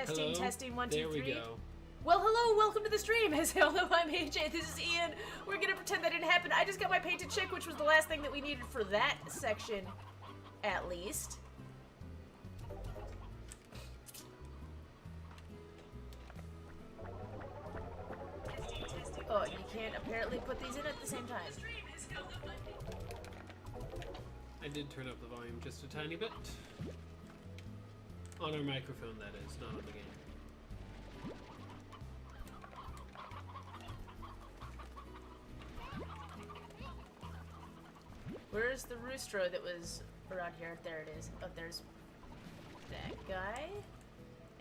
Testing, Hello? testing, 1, 2, 3. There we go. Well, hello, welcome to the stream. As hello, I'm AJ. This is Ian. We're gonna pretend that didn't happen. I just got my painted chick, which was the last thing that we needed for that section, at least. Oh, you can't apparently put these in at the same time. I did turn up the volume just a tiny bit. On our microphone, that is, not on the game. Where's the roostro that was around here? There it is. Oh, there's that guy.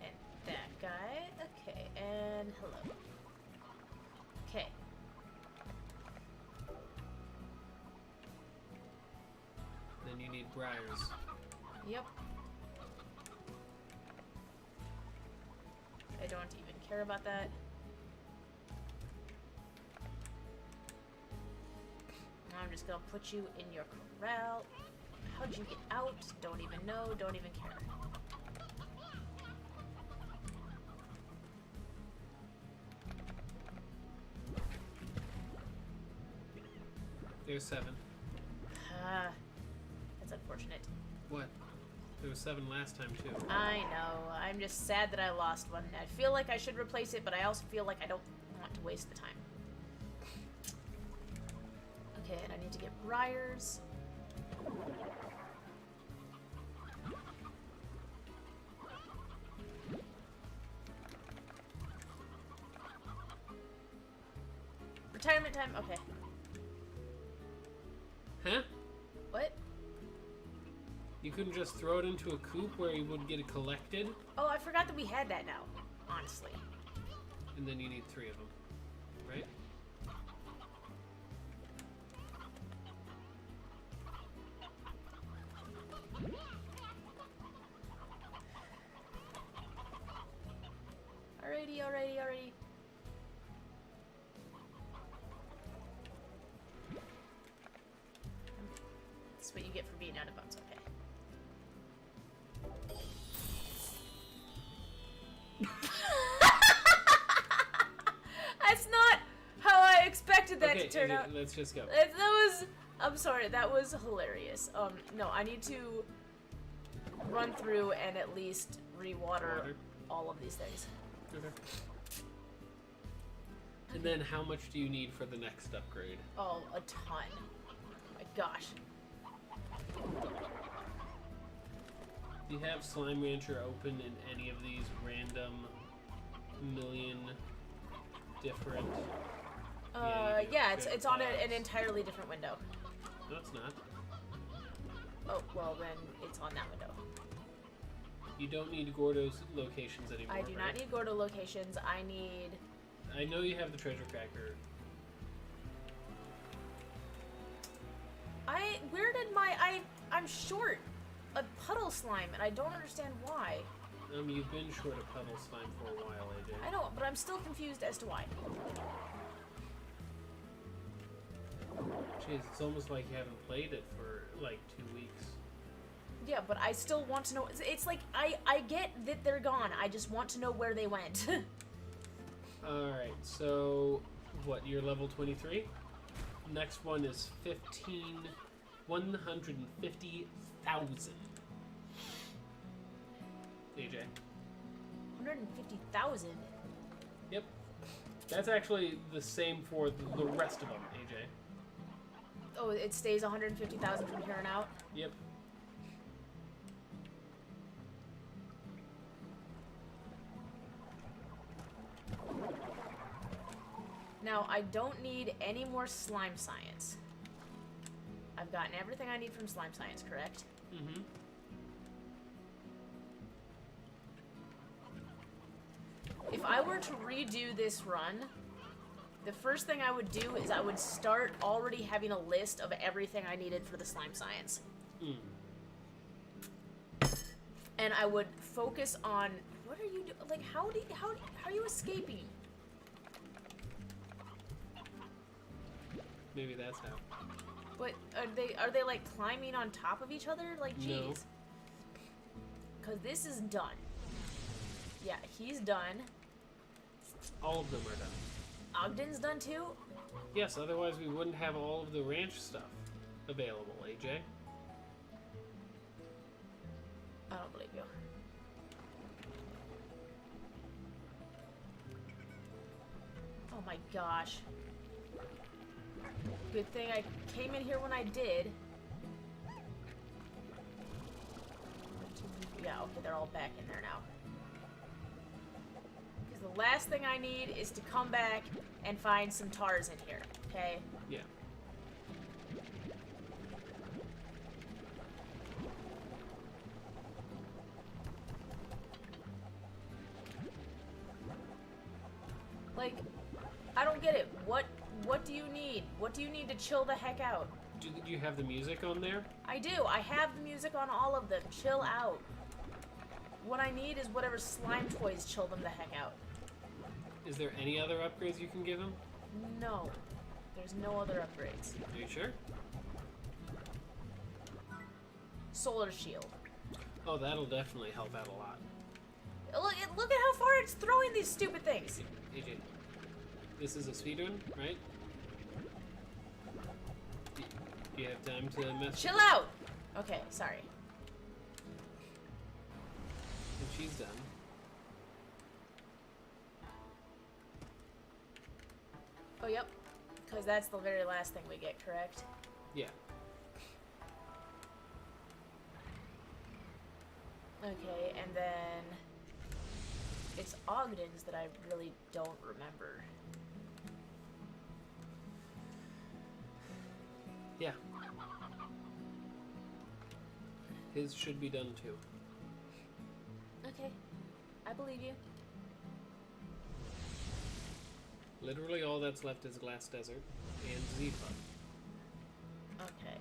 And that guy. Okay, and hello. Okay. Then you need briars. Yep. I don't even care about that. I'm just gonna put you in your corral. How'd you get out? Don't even know, don't even care. There's 7. That's unfortunate. What? There was 7 last time, too. I know. I'm just sad that I lost one. I feel like I should replace it, but I also feel like I don't want to waste the time. Okay, and I need to get briars. Retirement time? Okay. Huh? What? You couldn't just throw it into a coop where you would get it collected? Oh, I forgot that we had that now, honestly. And then you need 3 of them, right? Alrighty, alrighty, alrighty. That's what you get for being out of bounds, okay. That's not how I expected that to turn out. Let's just go. That was... I'm sorry, that was hilarious. No, I need to run through and at least re-water all of these things. Okay. And then how much do you need for the next upgrade? Oh, a ton. Oh my gosh. Do you have Slime Rancher open in any of these random million different... Yeah, it's on an entirely different window. No, it's not. Oh, well then, it's on that window. You don't need Gordos locations anymore, I do not need Gordo locations, I need... I know you have the treasure cracker. Where did my... I'm short a puddle slime, and I don't understand why. You've been short a puddle slime for a while, AJ. I know, but I'm still confused as to why. Jeez, it's almost like you haven't played it for, like, 2 weeks. Yeah, but I still want to know... It's like, I get that they're gone, I just want to know where they went. Alright, so... What, you're level 23? Next one is 150,000. AJ. 150,000? Yep. That's actually the same for the rest of them, AJ. Oh, it stays 150,000 from here on out? Yep. Now, I don't need any more slime science. I've gotten everything I need from slime science, correct? Mm-hmm. If I were to redo this run, the first thing I would do is I would start already having a list of everything I needed for the slime science. Mm. And I would focus on... What are you doing? Like, how are you escaping? Maybe that's how. But are they like climbing on top of each other? Like, jeez. No. Because this is done. Yeah, he's done. All of them are done. Ogden's done too? Yes, otherwise we wouldn't have all of the ranch stuff available, AJ. I don't believe you. Oh my gosh. Good thing I came in here when I did. Yeah, okay, they're all back in there now. Because the last thing I need is to come back and find some tars in here, okay? Yeah. Like, I don't get it. What do you need? What do you need to chill the heck out? Do you have the music on there? I do. I have the music on all of them. Chill out. What I need is whatever slime toys chill them the heck out. Is there any other upgrades you can give him? No. There's no other upgrades. Are you sure? Solar shield. Oh, that'll definitely help out a lot. Look at how far it's throwing these stupid things. AJ, this is a speedrun, right? Do you have time to mess? Chill out! Okay, sorry. And she's done. Oh, yep. Because that's the very last thing we get, correct? Yeah. Okay, and then it's Ogden's that I really don't remember. Yeah. His should be done too. Okay, I believe you. Literally all that's left is Glass Desert and Z-Club. Okay.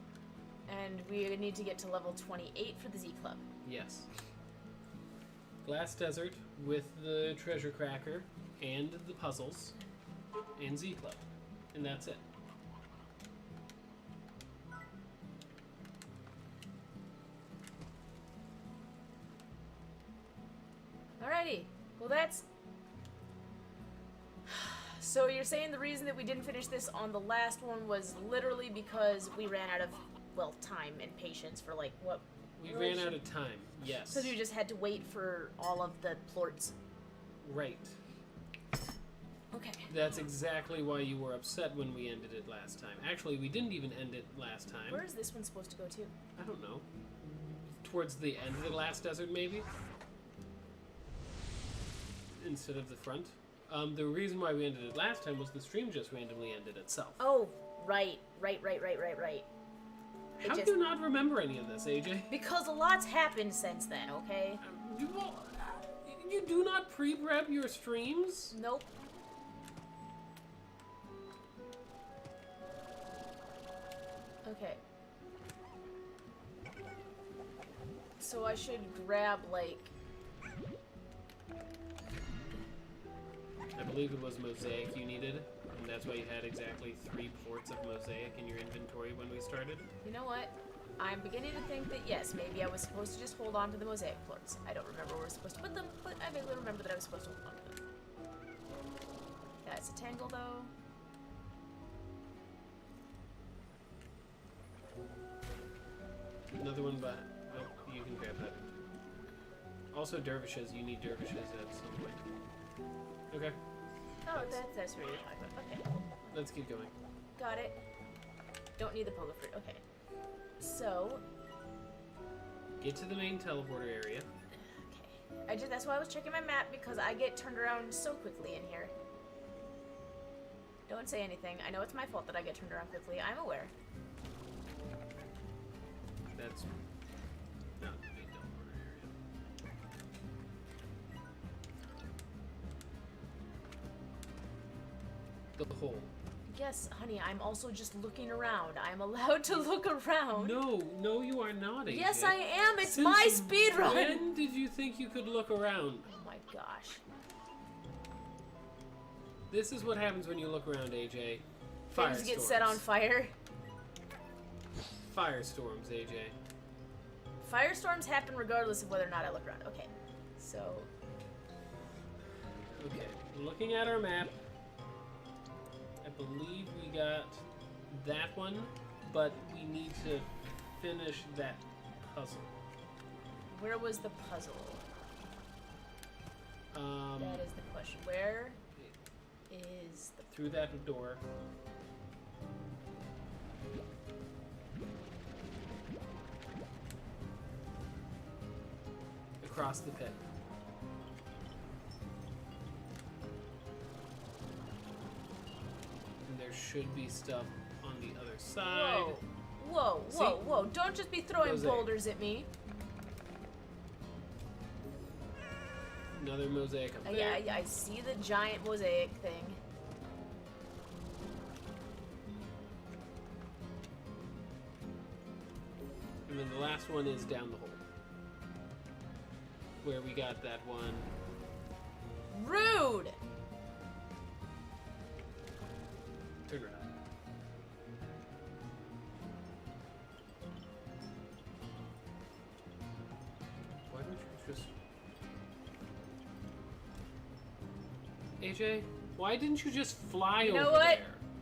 And we need to get to level 28 for the Z Club. Yes. Glass Desert with the treasure cracker and the puzzles and Z-Club. And that's it. Alrighty. Well, that's... So you're saying the reason that we didn't finish this on the last one was literally because we ran out of, well, time and patience for, like, what? We ran out of time, yes. Because we just had to wait for all of the plorts. Right. Okay. That's exactly why you were upset when we ended it last time. Actually, we didn't even end it last time. Where is this one supposed to go to? I don't know. Towards the end of the Glass Desert, maybe? Instead of the front. The reason why we ended it last time was the stream just randomly ended itself. Oh, right. How do you not remember any of this, AJ? Because a lot's happened since then, okay? You do not pre-prep your streams? Nope. Okay. So I should grab, like... I believe it was Mosaic you needed, and that's why you had exactly 3 ports of Mosaic in your inventory when we started. You know what? I'm beginning to think that, yes, maybe I was supposed to just hold on to the Mosaic plorts. I don't remember where we're supposed to put them, but I vaguely remember that I was supposed to hold on to them. That's a tangle, though. Another one, but oh, you can grab that. Also, dervishes. You need dervishes at some point. Okay. Oh, that's what you're talking about. Okay, cool. Let's keep going. Got it. Don't need the pogo fruit. Okay. So... Get to the main teleporter area. Okay. That's why I was checking my map, because I get turned around so quickly in here. Don't say anything. I know it's my fault that I get turned around quickly. I'm aware. That's not the main teleporter area. The hole. Yes, honey, I'm also just looking around. I'm allowed to look around. No, you are not, AJ. Yes, I am. It's my speedrun. When did you think you could look around? Oh my gosh. This is what happens when you look around, AJ. Things get set on fire. Firestorms, AJ. Firestorms happen regardless of whether or not I look around. Okay, so... Okay, looking at our map, I believe we got that one, but we need to finish that puzzle. Where was the puzzle? That is the question. Where is the... Through that door. Across the pit. And there should be stuff on the other side. Whoa, whoa, whoa. Don't just be throwing boulders at me. Another mosaic up there. Yeah, I see the giant mosaic thing. And then the last one is down the hole. Where we got that one. Rude! Turn around. Why don't you just... AJ, why didn't you just fly over there? You know what?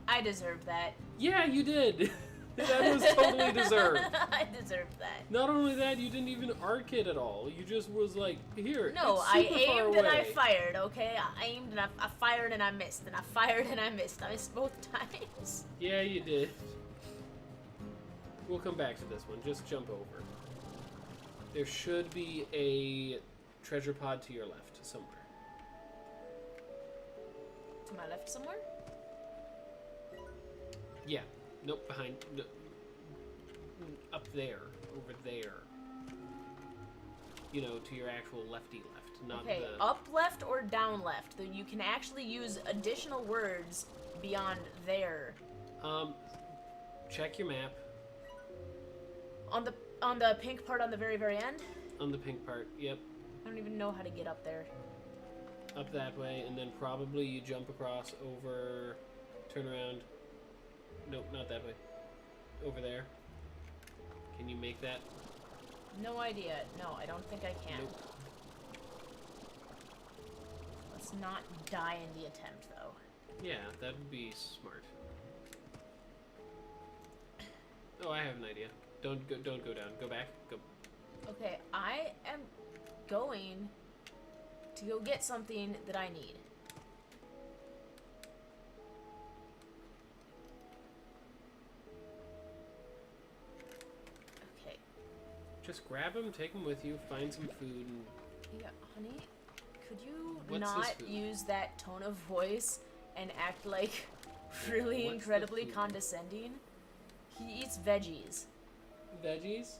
I deserve that. Yeah, you did. That was totally deserved. I deserved that. Not only that, you didn't even arc it at all. You just was like, here. No, it's I super far aimed and I away. fired, okay? I aimed and I fired and I missed, and I fired and I missed. I missed both times. Yeah, you did. We'll come back to this one. Just jump over. There should be a treasure pod to your left somewhere. To my left somewhere? Yeah. Nope, behind. No, up there. Over there. You know, to your actual lefty left. Not Okay, the... up left or down left? Though you can actually use additional words beyond there. Check your map. On the pink part on the very, very end? On the pink part, yep. I don't even know how to get up there. Up that way, and then probably you jump across over... Turn around. Nope, not that way. Over there. Can you make that? No idea. No, I don't think I can. Nope. Let's not die in the attempt, though. Yeah, that would be smart. Oh, I have an idea. Don't go down. Go back. Go. Okay, I am going to go get something that I need. Okay. Just grab them, take them with you, find some food, and... Yeah, honey, could you What's not this food? use that tone of voice and act like really What's the incredibly food? condescending? He eats veggies. Veggies?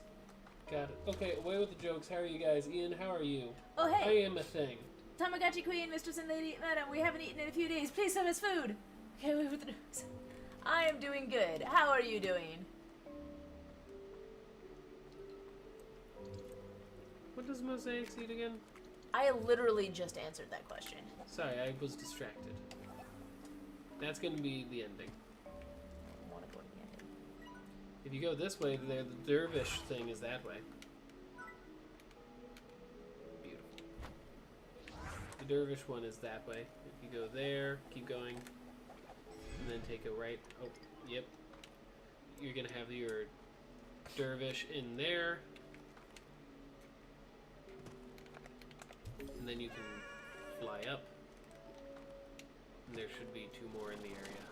Got it. Okay, away with the jokes. How are you guys? Ian, how are you? Oh, I hey! am a thing. Tamagotchi Queen, Mistress and Lady, Madam, we haven't eaten in a few days. Please serve us food. Okay, away with the jokes. I am doing good. How are you doing? What does mosaics eat again? I literally just answered that question. Sorry, I was distracted. That's gonna be the ending. I want to go to the ending. If you go this way, there the dervish thing is that way. Beautiful. The dervish one is that way. If you go there, keep going, and then take a right. Oh, yep. You're gonna have your dervish in there. And then you can fly up. And there should be 2 more in the area.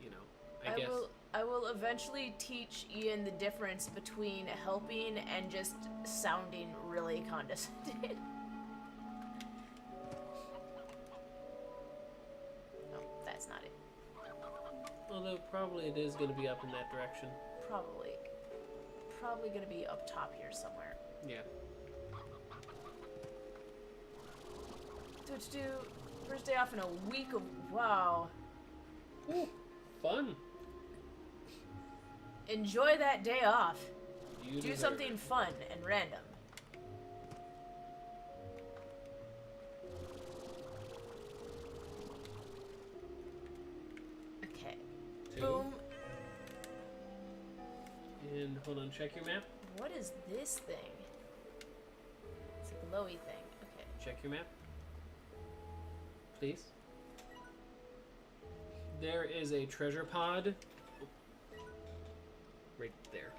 You know, I guess. I will eventually teach Ian the difference between helping and just sounding really condescending. No, that's not it. Although probably it is going to be up in that direction. Probably. Probably gonna be up top here somewhere. Yeah. Do first day off in a week of wow. Ooh, fun. Enjoy that day off. You Do deserve something it. fun and random. Okay. 2. Boom. And hold on, check your map. What is this thing? It's a glowy thing. Okay. Check your map. please. There is a treasure pod. Right there.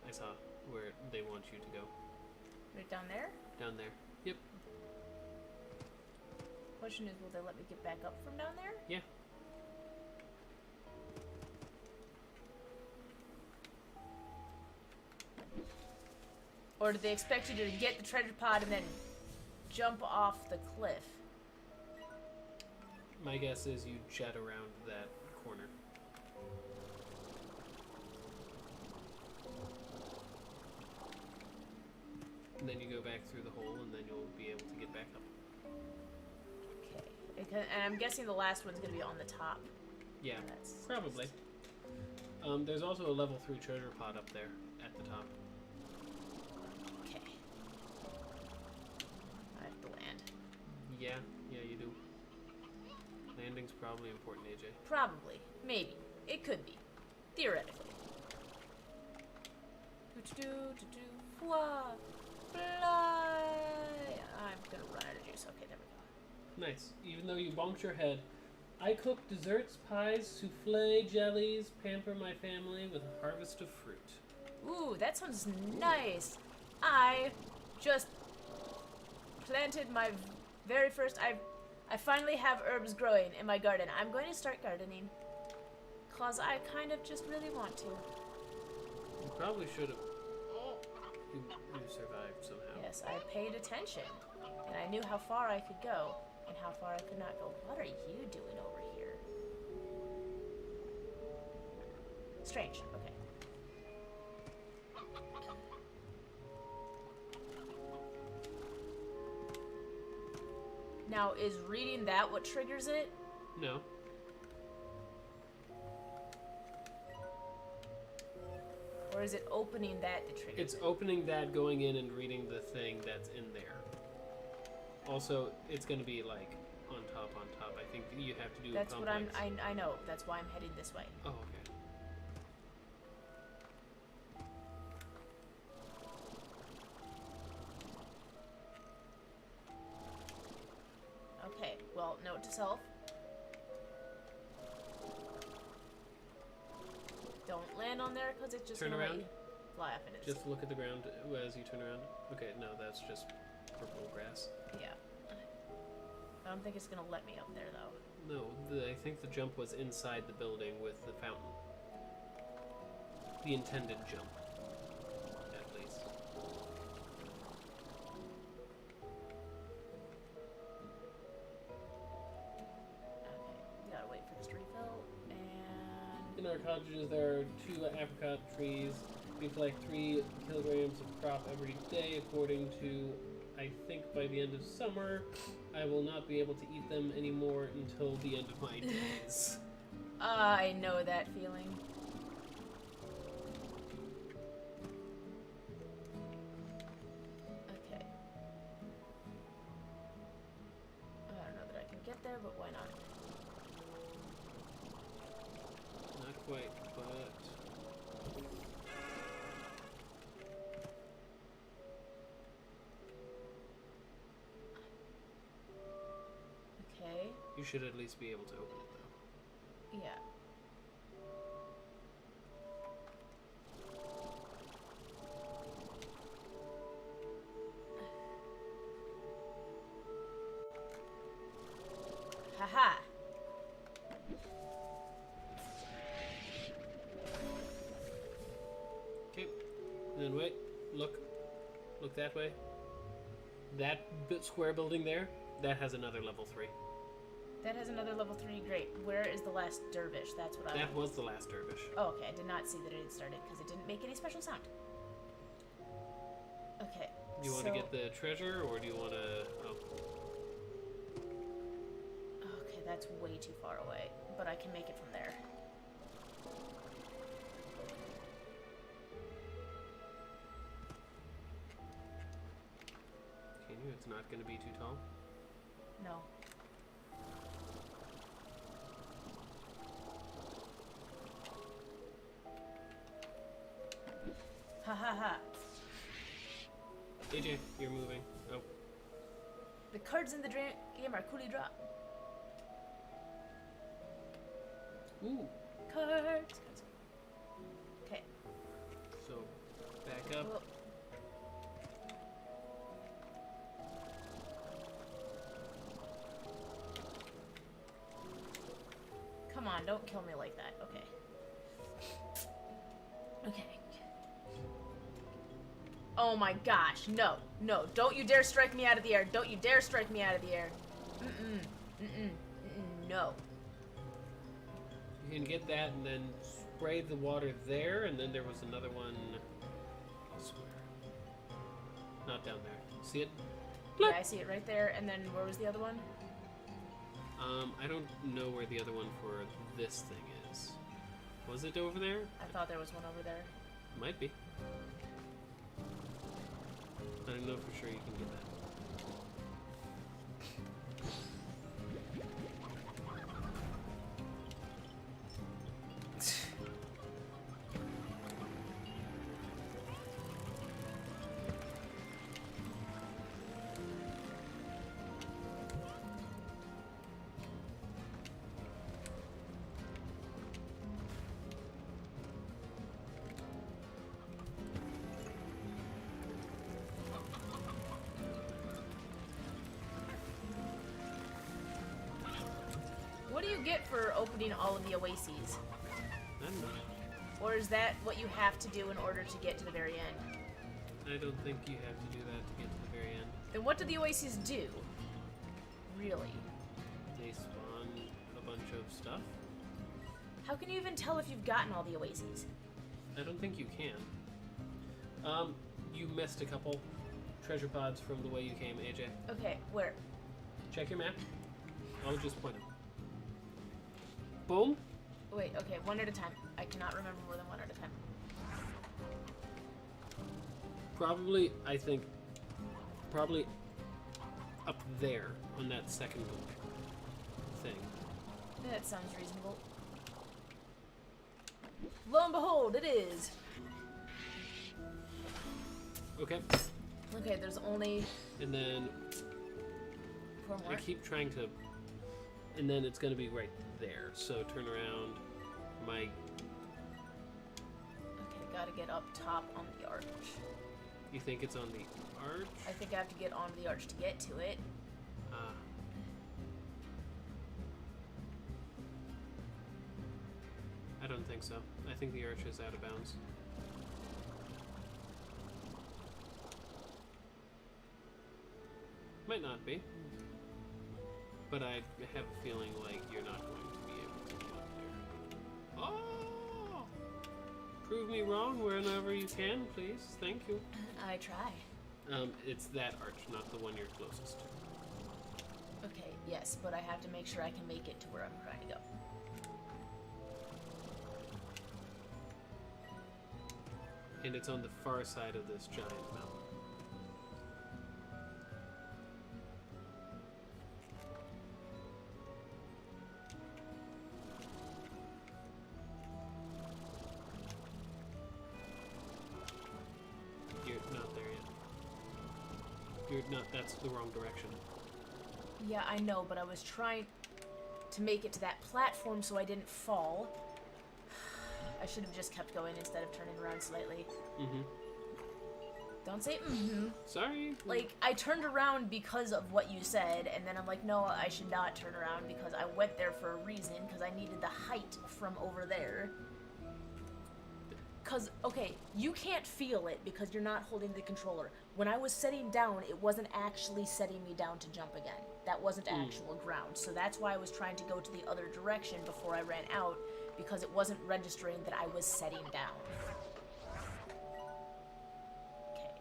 I saw where they want you to go. Right down there? Down there. Yep. Question is, will they let me get back up from down there? Yeah. Or do they expect you to get the treasure pod and then jump off the cliff? My guess is you jet around that corner. And then you go back through the hole, and then you'll be able to get back up. Okay. And I'm guessing the last one's going to be on the top. Yeah, That's probably. There's also a level 3 treasure pod up there at the top. Okay. I have to land. Yeah, you do. Landing's probably important, AJ. Probably. Maybe. It could be. Theoretically. Do-do-do-do-do. Fly. Fly. I'm gonna run out of juice. Okay, there we go. Nice. Even though you bonked your head, I cook desserts, pies, souffle, jellies, pamper my family with a harvest of fruit. Ooh, that sounds nice. I just planted my very first... I finally have herbs growing in my garden. I'm going to start gardening. Because I kind of just really want to. You probably should have. You survived somehow. Yes, I paid attention. And I knew how far I could go and how far I could not go. What are you doing over here? Strange. Okay. Now, is reading that what triggers it? No. Or is it opening that that triggers It's it? opening that, going in and reading the thing that's in there. Also, it's going to be like on top. I think you have to do That's what complex. I know. That's why I'm heading this way. Oh, okay. Okay, well, note to self. Don't land on there because it's just Turn gonna let around. you fly off into the Just look at the ground as you turn around. Okay, no, that's just purple grass. Yeah. I don't think it's gonna let me up there though. No, I think the jump was inside the building with the fountain. The intended jump, at least. Okay, gotta wait for this to refill, and... In our cottages, there are 2 apricot trees. We collect 3 kilograms of crop every day. According to, I think by the end of summer, I will not be able to eat them anymore until the end of my days. I know that feeling. Okay. I don't know that I can get there, but why not? Not quite, but... Okay. You should at least be able to open it, though. Yeah. Haha. Okay. And then wait. Look that way. That square building there, that has another level 3. That has another level 3. Great. Where is the last dervish? That's what I... That was the last dervish. Oh, okay. I did not see that it had started because it didn't make any special sound. Okay. Do you want to get the treasure, or do you want to... Oh. Okay, that's way too far away, but I can make it from there. Can you? It's not going to be too tall? No. Ha ha ha. AJ, you're moving. Oh. The cards in the game are coolly dropped. Ooh. Cards. Okay. So, back up. Well, come on, don't kill me like that. Okay. Okay. Oh my gosh, no, no, don't you dare strike me out of the air. Don't you dare strike me out of the air. Mm-mm, mm-mm, mm-mm, no. You can get that and then spray the water there, and then there was another one elsewhere. Not down there. See it? Yeah, I see it right there, and then where was the other one? I don't know where the other one for this thing is. Was it over there? I thought there was one over there. Might be. I don't know for sure you can get that. What do you get for opening all of the oases? I don't know. Or is that what you have to do in order to get to the very end? I don't think you have to do that to get to the very end. Then what do the oases do? Really? They spawn a bunch of stuff. How can you even tell if you've gotten all the oases? I don't think you can. You missed a couple treasure pods from the way you came, AJ. Okay, where? Check your map. I'll just point them. Boom. Wait, okay, one at a time. I cannot remember more than one at a time. Probably, I think, probably up there on that second thing. That sounds reasonable. Lo and behold, it is. Okay. Okay, there's only And then 4 more. I keep trying to, and then it's going to be right there. So turn around. Okay, gotta get up top on the arch. You think it's on the arch? I think I have to get onto the arch to get to it. I don't think so. I think the arch is out of bounds. Might not be. But I have a feeling like you're not going to be able to get up there. Oh! Prove me wrong whenever you can, please. Thank you. I try. It's that arch, not the one you're closest to. Okay, yes, but I have to make sure I can make it to where I'm trying to go. And it's on the far side of this giant mountain. You're not there yet. You're not, that's the wrong direction. Yeah, I know, but I was trying to make it to that platform so I didn't fall. I should have just kept going instead of turning around slightly. Mm-hmm. Don't say mm-hmm. Sorry. Like, I turned around because of what you said, and then I'm like, no, I should not turn around because I went there for a reason, because I needed the height from over there. Because, okay, you can't feel it because you're not holding the controller. When I was setting down, it wasn't actually setting me down to jump again. That wasn't actual ground. So that's why I was trying to go to the other direction before I ran out, because it wasn't registering that I was setting down. Okay.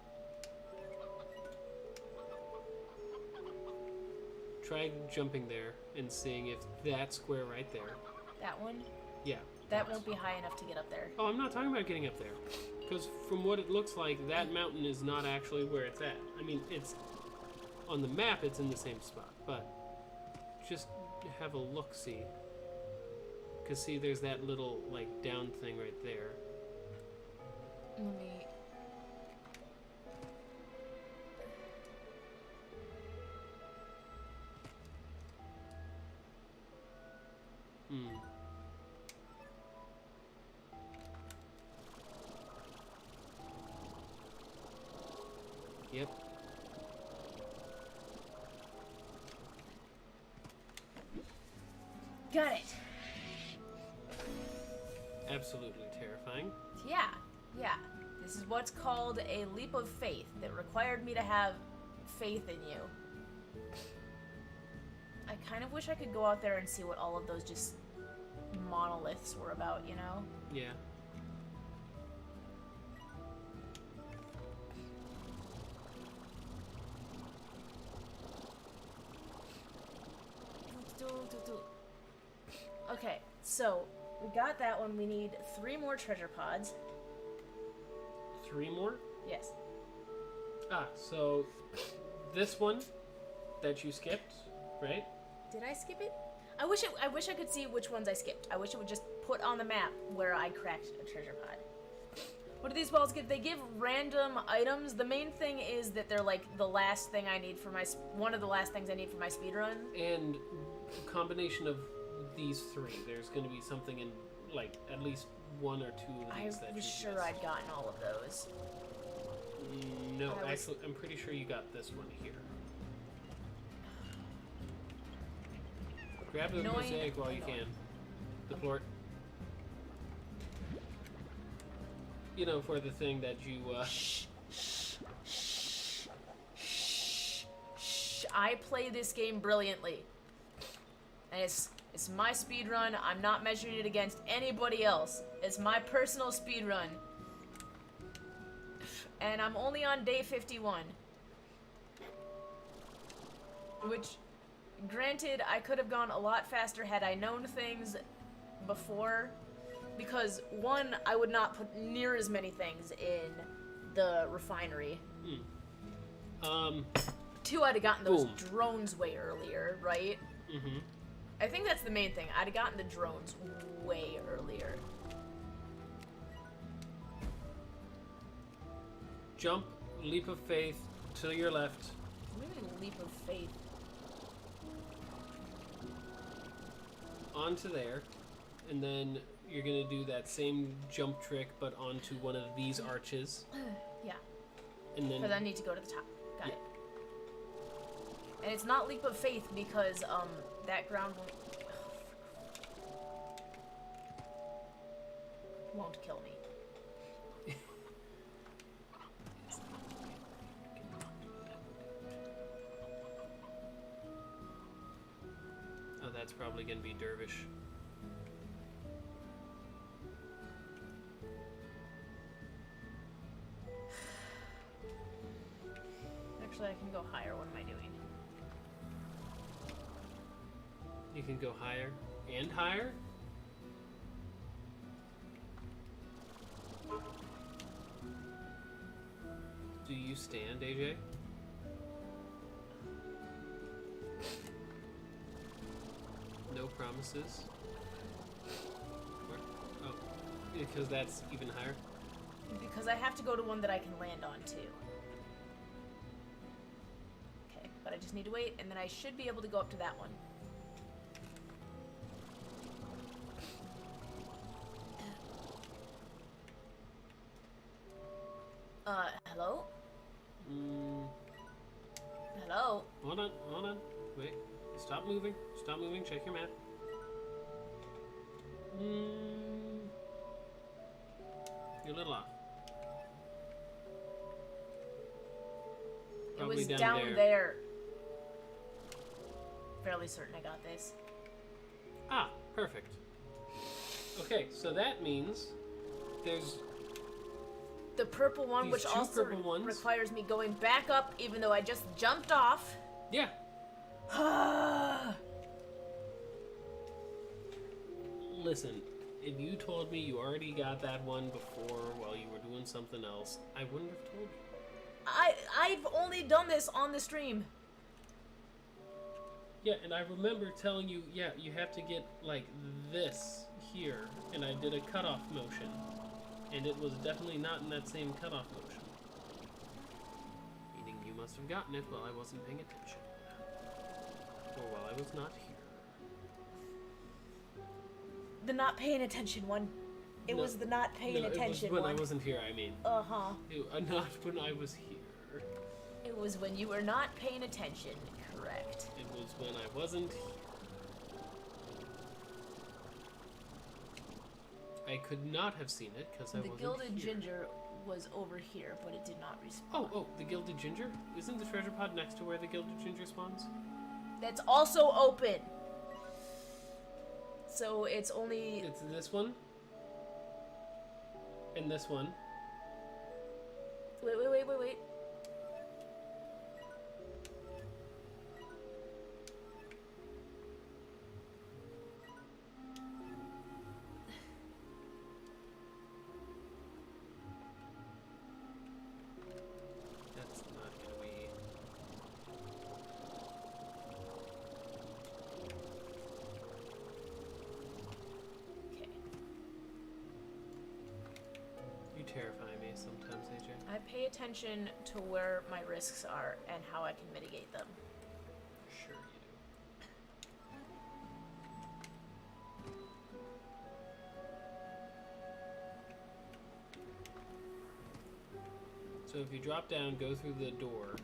Try jumping there and seeing if that square right there. That one? Yeah. That won't be high enough to get up there. Oh, I'm not talking about getting up there. Because from what it looks like, that mountain is not actually where it's at. I mean, it's on the map, it's in the same spot. But just have a look-see. Because, see, there's that little, like, down thing right there. Let me... Hmm. Yep. Got it. Absolutely terrifying. Yeah, yeah. This is what's called a leap of faith that required me to have faith in you. I kind of wish I could go out there and see what all of those just monoliths were about, you know? Yeah. Okay, so we got that one. We need 3 more treasure pods. 3 more? Yes. Ah, so this one that you skipped, right? Did I skip it? I wish I could see which ones I skipped. I wish it would just put on the map where I cracked a treasure pod. What do these balls give? They give random items. The main thing is that they're like the last thing I need for my one of the last things I need for my speedrun. And a combination of these 3, there's going to be something in like at least 1 or 2 of these that I was you sure missed. I'd gotten all of those. No, actually, I'm pretty sure you got this one here. Grab the mosaic while you can. The plort. You know, for the thing that you, Shh, shh, shh, shh, shh. I play this game brilliantly. And it's my speedrun. I'm not measuring it against anybody else. It's my personal speedrun. And I'm only on day 51. Which, granted, I could have gone a lot faster had I known things before. Because, 1, I would not put near as many things in the refinery. 2, I'd have gotten those drones way earlier, right? Mm-hmm. I think that's the main thing. I'd have gotten the drones way earlier. Jump, leap of faith, to your left. What do you mean, leap of faith? Onto there, and then you're gonna do that same jump trick, but onto one of these arches. Yeah. And then Because I need to go to the top. Got Yeah. it. And it's not leap of faith because, that ground won't kill me. Oh, that's probably gonna be Dervish. Actually, I can go higher. What am I doing? You can go higher and higher. Do you stand, AJ? No promises. Where? Oh, because that's even higher. Because I have to go to one that I can land on, too. Okay, but I just need to wait, and then I should be able to go up to that one. Hello? Hello? Hold on. Wait. Stop moving. Check your map. You're a little off. It Probably was down down there. Fairly certain I got this. Ah, perfect. Okay, so that means there's The purple one, These which two also purple ones. requires me going back up, even though I just jumped off. yeah. Listen, if you told me you already got that one before while you were doing something else, I wouldn't have told you. I've only done this on the stream. Yeah, and I remember telling you, yeah, you have to get like this here, and I did a cutoff motion, and it was definitely not in that same cutoff motion. Meaning you must have gotten it while I wasn't paying attention. Or while I was not here. The not paying attention one. It No. was the not paying attention it was when one. I wasn't here, I mean. Uh-huh. Not when I was here. It was when you were not paying attention. Correct. It was when I wasn't here. I could not have seen it because I wasn't The gilded here. ginger was over here, but it did not respawn. Oh, the gilded ginger? Isn't the treasure pod next to where the gilded ginger spawns? That's also open. So it's only... It's this one. And this one. Wait. That's not gonna be... Okay. You terrify me sometimes, AJ. I pay attention to where my risks are and how I can mitigate them. Sure you do. So if you drop down, go through the door.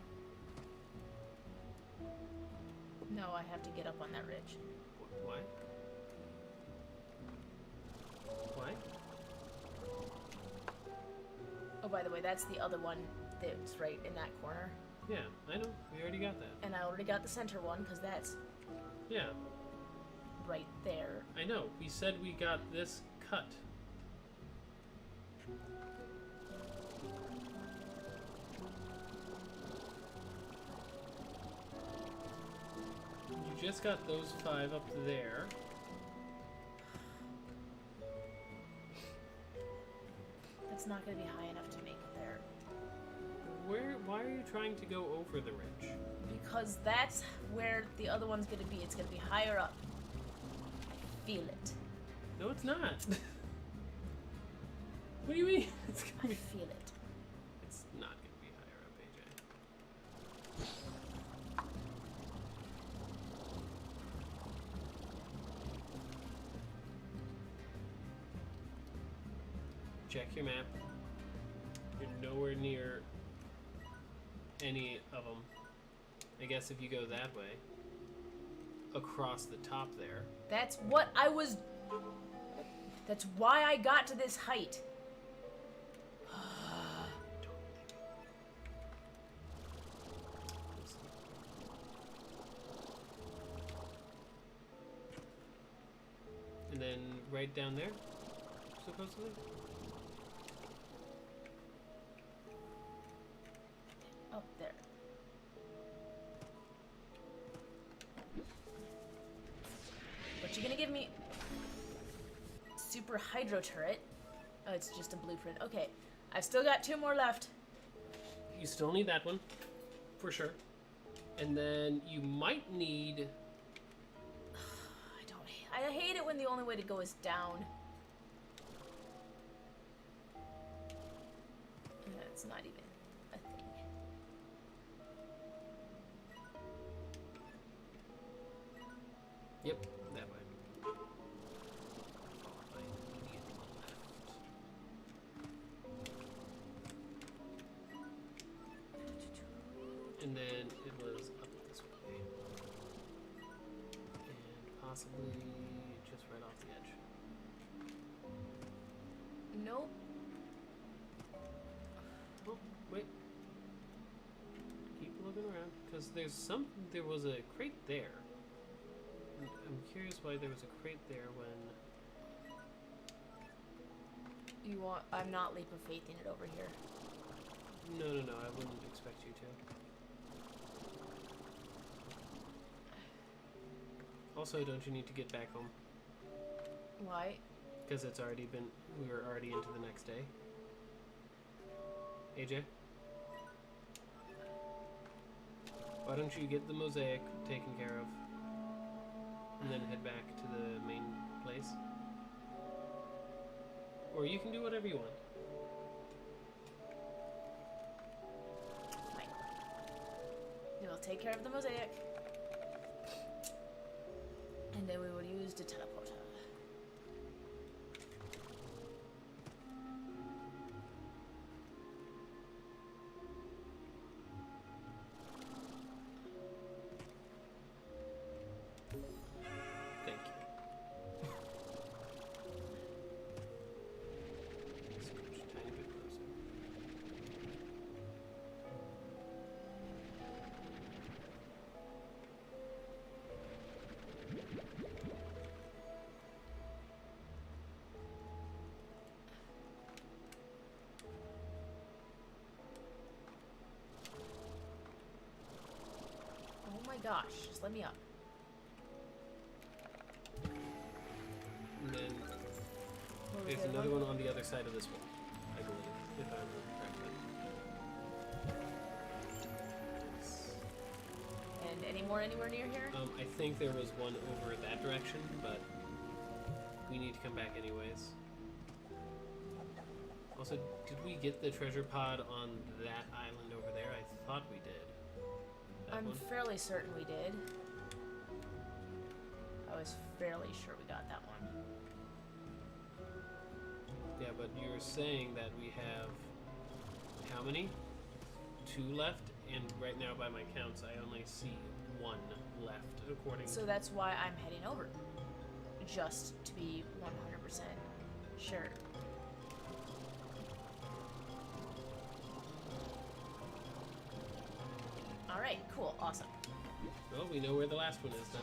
No, I have to get up on that ridge. Why? Why? Oh, by the way, that's the other one that's right in that corner. Yeah, I know. We already got that. And I already got the center one, because that's Yeah, right there. I know. We said we got this cut. You just got those 5 up there. That's not going to be high enough to make it there. Why are you trying to go over the ridge? Because that's where the other one's going to be. It's going to be higher up. I feel it. No, it's not. What do you mean? It's I gonna be. feel it. It's not gonna be higher up, AJ. Check your map. You're nowhere near any of them. I guess if you go that way, across the top there. That's what I was... That's why I got to this height. And then right down there, supposedly? Up there. What you gonna give me? Super hydro turret. Oh, it's just a blueprint. Okay, I've still got 2 more left. You still need that one, for sure. And then you might need... I hate it when the only way to go is down. That's not even a thing. Yep, that way. I need left. And then it was up this way. And possibly just right off the edge. Nope. Oh, wait. Keep looking around, because there was a crate there. I'm curious why there was a crate there when... I'm not leap of faithing it over here. No, I wouldn't expect you to. Also, don't you need to get back home? Why? Because we were already into the next day. AJ? Why don't you get the mosaic taken care of? And then head back to the main place? Or you can do whatever you want. Fine. We'll take care of the mosaic. And then we will use the teleporter. gosh, just let me up. And then What was there's the other another one on the other side of this wall, I believe, if I remember correctly. And any more anywhere near here? I think there was one over that direction, but we need to come back anyways. Also, did we get the treasure pod on that island over there? I thought we did. That I'm one? fairly certain we did. I was fairly sure we got that one. Yeah, but you're saying that we have how many? 2 left, and right now by my counts I only see 1 left according So to... that's why I'm heading over. Just to be 100% sure. Alright, cool, awesome. Well, we know where the last one is then.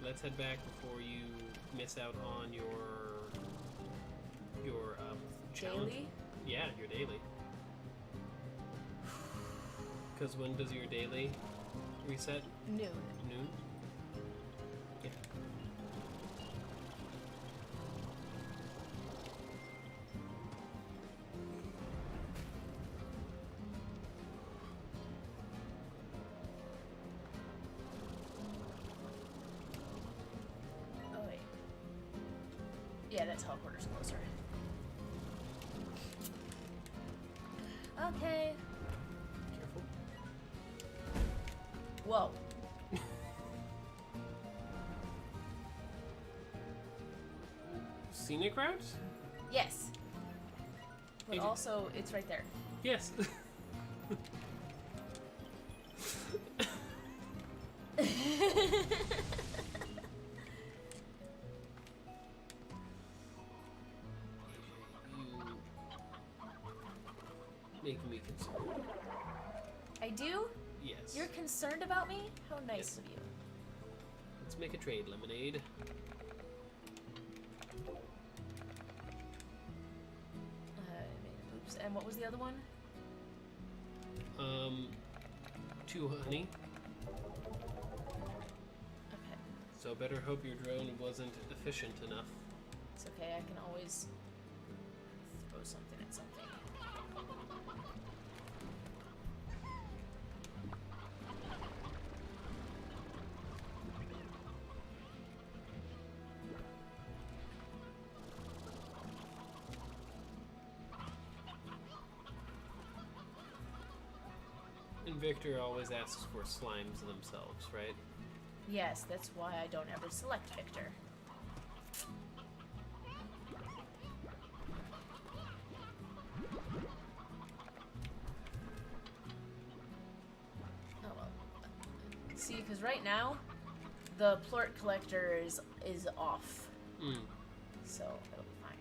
Let's head back before you miss out on your challenge. Daily? Yeah, your daily. Because when does your daily reset? Noon. Noon? Yeah. Oh, wait. Yeah, that teleporter's closer. Okay. Careful. Whoa. Scenic route? Yes. But Agent. also, it's right there. Yes. You make me concerned. I do? Yes. You're concerned about me? How nice Yes. of you. Let's make a trade, Lemonade. Oops. And what was the other one? 2 honey. Okay. So better hope your drone wasn't efficient enough. It's okay. I can always throw something at something. And Victor always asks for slimes themselves, right? Yes, that's why I don't ever select Victor. Oh well. See, because right now, the plort collector is off, Mm. so it'll be fine.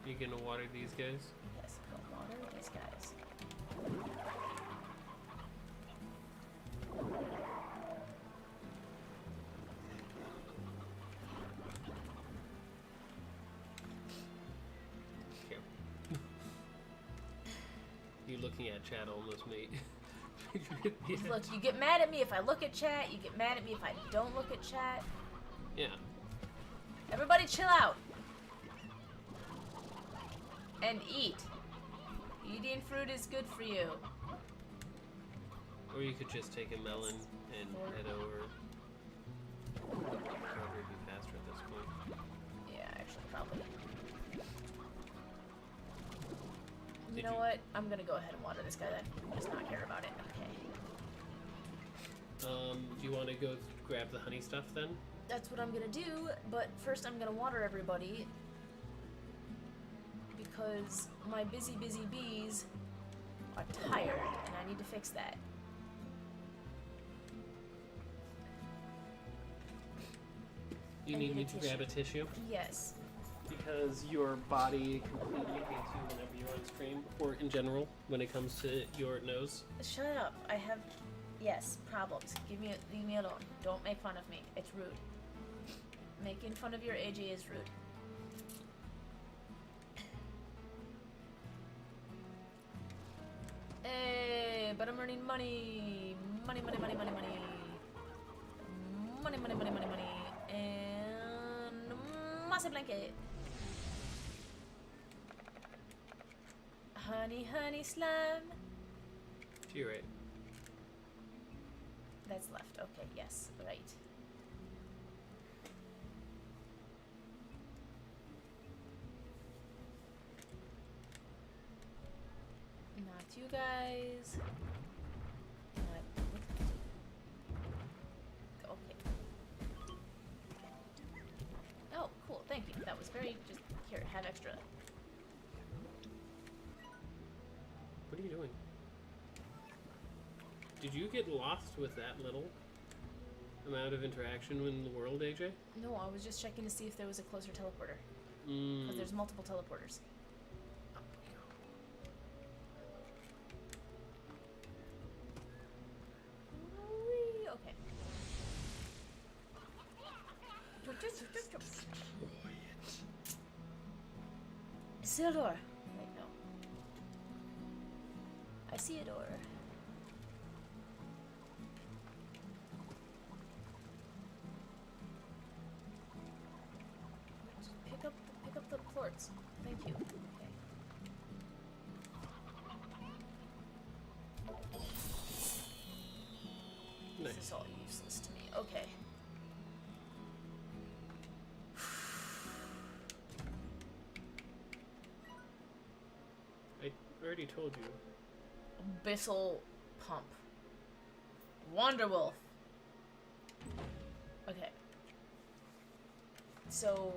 You gonna water these guys? Yes, go water these guys. Here. You looking at chat almost mate. Yeah. Look, you get mad at me if I look at chat. You get mad at me if I don't look at chat. Yeah. Everybody chill out. And eat. Eating fruit is good for you. Or you could just take a melon and head over. Probably be faster at this point. Yeah, actually, probably. You Did know you- what? I'm gonna go ahead and water this guy then. Just not care about it. Okay. Do you want to go grab the honey stuff then? That's what I'm gonna do, but first I'm gonna water everybody. Because my busy bees are tired, and I need to fix that. You I need need me a to grab a tissue? Yes. Because your body completely hates you whenever you're on stream, or in general, when it comes to your nose. Shut up. I have, yes, problems. Leave me alone. Don't make fun of me. It's rude. Making fun of your AJ is rude. money, money. Money, money, money, money, money. Money, money, money, money, money. And mossy blanket. Honey, honey, slime. To your right. That's left. Okay, yes, right. Not you guys. Okay. Oh, cool. Thank you. That was very just here. Have extra. What are you doing? Did you get lost with that little amount of interaction in the world, AJ? No, I was just checking to see if there was a closer teleporter. Mm. Because there's multiple teleporters. Whee, okay. Isildur! Wait, no. I see a door. Pick up the plorts. Thank you. Okay. Nice. This is all useless to me. Okay. I already told you. Abyssal pump. Wanderwolf. Okay. So,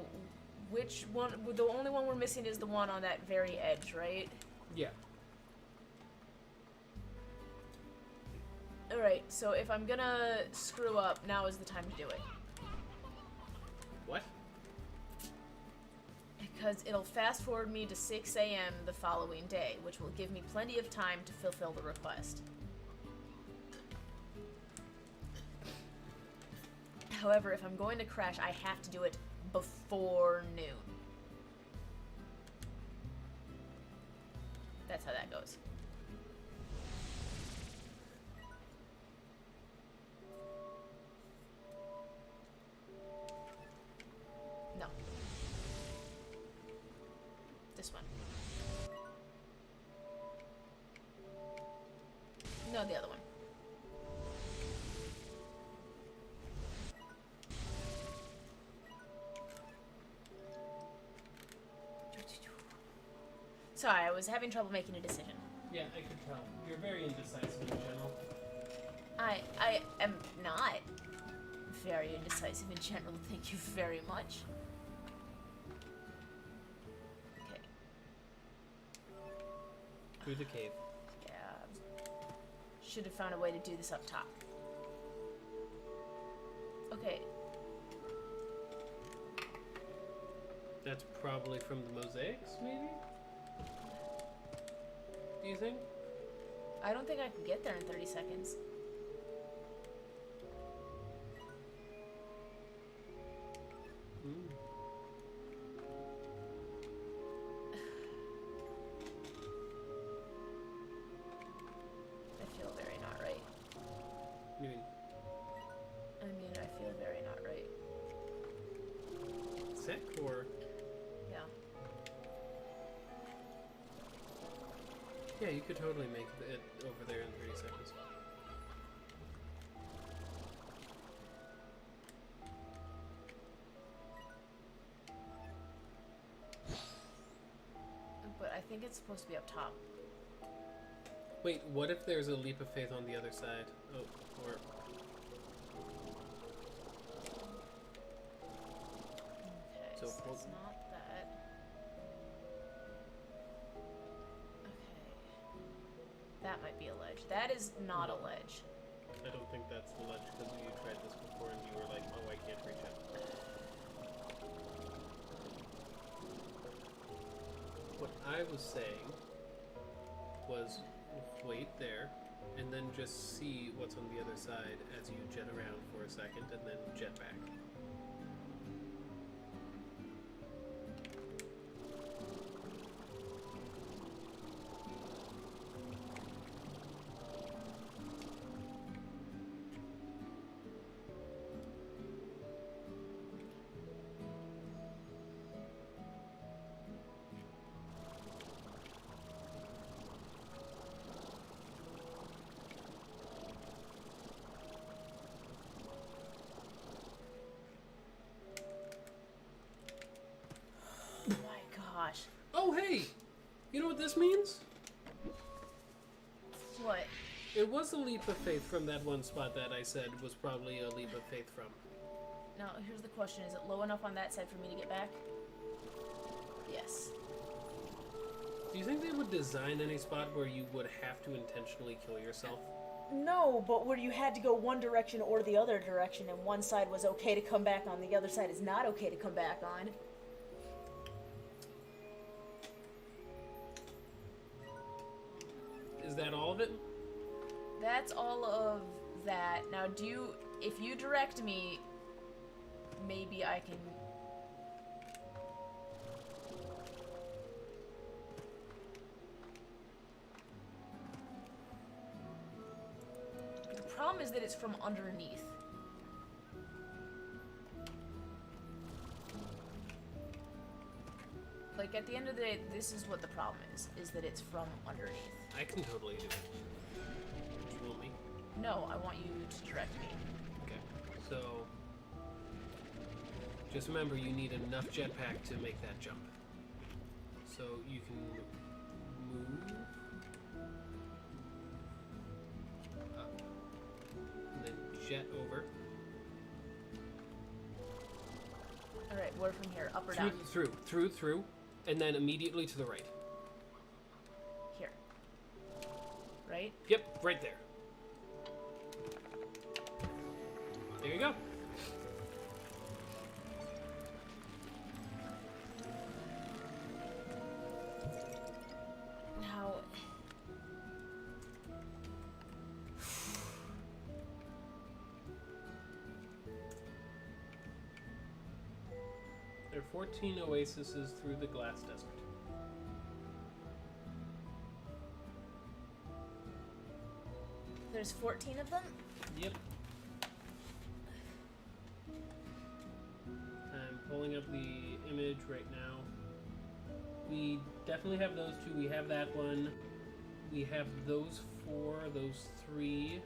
which one? The only one we're missing is the one on that very edge, right? Yeah. Alright, so if I'm gonna screw up, now is the time to do it. What? Because it'll fast forward me to 6 a.m. the following day, which will give me plenty of time to fulfill the request. However, if I'm going to crash, I have to do it before noon. That's how that goes. No. This one. No, the other one. Sorry, I was having trouble making a decision. Yeah, I could tell. You're very indecisive in general. I am not very indecisive in general, thank you very much. Okay. Through the cave. Yeah. Should have found a way to do this up top. Okay. That's probably from the mosaics, maybe? Do you think? I don't think I can get there in 30 seconds. Mm. I feel very not right. You mean I feel very not right. sick or? Yeah. Yeah, you could totally make it over there in 30 seconds. But I think it's supposed to be up top. Wait, what if there's a leap of faith on the other side? Oh, or... Okay, So so hold- it's not that. Okay. That might be a ledge. That is not a ledge. I don't think that's the ledge because you tried this before and you were like, oh, I can't reach it. What I was saying was wait there and then just see what's on the other side as you jet around for a second and then jet back. gosh. Oh, hey! You know what this means? What? It was a leap of faith from that one spot that I said was probably a leap of faith from. Now, here's the question. Is it low enough on that side for me to get back? Yes. Do you think they would design any spot where you would have to intentionally kill yourself? No, but where you had to go one direction or the other direction, and one side was okay to come back on, the other side is not okay to come back on. Is that all of it? That's all of that. Now, if you direct me, maybe I can... The problem is that it's from underneath. Like, at the end of the day, this is what the problem is that it's from underneath. I can totally do it. Do you want me? No, I want you to direct me. Okay. So, just remember you need enough jetpack to make that jump. So you can move up, and then jet over. Alright, where from here? Up or down? Through, and then immediately to the right. Here. Right? Yep, right there. There you go. Now... There are 14 oases through the glass desert. There's 14 of them? Yep. I'm pulling up the image right now. We definitely have those two. We have that one. We have those 4, those 3.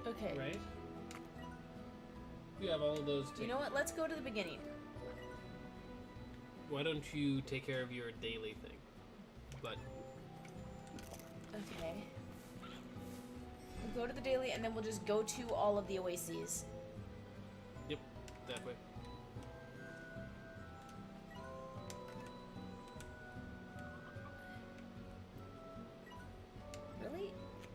Okay. Right? We have all of those two. You know what? Let's go to the beginning. Why don't you take care of your daily thing? But Okay. We'll go to the daily and then we'll just go to all of the oases. yep, that way. Really?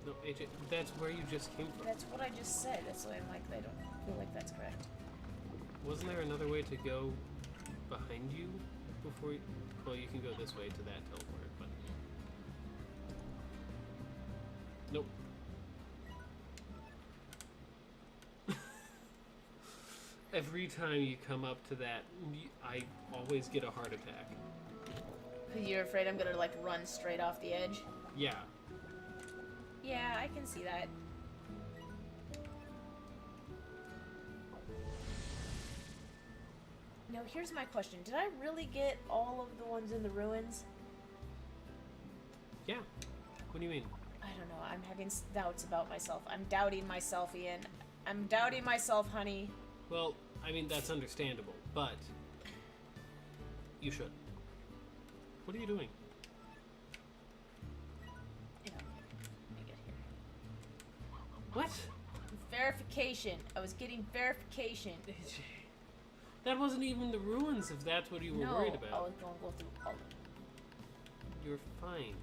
No, AJ, that's where you just came from. That's what I just said. That's why I'm like, I don't feel like that's correct. Wasn't there another way to go behind you before you... Well, you can go this way to that teleporter, but... Nope. Every time you come up to that, I always get a heart attack. You're afraid I'm gonna, like, run straight off the edge? Yeah. Yeah, I can see that. Now, here's my question. Did I really get all of the ones in the ruins? Yeah. What do you mean? I don't know. I'm having doubts about myself. I'm doubting myself, Ian. I'm doubting myself, honey. Well, I mean, that's understandable, but... You should. What are you doing? Yeah. Let me get here. What? Verification. I was getting verification. That wasn't even the ruins, if that's what you were worried about. I was gonna go through all of them. You're fine.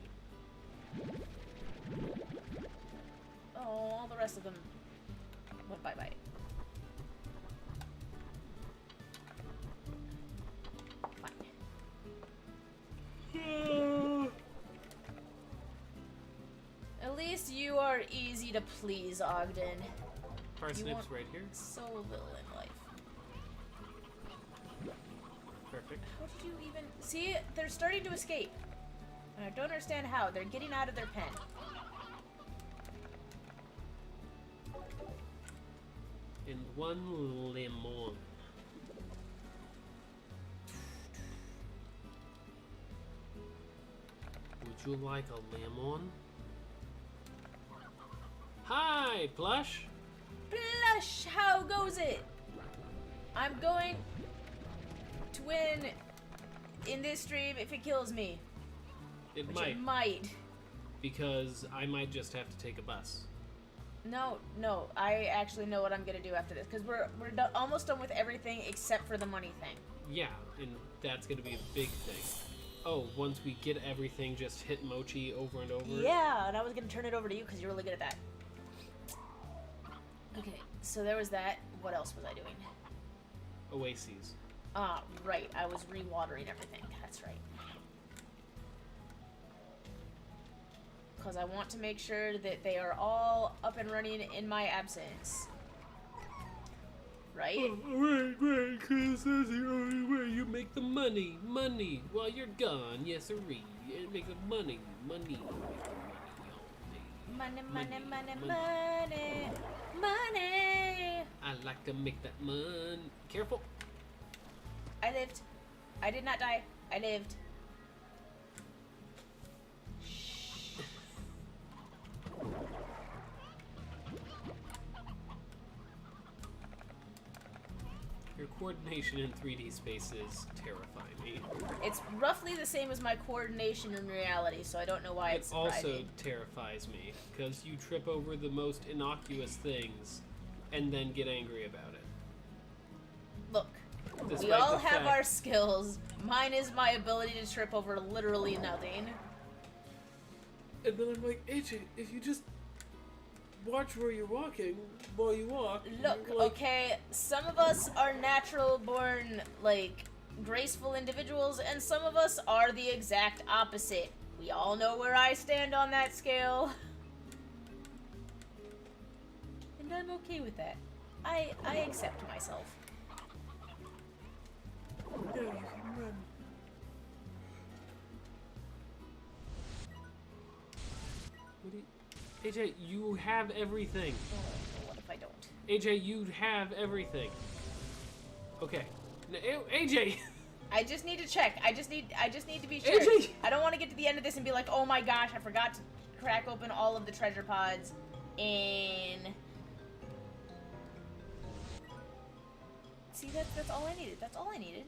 Oh, all the rest of them went bye-bye. Fine. At least you are easy to please, Ogden. Parsnips right here. So little in life. Perfect. How did you even... See, they're starting to escape. And I don't understand how. They're getting out of their pen. And 1 lemon. Would you like a lemon? Hi, Plush! Plush, how goes it? I'm going to win in this stream if it kills me. It Which might. it might. Because I might just have to take a bus. No, I actually know what I'm gonna do after this, because we're almost done with everything except for the money thing. Yeah, and that's gonna be a big thing. Oh, once we get everything, just hit Mochi over and over? Yeah, and I was gonna turn it over to you because you're really good at that. Okay, so there was that. What else was I doing? Oases. Ah, right, I was re-watering everything. That's right. Because I want to make sure that they are all up and running in my absence. Right? Right, because that's the only way you make the money. Money while you're gone. Yes, sirree. You make the money. Money. Money, money, money, money, money. I like to make that money. Careful. I lived. I did not die. I lived. Your coordination in 3D spaces terrify me. It's roughly the same as my coordination in reality, so I don't know why it's It also surprising. terrifies me, because you trip over the most innocuous things and then get angry about it. Look, we Despite all the have fact- our skills. Mine is my ability to trip over literally nothing. And then I'm like, AJ, if you just watch where you're walking while you walk. Look, you're like, okay, some of us are natural born, like, graceful individuals, and some of us are the exact opposite. We all know where I stand on that scale. And I'm okay with that. I accept myself. Yeah, you can run. What do you... AJ, you have everything. Oh, what if I don't? AJ, you have everything. Okay. AJ! I just need to check. I just need to be sure. AJ! I don't want to get to the end of this and be like, oh my gosh, I forgot to crack open all of the treasure pods in... See, that's all I needed. That's all I needed.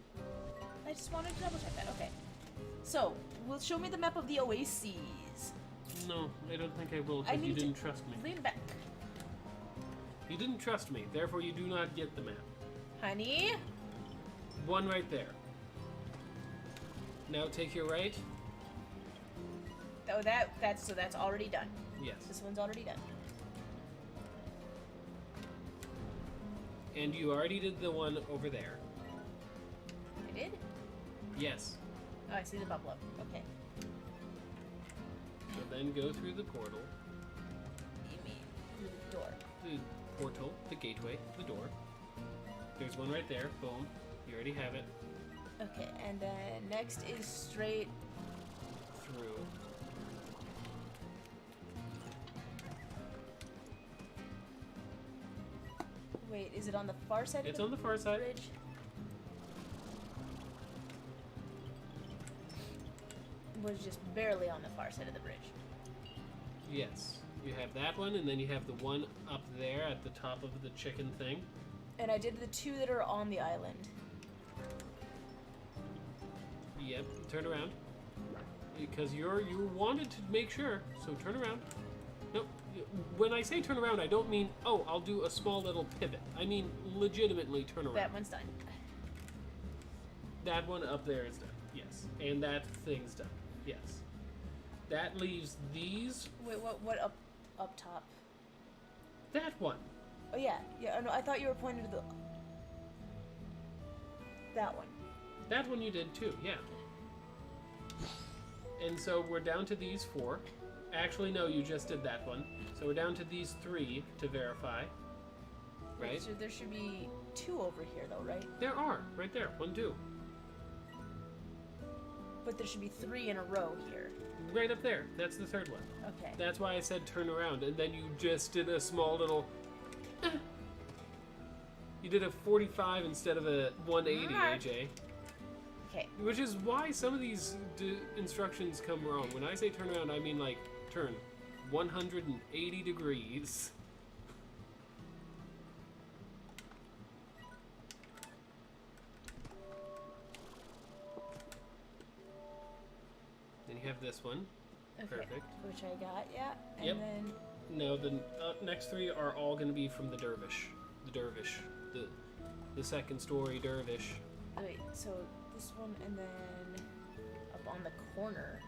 I just wanted to double check that. Okay. So, will show me the map of the oases. No, I don't think I will, I because you need to- didn't trust me. Lean back. You didn't trust me, therefore you do not get the map. Honey? One right there. Now take your right. Oh, that's already done. Yes. This one's already done. And you already did the one over there. I did? Yes. Oh, I see the bubble up. Okay. So then go through the portal. You mean the door. The portal, the gateway, the door. There's one right there. Boom. You already have it. Okay, and then next is straight. Through. Wait, is it on the far side It's of on the far the side. bridge? Was just barely on the far side of the bridge. Yes. You have that one, and then you have the one up there at the top of the chicken thing. And I did the two that are on the island. Yep. Turn around. Because you wanted to make sure, so turn around. No, when I say turn around, I don't mean, oh, I'll do a small little pivot. I mean legitimately turn around. That one's done. That one up there is done. Yes. And that thing's done. Yes. That leaves these. Wait, what up top? That one. Oh yeah, no, I thought you were pointing to the... That one. That one you did too, yeah. And so we're down to these 4. Actually, no, you just did that one. So we're down to these 3 to verify. Right? So there should be 2 over here though, right? There are, right there. 1, 2. But there should be 3 in a row here. Right up there. That's the 3rd one. Okay. That's why I said turn around, and then you just did a small little... You did a 45 instead of a 180, AJ. Okay. Which is why some of these instructions come wrong. When I say turn around, I mean like turn 180 degrees. this one. Okay. Perfect. Which I got, yeah. And Yep. then No, the next three are all going to be from the dervish. The second story dervish. wait, so this one and then up on the corner.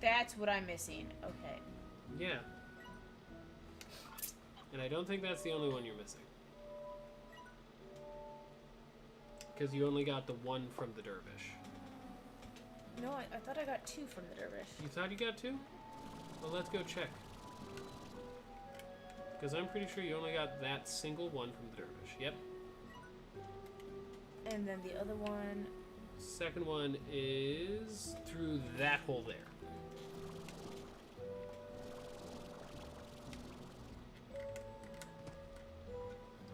That's what I'm missing. Okay. Yeah. And I don't think that's the only one you're missing. Because you only got the one from the dervish. No, I thought I got 2 from the dervish. You thought you got 2? Well, let's go check. Because I'm pretty sure you only got that single one from the dervish. Yep. And then the other one. Second one is through that hole there.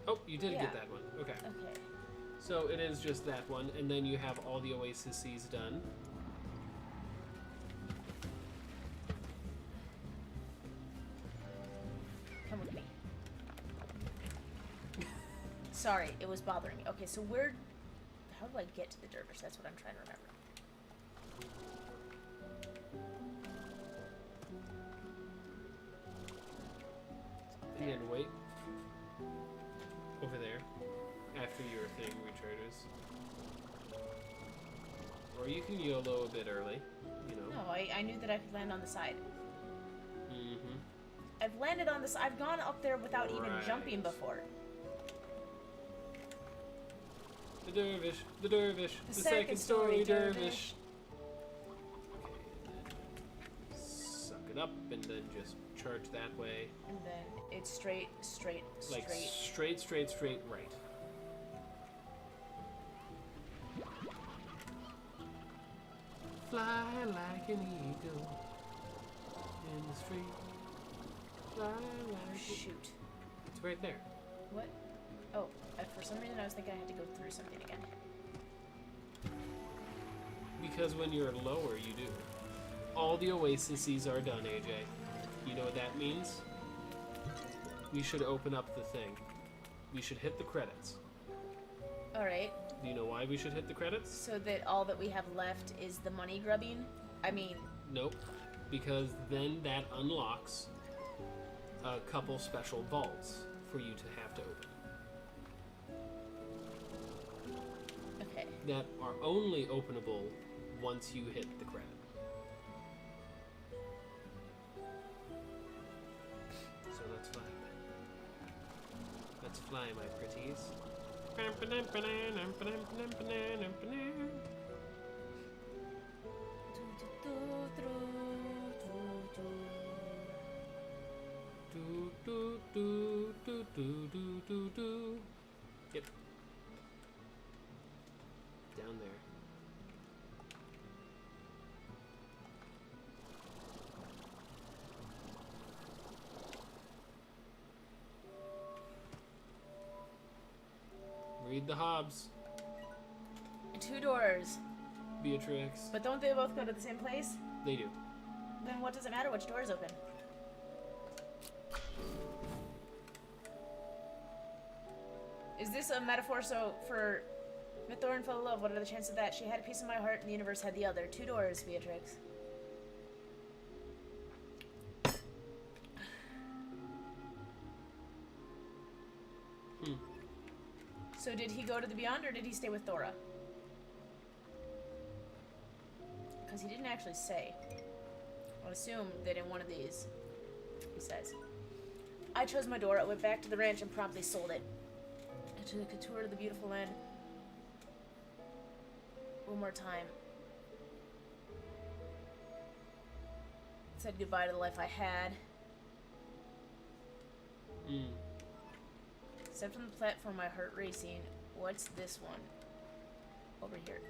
Oh, you did Yeah. get that one. Okay. Okay. So it is just that one, and then you have all the oases done. Come with me. Sorry, it was bothering me. Okay, so where... How do I get to the dervish? That's what I'm trying to remember. And then wait. Over there. After your thing recharges. Or you can YOLO a bit early. You know. No, I knew that I could land on the side. Mm-hmm. I've landed on this. I've gone up there without even jumping before. The dervish, the second story dervish. Okay, and then suck it up and then just charge that way. And then it's straight, Like straight right. Fly like an eagle in the street. Fly like a... Shoot. It's right there. What? Oh, for some reason I was thinking I had to go through something again. Because when you're lower, you do. All the oases are done, AJ. You know what that means? We should open up the thing. We should hit the credits. Alright. Do you know why we should hit the credits? So that all that we have left is the money grubbing? I mean... Nope. Because then that unlocks a couple special vaults for you to have to open. Okay. That are only openable once you hit the credit. So let's fly. Let's fly, my pretties. Yep. Down there. Read the Hobbs, 2 doors. Beatrix. But don't they both go to the same place? They do. Then what does it matter which door is open? Is this a metaphor for Mithorn fell in love? What are the chances of that? She had a piece of my heart and the universe had the other. 2 doors, Beatrix. So did he go to the Beyond or did he stay with Thora? Because he didn't actually say. I'll assume that in one of these, he says, I chose my door, I went back to the ranch and promptly sold it. I took a tour of the beautiful land. One more time. Said goodbye to the life I had. Stepped on the platform, my heart racing. What's this one? Over here.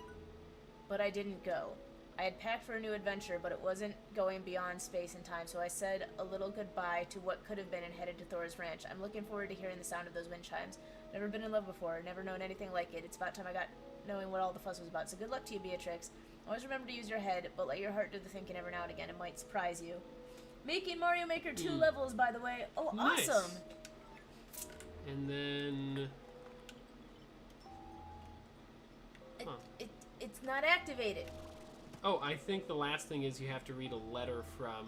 But I didn't go. I had packed for a new adventure, but it wasn't going beyond space and time, so I said a little goodbye to what could have been and headed to Thor's ranch. I'm looking forward to hearing the sound of those wind chimes. Never been in love before, never known anything like it. It's about time I got knowing what all the fuss was about. So good luck to you, Beatrix. Always remember to use your head, but let your heart do the thinking every now and again. It might surprise you. Making Mario Maker 2 levels, by the way. Oh, Nice. awesome. And then... Huh. It's not activated. Oh, I think the last thing is you have to read a letter from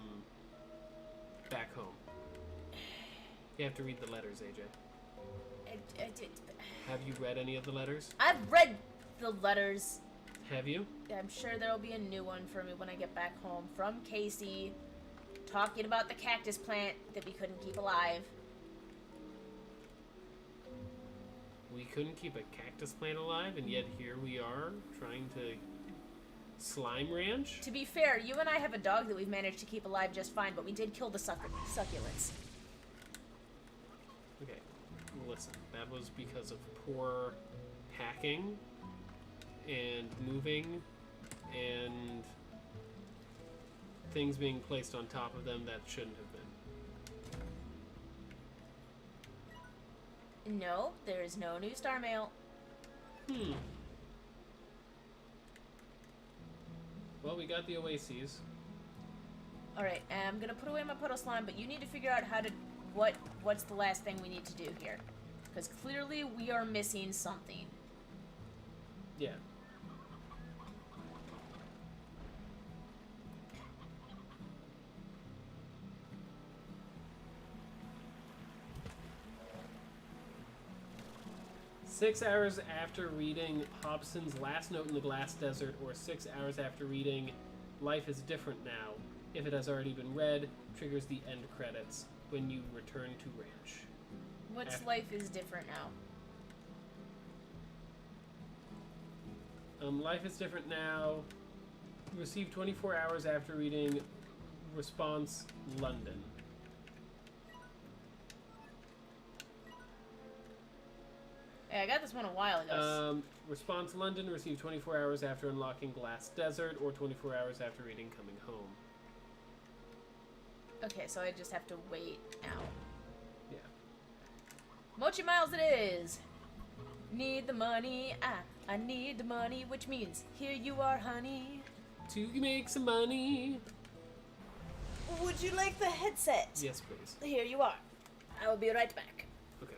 back home. You have to read the letters, AJ. Have you read any of the letters? I've read the letters. Have you? I'm sure there'll be a new one for me when I get back home from Casey, talking about the cactus plant that we couldn't keep alive. We couldn't keep a cactus plant alive, and yet here we are trying to slime ranch? To be fair, you and I have a dog that we've managed to keep alive just fine, but we did kill the succulents. Okay, listen, that was because of poor hacking and moving and things being placed on top of them that shouldn't have been. No, there is no new star mail. Well, we got the oases. Alright, I'm gonna put away my puddle slime, but you need to figure out how to... What's the last thing we need to do here? Because clearly we are missing something. Yeah. Six hours after reading Hobson's Last Note in the Glass Desert, or 6 hours after reading Life is Different Now, if it has already been read, triggers the end credits when you return to ranch. What's Life is Different Now? Life is Different Now. Received 24 hours after reading Response London. Hey, I got this one a while ago. Response London received 24 hours after unlocking Glass Desert, or 24 hours after reading Coming Home. Okay, so I just have to wait now. Yeah. Mochi Miles it is! Need the money, I need the money, which means here you are, honey. To make some money. Would you like the headset? Yes, please. Here you are. I will be right back. Okay.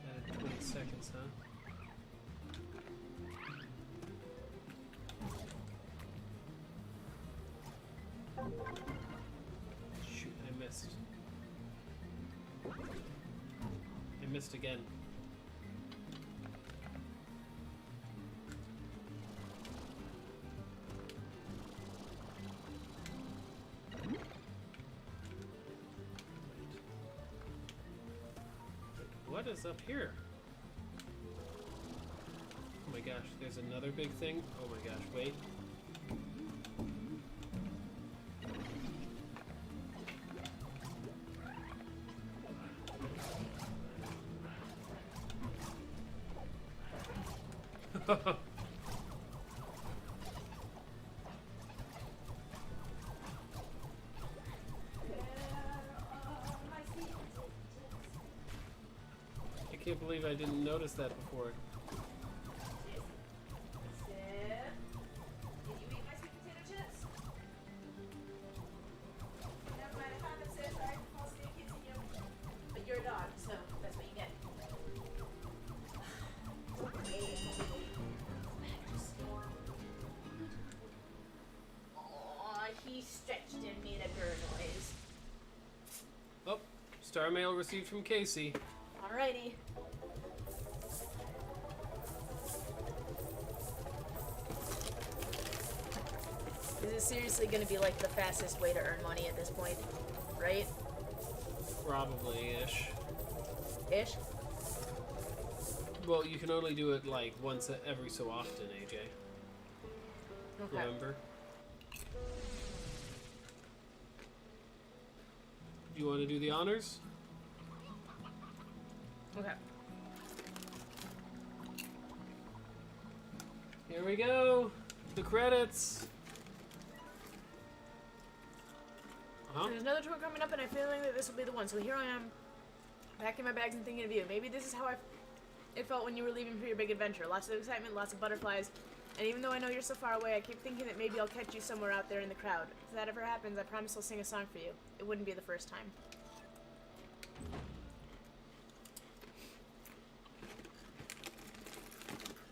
Added 20 seconds, huh? Shoot, I missed. I missed again. What is up here? Oh my gosh, there's another big thing. Oh my gosh, wait. I can't believe I didn't notice that before. But you're a dog, so that's what you get. Aw, he stretched and made a grr noise. Oh, star mail received from Casey. Alrighty. This is seriously going to be like the fastest way to earn money at this point, right? Probably-ish. Ish? Well, you can only do it like once every so often, AJ. Okay. Remember? You want to do the honors? Okay. Here we go. The credits. There's another tour coming up, and I'm feeling that this will be the one. So here I am, packing my bags and thinking of you. Maybe this is how it felt when you were leaving for your big adventure. Lots of excitement, lots of butterflies. And even though I know you're so far away, I keep thinking that maybe I'll catch you somewhere out there in the crowd. If that ever happens, I promise I'll sing a song for you. It wouldn't be the first time.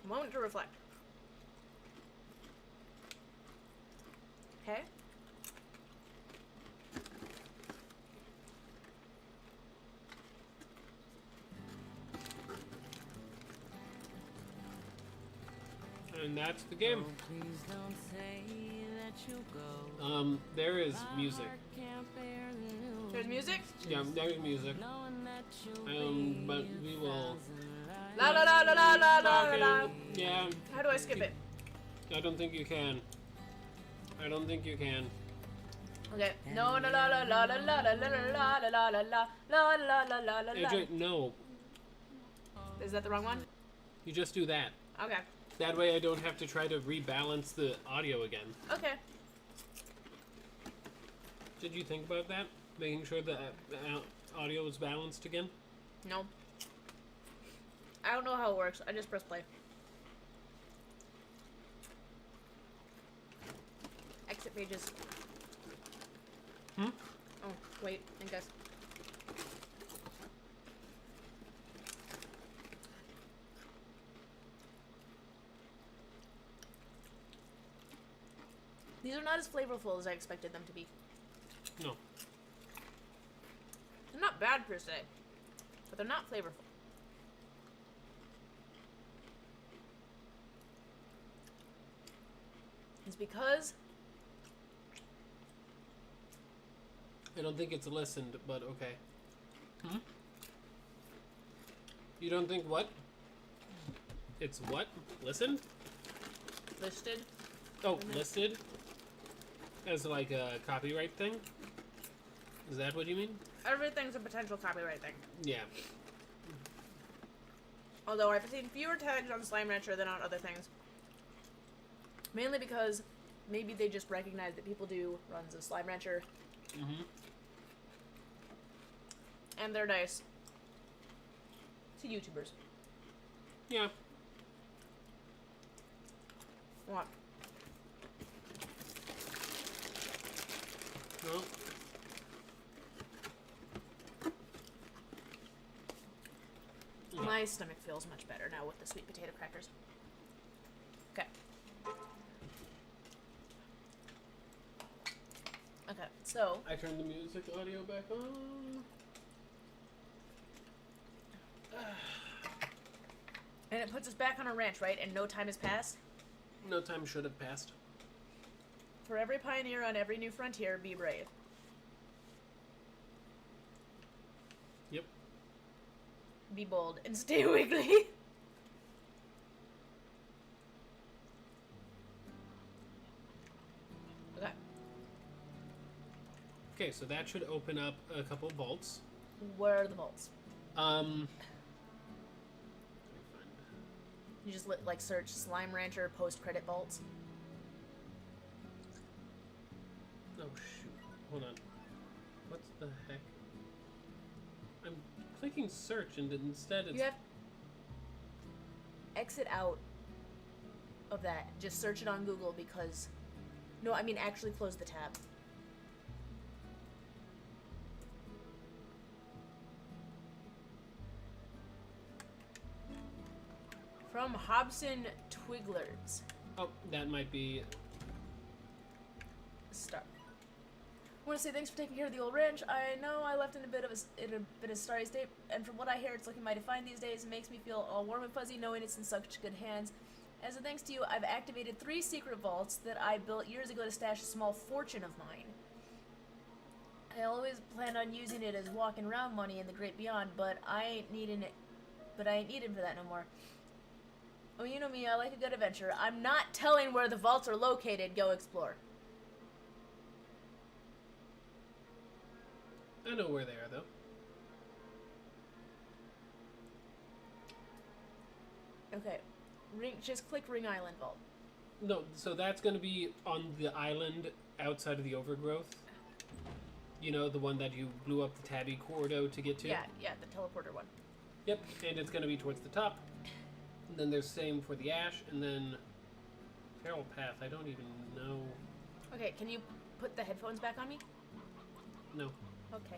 A moment to reflect. Okay? And that's the game. There is music. There's music? Yeah, there's music. But we will... La la la la la la la la. Yeah. How do I skip it? I don't think you can. I don't think you can. Okay. No la la la la la la la la la la la la la la la la la. AJ, no. Is that the wrong one? You just do that. Okay. That way I don't have to try to rebalance the audio again. Okay. Did you think about that? Making sure the audio is balanced again? No. I don't know how it works. I just press play. Exit pages. Hmm? Oh, wait. I guess. These are not as flavorful as I expected them to be. No. They're not bad per se, but they're not flavorful. It's because I don't think it's listened, but okay. Hmm? You don't think what? It's what? Listened? listed. Oh, listed? As like a copyright thing? Is that what you mean? Everything's a potential copyright thing. Yeah. Although I've seen fewer tags on Slime Rancher than on other things. Mainly because maybe they just recognize that people do runs of Slime Rancher. Mm-hmm. And they're nice to YouTubers. Yeah. What? No. My stomach feels much better now with the sweet potato crackers. Okay. Okay, so... I turned the music audio back on. And it puts us back on a ranch, right? And no time has passed? No time should have passed. For every pioneer on every new frontier, be brave. Yep. Be bold and stay wiggly. Okay. Okay, so that should open up a couple vaults. Where are the vaults? Let me find. You just like search Slime Rancher post-credit vaults. Oh shoot! Hold on. What the heck? I'm clicking search and instead it's. You have exit out of that. Just search it on Google because... No, I mean actually close the tab. From Hobson Twigglers. Oh, that might be. Start. I want to say thanks for taking care of the old ranch. I know I left in a bit of a starry state, and from what I hear, it's looking mighty fine these days. It makes me feel all warm and fuzzy knowing it's in such good hands. As a thanks to you, I've activated 3 secret vaults that I built years ago to stash a small fortune of mine. I always planned on using it as walking around money in the great beyond, but I ain't needing it. But I ain't needing for that no more. Oh, you know me, I like a good adventure. I'm not telling where the vaults are located. Go explore. I know where they are, though. Okay. Just click Ring Island Vault. No, so that's going to be on the island outside of the overgrowth. You know, the one that you blew up the Tabby Gordo to get to? Yeah, the teleporter one. Yep, and it's going to be towards the top. And then there's same for the Ash, and then Feral Path, I don't even know. Okay, can you put the headphones back on me? No. Okay.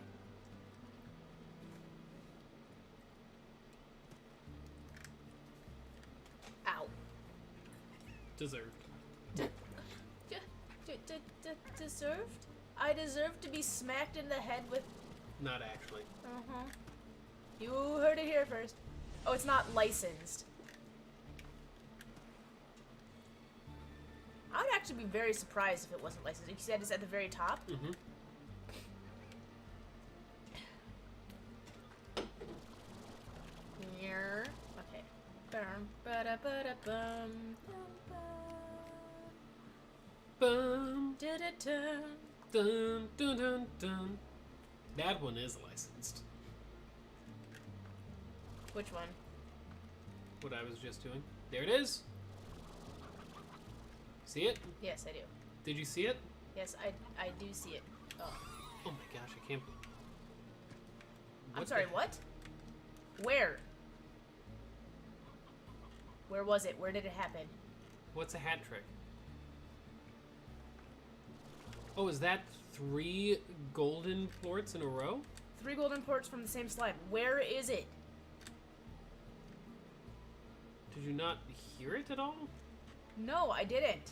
Ow. Deserved. Deserved? I deserve to be smacked in the head with... Not actually. Uh-huh. You heard it here first. Oh, it's not licensed. I would actually be very surprised if it wasn't licensed. You said it's at the very top? Mm-hmm. Here. Okay. Bum, ba-da-ba-da-bum. Bum. Da-da-dum. Dun, dun, dun, dun. That one is licensed. Which one? What I was just doing. There it is. See it? Yes, I do. Did you see it? Yes, I do see it. Oh. Oh my gosh, I can't. I'm sorry, what? Where? Where was it? Where did it happen? What's a hat trick? Oh, is that 3 golden plorts in a row? 3 golden ports from the same slime. Where is it? Did you not hear it at all? No, I didn't.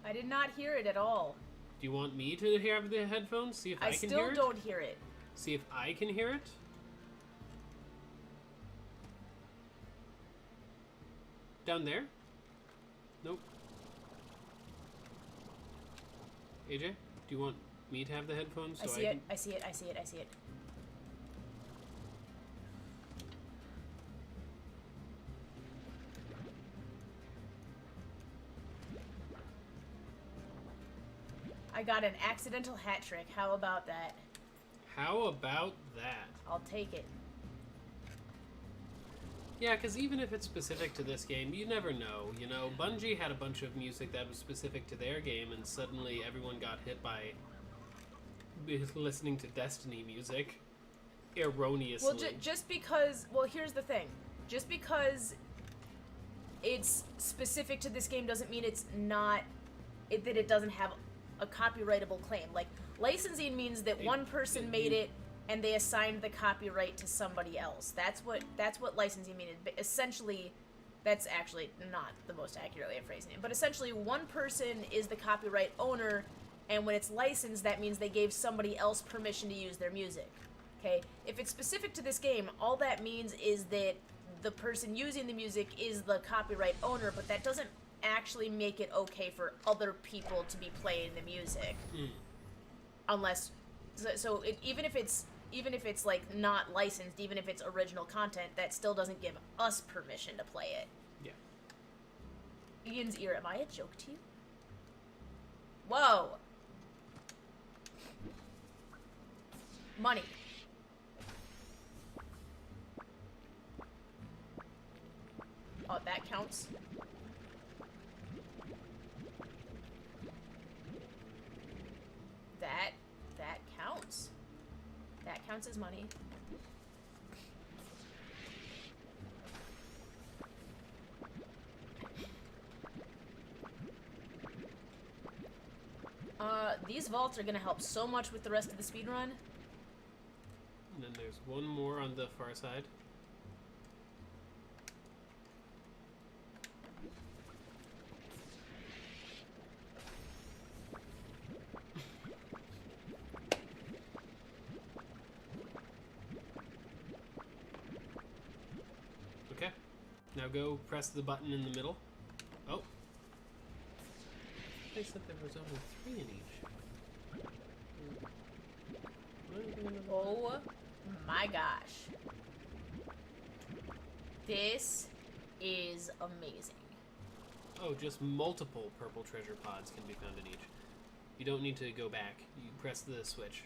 I did not hear it at all. Do you want me to have the headphones? See if I can hear it? I still don't hear it. See if I can hear it? Down there? Nope. AJ, do you want me to have the headphones? I see it. I see it. I see it. I see it. I got an accidental hat trick. How about that? How about that? I'll take it. Yeah, because even if it's specific to this game, you never know. You know, Bungie had a bunch of music that was specific to their game, and suddenly everyone got hit by listening to Destiny music erroneously. Well, just because... Well, here's the thing. Just because it's specific to this game doesn't mean it's not... that it doesn't have a copyrightable claim. Like, licensing means that one person made it... and they assigned the copyright to somebody else. That's what licensing means. Essentially, that's actually not the most accurate way of phrasing it, but essentially one person is the copyright owner, and when it's licensed, that means they gave somebody else permission to use their music. Okay? If it's specific to this game, all that means is that the person using the music is the copyright owner, but that doesn't actually make it okay for other people to be playing the music. Unless, even if it's like not licensed, even if it's original content, that still doesn't give us permission to play it. Yeah. Ian's ear, am I a joke to you? Whoa! Money. Oh, that counts. That counts. That counts as money. These vaults are gonna help so much with the rest of the speedrun. And then there's one more on the far side. Okay. Now go press the button in the middle. Oh. They said there was only 3 in each. Oh my gosh. This is amazing. Oh, just multiple purple treasure pods can be found in each. You don't need to go back. You press the switch.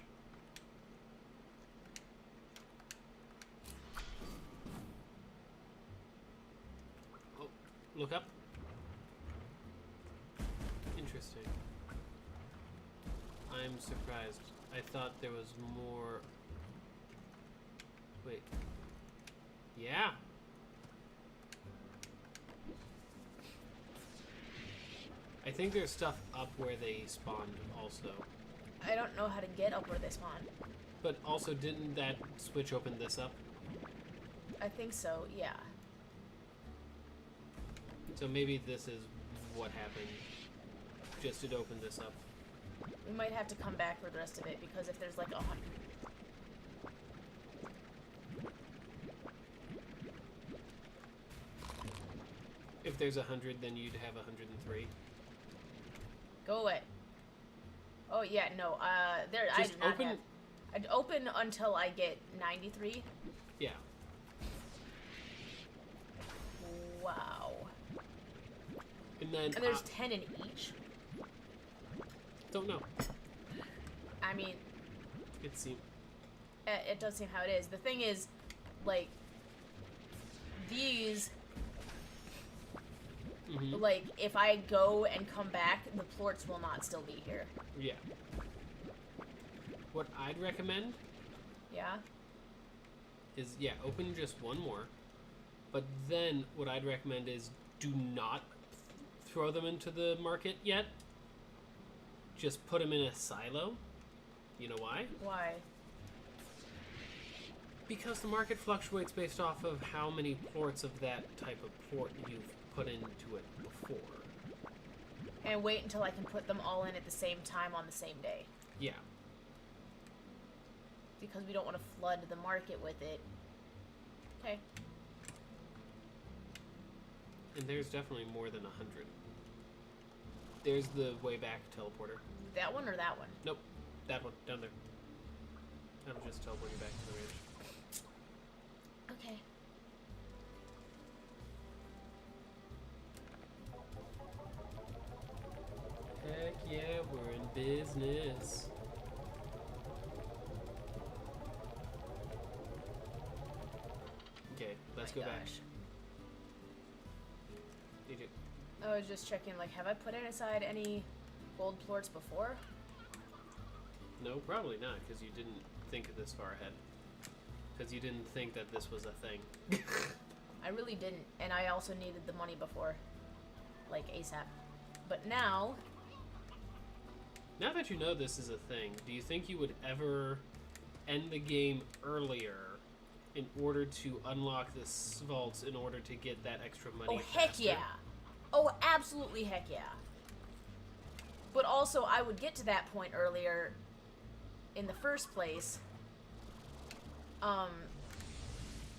Oh, look up. Interesting. I'm surprised. I thought there was more... Wait. Yeah. I think there's stuff up where they spawned also. I don't know how to get up where they spawn. But also, didn't that switch open this up? I think so, yeah. So maybe this is what happened. Just to open this up. We might have to come back for the rest of it, because if there's like 100... If there's 100, then you'd have 103. Go away. Oh yeah, no. There. Just I do not open. have. I'd open until I get 93. Yeah. Wow. And then. And there's 10 in each. Don't know. I mean. It seems. It does seem how it is. The thing is, like, these. Mm-hmm. Like, if I go and come back, the plorts will not still be here. Yeah. What I'd recommend Yeah? is, yeah, open just one more. But then what I'd recommend is do not throw them into the market yet. Just put them in a silo. You know why? Why? Because the market fluctuates based off of how many plorts of that type of plort you've put into it before. And wait until I can put them all in at the same time on the same day. Yeah. Because we don't want to flood the market with it. Okay. And there's definitely more than 100. There's the way back teleporter. That one or that one? Nope. That one, down there. That'll just teleport you back to the range. Okay. Heck yeah, we're in business. Okay, let's go back. Did you? I was just checking, like, have I put aside any gold plorts before? No, probably not, because you didn't think of this far ahead. Because you didn't think that this was a thing. I really didn't, and I also needed the money before. Like, ASAP. But now... Now that you know this is a thing, do you think you would ever end the game earlier in order to unlock this vault in order to get that extra money. Oh, heck faster. yeah. Oh, absolutely heck yeah. But also, I would get to that point earlier in the first place,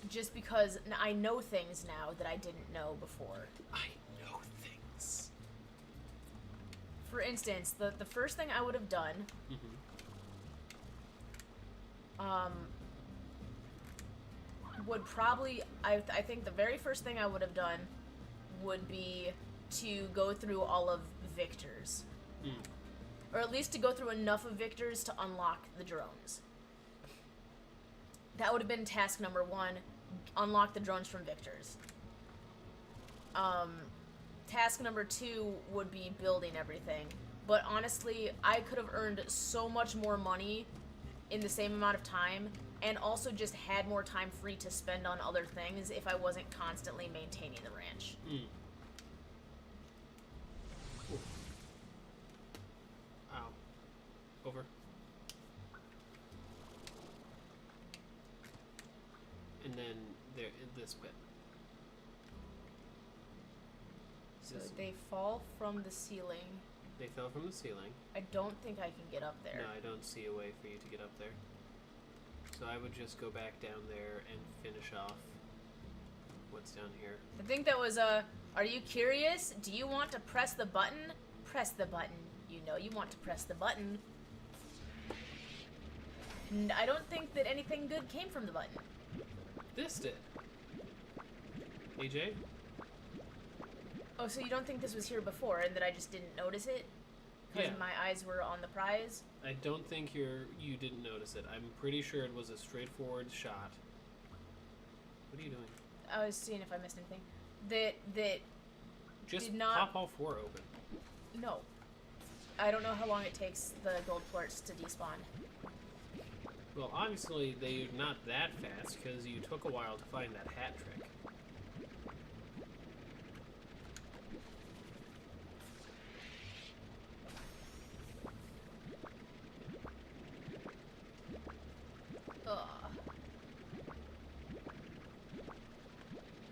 just because I know things now that I didn't know before. I know things. For instance, the first thing I would have done, would probably, I think the very first thing I would have done would be to go through all of Victor's. Or at least to go through enough of Victor's to unlock the drones. That would have been task number 1, unlock the drones from Victor's. Task number 2 would be building everything. But honestly, I could have earned so much more money in the same amount of time, and also just had more time free to spend on other things if I wasn't constantly maintaining the ranch. Ow. Over. And then there in this pit. So they fall from the ceiling. They fell from the ceiling. I don't think I can get up there. No, I don't see a way for you to get up there. So I would just go back down there and finish off what's down here. I think that was are you curious? Do you want to press the button? Press the button. You know you want to press the button. And I don't think that anything good came from the button. This did. AJ? Oh, so you don't think this was here before and that I just didn't notice it? Because Yeah. my eyes were on the prize? I don't think you didn't notice it. I'm pretty sure it was a straightforward shot. What are you doing? I was seeing if I missed anything. That Just did not... pop all 4 open. No. I don't know how long it takes the gold quartz to despawn. Well, obviously they're not that fast because you took a while to find that hat trick.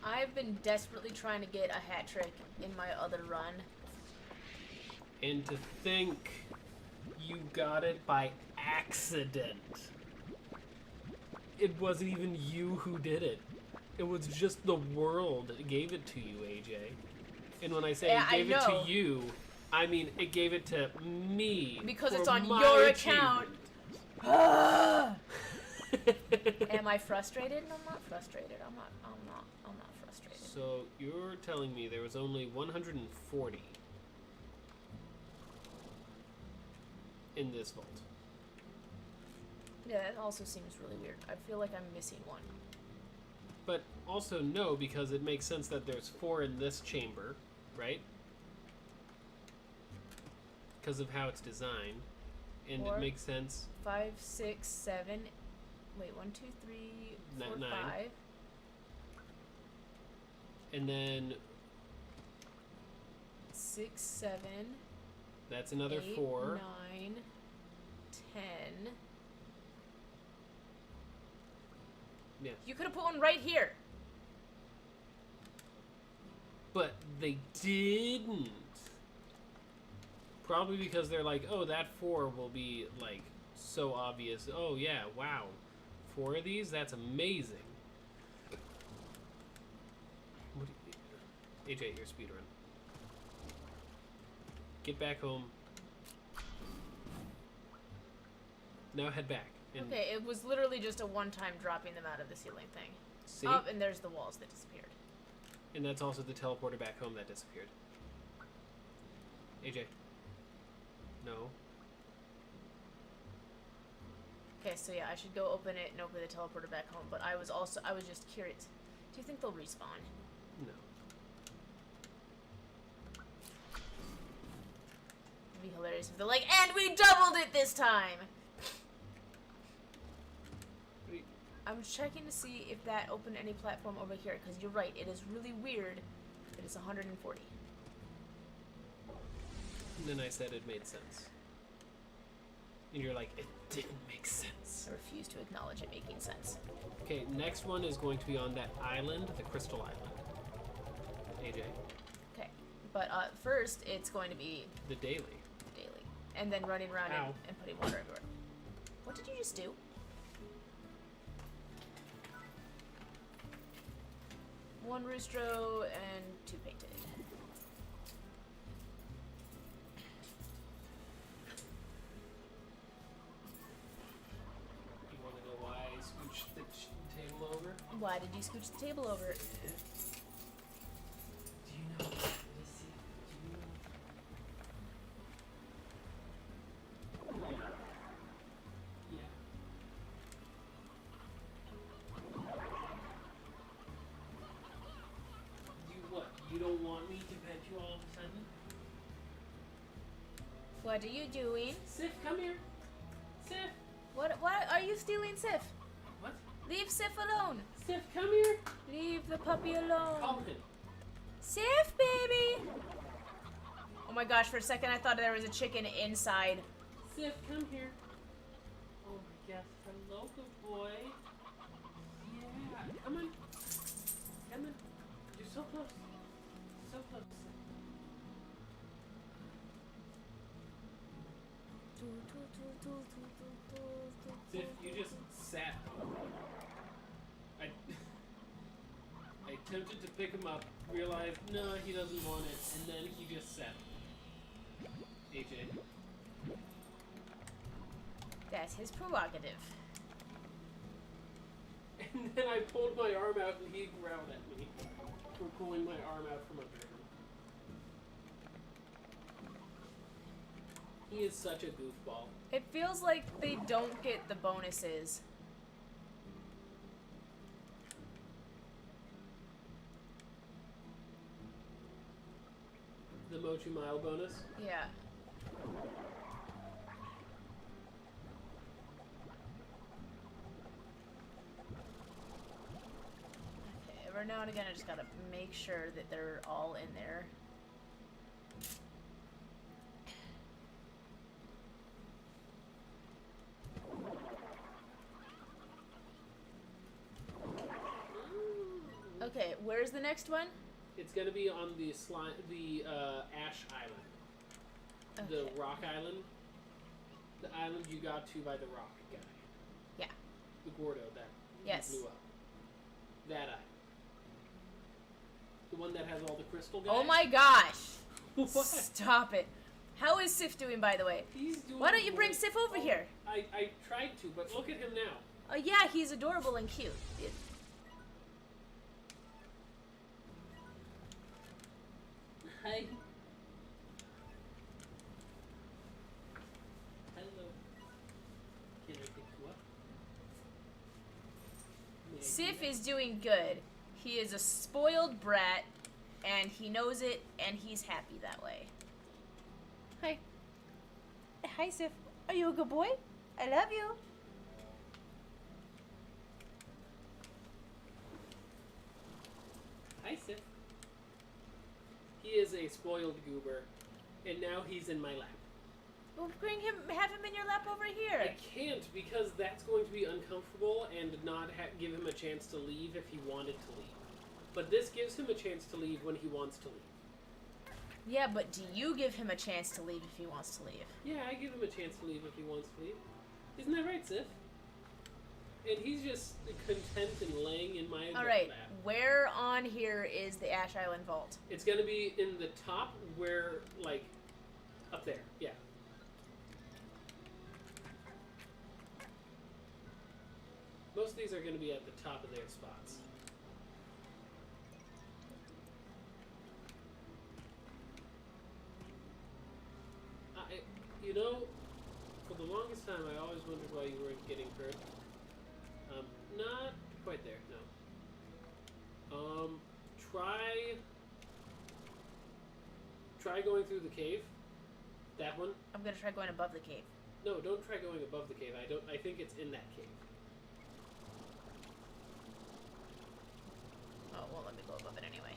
I've been desperately trying to get a hat trick in my other run. And to think you got it by accident. It wasn't even you who did it. It was just the world that gave it to you, AJ. And when I say Yeah, it gave it I know. to you, I mean it gave it to me. Because for it's on my your achievement. account. Am I frustrated? No, I'm not frustrated. I'm not frustrated. So you're telling me there was only 140 in this vault. Yeah, that also seems really weird. I feel like I'm missing one. But also no, because it makes sense that there's 4 in this chamber, right? Because of how it's designed. And 4, it makes sense. 5, 6, 7. Wait, 1, 2, 3, 4, 9. 5. And then 6, 7. that's another 8, 4. 9, 10. Yeah. You could have put one right here. But they didn't. Probably because they're like, oh, that 4 will be, like, so obvious. Oh, yeah, wow. 4 of these? That's amazing. What do you, AJ, you're speedrun. Get back home. Now head back. And Okay, it was literally just a one-time dropping them out of the ceiling thing. see? Oh, and there's the walls that disappeared. And that's also the teleporter back home that disappeared. AJ. No. Okay, so yeah, I should go open it and open the teleporter back home, but I was just curious. Do you think they'll respawn? No. It'd be hilarious if they're like, and we doubled it this time! I'm checking to see if that opened any platform over here, because you're right, it is really weird that it's 140. And then I said it made sense. And you're like, it didn't make sense. I refuse to acknowledge it making sense. Okay, next one is going to be on that island, the Crystal Island. AJ. Okay, but first it's going to be The daily. daily, and then running around and putting water everywhere. What did you just do? One roostro and 2 painted. You want to know why I scooched the table over? Why did you scooch the table over? Do you know? Let's see. Do you know? Yeah. You what? You don't want me to pet you all of a sudden? What are you doing? Sif, come here. Sif. What are you stealing Sif? What? Leave Sif alone. Sif, come here. Leave the puppy alone. Call him. Sif, baby! Oh my gosh, for a second I thought there was a chicken inside. Sif, come here. Oh my gosh, hello, good boy. Yeah, come on. Come on. You're so close. So close. Sif, you just sat. I attempted to pick him up, realized, no, he doesn't want it, and then he just sat. AJ. That's his prerogative. And then I pulled my arm out and he growled at me for pulling my arm out from under him. He is such a goofball. It feels like they don't get the bonuses. The Mochi Mile bonus? Yeah. Okay, every now and again I just gotta make sure that they're all in there. Okay, where's the next one? It's gonna be on the Ash Island. Okay. The Rock Island. The island you got to by the rock guy. Yeah. The Gordo that Yes. blew up. That island. The one that has all the crystal guys. Oh my gosh! What? Stop it. How is Sif doing, by the way? He's doing Why don't you bring great. Sif over here? I tried to, but look at him now. Oh yeah, he's adorable and cute. Hi. Hello. Can I pick you up? May I do Sif that? is doing good. He is a spoiled brat, and he knows it, and he's happy that way. Hi. Hi, Sif. Are you a good boy? I love you. Hi, Sif. He is a spoiled goober, and now he's in my lap. Well, have him in your lap over here. I can't because that's going to be uncomfortable and not give him a chance to leave if he wanted to leave. But this gives him a chance to leave when he wants to leave. Yeah, but do you give him a chance to leave if he wants to leave? Yeah, I give him a chance to leave if he wants to leave. Isn't that right, Sif? And he's just content and laying in my Alright, lap. where on here is the Ash Island Vault? It's going to be in the top where, like, up there. Yeah. Most of these are going to be at the top of their spots. You know, for the longest time, I always wondered why you weren't getting hurt. Not quite there, no. Try going through the cave. That one. I'm gonna try going above the cave. No, don't try going above the cave. I think it's in that cave. Oh, well, let me go above it anyway.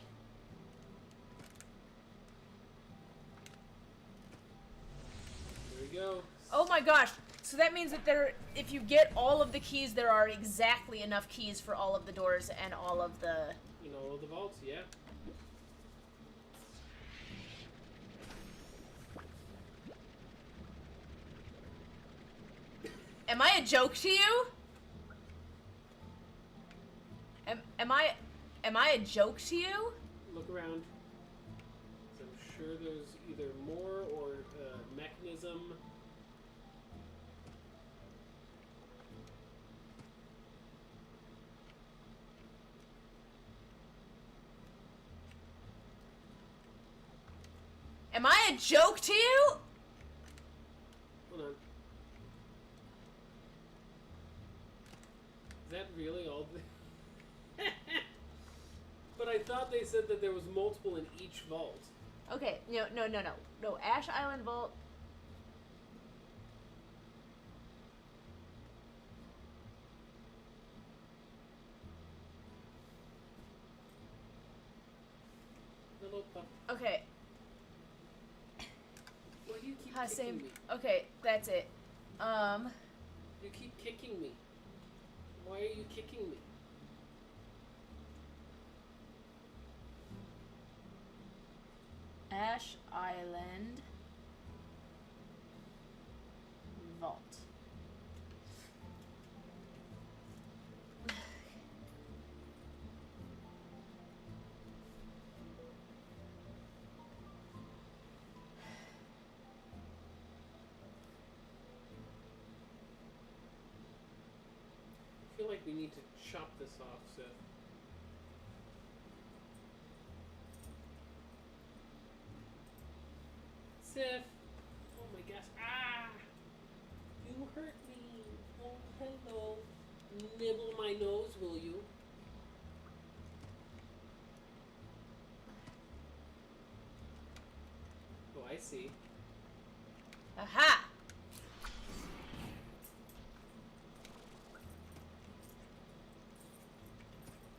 Here we go. Oh my gosh! So that means that if you get all of the keys, there are exactly enough keys for all of the doors and all of the... In all of the vaults, yeah. Am I a joke to you? Am I a joke to you? Look around. I'm sure there's either more or a mechanism. Am I a joke to you? Hold on. Is that really all the... But I thought they said that there was multiple in each vault. Okay, no. Ash Island Vault. Little pup. Okay. Why do you keep kicking Same. me? Okay, that's it. You keep kicking me. Why are you kicking me? Ash Island Vault. I feel like we need to chop this off, Seth. Seth! Oh my gosh. Ah! You hurt me. Oh, hello. Nibble my nose, will you? Oh, I see. Aha!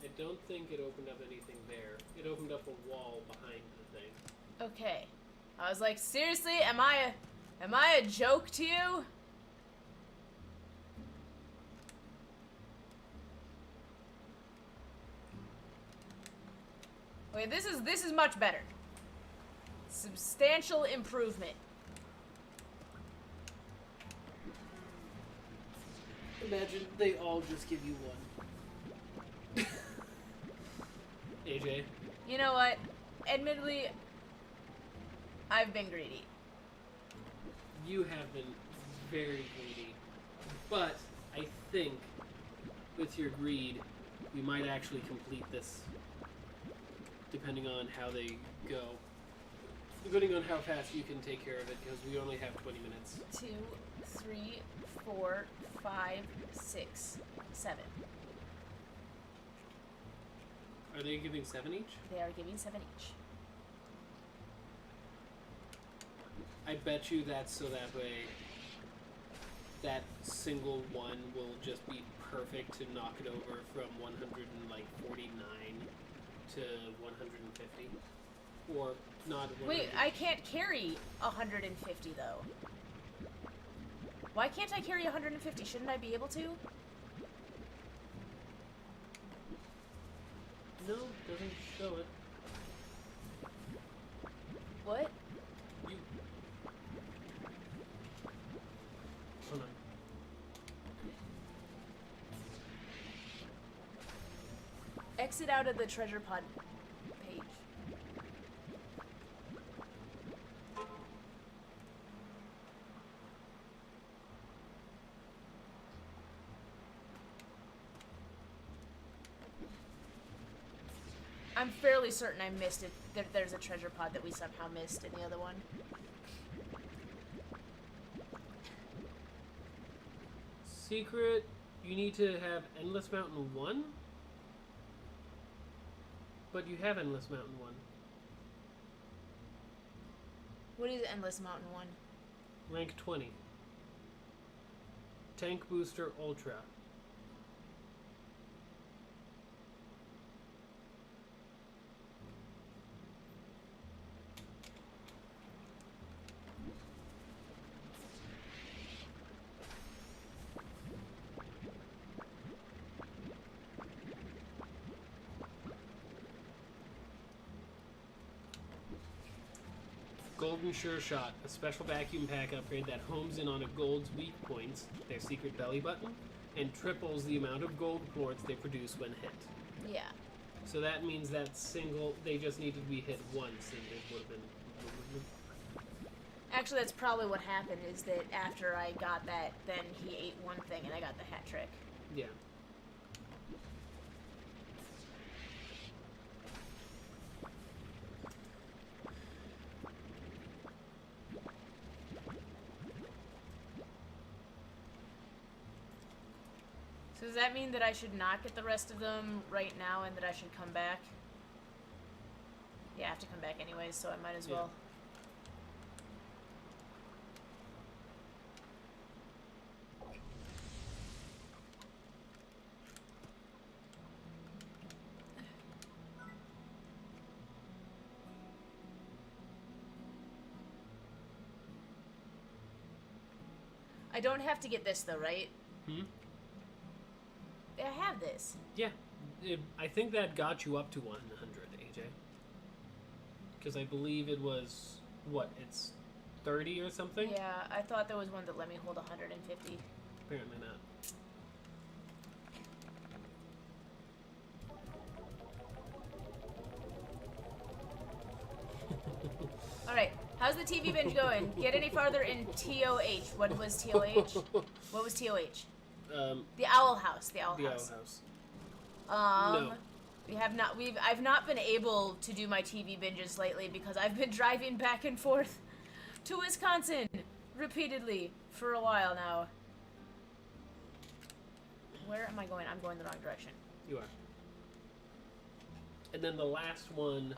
I don't think it opened up anything there. It opened up a wall behind the thing. Okay. I was like, seriously, am I a joke to you? Okay, this is much better. Substantial improvement. Imagine they all just give you one. AJ. You know what? Admittedly, I've been greedy. You have been very greedy. But I think with your greed, we might actually complete this. Depending on how they go. Depending on how fast you can take care of it, because we only have 20 minutes. 2, 3, 4, 5, 6, 7. Are they giving 7 each? They are giving 7 each. I bet you that's so that way that single one will just be perfect to knock it over from 149 to 150. Or not 150. Wait, I can't carry 150 though. Why can't I carry 150? Shouldn't I be able to? No, doesn't show it. What? You. Hold on. Exit out of the treasure pod page. I'm fairly certain I missed it. There's a treasure pod that we somehow missed in the other one. Secret, you need to have Endless Mountain 1? But you have Endless Mountain 1. What is Endless Mountain 1? Rank 20. Tank Booster Ultra. Golden Sure Shot, a special vacuum pack upgrade that homes in on a gold's weak points, their secret belly button, and triples the amount of gold quartz they produce when hit. Yeah. So that means that they just needed to be hit once, and it would have been. Actually, that's probably what happened, is that after I got that, then he ate one thing and I got the hat trick. Yeah. So does that mean that I should not get the rest of them right now and that I should come back? Yeah, I have to come back anyways, so I might as well. I don't have to get this though, right? Hmm? I have this. Yeah. I think that got you up to 100, AJ. Because I believe it was, what, it's 30 or something? Yeah, I thought there was one that let me hold 150. Apparently not. Alright, how's the TV binge going? Get any farther in TOH. What was TOH? What was TOH? The Owl House. The Owl House. No. I've not been able to do my TV binges lately because I've been driving back and forth to Wisconsin repeatedly for a while now. Where am I going? I'm going the wrong direction. You are. And then the last one.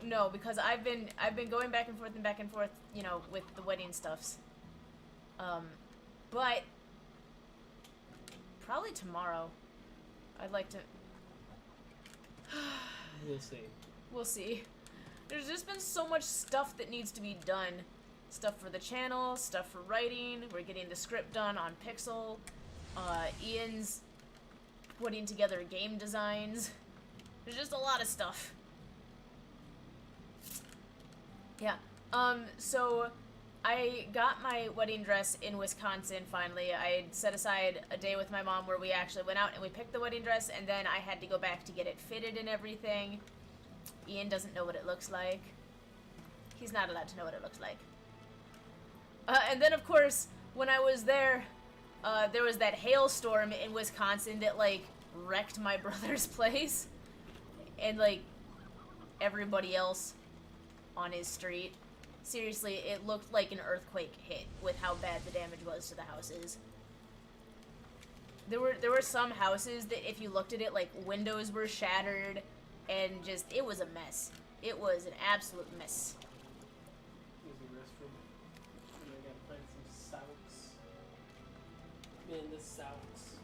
No, because I've been going back and forth, you know, with the wedding stuffs. But probably tomorrow. I'd like to. We'll see. We'll see. There's just been so much stuff that needs to be done. Stuff for the channel, stuff for writing. We're getting the script done on Pixel. Ian's putting together game designs. There's just a lot of stuff. Yeah. So I got my wedding dress in Wisconsin finally. I set aside a day with my mom where we actually went out and we picked the wedding dress, and then I had to go back to get it fitted and everything. Ian doesn't know what it looks like. He's not allowed to know what it looks like. And then, of course, when I was there, there was that hailstorm in Wisconsin that, like, wrecked my brother's place. And, like, everybody else on his street. Seriously, it looked like an earthquake hit with how bad the damage was to the houses. There were some houses that if you looked at it, like, windows were shattered, and just, it was a mess. It was an absolute mess. Here's the restroom. And I gotta find some socks. Man, the socks.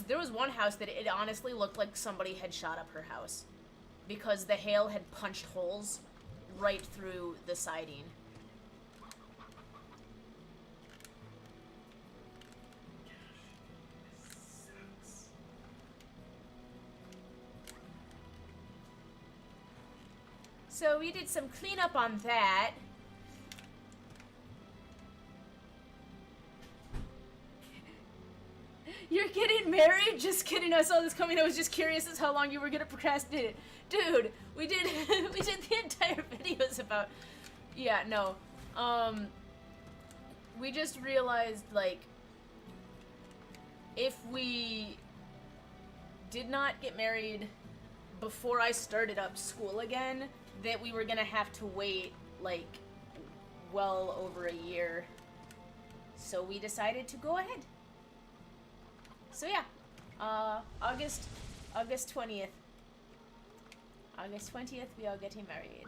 There was one house that it honestly looked like somebody had shot up her house. Because the hail had punched holes right through the siding. So we did some cleanup on that. You're getting married? Just kidding, I saw this coming. I was just curious as how long you were gonna procrastinate it. Dude, we did the entire videos about. Yeah, no. We just realized, like, if we did not get married before I started up school again, that we were gonna have to wait, like, well over a year. So we decided to go ahead. So yeah, August 20th. August 20th, we are getting married.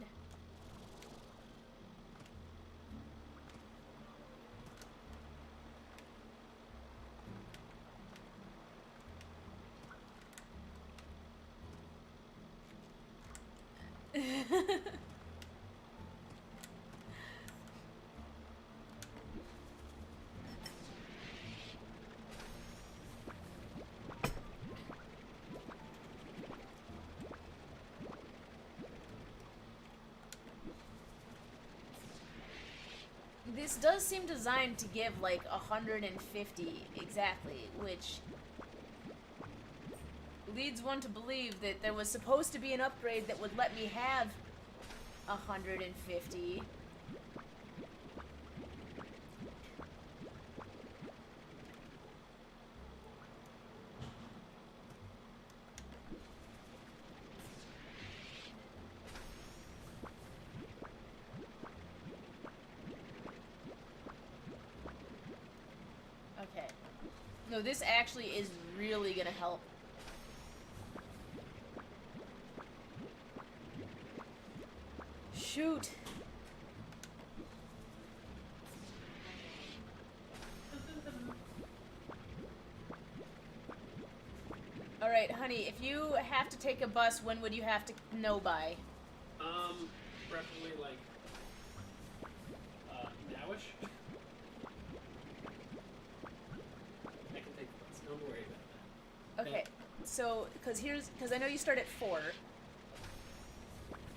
This does seem designed to give like 150 exactly, which leads one to believe that there was supposed to be an upgrade that would let me have 150. Okay. No, this actually is really gonna help. Shoot. Alright, honey, if you have to take a bus, when would you have to know by? Preferably like, nowish. I can take the bus, don't worry about that. Okay, so, because I know you start at 4.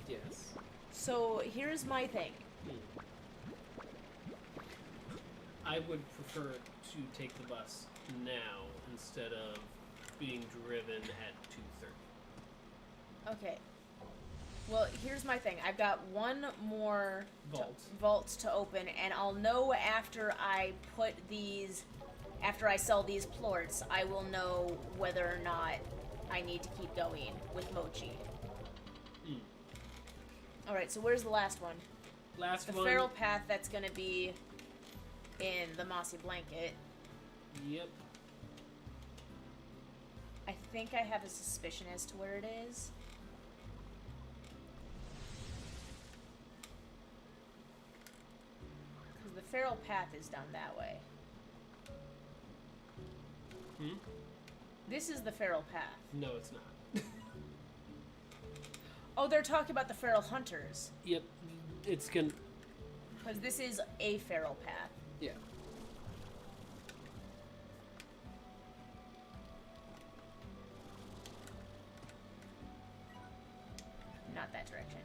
Yes. So, here's my thing. I would prefer to take the bus now instead of being driven at 2:30. Okay. Well, here's my thing. I've got one more Vault. to open, and I'll know after I put these, after I sell these plorts, I will know whether or not I need to keep going with Mochi. Alright, so where's the last one? The feral path that's gonna be in the mossy blanket. Yep. I think I have a suspicion as to where it is. Because the feral path is down that way. This is the feral path. No, it's not. Oh, they're talking about the feral hunters. Yep. It's gonna... Because this is a feral path. Yeah. Not that direction.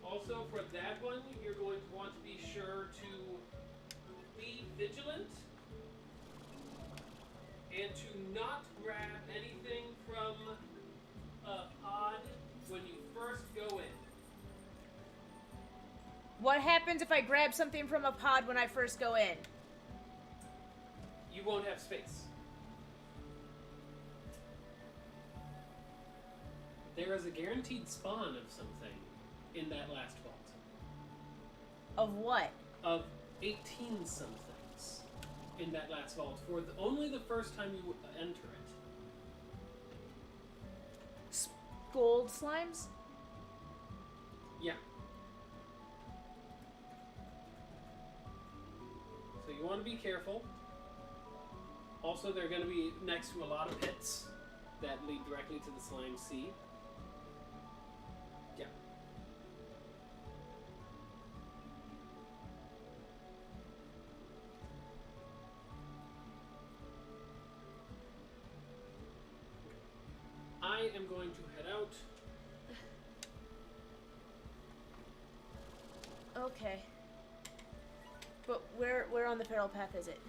Also for that one, you're going to want to be sure to be vigilant and to not grab anything from a pod when you first go in. What happens if I grab something from a pod when I first go in? You won't have space. There is a guaranteed spawn of something in that last vault. Of what? Of 18 somethings in that last vault for only the first time you enter it. Gold slimes? Yeah. So you want to be careful. Also, they're going to be next to a lot of pits that lead directly to the slime sea. Yeah. I am going to head out. Okay. But where on the feral path is it?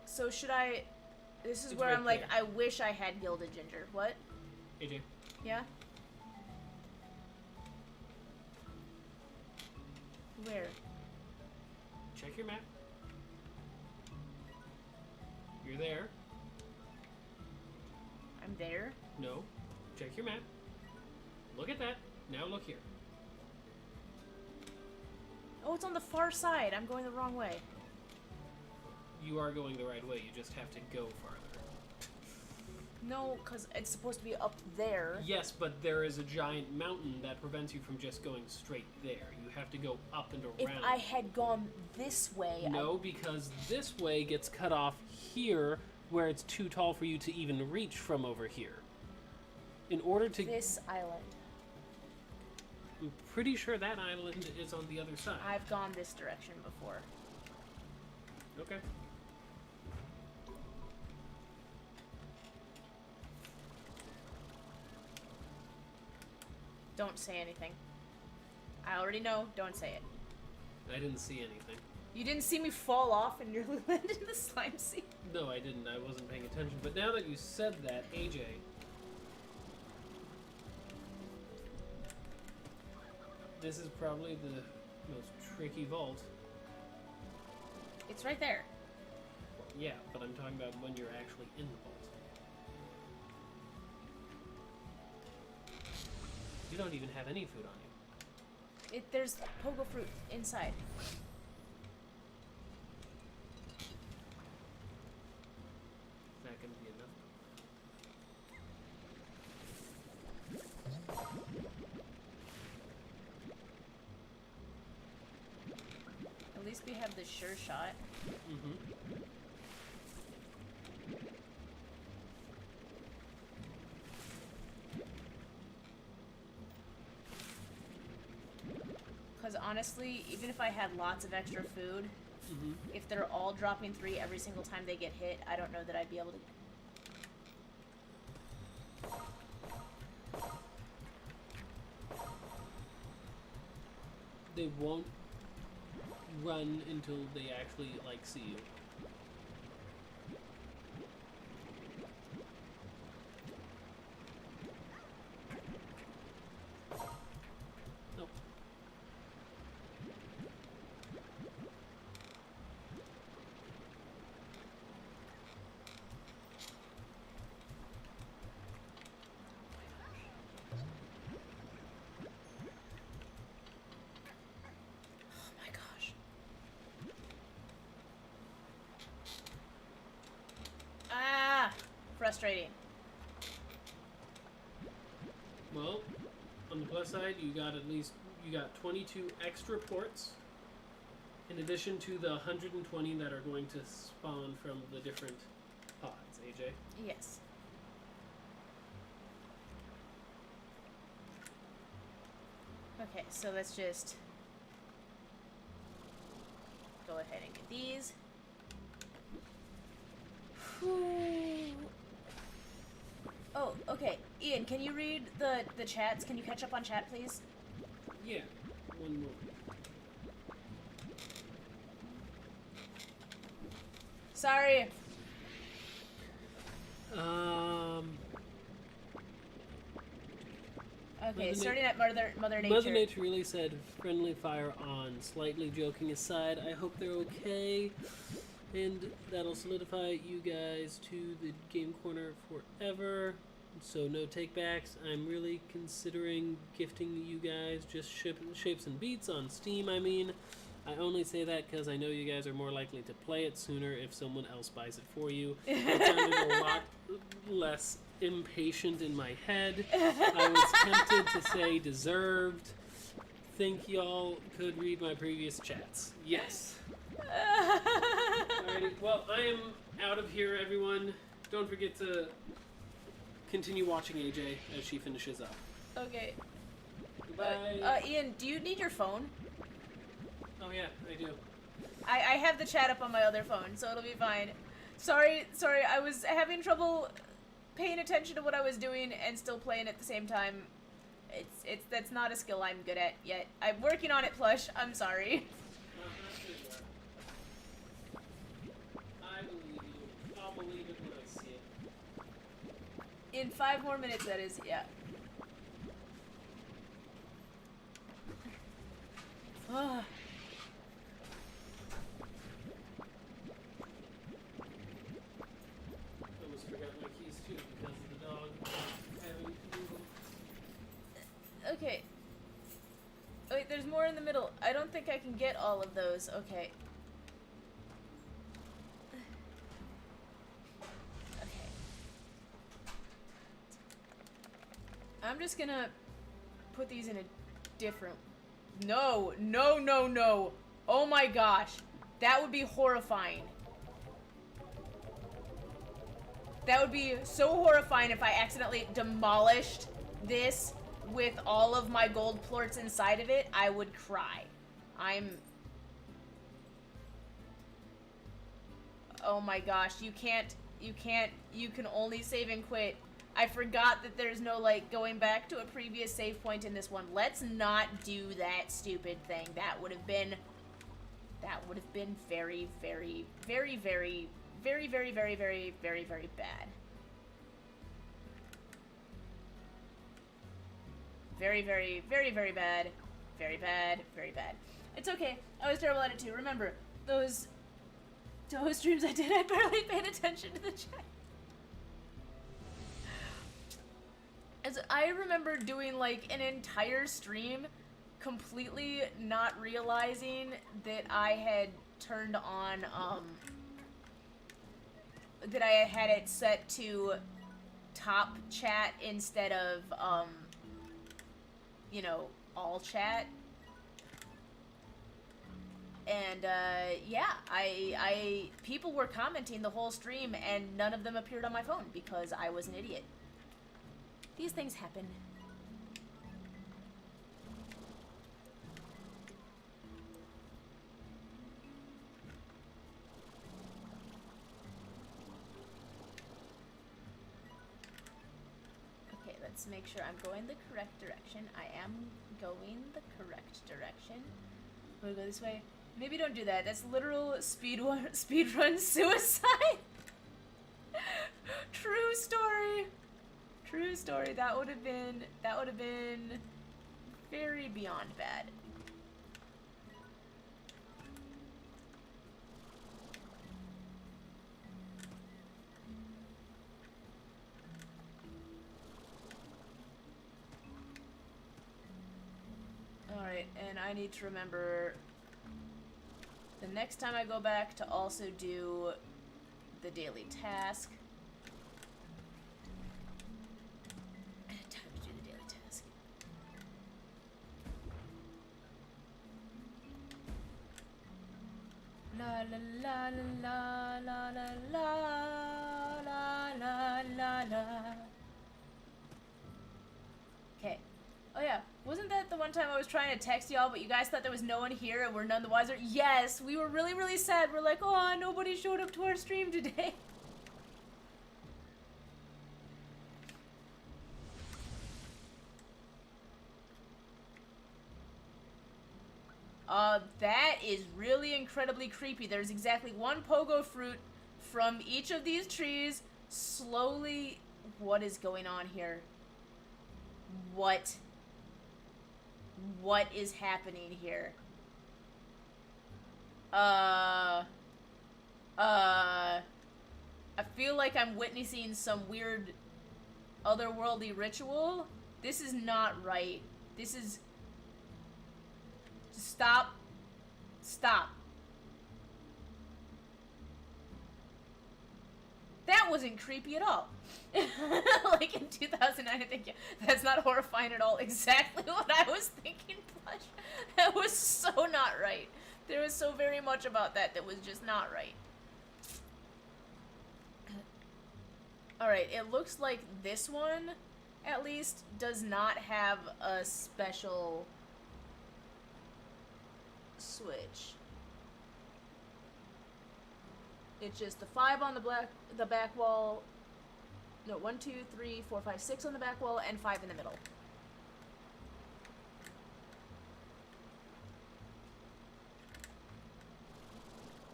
So should I... This is It's where right I'm like, there. I wish I had gilded ginger. What? AJ. Yeah? Where? Check your map. You're there. I'm there? No. Check your map. Look at that. Now look here. Oh, it's on the far side. I'm going the wrong way. You are going the right way. You just have to go farther. No, because it's supposed to be up there. Yes, but there is a giant mountain that prevents you from just going straight there. You have to go up and If around. I had gone this way... No, because this way gets cut off here where it's too tall for you to even reach from over here. In order to... This island. I'm pretty sure that island is on the other side. I've gone this direction before. Okay. Don't say anything. I already know. Don't say it. I didn't see anything. You didn't see me fall off and nearly land in the slime sea. No, I didn't. I wasn't paying attention. But now that you said that, AJ... This is probably the most tricky vault. It's right there. Well, yeah, but I'm talking about when you're actually in the vault. You don't even have any food on you. There's pogo fruit inside. Is that going to be enough? At least we have the sure shot. Mm-hmm. Because honestly, even if I had lots of extra food, if they're all dropping 3 every single time they get hit, I don't know that I'd be able to... They won't run until they actually, like, see you. Nope. Oh my gosh. Ah! Frustrating. Well, on the plus side, you got 22 extra ports, in addition to the 120 that are going to spawn from the different pods, AJ. Yes. Okay, so let's just go ahead and get these. Oh, okay. Ian, can you read the chats? Can you catch up on chat, please? Yeah, one more. Sorry. Okay, starting at Mother Nature. Mother Nature really said, friendly fire on. Slightly joking aside, I hope they're okay. And that'll solidify you guys to the game corner forever. So no takebacks. I'm really considering gifting you guys just shapes and beats on Steam, I mean. I only say that because I know you guys are more likely to play it sooner if someone else buys it for you. It sounded a lot less impatient in my head. I was tempted to say deserved. Think y'all could read my previous chats. Yes. Alrighty, well, I am out of here, everyone. Don't forget to continue watching AJ as she finishes up. Okay. Goodbye. Ian, do you need your phone? Oh yeah, I do. I have the chat up on my other phone, so it'll be fine. Sorry, I was having trouble paying attention to what I was doing and still playing at the same time. That's not a skill I'm good at yet. I'm working on it, Plush. I'm sorry. I believe you. I'll believe it when I see it. In 5 more minutes, that is, yeah. Ah. Almost forgot my keys too because of the dog having to move them. Okay. Wait, there's more in the middle. I don't think I can get all of those. Okay. Okay. I'm just gonna put these in a different... No, no, no, no. Oh my gosh. That would be horrifying. That would be so horrifying if I accidentally demolished this with all of my gold plorts inside of it. I would cry. Oh my gosh, you can only save and quit I forgot that there's no, like, going back to a previous save point in this one. Let's not do that stupid thing. That would have been very, very, very, very, very, very, very, very, very, very bad. Very, very, very, very bad. Very bad, very bad. It's okay. I was terrible at it too. Remember, those streams I did, I barely paid attention to the chat. As I remember doing, like, an entire stream completely not realizing that I had turned on, that I had it set to top chat instead of, you know, all chat. And, yeah, people were commenting the whole stream and none of them appeared on my phone because I was an idiot. These things happen. Okay, let's make sure I'm going the correct direction. I am going the correct direction. We'll go this way. Maybe don't do that. That's literal speedrun suicide. True story. True story. That would have been very beyond bad. Alright, and I need to remember the next time I go back to also do the daily task. Time to do the daily task. La la la la la la la la la la la. Okay. Oh yeah, wasn't that the one time I was trying to text y'all, but you guys thought there was no one here and we're none the wiser? Yes, we were really, really sad. We're like, oh, nobody showed up to our stream today. That is really incredibly creepy. There's exactly one pogo fruit from each of these trees. Slowly, what is going on here? What is happening here? I feel like I'm witnessing some weird otherworldly ritual. This is not right. This is... Stop. Stop. That wasn't creepy at all. Like in 2009, I think, yeah, that's not horrifying at all. Exactly what I was thinking, Plush. That was so not right. There was so very much about that was just not right. Alright, it looks like this one, at least, does not have a special switch. It's just the 5 on the back wall. No, 1, 2, 3, 4, 5, 6 on the back wall, and 5 in the middle.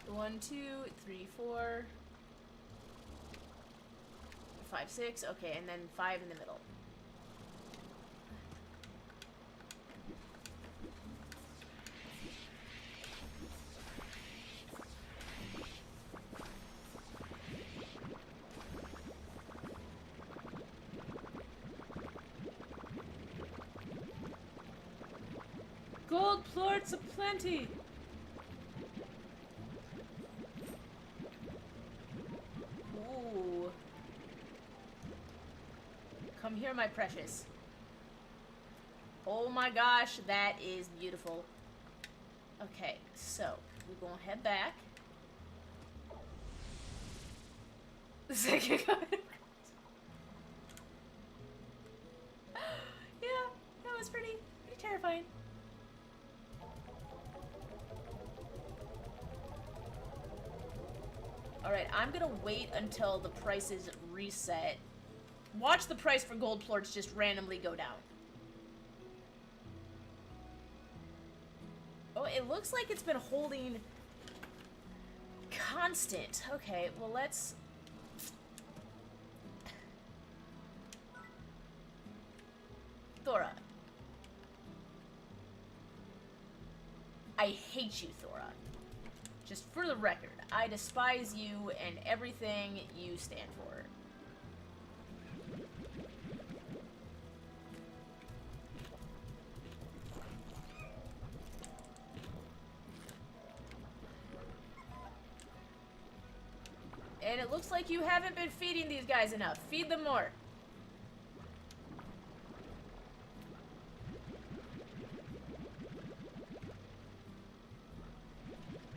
The 1, 2, 3, 4, 5, 6. Okay, and then 5 in the middle. Gold plorts aplenty! Ooh. Come here, my precious. Oh my gosh, that is beautiful. Okay, so we're gonna head back. The second card. Yeah, that was pretty terrifying. Alright, I'm gonna wait until the prices reset Watch the price for gold plorts just randomly go down. Oh, it looks like it's been holding constant. Okay, well, let's... Thora. I hate you, Thora. Just for the record, I despise you and everything you stand for. And it looks like you haven't been feeding these guys enough. Feed them more.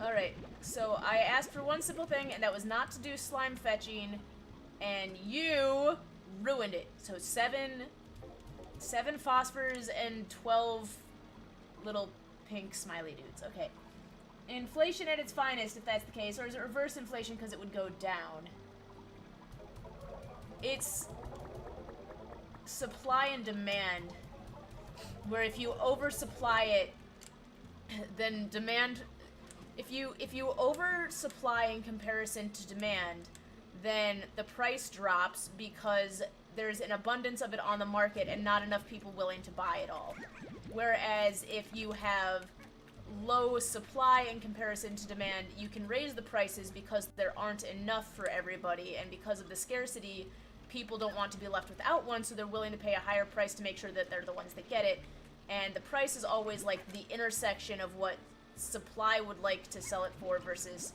Alright, so I asked for one simple thing, and that was not to do slime fetching, and you ruined it. So seven phosphors and 12 little pink smiley dudes. Okay. Inflation at its finest, if that's the case, or is it reverse inflation because it would go down? It's supply and demand, where if you oversupply it, then demand... If you oversupply in comparison to demand, then the price drops because there's an abundance of it on the market and not enough people willing to buy it all. Whereas if you have low supply in comparison to demand, you can raise the prices because there aren't enough for everybody, and because of the scarcity, people don't want to be left without one, so they're willing to pay a higher price to make sure that they're the ones that get it. And the price is always like the intersection of what supply would like to sell it for versus...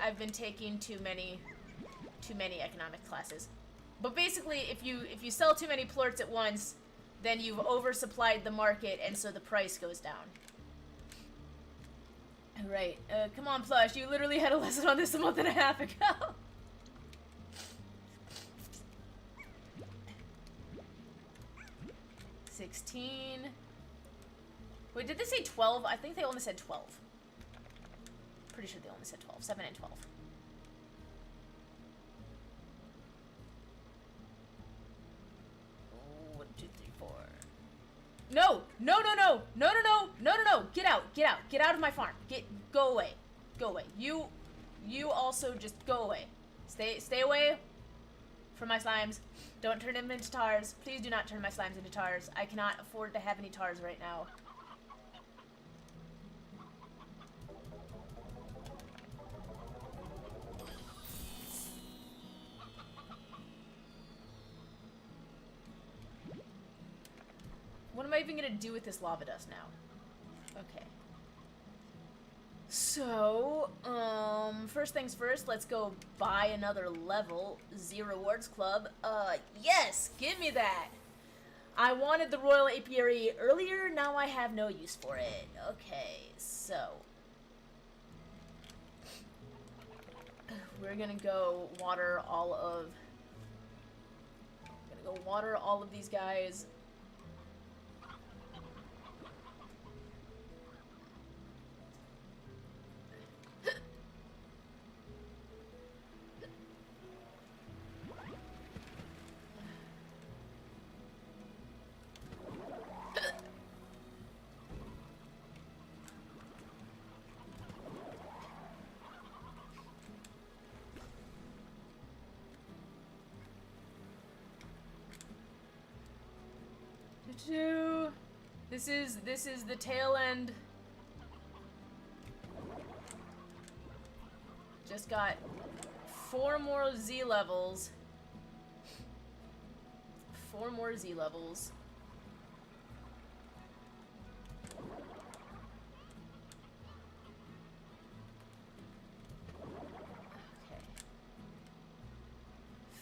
I've been taking too many economic classes. But basically, if you sell too many plorts at once, then you've oversupplied the market, and so the price goes down. Right. Come on, Plush. You literally had a lesson on this a month and a half ago. 16. Wait, did they say 12? I think they only said 12. Pretty sure they only said 12. 7 and 12. Oh, 1, 2, 3, 4. No! No, no, no! No, no, no! No, no, no! Get out! Get out! Get out of my farm! Go away. Go away. You also just go away. Stay away from my slimes. Don't turn them into tars. Please do not turn my slimes into tars. I cannot afford to have any tars right now. What am I even gonna do with this lava dust now? Okay. So, first things first, let's go buy another level. 0 rewards club. Yes! Give me that! I wanted the royal apiary earlier, now I have no use for it. Okay, so... we're gonna go water all of... these guys. This is the tail end. Just got 4 more Z levels. 4 more Z levels. Okay.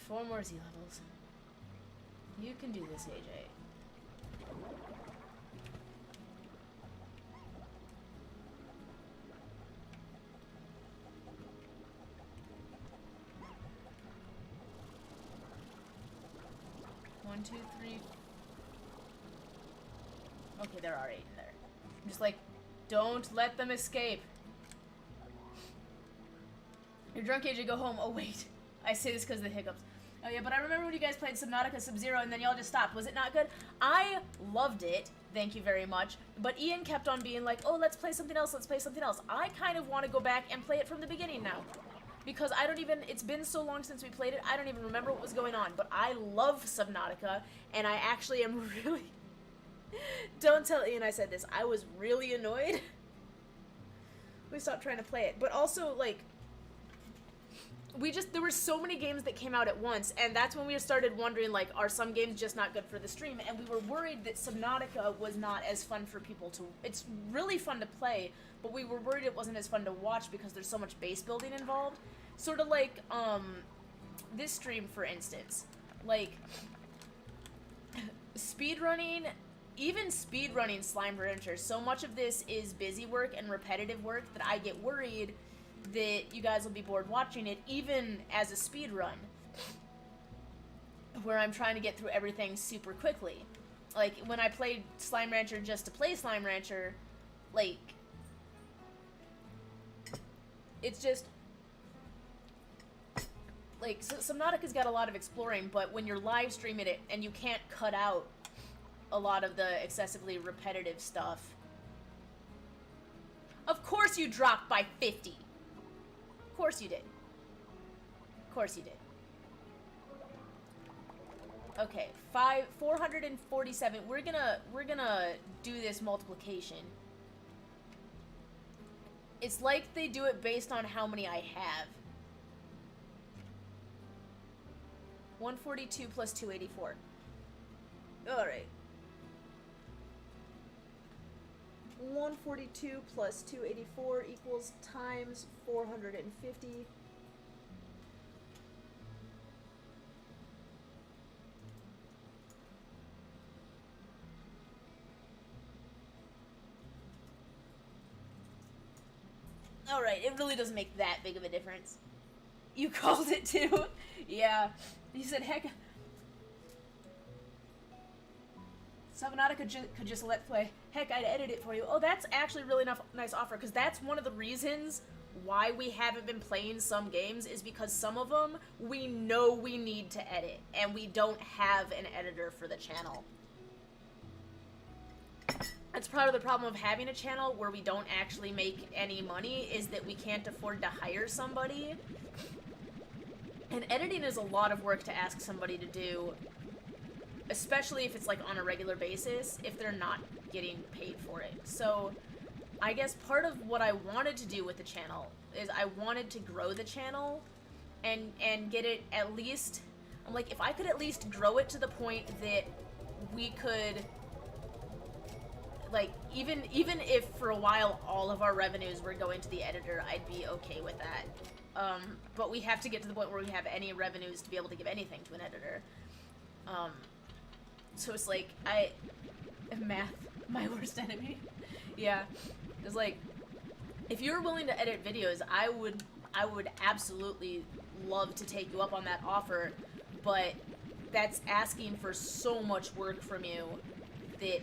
4 more Z levels. You can do this, AJ. One, two, three. Okay, there are 8 in there. I'm just like, don't let them escape. You're drunk, AJ, go home. Oh, wait. I say this because of the hiccups. Oh, yeah, but I remember when you guys played Subnautica Sub-Zero and then y'all just stopped. Was it not good? I loved it. Thank you very much. But Ian kept on being like, oh, let's play something else, let's play something else. I kind of want to go back and play it from the beginning now. Because I don't even, it's been so long since we played it, I don't even remember what was going on. But I love Subnautica, and I actually am really... Don't tell Ian I said this. I was really annoyed. We stopped trying to play it. But also, like... there were so many games that came out at once, and that's when we started wondering, like, are some games just not good for the stream? And we were worried that Subnautica was not as fun for people to... It's really fun to play, but we were worried it wasn't as fun to watch because there's so much base building involved. Sort of like, this stream, for instance. Like, speedrunning... Even speedrunning Slime Rancher, so much of this is busy work and repetitive work that I get worried that you guys will be bored watching it, even as a speed run, where I'm trying to get through everything super quickly. Like, when I played Slime Rancher just to play Slime Rancher, like, it's just, like, Subnautica's got a lot of exploring, but when you're live streaming it and you can't cut out a lot of the excessively repetitive stuff. Of course you dropped by 50. Of course you did. Of course you did. Okay, 447. We're gonna do this multiplication. It's like they do it based on how many I have. 142 plus 284. All right. 142 plus 284 equals times 450. Alright, it really doesn't make that big of a difference. You called it too? Yeah. You said, heck... Subnautica could just let play. Heck, I'd edit it for you. Oh, that's actually a really nice offer, because that's one of the reasons why we haven't been playing some games, is because some of them we know we need to edit, and we don't have an editor for the channel. That's part of the problem of having a channel where we don't actually make any money, is that we can't afford to hire somebody. And editing is a lot of work to ask somebody to do, especially if it's like on a regular basis, if they're not getting paid for it. So I guess part of what I wanted to do with the channel is I wanted to grow the channel and get it at least, I'm like, if I could at least grow it to the point that we could, like, even if for a while all of our revenues were going to the editor, I'd be okay with that. But we have to get to the point where we have any revenues to be able to give anything to an editor. So it's like, math, my worst enemy. Yeah, it's like, if you're willing to edit videos, I would absolutely love to take you up on that offer, but that's asking for so much work from you that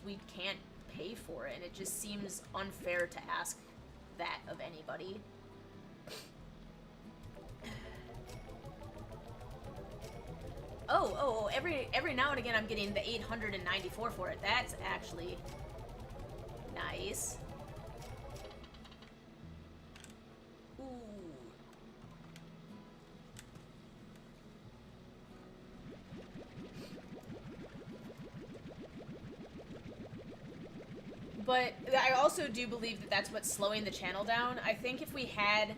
we can't pay for it, and it just seems unfair to ask that of anybody. Oh, every now and again I'm getting the 894 for it. That's actually nice. Ooh. But I also do believe that that's what's slowing the channel down. I think if we had,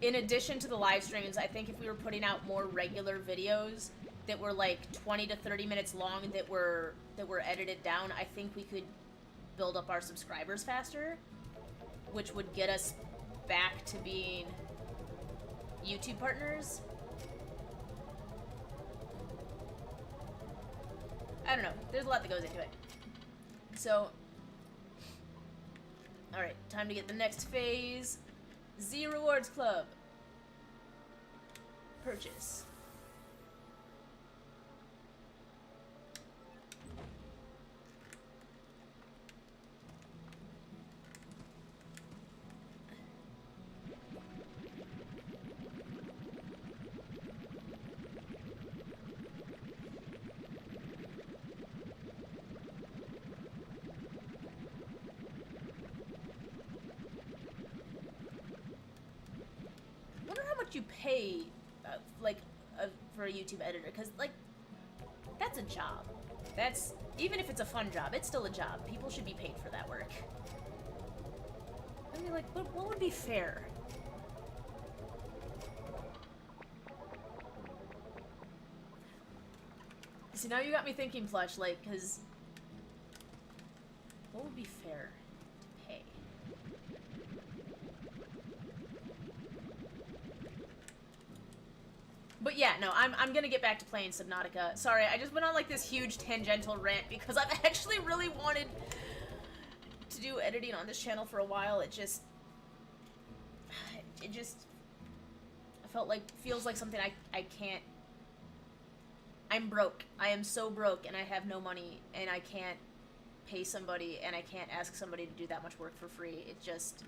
in addition to the live streams, I think if we were putting out more regular videos that were like 20 to 30 minutes long that were edited down, I think we could build up our subscribers faster, which would get us back to being YouTube partners. I don't know. There's a lot that goes into it. So, alright, time to get the next phase. Z Rewards Club. Purchase. you pay, like, for a YouTube editor? Because, like, that's a job. That's, even if it's a fun job, it's still a job. People should be paid for that work. I mean, like, what would be fair? See, now you got me thinking, Plush, like, because what would be fair to pay? But yeah, no, I'm gonna get back to playing Subnautica. Sorry, I just went on, like, this huge tangential rant because I've actually really wanted to do editing on this channel for a while. It just, I felt like, feels like something I can't. I'm broke. I am so broke, and I have no money, and I can't pay somebody, and I can't ask somebody to do that much work for free. It just,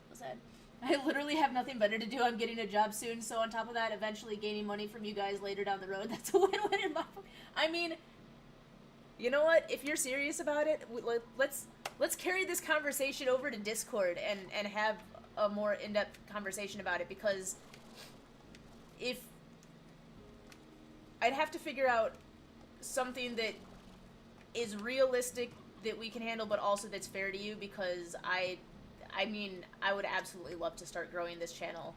what's that? I literally have nothing better to do. I'm getting a job soon, so on top of that, eventually gaining money from you guys later down the road. That's a win-win in my book. I mean, you know what? If you're serious about it, let's carry this conversation over to Discord and have a more in-depth conversation about it, because if I'd have to figure out something that is realistic that we can handle, but also that's fair to you, because I mean, I would absolutely love to start growing this channel.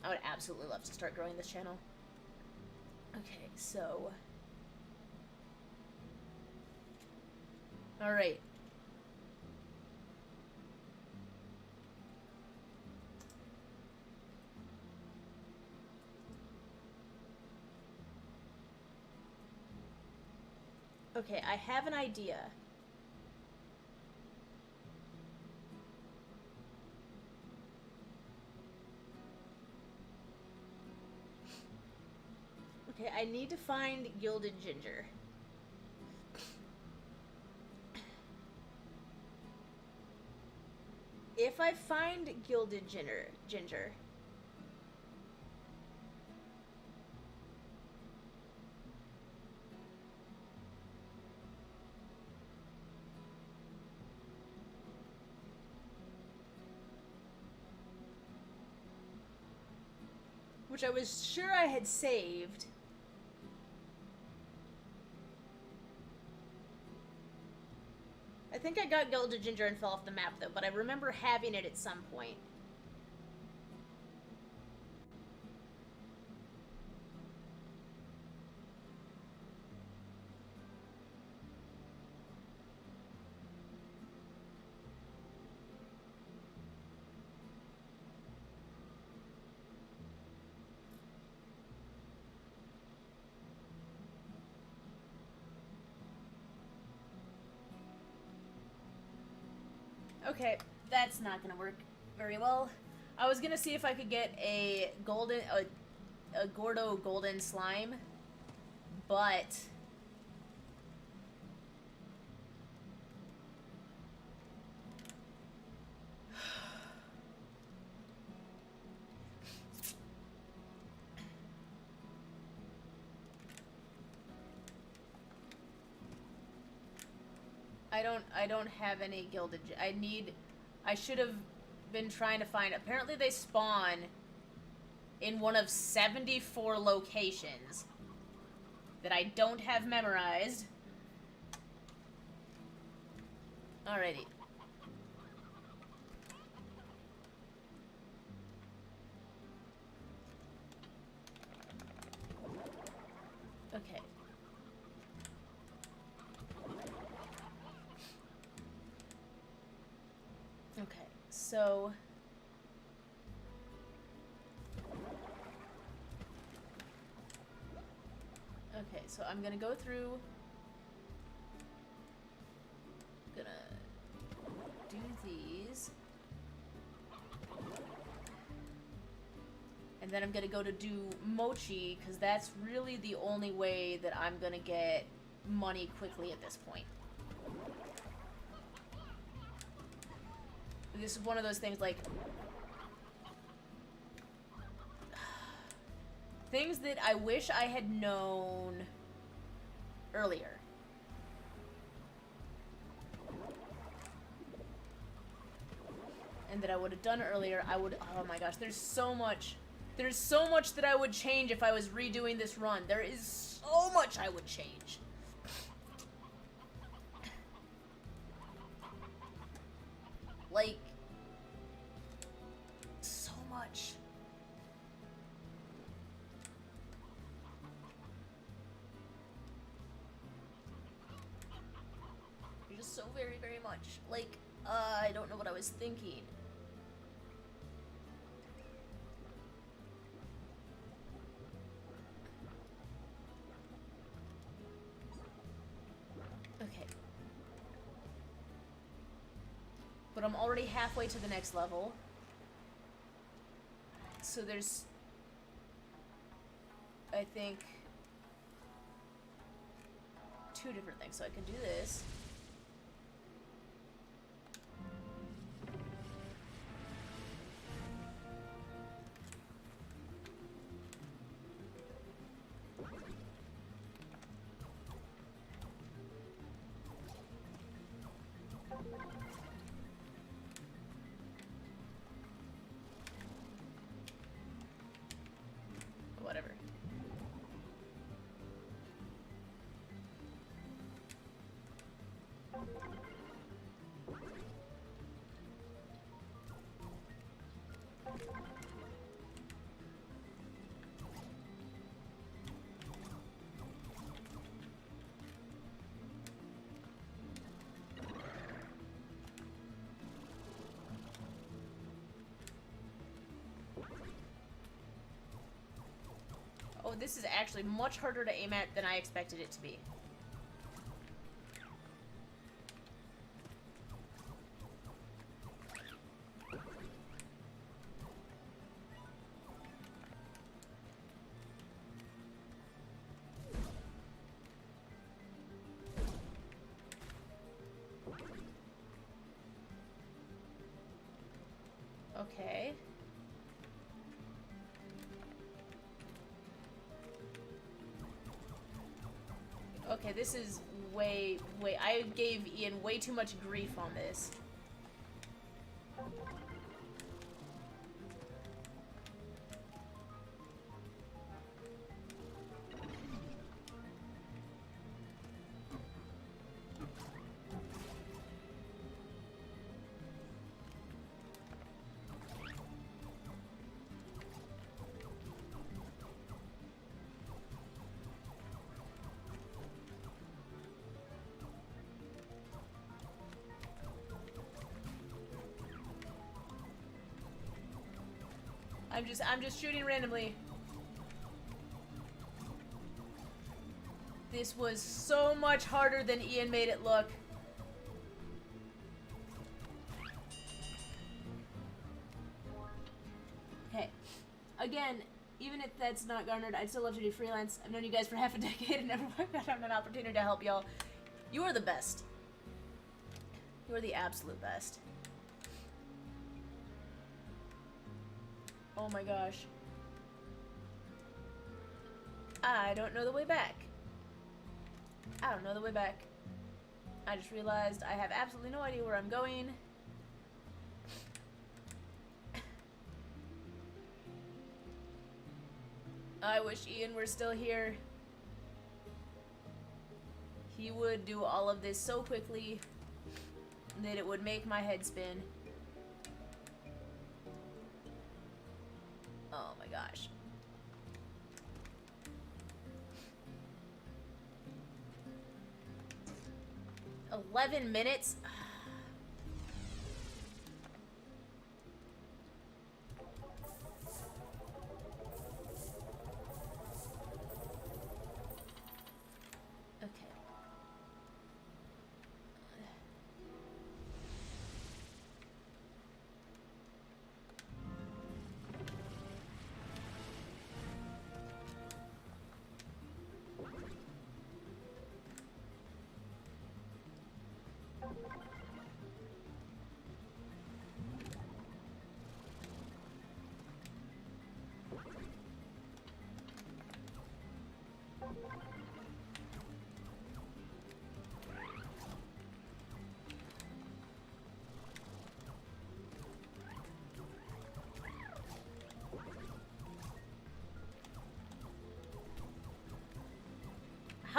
I would absolutely love to start growing this channel. Okay, so... Alright. Okay, I have an idea. Okay, I need to find gilded ginger. If I find gilded ginger, which I was sure I had saved. I think I got gilded ginger and fell off the map, though, but I remember having it at some point. Okay, that's not gonna work very well. I was gonna see if I could get a Gordo golden slime, but I don't have any gilded. I should have been trying to find. Apparently they spawn in one of 74 locations that I don't have memorized. Alrighty. Okay. Okay, so... Okay, so I'm gonna go through... Gonna do these. And then I'm gonna go to do mochi, because that's really the only way that I'm gonna get money quickly at this point. This is one of those things, like... things that I wish I had known earlier. and that I would have done earlier, I would... Oh my gosh, there's so much. There's so much that I would change if I was redoing this run. There is so much I would change. Like... so much. Just so very, very much. Like, I don't know what I was thinking. Okay. But I'm already halfway to the next level. So there's... I think... 2 different things. So I can do this. Whatever. Oh, this is actually much harder to aim at than I expected it to be. Okay. Okay, this is way... I gave Ian way too much grief on this. I'm just shooting randomly. This was so much harder than Ian made it look. Okay. Again, even if that's not garnered, I'd still love to do freelance. I've known you guys for half a decade and never got an opportunity to help y'all. You are the best. You are the absolute best. Oh my gosh. I don't know the way back. I don't know the way back. I just realized I have absolutely no idea where I'm going. I wish Ian were still here. He would do all of this so quickly that it would make my head spin. Oh my gosh. "11 minutes? Okay.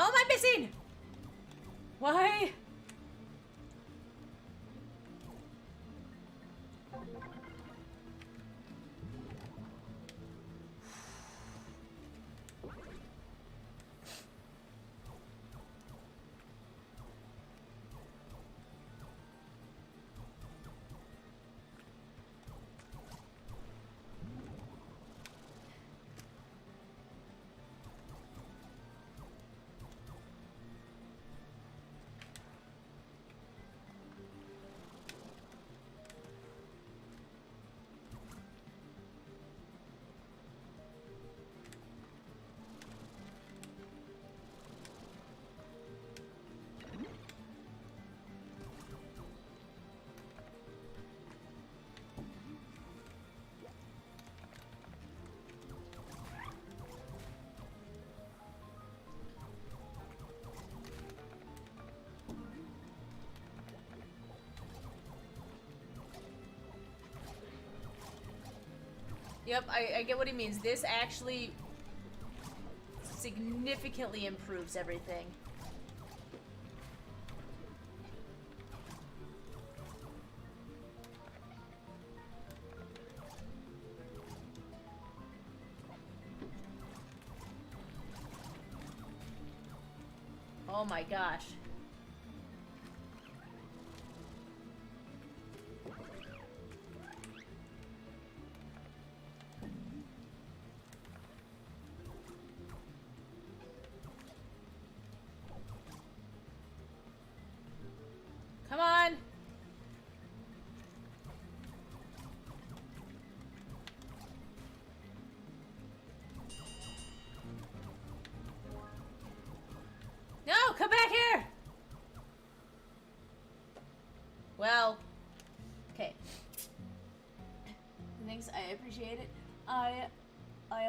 How am I missing? Why? Yep, I get what he means. This actually significantly improves everything. Oh my gosh. Come on! No, come back here! Well, okay. Thanks, I appreciate it.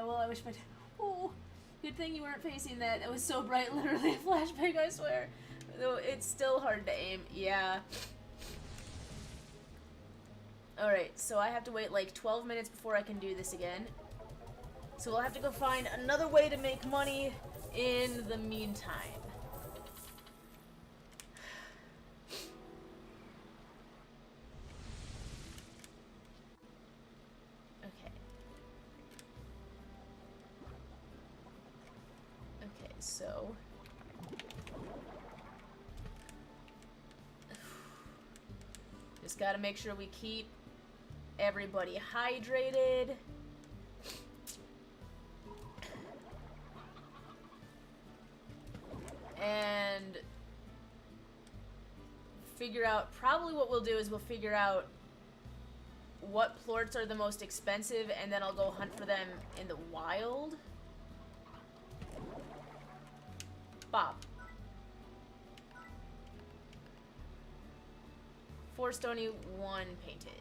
Well, I wish my... Oh, good thing you weren't facing that. It was so bright, literally a flashbang, I swear. Though it's still hard to aim. Yeah. Alright, so I have to wait like 12 minutes before I can do this again. So we'll have to go find another way to make money in the meantime. Okay. Okay, so... Just gotta make sure we keep everybody hydrated. And figure out, probably what we'll do is we'll figure out what plorts are the most expensive, and then I'll go hunt for them in the wild. Bob. 4 stony, 1 painted.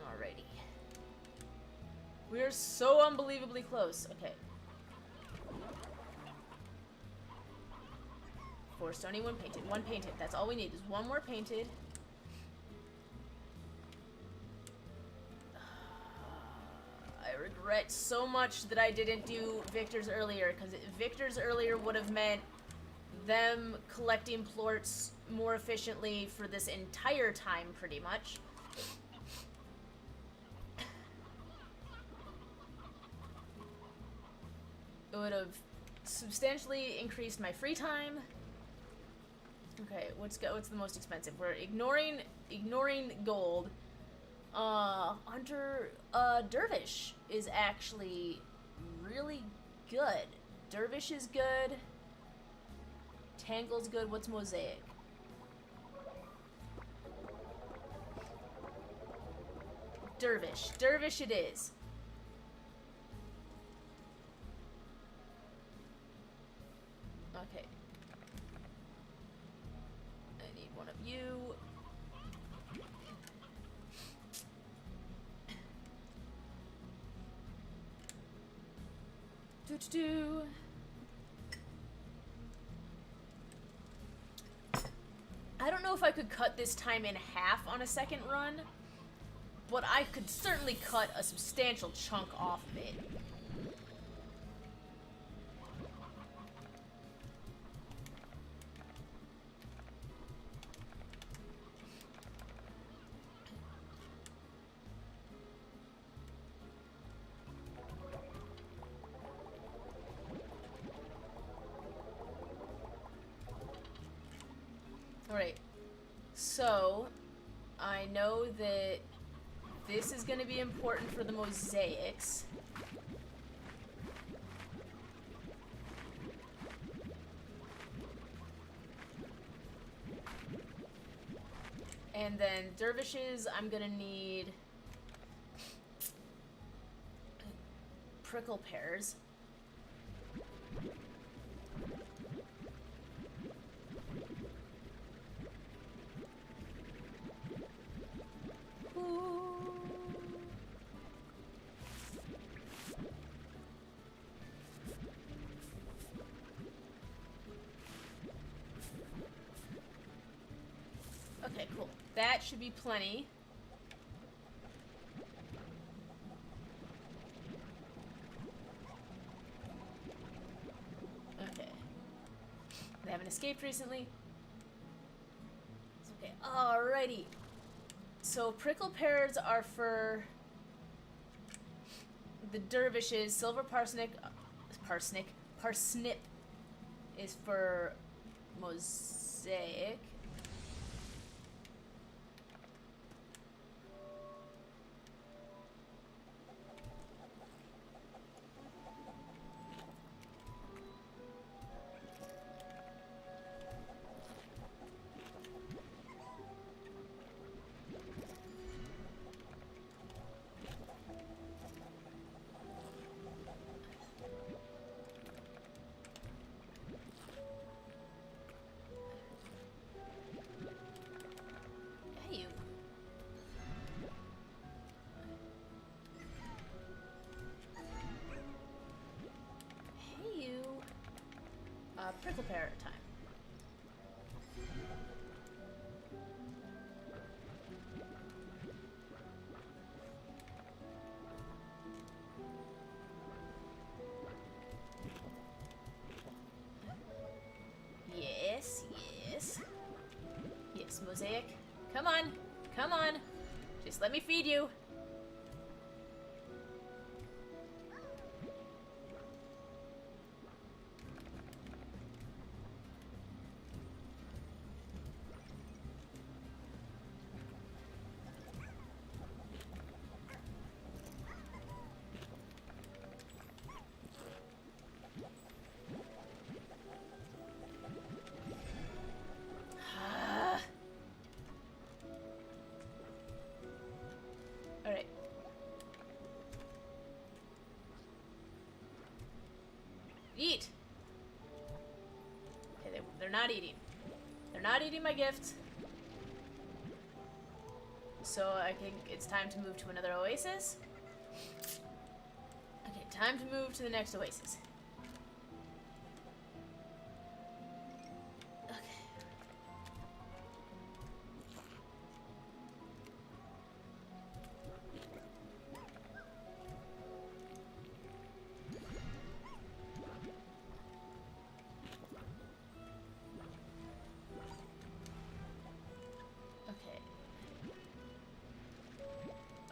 Alrighty. We are so unbelievably close. Okay. 4 stony, 1 painted. 1 painted. That's all we need is 1 more painted. I regret so much that I didn't do Victor's earlier, because Victor's earlier would have meant them collecting plorts more efficiently for this entire time, pretty much. It would have substantially increased my free time. Okay, what's the most expensive? We're ignoring gold. Hunter, Dervish is actually really good. Dervish is good. Tangle's good. What's Mosaic? Dervish. Dervish it is. Okay. I need one of you. if I could cut this time in half on a second run, but I could certainly cut a substantial chunk off of it. Alright, so I know that this is going to be important for the mosaics. And then dervishes, I'm going to need prickle pears. Okay, cool. That should be plenty. Okay. They haven't escaped recently. It's okay. Alrighty. So prickle pears are for the dervishes. Silver parsnip is for mosaic. Prickle pear time. Yes, yes. Yes, mosaic. Come on. Come on. Just let me feed you. Alright. Eat! Okay, they're not eating. They're not eating my gift. So I think it's time to move to another oasis. Okay, time to move to the next oasis.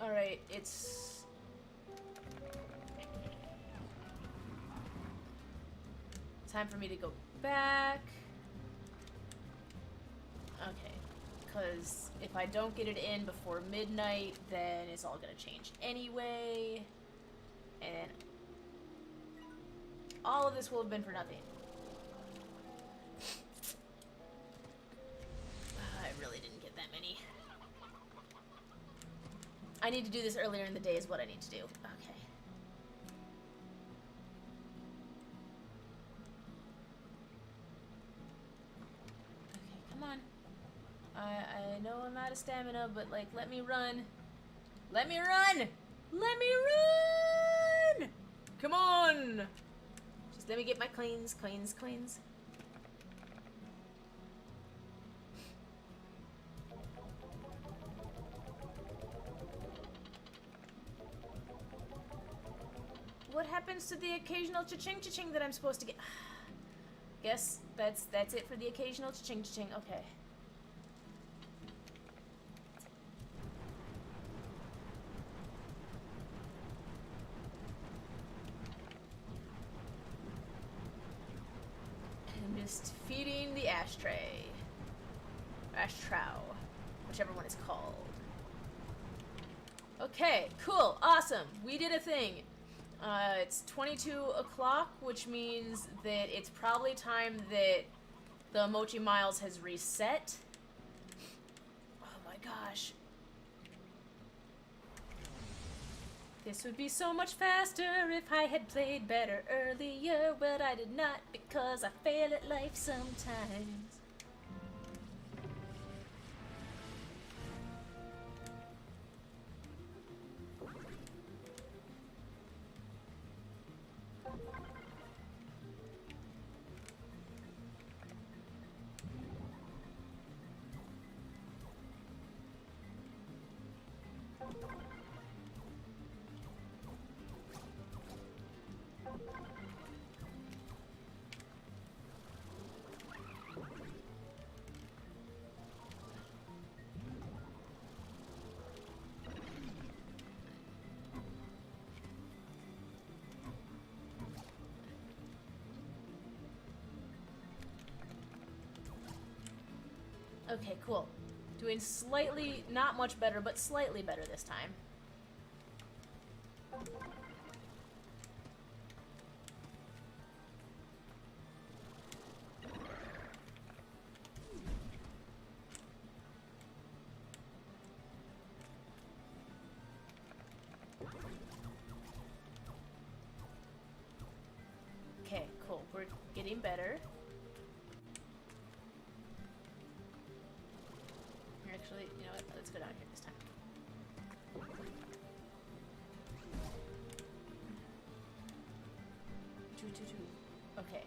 Alright, it's... time for me to go back. Okay, because if I don't get it in before midnight, then it's all gonna change anyway. And all of this will have been for nothing. I really didn't get that many. I need to do this earlier in the day is what I need to do. Okay. Okay, come on. I know I'm out of stamina, but like, let me run. Let me run! Let me run! Come on! Just let me get my cleans. happens to the occasional cha-ching cha-ching that I'm supposed to get? Guess that's it for the occasional cha-ching cha-ching. Okay. I'm just feeding the ashtray. Ashtrow. Whichever one it's called. Okay, cool, awesome. We did a thing. It's 22 o'clock, which means that it's probably time that the Mochi Miles has reset. Oh my gosh. This would be so much faster if I had played better earlier, but I did not because I fail at life sometimes. Okay, cool. Doing slightly, not much better, but slightly better this time. Okay, cool. We're getting better. Actually, you know what? Let's go down here this time. Two. Okay.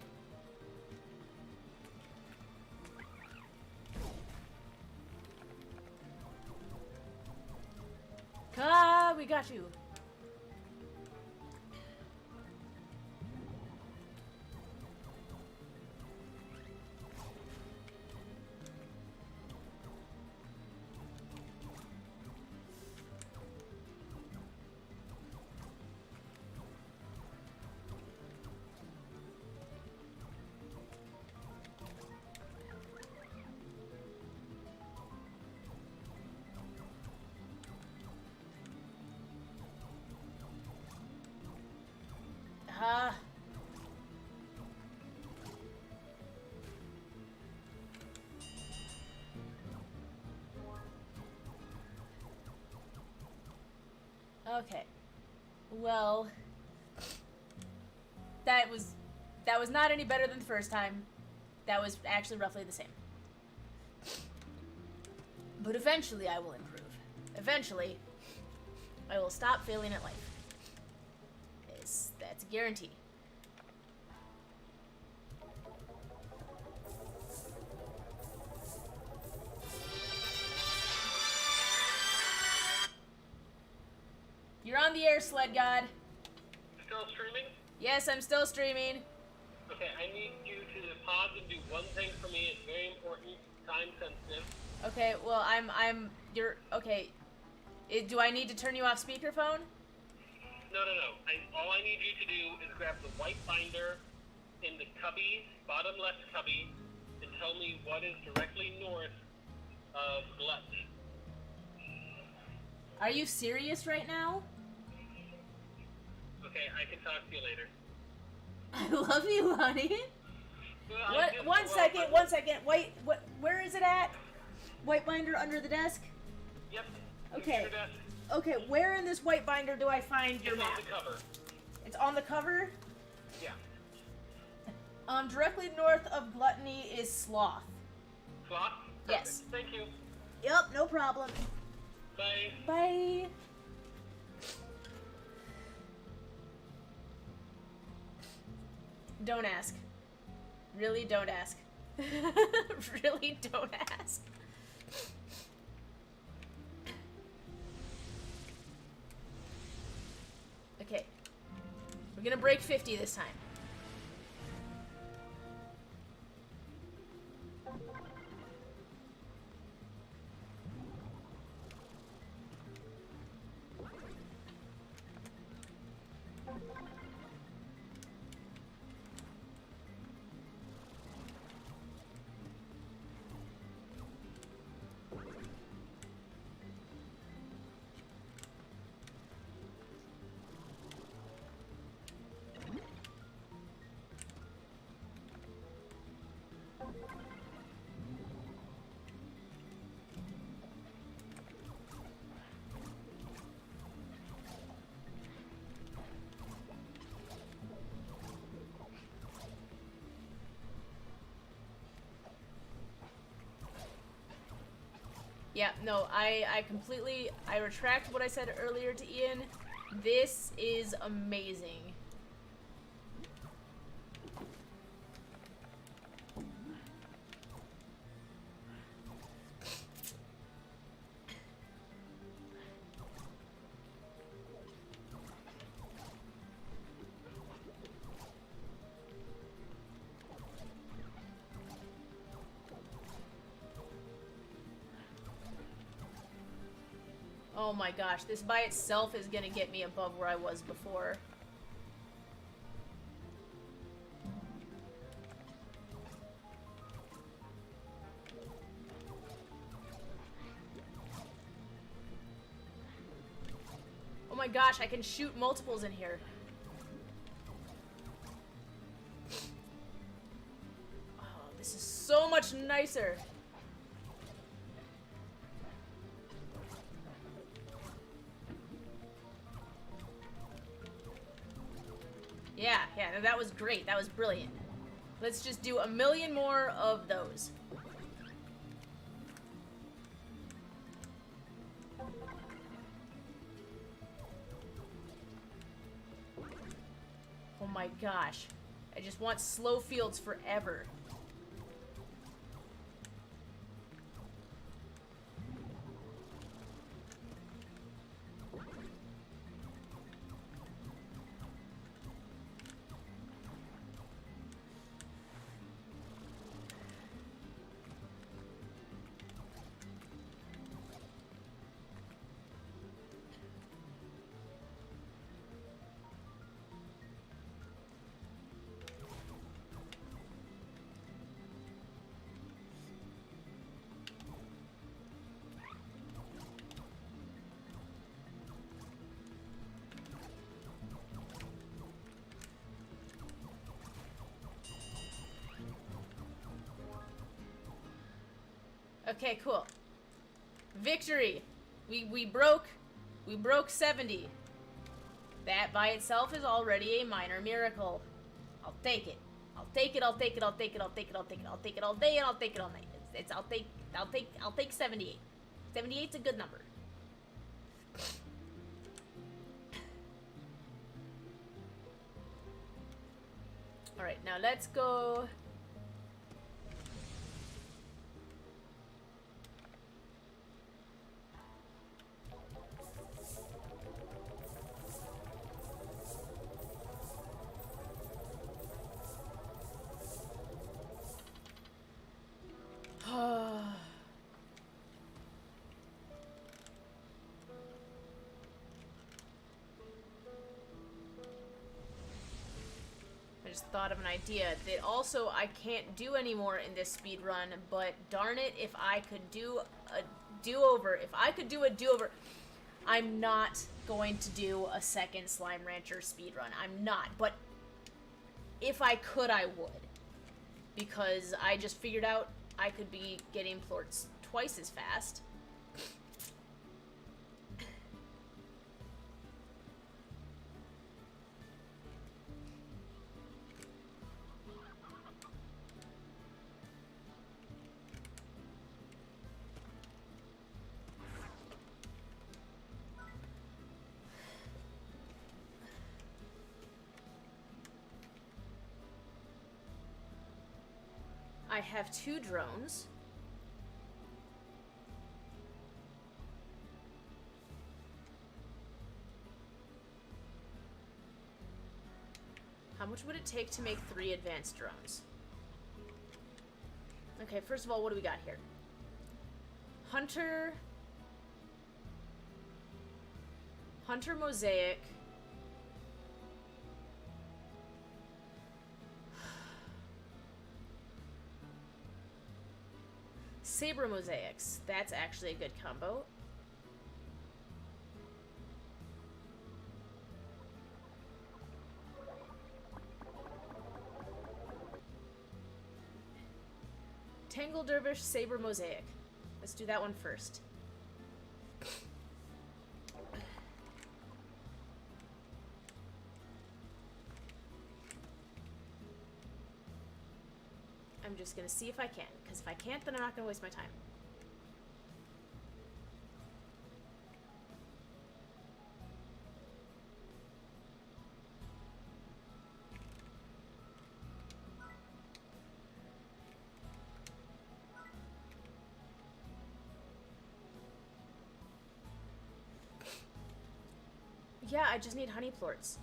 Ah, we got you. Ah. Okay. Well, that was not any better than the first time. That was actually roughly the same. But eventually I will improve. Eventually, I will stop failing at life. That's a guarantee. You're on the air, Sled God. Still streaming? Yes, I'm still streaming. Okay, I need you to pause and do one thing for me. It's very important, time sensitive. Okay, well, you're, okay. Do I need to turn you off speakerphone? No. All I need you to do is grab the white binder in the cubby, bottom left cubby, and tell me what is directly north of Gluttony. Are you serious right now? Okay, I can talk to you later. I love you, honey. Well, One second. Wait, where is it at? White binder under the desk? Yep. Okay. Computer desk. Okay, where in this white binder do I find your It's map? on the cover. It's on the cover? Yeah. Directly north of Gluttony is Sloth. Sloth? Yes. Thank you. Yep, no problem. Bye. Bye. Don't ask. Really, don't ask. Really, don't ask. Okay. We're gonna break 50 this time. Yeah, no, I completely, I retract what I said earlier to Ian. This is amazing. Oh my gosh, this by itself is gonna get me above where I was before. Oh my gosh, I can shoot multiples in here. Oh, this is so much nicer. Yeah, no, that was great. That was brilliant. Let's just do a million more of those. Oh my gosh. I just want slow fields forever. Okay, cool. Victory! We broke 70. That by itself is already a minor miracle. I'll take it. I'll take it, I'll take it, I'll take it, I'll take it, I'll take it, I'll take it all day, and I'll take it all night. I'll take 78. 78's a good number. Alright, now let's go. I just thought of an idea that also I can't do anymore in this speed run, but darn it, if I could do a do-over, I'm not going to do a second Slime Rancher speed run. I'm not, but if I could, I would. Because I just figured out I could be getting plorts twice as fast. I have 2 drones. How much would it take to make 3 advanced drones? Okay, first of all, what do we got here? Hunter Mosaic. Saber Mosaics. That's actually a good combo. Tangle Dervish, Saber Mosaic. Let's do that one first. I'm just gonna see if I can, because if I can't, then I'm not gonna waste my time. Yeah, I just need honey plorts.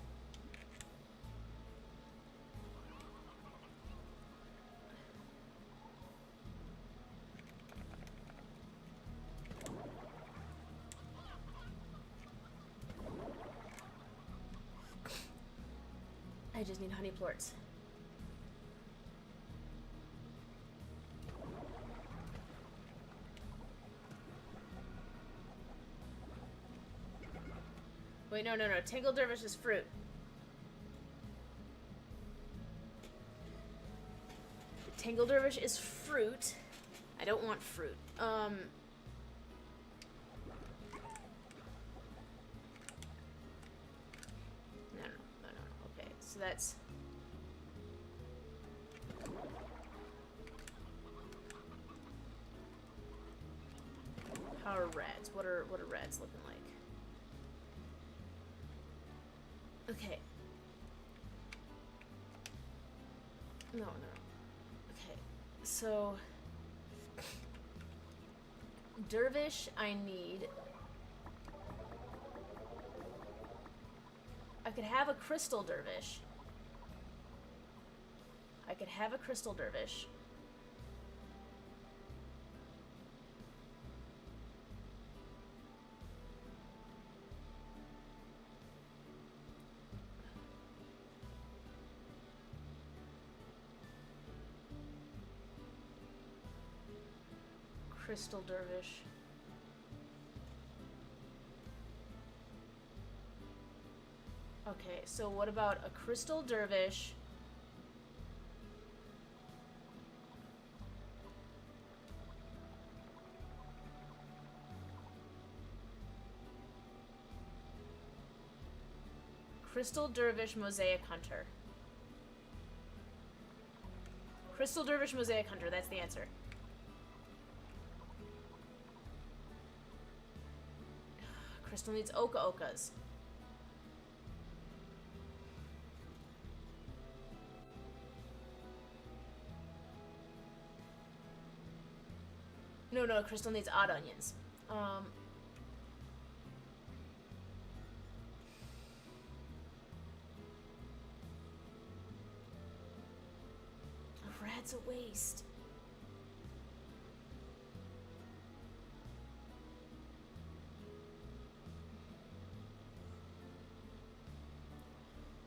I just need honey plorts. Wait, no. Tangle Dervish is fruit. Tangle Dervish is fruit. I don't want fruit. No. Okay, so that's... How are reds? What are reds looking like? Okay. No. Okay. So Dervish I need. I could have a crystal dervish. Crystal dervish. Okay, so what about a crystal dervish? Crystal dervish mosaic hunter. Crystal dervish mosaic hunter, that's the answer. Crystal needs okas. No, Crystal needs odd onions. Red's a waste.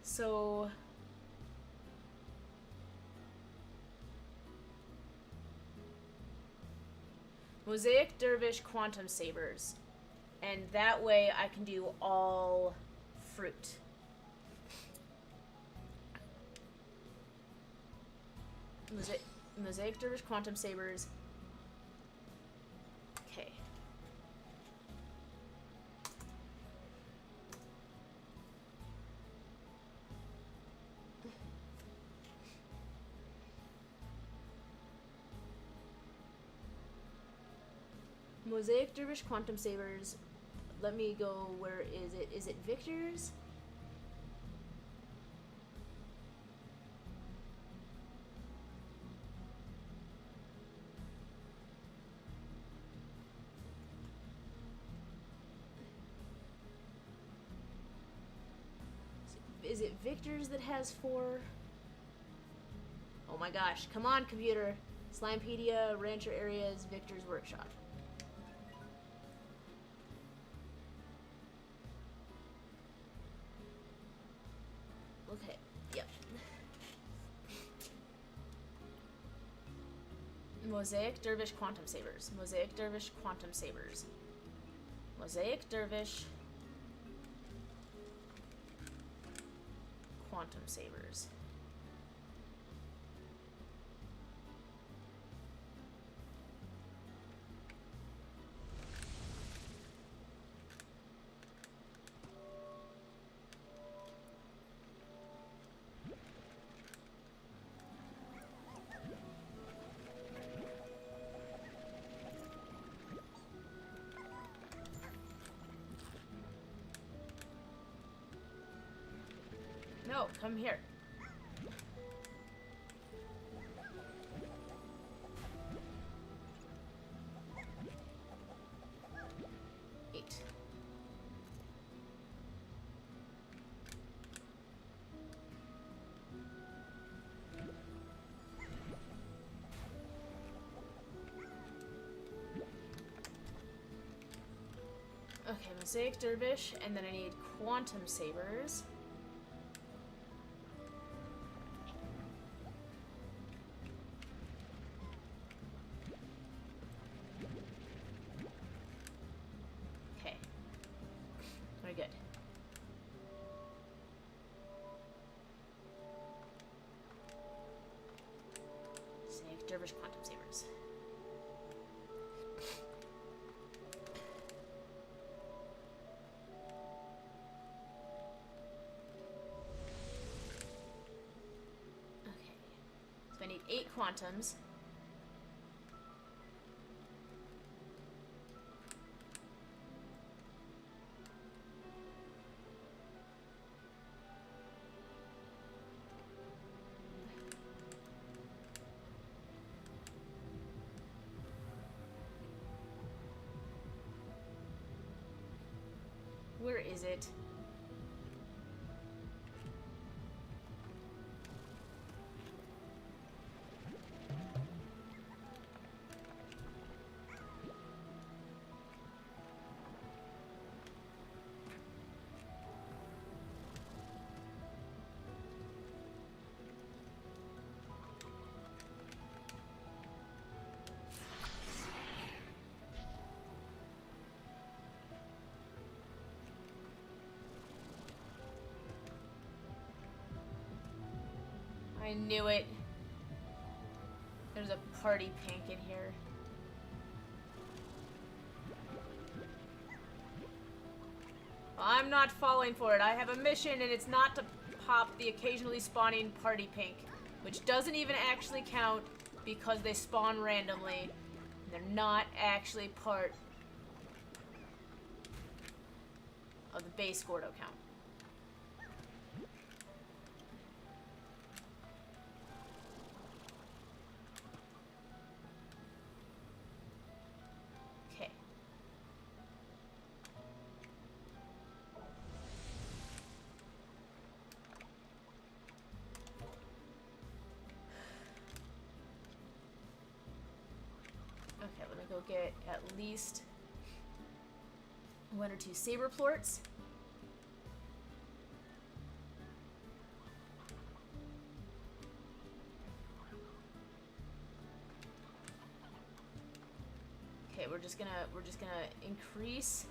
So Mosaic Dervish Quantum Sabers. And that way I can do all fruit. Mosaic Dervish Quantum Sabers. Okay. Mosaic Dervish Quantum Sabers. Let me go, where is it? Is it Victor's? is it Victor's that has 4? Oh my gosh, come on, computer. Slimepedia, Rancher Areas, Victor's Workshop. Okay, yep. Mosaic Dervish Quantum Sabers. Mosaic Dervish Quantum Sabers. Mosaic Dervish Quantum Sabers. No, come here. Eight. Okay, Mosaic Dervish, and then I need Quantum Sabers. Okay. Very good. Mosaic Dervish Quantum Sabers. I need 8 quantums. Where is it? I knew it. There's a party pink in here. I'm not falling for it. I have a mission and it's not to pop the occasionally spawning party pink, which doesn't even actually count because they spawn randomly. They're not actually part of the base Gordo count. Okay, let me go get at least 1 or 2 saber plorts. Okay, we're just gonna increase.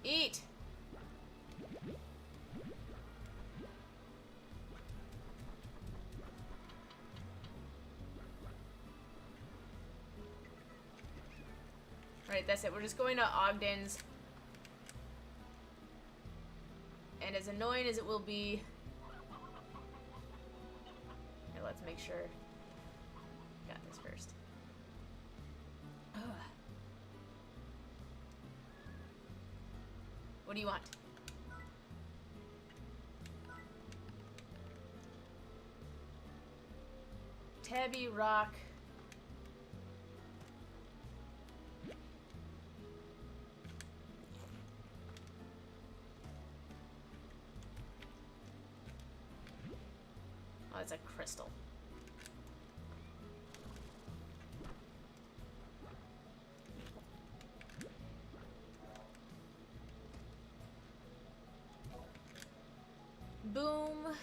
Eat! Alright, that's it. We're just going to Ogden's. And as annoying as it will be... Here, let's make sure... Got this first. Ugh. What do you want? Tabby, rock. Oh, it's a crystal. Boom.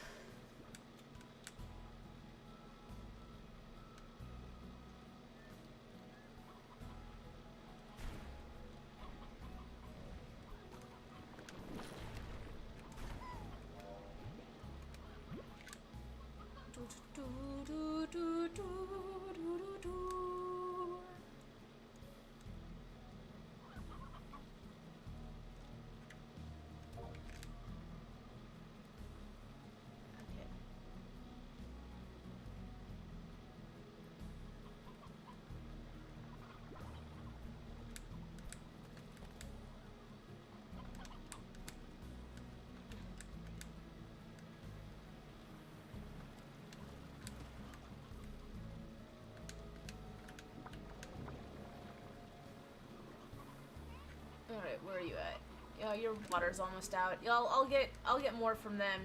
Alright, where are you at? Yeah, your water's almost out. Yeah, I'll get more from them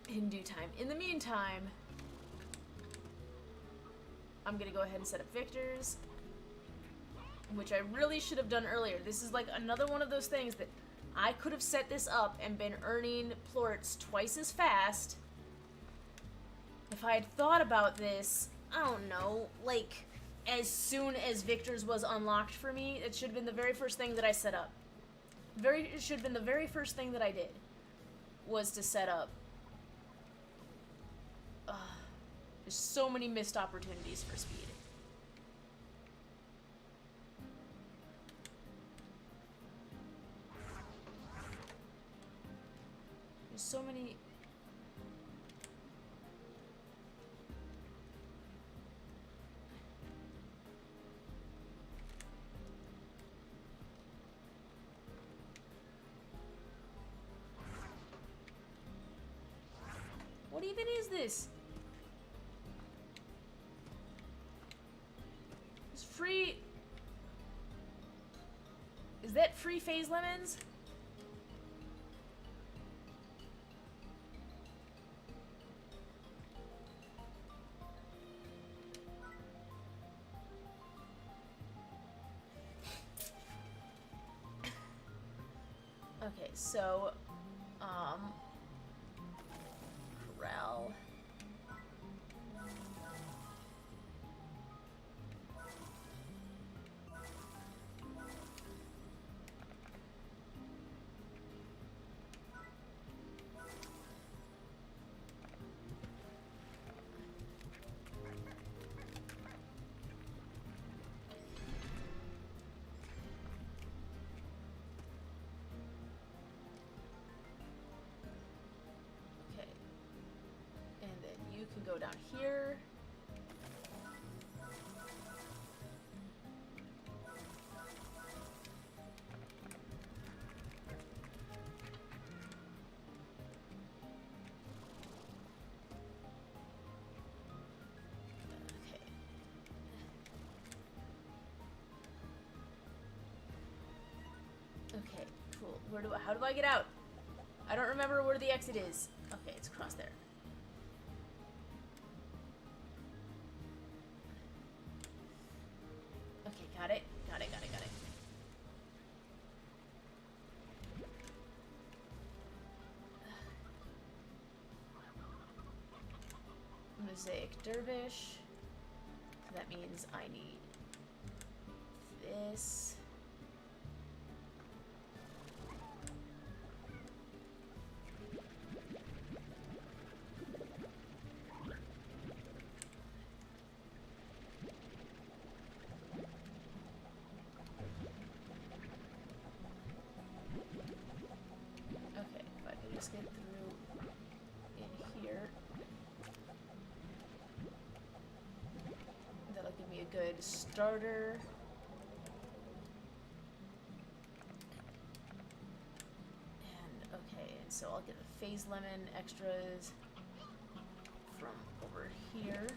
in due time. In the meantime, I'm gonna go ahead and set up Victor's, which I really should have done earlier. This is like another one of those things that I could have set this up and been earning plorts twice as fast if I had thought about this, I don't know, like as soon as Victor's was unlocked for me. It should have been the very first thing that I set up. It should have been the very first thing that I did, was to set up. There's so many missed opportunities for speed. There's so many... What even is this? It's free... Is that free phase lemons? Okay, so, corral. You can go down here. Okay, cool. How do I get out? I don't remember where the exit is. Okay, it's across there. Got it. Mosaic dervish. That means I need this. Get through in here. That'll give me a good starter. And okay, and so I'll get the phase lemon extras from over here.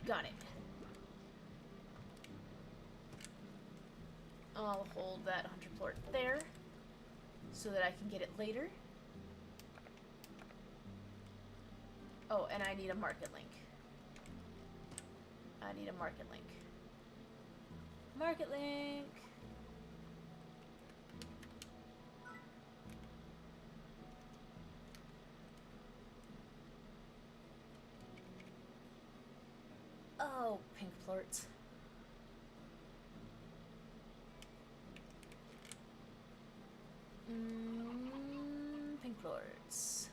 Got it. I'll hold that 100 plort there so that I can get it later. Oh, and I need a market link. I need a market link. Market link! Oh, pink plorts. Pink plorts.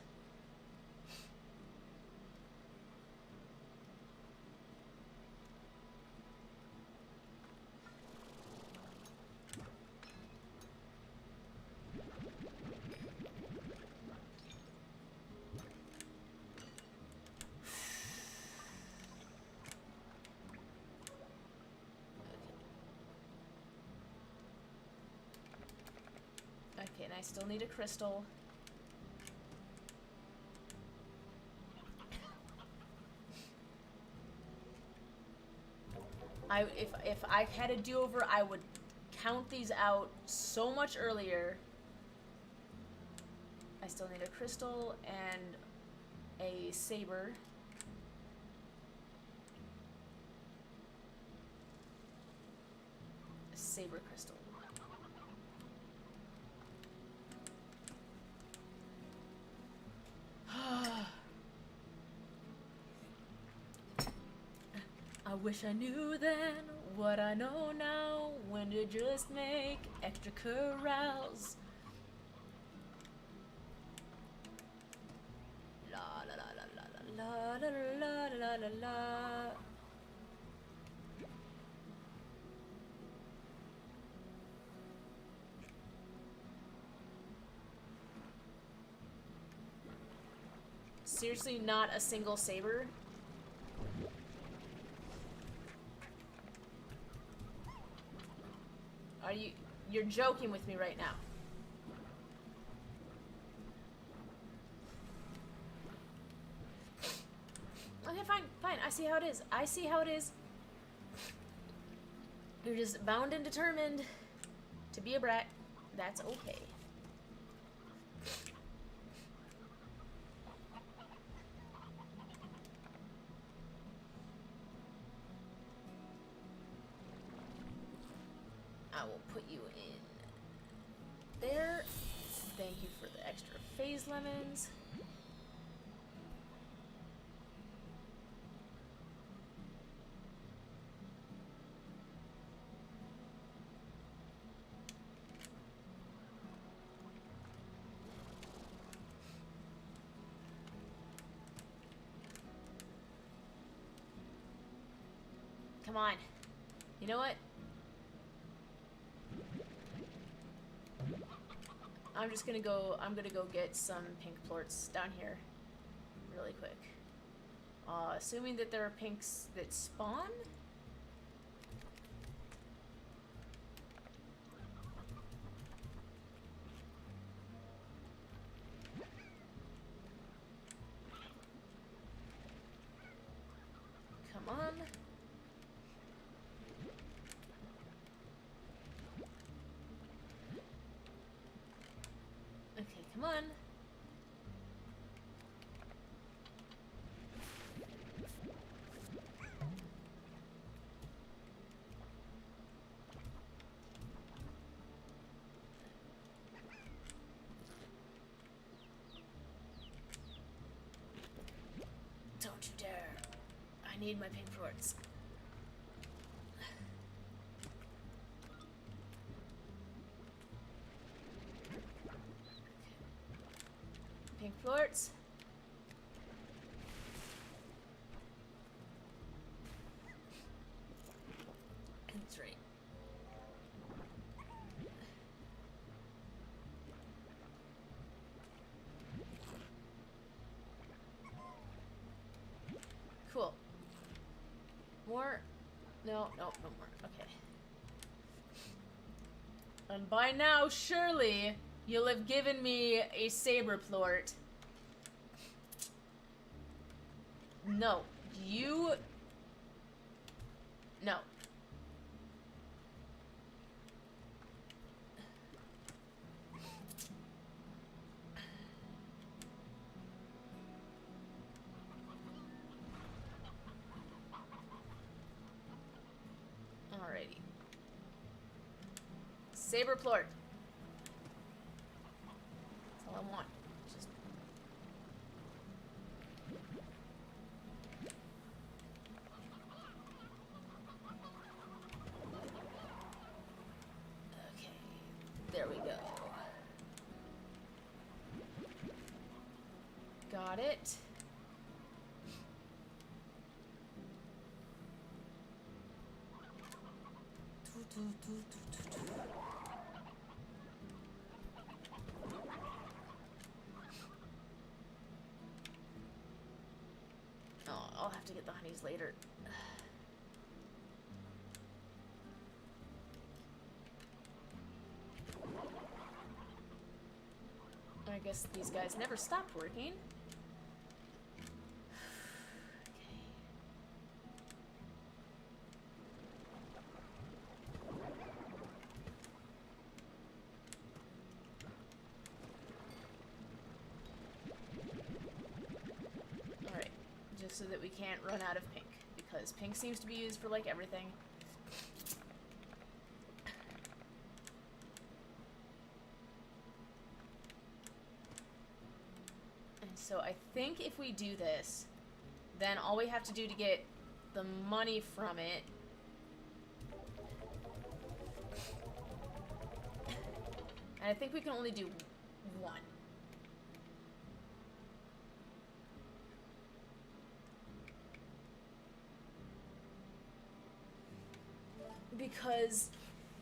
Okay, and I still need a crystal. If I had a do-over, I would count these out so much earlier. I still need a crystal and a saber. A saber crystal. I wish I knew then what I know now, when to just make extra corrals. La la la la la la la la la la la. Seriously, not a single saber? You're joking with me right now. Okay, fine. I see how it is. I see how it is. You're just bound and determined to be a brat. That's okay. I will put you in there. Thank you for the extra phase lemons. Come on. You know what? I'm gonna go get some pink plorts down here really quick. Assuming that there are pinks that spawn? Come on. Okay, come on. Don't you dare. I need my pink plorts. Pink plorts. That's right. More? No, no, no more. Okay. And by now, surely, you'll have given me a saber plort. No. You... No. Alrighty. Saber plort. That's all I want. Just... Okay. There we go. Got it. Oh, I'll have to get the honeys later. I guess these guys never stopped working. So that we can't run out of pink, because pink seems to be used for like everything. And so I think if we do this, then all we have to do to get the money from it and I think we can only do one. Because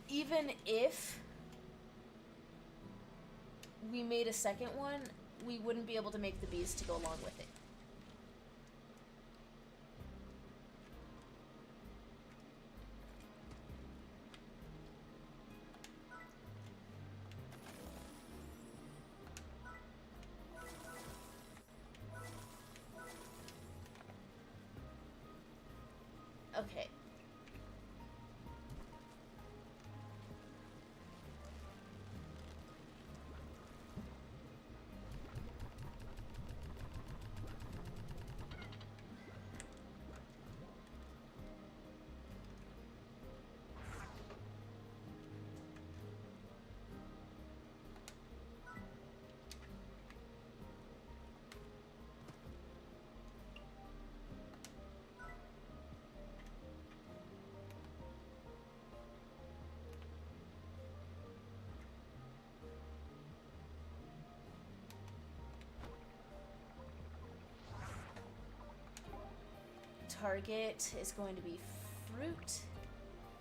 even if we made a second one, we wouldn't be able to make the bees to go along with it. Okay. Target is going to be fruit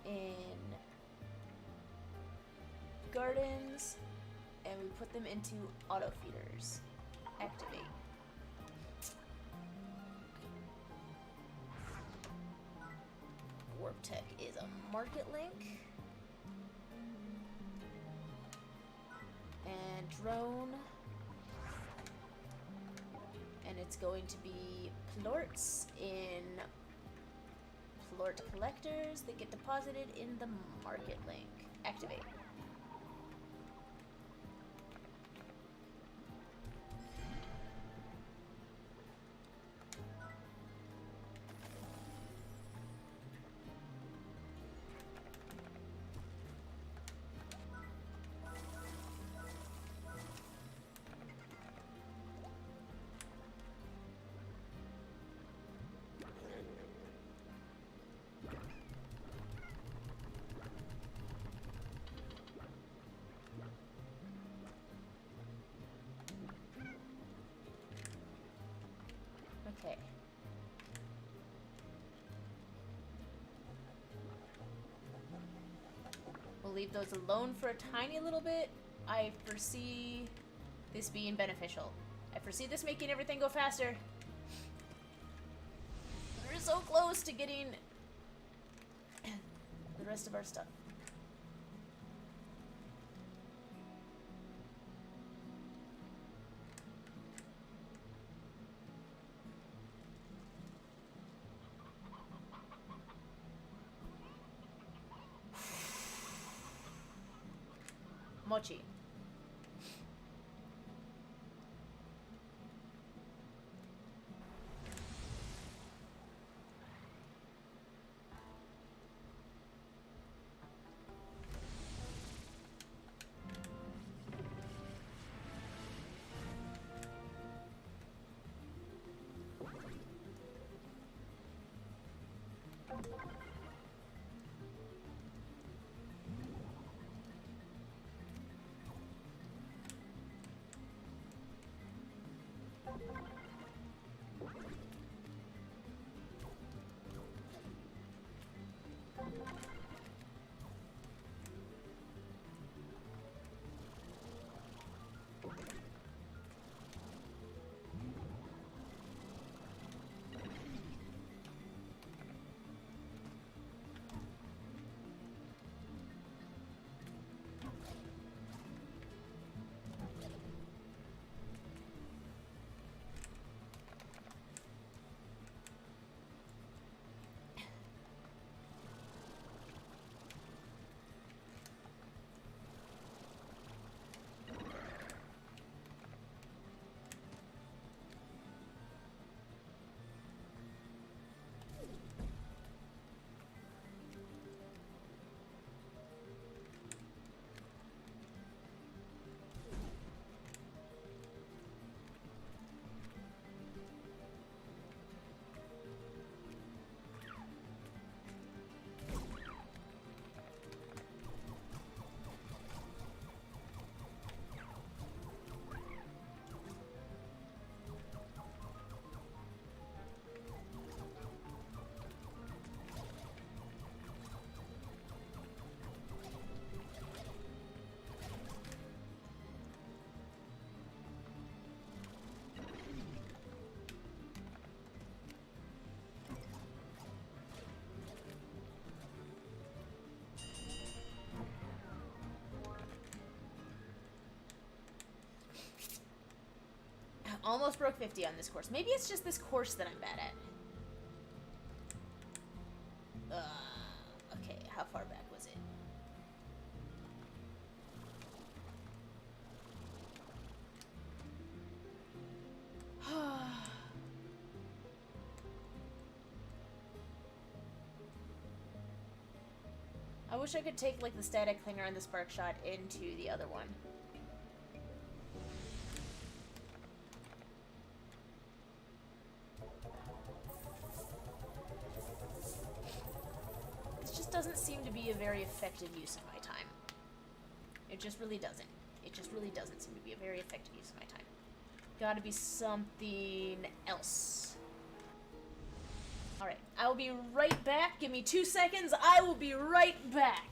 in gardens, and we put them into auto feeders. Activate. Warp Tech is a market link. And drone. And it's going to be plorts in plort collectors that get deposited in the market link. Activate. Okay. We'll leave those alone for a tiny little bit. I foresee this being beneficial. I foresee this making everything go faster. We're so close to getting rest of our stuff. Mochi. Almost broke 50 on this course. Maybe it's just this course that I'm bad at. Okay, how far back was it? I wish I could take, like, the static clinger and the spark shot into the other one. Doesn't seem to be a very effective use of my time. It just really doesn't. It just really doesn't seem to be a very effective use of my time. Gotta be something else. Alright, I will be right back. Give me 2 seconds. I will be right back.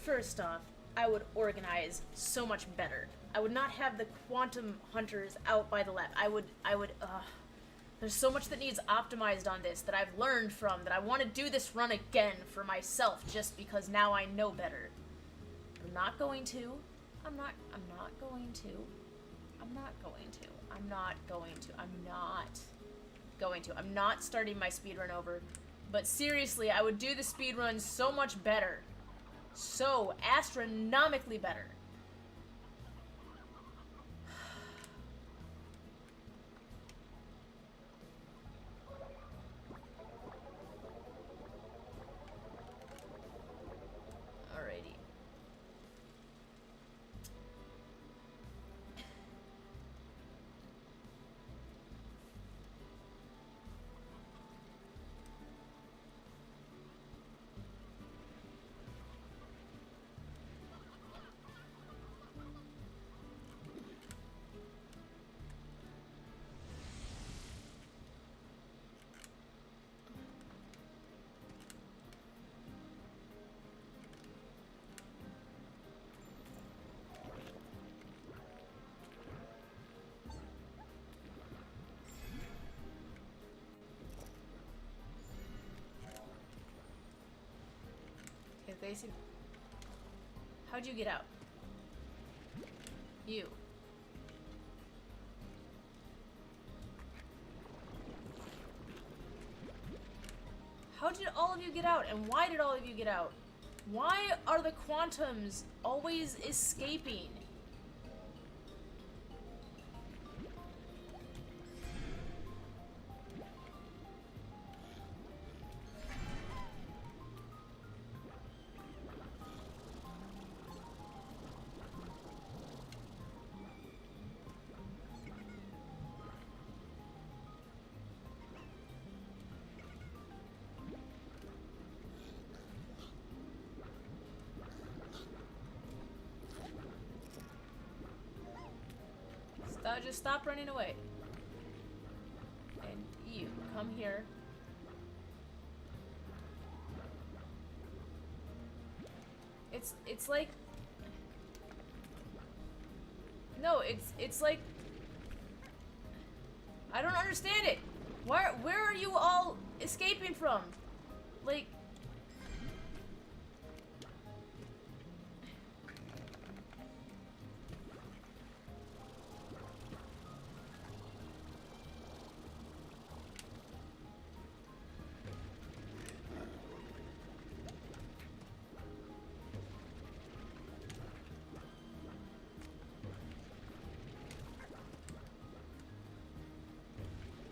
first off, I would organize so much better. I would not have the quantum hunters out by the lab. There's so much that needs optimized on this that I've learned from, that I want to do this run again for myself just because now I know better. I'm not going to. I'm not going to. I'm not starting my speedrun over. But seriously, I would do the speedrun so much better. So astronomically better. Alrighty. Basic. How'd you get out? You. How did all of you get out? And why did all of you get out? Why are the quantums always escaping? Just stop running away. And you, come here. It's like... No, it's like... I don't understand it. Where are you all escaping from? Like...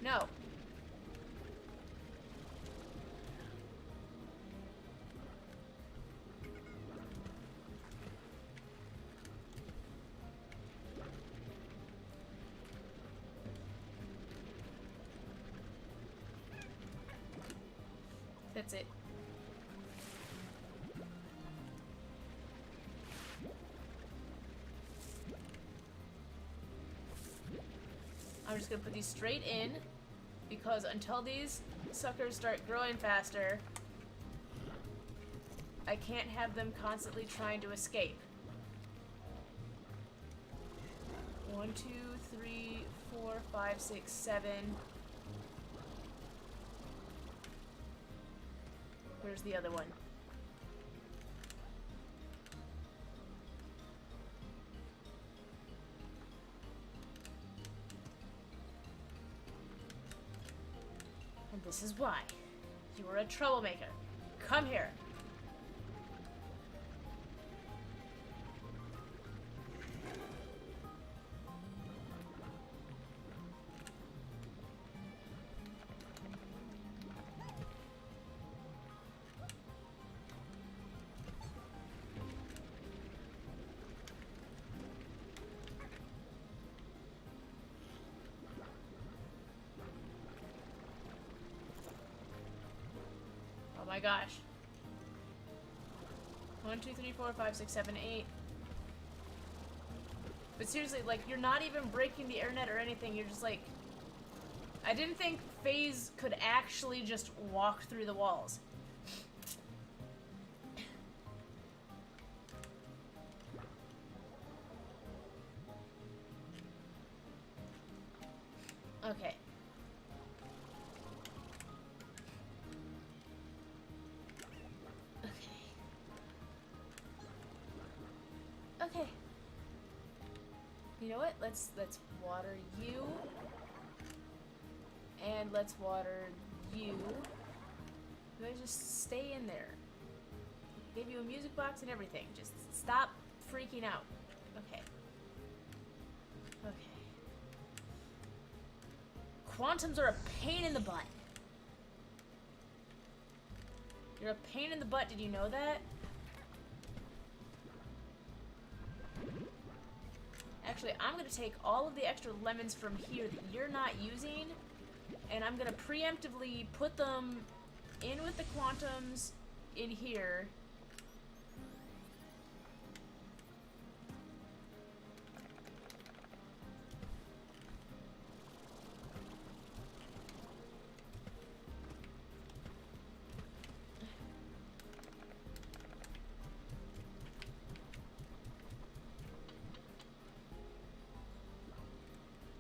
No. That's it. I'm just gonna put these straight in, because until these suckers start growing faster, I can't have them constantly trying to escape. 1, 2, 3, 4, 5, 6, 7. Where's the other one? And this is why. You are a troublemaker. Come here. Oh my gosh. 1, 2, 3, 4, 5, 6, 7, 8. But seriously, like, you're not even breaking the internet or anything. You're just like... I didn't think FaZe could actually just walk through the walls. Okay. Okay. You know what? Let's water you. And let's water you. You guys just stay in there. Gave you a music box and everything. Just stop freaking out. Okay. Okay. Quantums are a pain in the butt. You're a pain in the butt, did you know that? Actually, I'm gonna take all of the extra lemons from here that you're not using, and I'm gonna preemptively put them in with the quantums in here.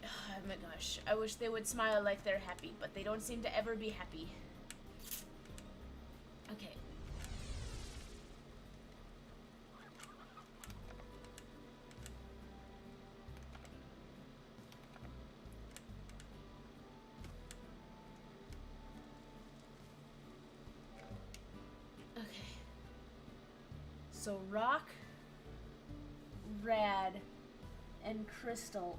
Oh my gosh, I wish they would smile like they're happy, but they don't seem to ever be happy. Okay. Okay. So rock, rad, and crystal.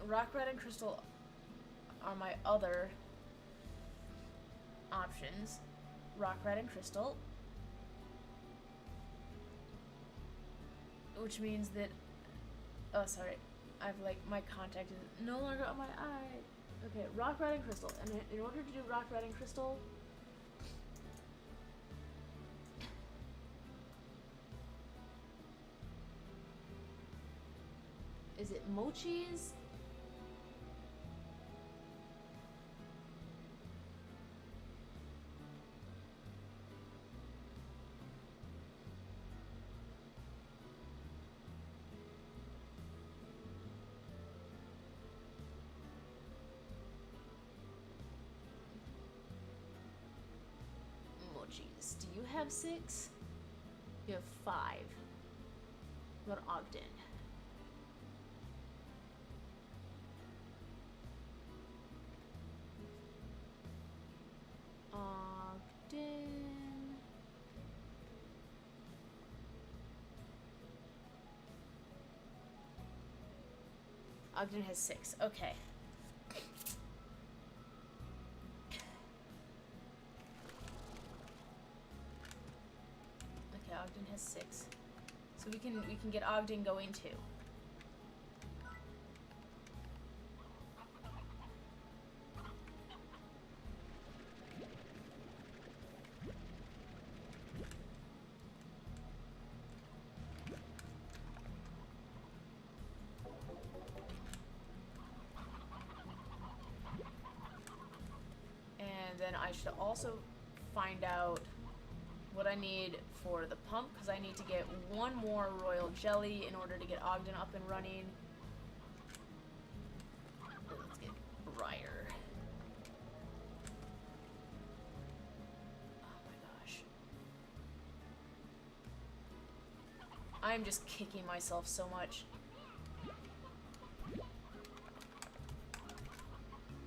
Rock, red, and crystal are my other options. Rock, red, and crystal. Which means that... Oh, sorry. I've, like, my contact is no longer on my eye. Okay, rock, red, and crystal. And in order to do rock, red, and crystal... Is it mochis? Mochis. Do you have 6? You have 5. What about Ogden? Ogden. Ogden has 6. Okay. Okay, Ogden has 6. So we can get Ogden going too. And then I should also find out what I need for the pump, because I need to get one more royal jelly in order to get Ogden up and running. Let's get Briar. Oh my gosh. I'm just kicking myself so much.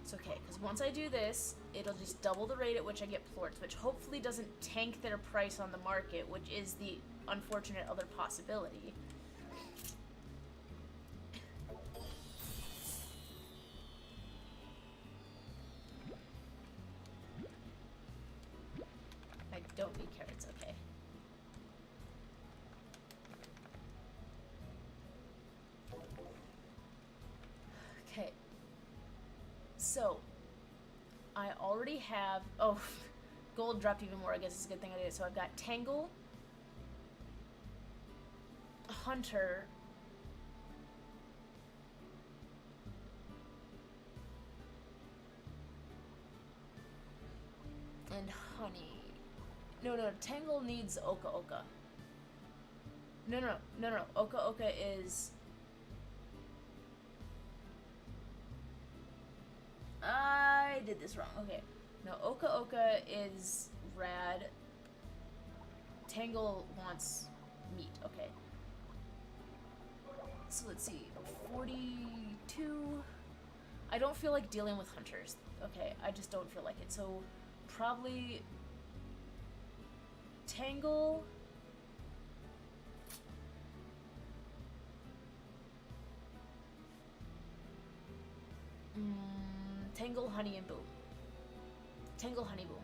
It's okay, because once I do this, it'll just double the rate at which I get plorts, which hopefully doesn't tank their price on the market, which is the unfortunate other possibility. I don't need carrots, okay. Okay. So, I already have... Oh, gold dropped even more. I guess it's a good thing I did it. So I've got Tangle, Hunter, and Honey. No. Tangle needs Oka Oka. No. Oka Oka is... I did this wrong. Okay. No, Oka Oka is rad. Tangle wants meat. Okay. So let's see. 42... I don't feel like dealing with hunters. Okay, I just don't feel like it. So, probably... Tangle... Tangle, honey, and boom. Tangle, honey, boom.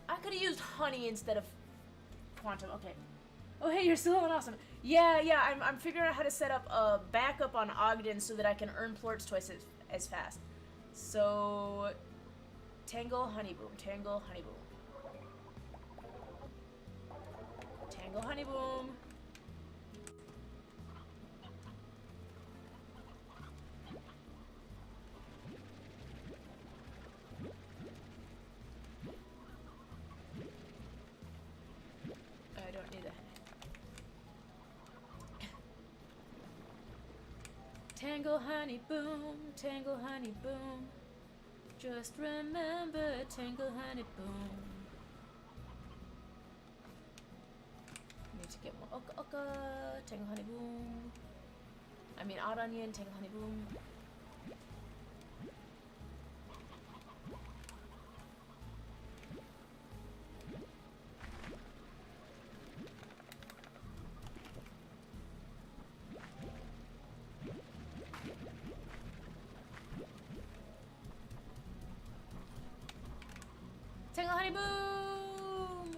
I could have used honey instead of quantum. Okay. Oh, hey, you're still on awesome. Yeah, I'm figuring out how to set up a backup on Ogden so that I can earn plorts twice as fast. So, Tangle, honey, boom. Tangle, honey, boom. Tangle, honey, boom. I don't need a Tangle, honey, boom. Tangle, honey, boom. Just remember, tangle, honey, boom. Need to get more Oka Oka. Tangle, honey, boom. I mean, odd onion, tangle, honey, boom. Tangle, honey, boom!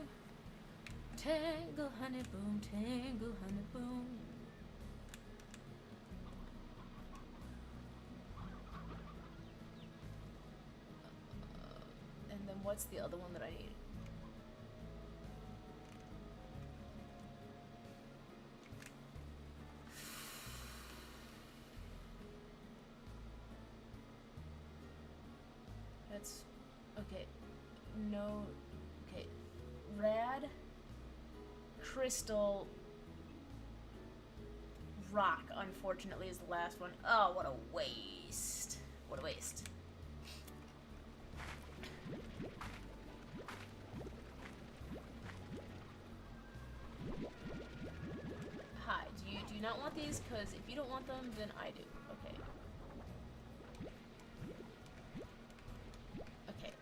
Tangle, honey, boom, tangle, honey, boom. And then what's the other one that I need? That's... okay. No... okay. Rad... Crystal... Rock, unfortunately, is the last one. Oh, what a waste. What a waste. Hi, do you not want these? Because if you don't want them, then I do. Okay. Okay.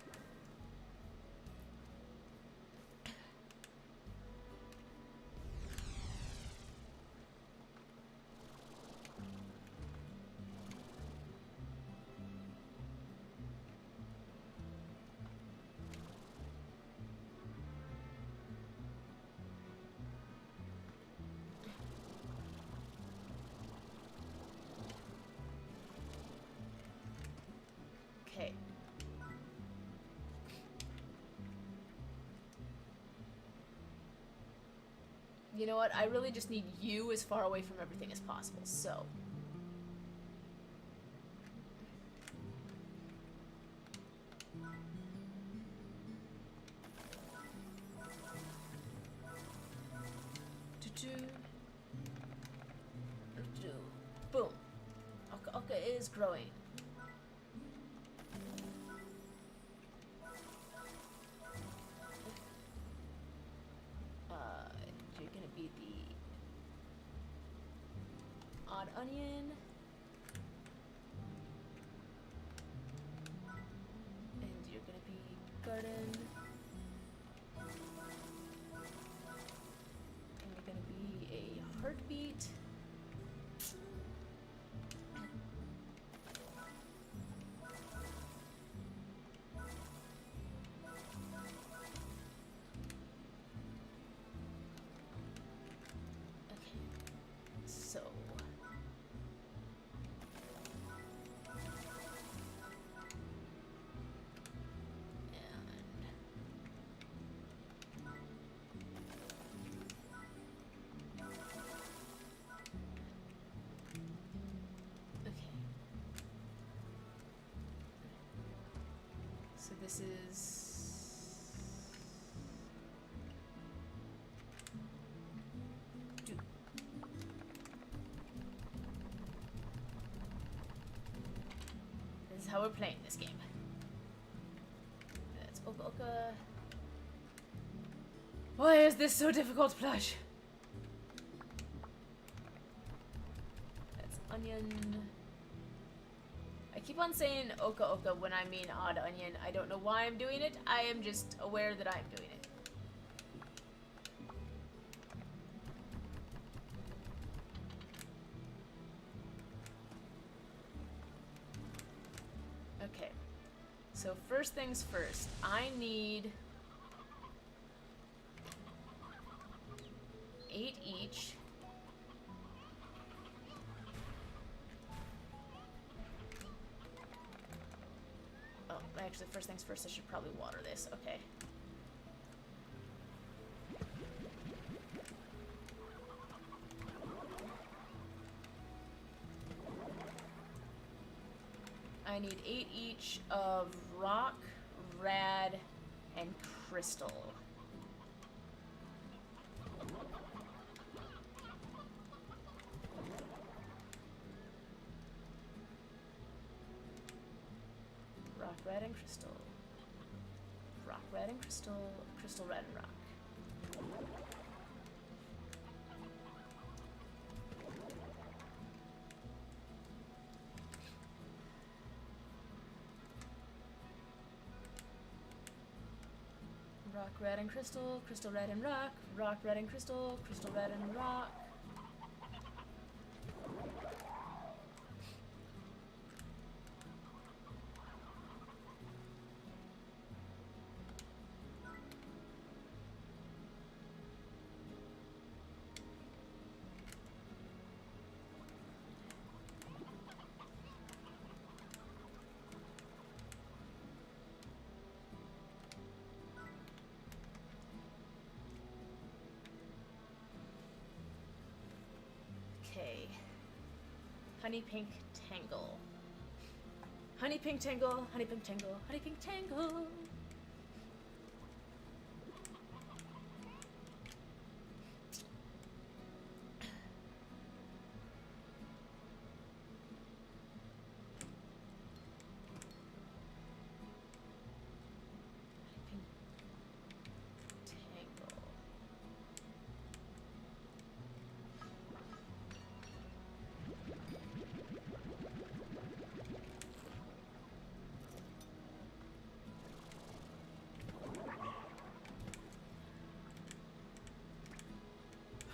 Okay. You know what? I really just need you as far away from everything as possible, so... Boom. Oka Oka is growing. You're gonna be the odd onion. And you're gonna be garden. And you're gonna be a heartbeat. So this is how we're playing this game. That's Oka Oka. Why is this so difficult, Plush? That's onion. I keep on saying Oka Oka when I mean odd onion. I don't know why I'm doing it. I am just aware that I'm doing it. Okay. So first things first. I need 8 each. Oh, actually, first things first, I should probably water this. Okay. I need 8 each of rock, rad, and crystal. Rock, red, and crystal. Rock, red, and crystal. Crystal, red, and rock. Rock, red, and crystal. Crystal, red, and rock. Rock, red, and crystal. Crystal, red, and rock. Okay. Honey pink tangle. Honey pink tangle, honey pink tangle, honey pink tangle. Honey pink tangle.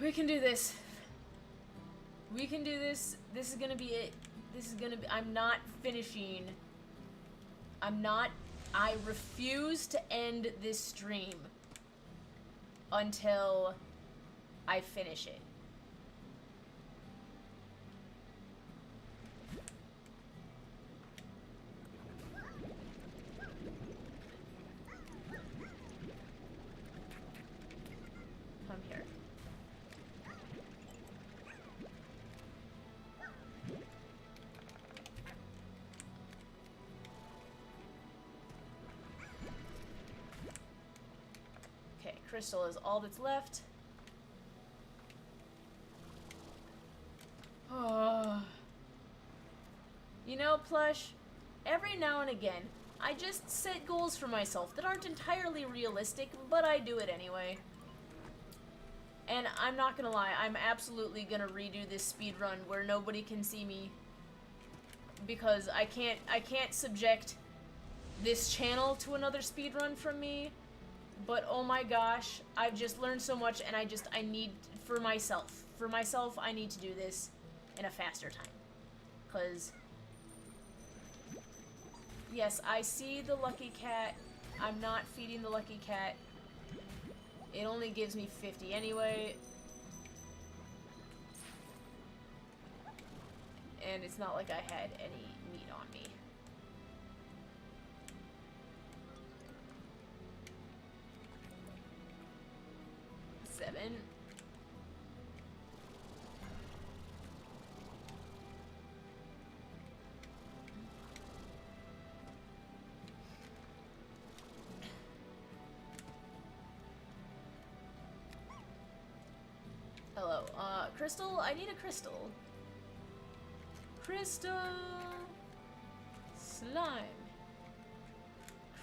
We can do this. We can do this. This is gonna be it. This is gonna be. I'm not finishing. I refuse to end this stream until I finish it. Come here. Okay, crystal is all that's left. Oh. You know, Plush, every now and again, I just set goals for myself that aren't entirely realistic, but I do it anyway. And I'm not gonna lie, I'm absolutely gonna redo this speed run where nobody can see me, because I can't subject this channel to another speed run from me. But oh my gosh, I've just learned so much, and I need, for myself, I need to do this in a faster time. Cause yes, I see the lucky cat. I'm not feeding the lucky cat. It only gives me 50 anyway. And it's not like I had any meat on me. Seven. Hello, crystal? I need a crystal. Crystal! Slime.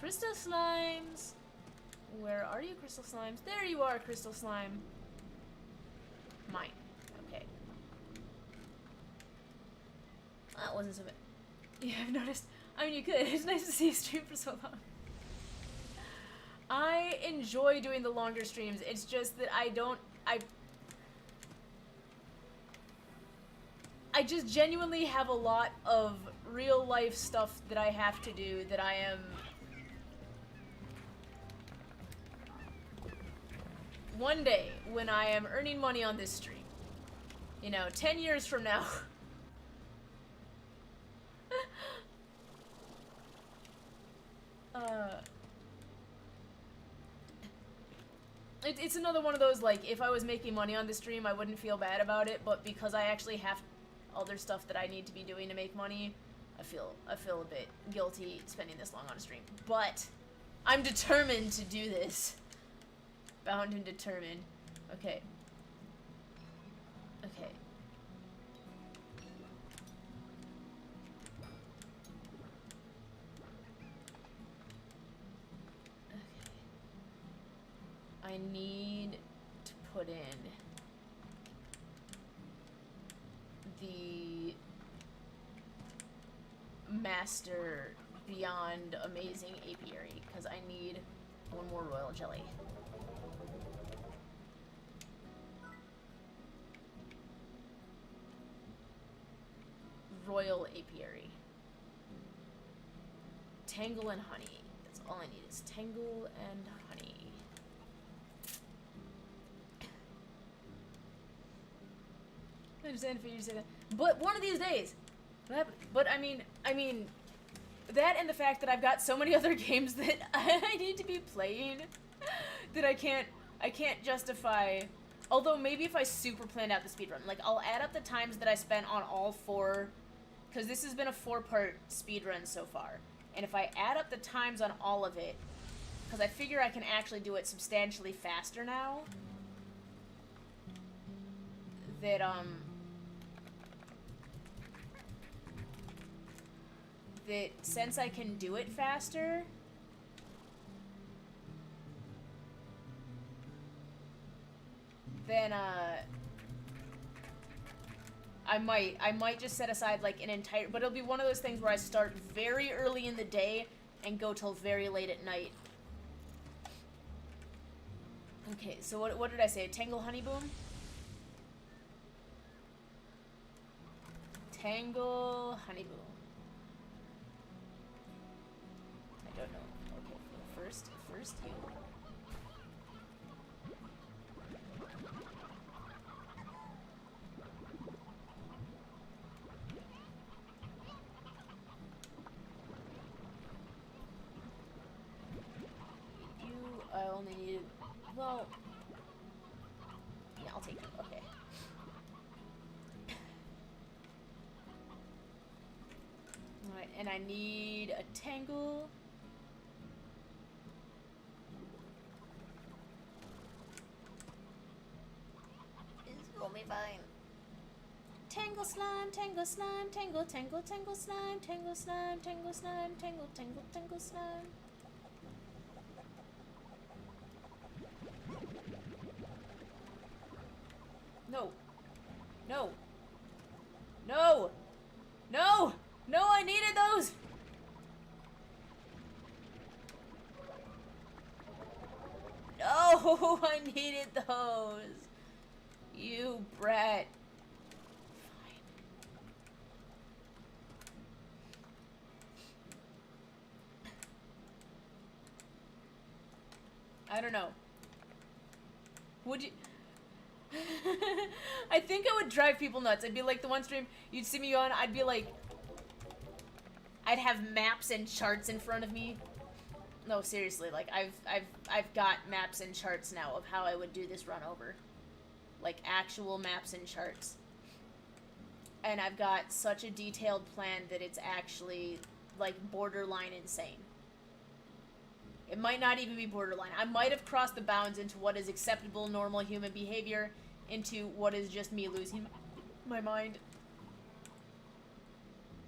Crystal slimes. Where are you, crystal slimes? There you are, crystal slime. Mine. Okay. That wasn't so bad. Yeah, I've noticed. I mean, you could. It's nice to see you stream for so long. I enjoy doing the longer streams. It's just that I just genuinely have a lot of real life stuff that I have to do that I am... One day, when I am earning money on this stream, you know, 10 years from now... It's another one of those, like, if I was making money on the stream, I wouldn't feel bad about it, but because I actually have other stuff that I need to be doing to make money, I feel a bit guilty spending this long on a stream. But I'm determined to do this. Bound and determined. Okay. Okay. I need to put in the Master Beyond Amazing Apiary, because I need one more royal jelly. Royal Apiary. Tangle and honey. That's all I need is tangle and honey. I understand if you say that. But one of these days. But I mean, that and the fact that I've got so many other games that I need to be playing that I can't justify. Although maybe if I super planned out the speedrun, like I'll add up the times that I spent on all 4, because this has been a 4-part speedrun so far. And if I add up the times on all of it, because I figure I can actually do it substantially faster now, that that since I can do it faster, then I might just set aside like an entire, but it'll be one of those things where I start very early in the day and go till very late at night. Okay, so what did I say? Tangle honey boom? Tangle honey boom. I don't know. Okay, first you. I only needed, well, yeah, I'll take it, okay. Alright, and I need a tangle. It's gonna be fine. Tangle slime, tangle slime, tangle, tangle, tangle slime, tangle slime, tangle slime, tangle, tangle, tangle slime. No. No. No! No! No, I needed those! No, I needed those! You brat. Fine. I don't know. Would you... I think I would drive people nuts. I'd be like the one stream you'd see me on, I'd be like, I'd have maps and charts in front of me. No, seriously, like I've got maps and charts now of how I would do this run over. Like actual maps and charts. And I've got such a detailed plan that it's actually like borderline insane. It might not even be borderline. I might have crossed the bounds into what is acceptable normal human behavior into what is just me losing my mind.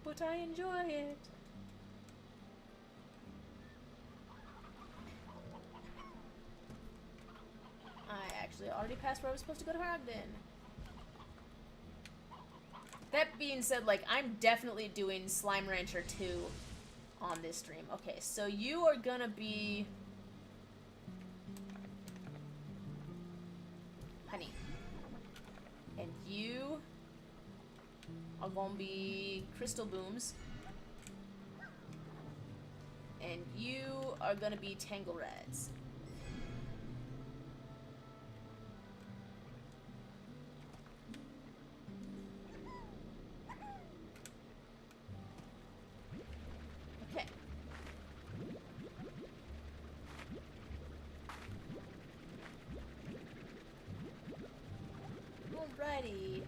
But I enjoy it. Actually, I already passed where I was supposed to go to Ogden. That being said, like, I'm definitely doing Slime Rancher 2 on this stream. Okay, so you are gonna be... Honey. And you are gonna be Crystal Booms. And you are gonna be Tangle Reds. Okay. Alrighty.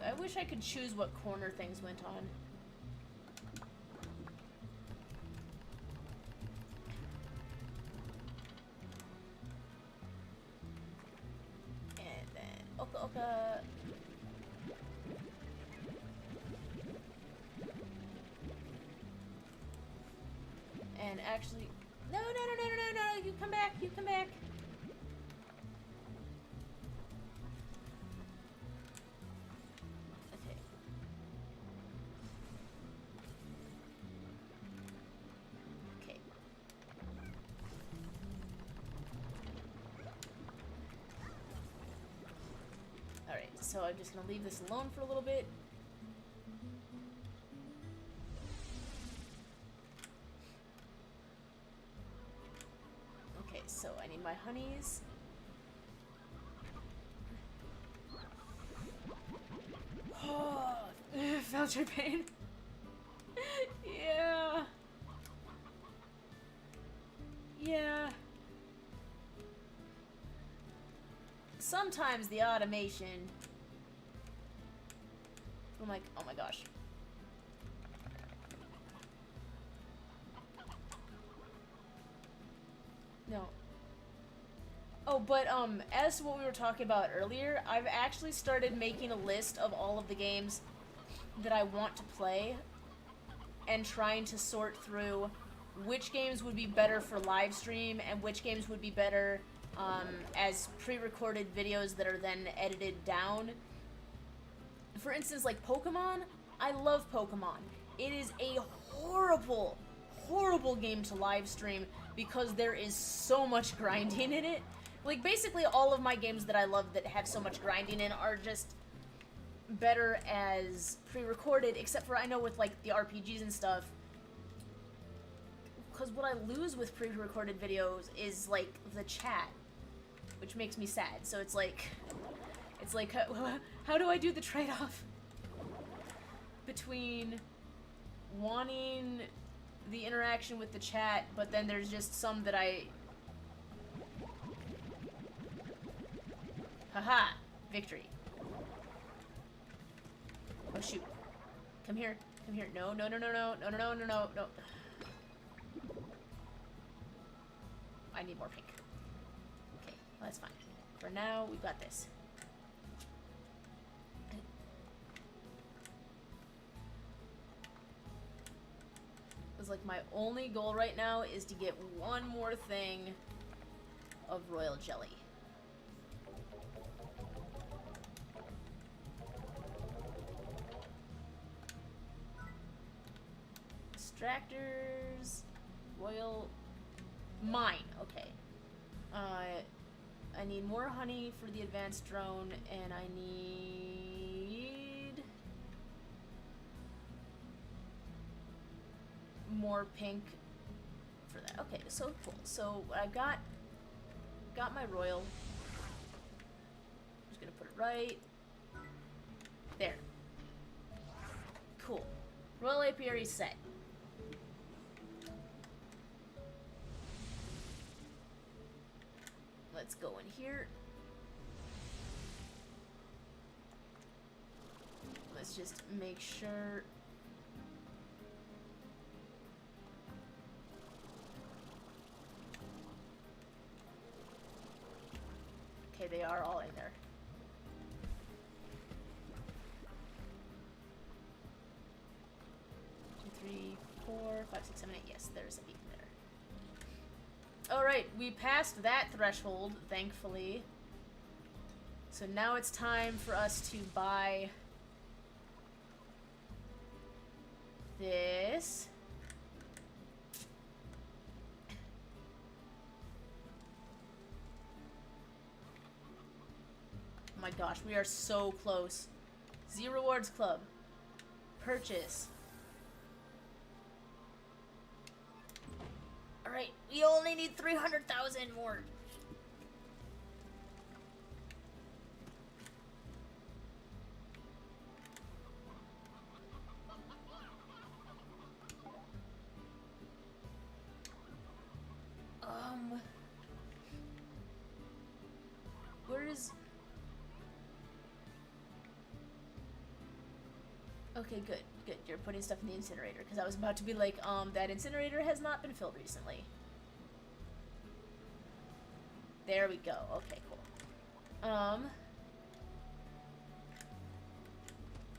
I wish I could choose what corner things went on. And then Oka Oka. And actually, no, you come back, Okay. Alright, so I'm just gonna leave this alone for a little bit. Okay, so I need my honeys. Oh, felt your pain. Yeah. Yeah. Sometimes the automation... I'm like, oh my gosh. No. Oh, but, as to what we were talking about earlier, I've actually started making a list of all of the games that I want to play and trying to sort through which games would be better for live stream and which games would be better as pre-recorded videos that are then edited down. For instance, like Pokemon, I love Pokemon. It is a horrible, horrible game to live stream because there is so much grinding in it. Like, basically all of my games that I love that have so much grinding in are just better as pre-recorded, except for I know with, like, the RPGs and stuff, because what I lose with pre-recorded videos is, like, the chat, which makes me sad. So it's like, how do I do the trade-off between wanting the interaction with the chat, but then there's just some that I... Haha! Victory. Oh shoot. Come here. Come here. No. I need more pink. Okay, well, that's fine. For now, we've got this. It's like my only goal right now is to get one more thing of royal jelly. Extractors, royal, mine, okay. I need more honey for the advanced drone, and I need more pink for that. Okay, so cool. So I've got my royal. I'm just gonna put it right there. Cool. Royal apiary set. Let's go in here. Let's just make sure. Okay, they are all in there. Two, 3, 4, 5, 6, 7, 8. Yes, there's 8 there. Alright, we passed that threshold, thankfully. So now it's time for us to buy this. Oh my gosh, we are so close. Z Rewards Club. Purchase. Alright, we only need 300,000 more. Where is... Okay, good, good. You're putting stuff in the incinerator, because I was about to be like, that incinerator has not been filled recently. There we go. Okay, cool.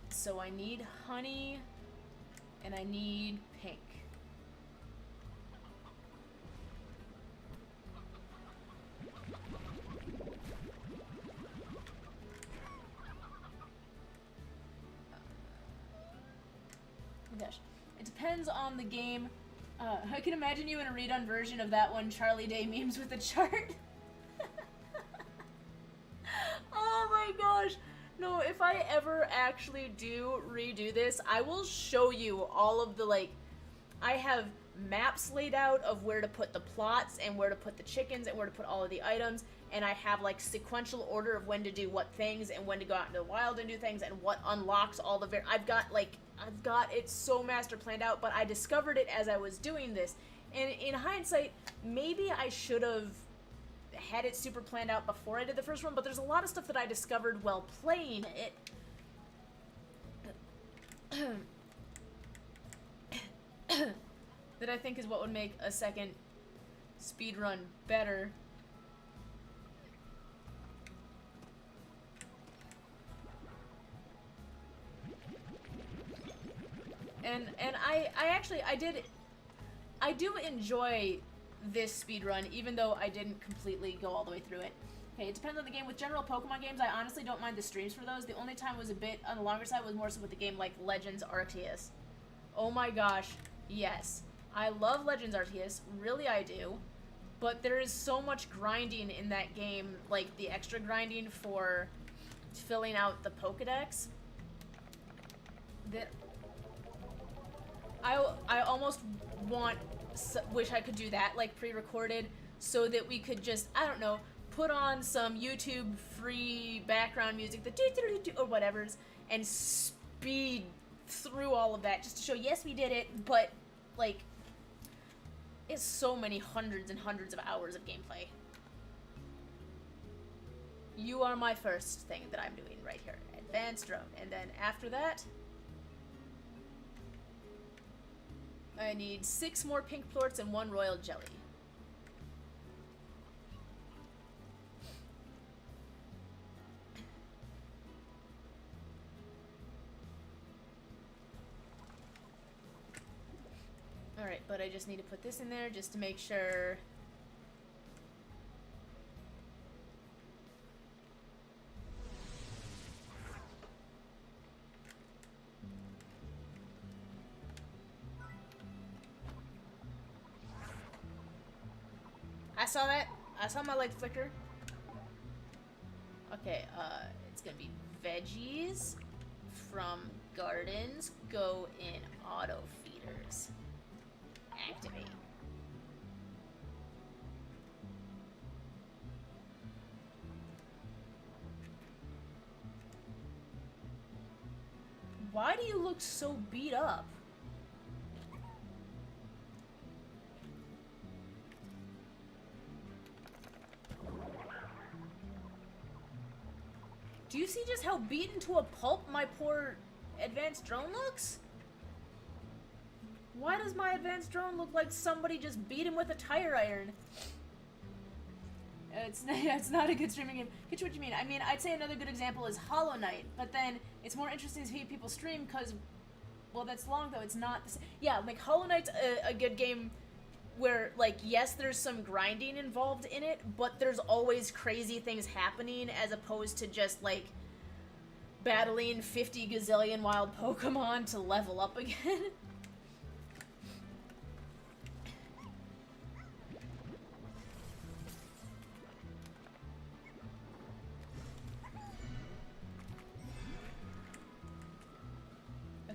So I need honey, and I need pink. Gosh. It depends on the game. I can imagine you in a redone version of that one Charlie Day memes with a chart. Oh my gosh. No, if I ever actually do redo this, I will show you all of the, like, I have maps laid out of where to put the plots and where to put the chickens and where to put all of the items, and I have, like, sequential order of when to do what things and when to go out into the wild and do things and what unlocks all the I've got it so master planned out, but I discovered it as I was doing this. And in hindsight, maybe I should have had it super planned out before I did the first one, but there's a lot of stuff that I discovered while playing it. That I think is what would make a second speedrun better. And I do enjoy this speedrun, even though I didn't completely go all the way through it. Okay, it depends on the game. With general Pokemon games, I honestly don't mind the streams for those. The only time it was a bit on the longer side was more so with the game like Legends Arceus. Oh my gosh, yes. I love Legends Arceus, really I do. But there is so much grinding in that game, like the extra grinding for filling out the Pokedex, that I almost wish I could do that, like pre-recorded, so that we could just, I don't know, put on some YouTube free background music, the do or whatever's, and speed through all of that just to show, yes, we did it, but like, it's so many hundreds and hundreds of hours of gameplay. You are my first thing that I'm doing right here, advanced drone, and then after that, I need 6 more pink plorts and 1 royal jelly. Alright, but I just need to put this in there just to make sure. I saw that. I saw my light flicker. Okay, it's gonna be veggies from gardens go in auto feeders. Activate. Why do you look so beat up? Do you see just how beaten to a pulp my poor advanced drone looks? Why does my advanced drone look like somebody just beat him with a tire iron? It's not a good streaming game. Get you what you mean. I mean, I'd say another good example is Hollow Knight, but then it's more interesting to see people stream because, well, that's long though. It's not the same. Yeah, like Hollow Knight's a good game where, like, yes, there's some grinding involved in it, but there's always crazy things happening as opposed to just, like, battling 50 gazillion wild Pokemon to level up again.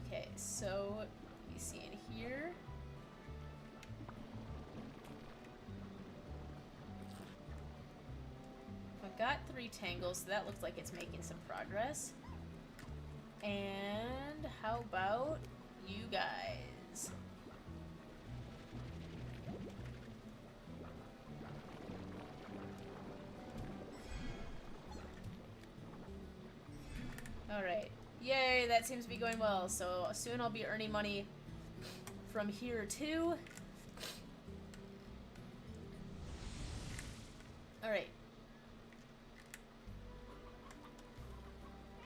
Okay, so, you see in here. I've got 3 tangles, so that looks like it's making some progress. And how about you guys? Alright. Yay, that seems to be going well. So soon I'll be earning money from here too. Alright.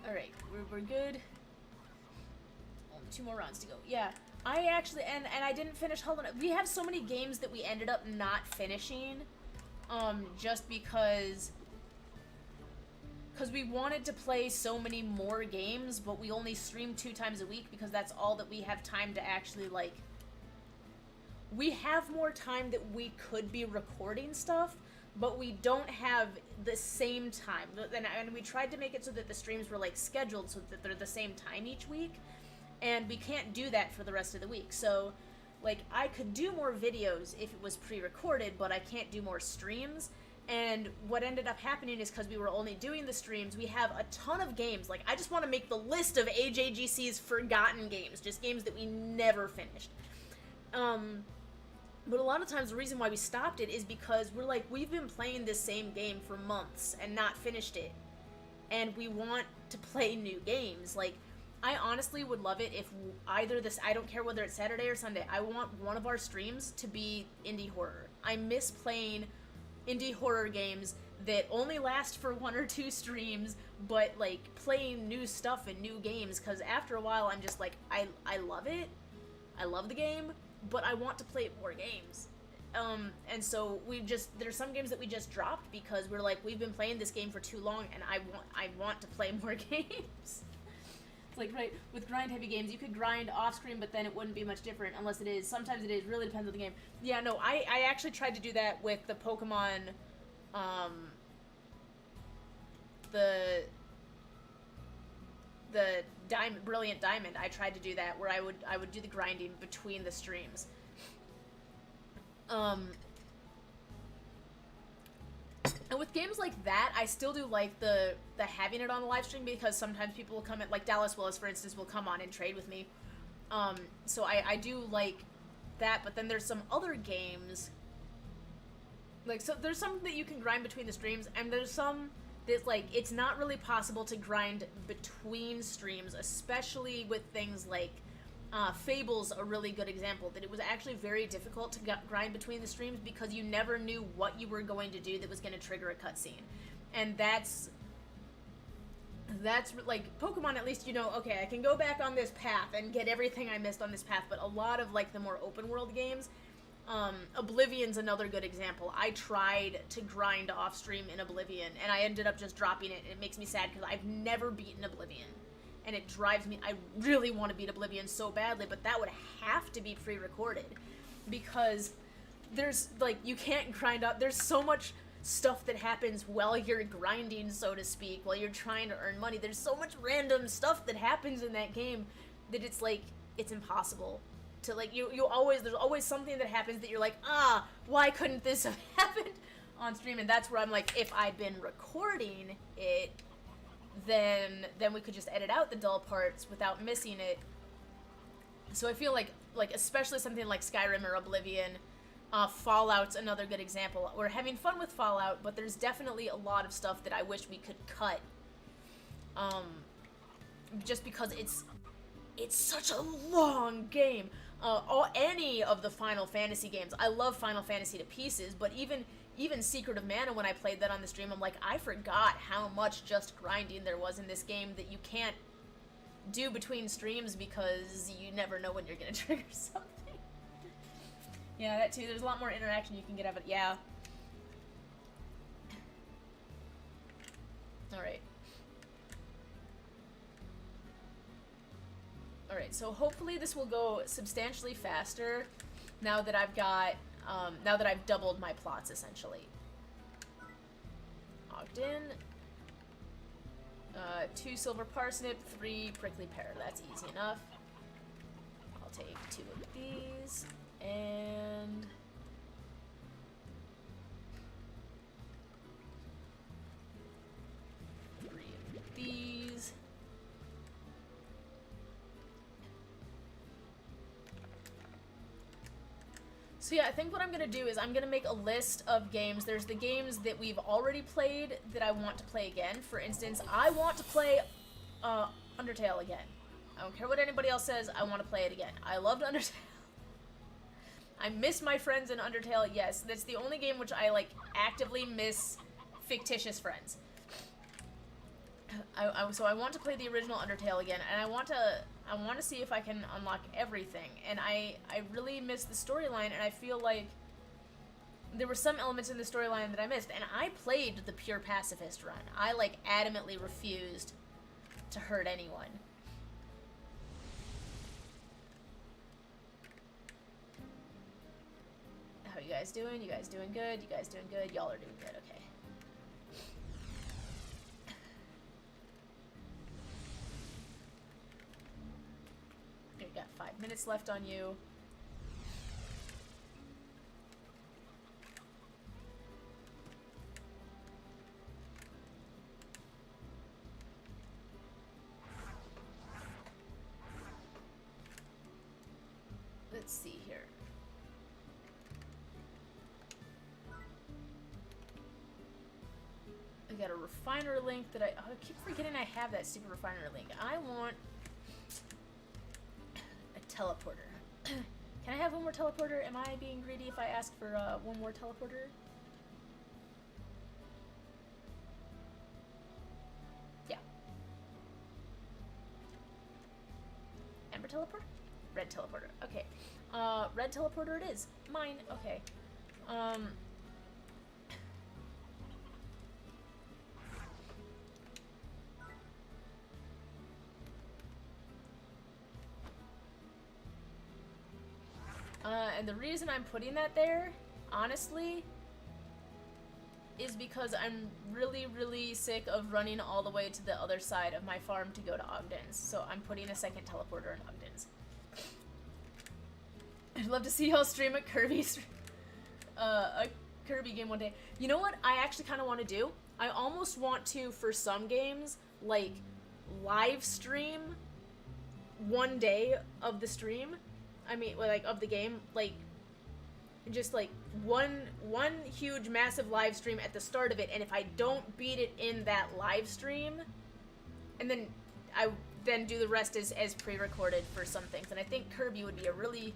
Alright, we're good. Only 2 more rounds to go. Yeah, I actually, and I didn't finish Hollow Knight. We have so many games that we ended up not finishing, just because we wanted to play so many more games, but we only stream 2 times a week because that's all that we have time to actually, like, we have more time that we could be recording stuff, but we don't have the same time. And we tried to make it so that the streams were, like, scheduled so that they're the same time each week. And we can't do that for the rest of the week. So, like, I could do more videos if it was pre-recorded, but I can't do more streams. And what ended up happening is because we were only doing the streams, we have a ton of games. Like, I just want to make the list of AJGC's forgotten games. Just games that we never finished. But a lot of times the reason why we stopped it is because we're like, we've been playing this same game for months and not finished it. And we want to play new games. Like, I honestly would love it if either this, I don't care whether it's Saturday or Sunday, I want one of our streams to be indie horror. I miss playing indie horror games that only last for 1 or 2 streams, but, like, playing new stuff and new games, because after a while I'm just like, I love it. I love the game, but I want to play more games. And so there's some games that we just dropped because we're like, we've been playing this game for too long and I want to play more games. It's like, right, with grind heavy games, you could grind off screen, but then it wouldn't be much different unless it is. Sometimes it is, really depends on the game. Yeah, no, I actually tried to do that with the Pokemon, the Brilliant Diamond. I tried to do that where I would do the grinding between the streams. And with games like that, I still do like the having it on the live stream because sometimes people will come in, like Dallas Willis, for instance, will come on and trade with me. So I do like that, but then there's some other games, like, so there's some that you can grind between the streams, and there's some that's like, it's not really possible to grind between streams, especially with things like, Fable's a really good example, that it was actually very difficult to grind between the streams because you never knew what you were going to do that was going to trigger a cutscene. And that's like, Pokemon, at least you know, okay, I can go back on this path and get everything I missed on this path, but a lot of, like, the more open world games, Oblivion's another good example. I tried to grind off stream in Oblivion, and I ended up just dropping it, and it makes me sad because I've never beaten Oblivion. And it drives me, I really want to beat Oblivion so badly, but that would have to be pre-recorded. Because there's, like, you can't grind up, there's so much stuff that happens while you're grinding, so to speak, while you're trying to earn money. There's so much random stuff that happens in that game that it's, like, it's impossible to, like, there's always something that happens that you're like, why couldn't this have happened on stream? And that's where I'm like, if I'd been recording it, then we could just edit out the dull parts without missing it. So I feel like especially something like Skyrim or Oblivion, Fallout's another good example. We're having fun with Fallout, but there's definitely a lot of stuff that I wish we could cut. Just because it's such a long game. Any of the Final Fantasy games, I love Final Fantasy to pieces, but even Secret of Mana, when I played that on the stream, I'm like, I forgot how much just grinding there was in this game that you can't do between streams because you never know when you're gonna trigger something. Yeah, that too. There's a lot more interaction you can get out of it. Yeah. Alright. Alright, so hopefully this will go substantially faster now that I've got, now that I've doubled my plots, essentially. Ogden. 2 silver parsnip, 3 prickly pear. That's easy enough. I'll take 2 of these, and... these. So yeah, I think what I'm gonna do is I'm gonna make a list of games. There's the games that we've already played that I want to play again. For instance, I want to play Undertale again. I don't care what anybody else says, I want to play it again. I loved Undertale. I miss my friends in Undertale, yes. That's the only game which I, like, actively miss fictitious friends. So I want to play the original Undertale again, and I want to see if I can unlock everything. And I really miss the storyline, and I feel like there were some elements in the storyline that I missed. And I played the pure pacifist run. I, like, adamantly refused to hurt anyone. How you guys doing? You guys doing good? You guys doing good? Y'all are doing good, okay. You got 5 minutes left on you. Let's see here. I got a refiner link that I keep forgetting I have that stupid refiner link. I want a teleporter. Can I have one more teleporter? Am I being greedy if I ask for one more teleporter? Yeah. Amber teleporter? Red teleporter. Okay. Red teleporter it is. Mine. Okay. And the reason I'm putting that there, honestly, is because I'm really, really sick of running all the way to the other side of my farm to go to Ogden's. So I'm putting a second teleporter in Ogden's. I'd love to see y'all stream a Kirby game one day. You know what I actually kind of want to do? I almost want to, for some games, like, live stream one day of the stream. I mean, like, of the game, like, just, like, one huge, massive live stream at the start of it, and if I don't beat it in that live stream, and then I then do the rest as pre-recorded for some things, and I think Kirby would be a really...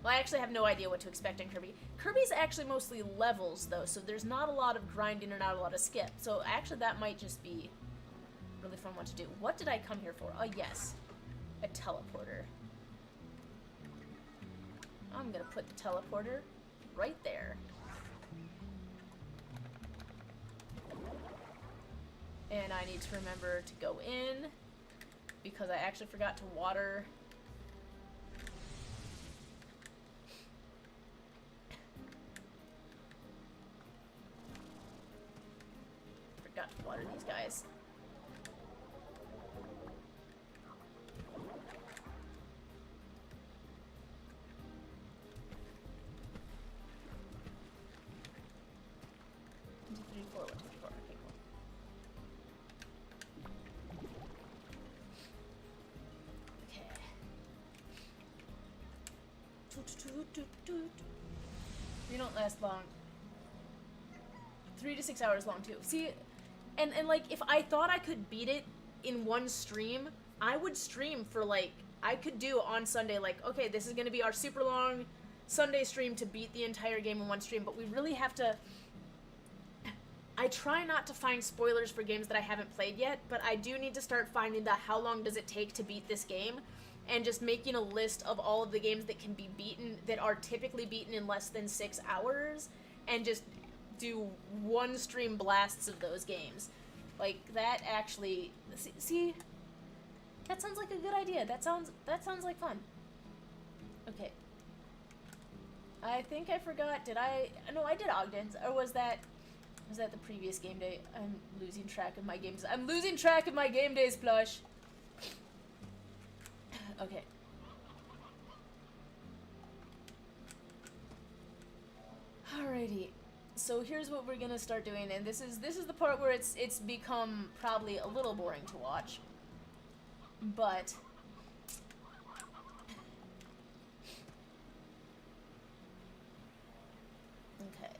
Well, I actually have no idea what to expect in Kirby. Kirby's actually mostly levels, though, so there's not a lot of grinding or not a lot of skip, so actually that might just be a really fun one to do. What did I come here for? Oh, yes. A teleporter. I'm gonna put the teleporter right there. And I need to remember to go in because I actually forgot to water. Forgot to water these guys. They don't last long. 3 to 6 hours long too. See, and like if I thought I could beat it in one stream, I would stream for like, I could do on Sunday, like, okay, this is gonna be our super long Sunday stream to beat the entire game in one stream, but we really have to... I try not to find spoilers for games that I haven't played yet, but I do need to start finding the how long does it take to beat this game, and just making a list of all of the games that can be beaten, that are typically beaten in less than 6 hours, and just do one stream blasts of those games. Like, that actually... See? That sounds like a good idea. That sounds like fun. Okay. I think I forgot, did I... No, I did Ogden's, or was that the previous game day? I'm losing track of my games. I'm losing track of my game days, Plush! Okay. Alrighty. So here's what we're gonna start doing, and this is the part where it's become probably a little boring to watch. But okay.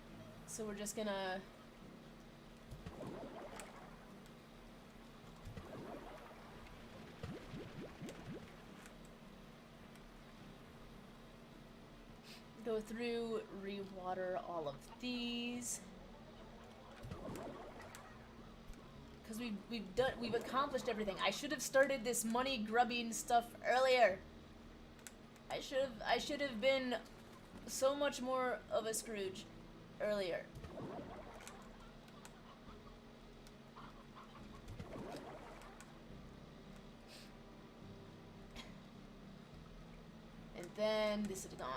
So we're just gonna go through, re-water all of these. Because we've accomplished everything. I should have started this money grubbing stuff earlier. I should have been so much more of a Scrooge earlier. And then this is gone.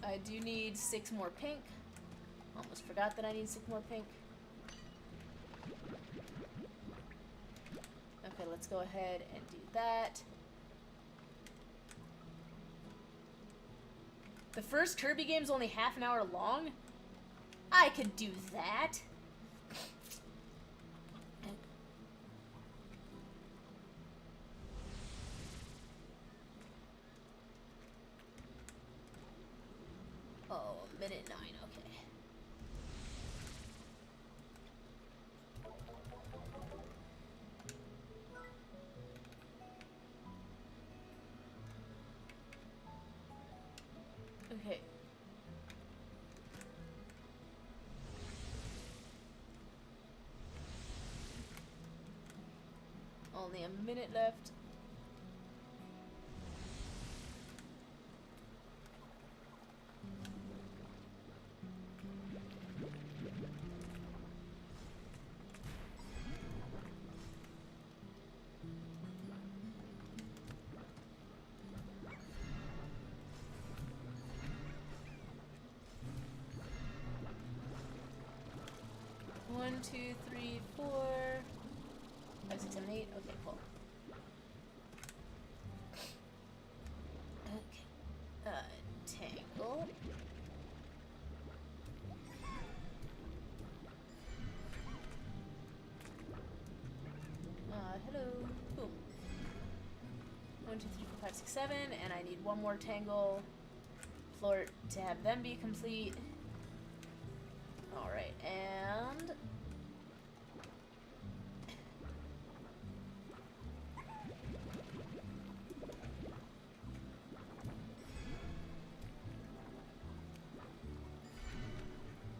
I do need 6 more pink. Almost forgot that I need 6 more pink. Okay, let's go ahead and do that. The first Kirby game's only half an hour long? I could do that. Oh, minute 9, okay. Okay. Only a minute left. One, two, three, 4, 5, 6, 7, 8. Okay, cool. Okay. Tangle. Hello. Boom. 1, 2, 3, 4, 5, 6, 7, and I need one more tangle floor to have them be complete. Alright, and...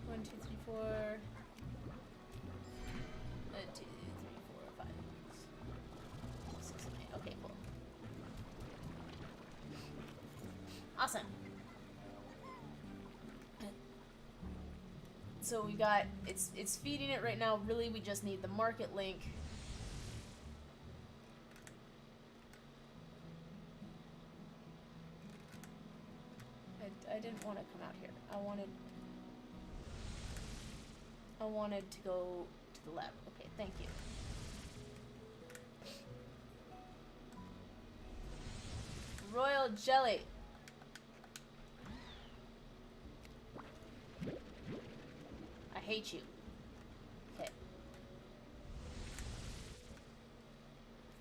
One, two, three, 4... 1, 2, 3, 4, 5, 6, 7, 8. Okay, cool. Awesome. So we got, it's feeding it right now. Really, we just need the market link. I didn't want to come out here. I wanted to go to the lab. Okay, thank you. Royal jelly. I hate you. Okay.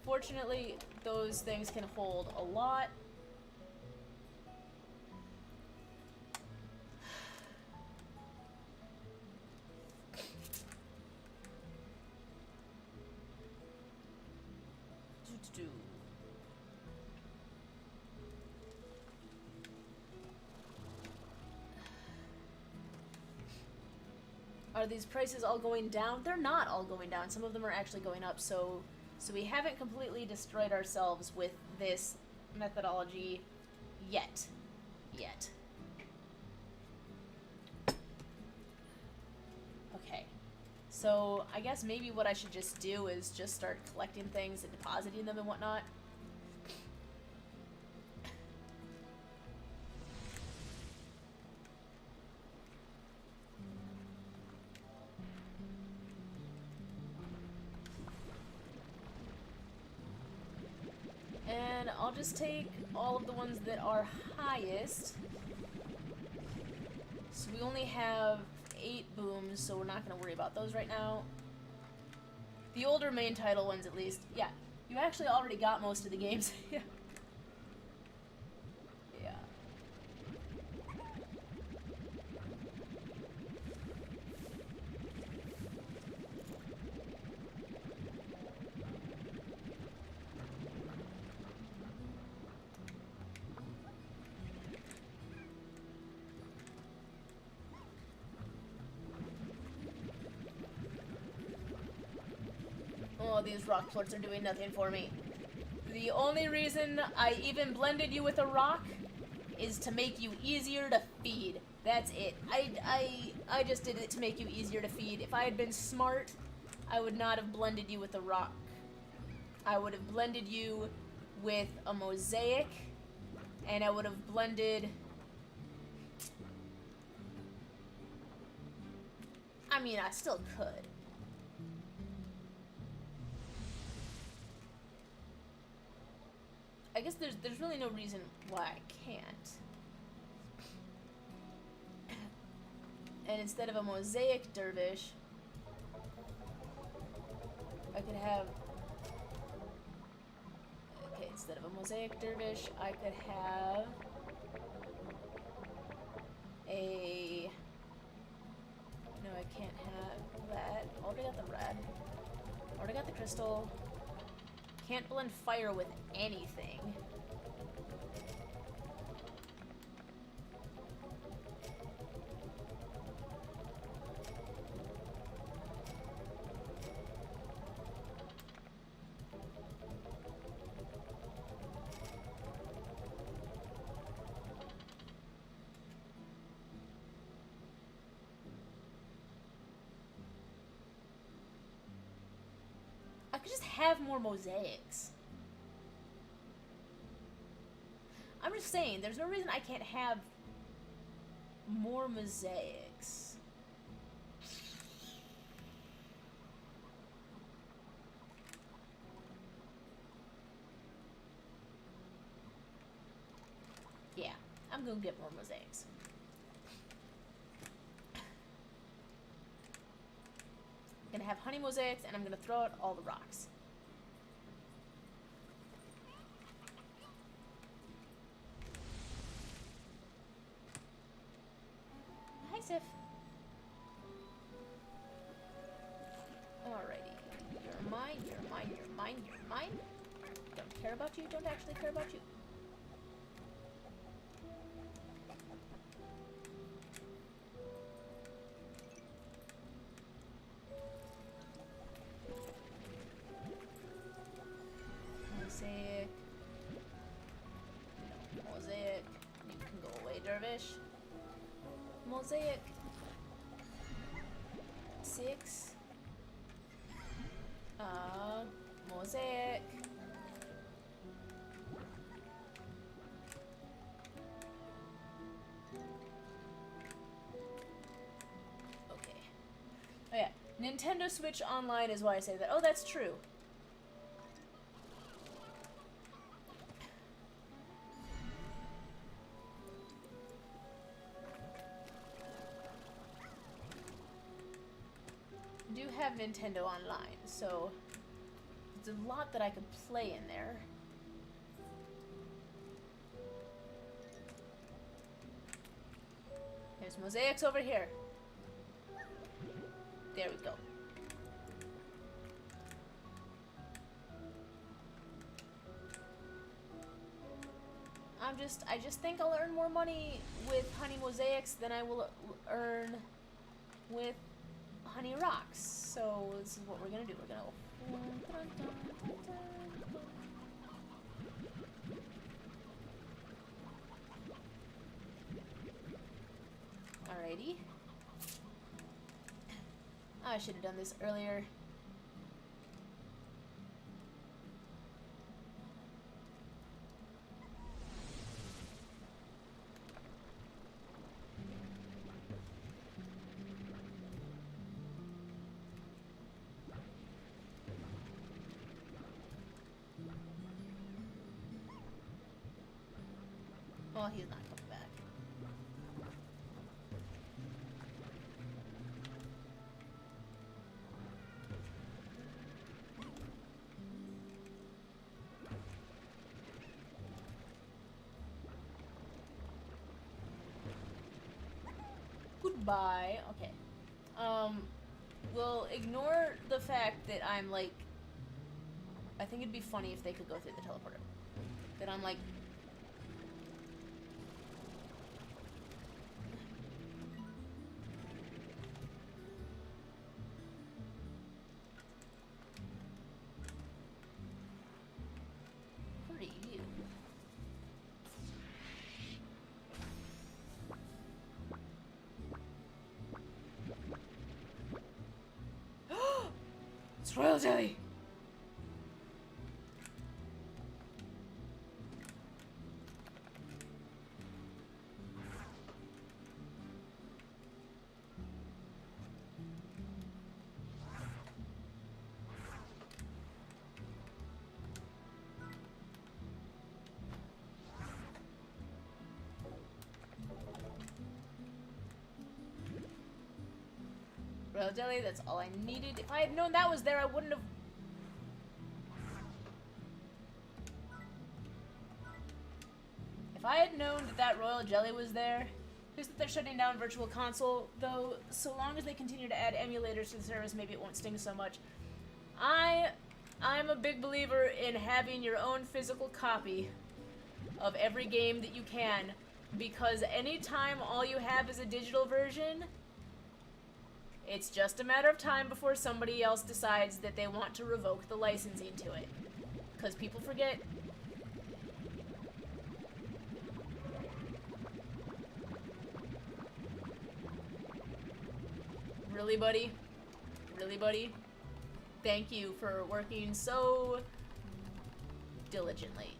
Fortunately, those things can hold a lot. Are these prices all going down? They're not all going down. Some of them are actually going up, so we haven't completely destroyed ourselves with this methodology yet. Okay. So, I guess maybe what I should just do is just start collecting things and depositing them and whatnot. And I'll just take all of the ones that are highest. So we only have 8 booms, so we're not going to worry about those right now. The older main title ones, at least. Yeah, you actually already got most of the games. Yeah. Yeah. Oh, these rock plorts are doing nothing for me. The only reason I even blended you with a rock is to make you easier to feed. That's it. I just did it to make you easier to feed. If I had been smart, I would not have blended you with a rock. I would have blended you with a mosaic, and I would have blended... I mean, I still could. I guess there's really no reason why I can't. And instead of a mosaic dervish, I could have... Okay, instead of a mosaic dervish, I could have a... No, I can't have that. Already got the red. Already got the crystal. Can't blend fire with anything. I could just have more mosaics. I'm just saying, there's no reason I can't have more mosaics. Yeah, I'm gonna get more mosaics. I'm gonna have honey mosaics, and I'm gonna throw out all the rocks. Hi, Sif. Alrighty. You're mine, you're mine, you're mine, you're mine. Don't care about you, don't actually care about you. Mosaic. No, mosaic. You can go away, dervish. Mosaic. 6. Mosaic. Okay. Oh yeah, Nintendo Switch Online is why I say that. Oh, that's true. I do have Nintendo Online, so there's a lot that I could play in there. There's mosaics over here. There we go. I just think I'll earn more money with honey mosaics than I will earn with honey rocks. So this is what we're gonna do. We're gonna alrighty. I should have done this earlier. Well, he's not coming back. Goodbye. Okay. We'll ignore the fact that I'm like... I think it'd be funny if they could go through the teleporter. That I'm like... Pretty you. It's royal jelly! Royal jelly, that's all I needed. If I had known that was there, I wouldn't have... If I had known that that royal jelly was there... Here's that they're shutting down Virtual Console, though so long as they continue to add emulators to the service, maybe it won't sting so much. I'm a big believer in having your own physical copy of every game that you can, because anytime all you have is a digital version... It's just a matter of time before somebody else decides that they want to revoke the licensing to it. Because people forget. Really, buddy? Really, buddy? Thank you for working so diligently.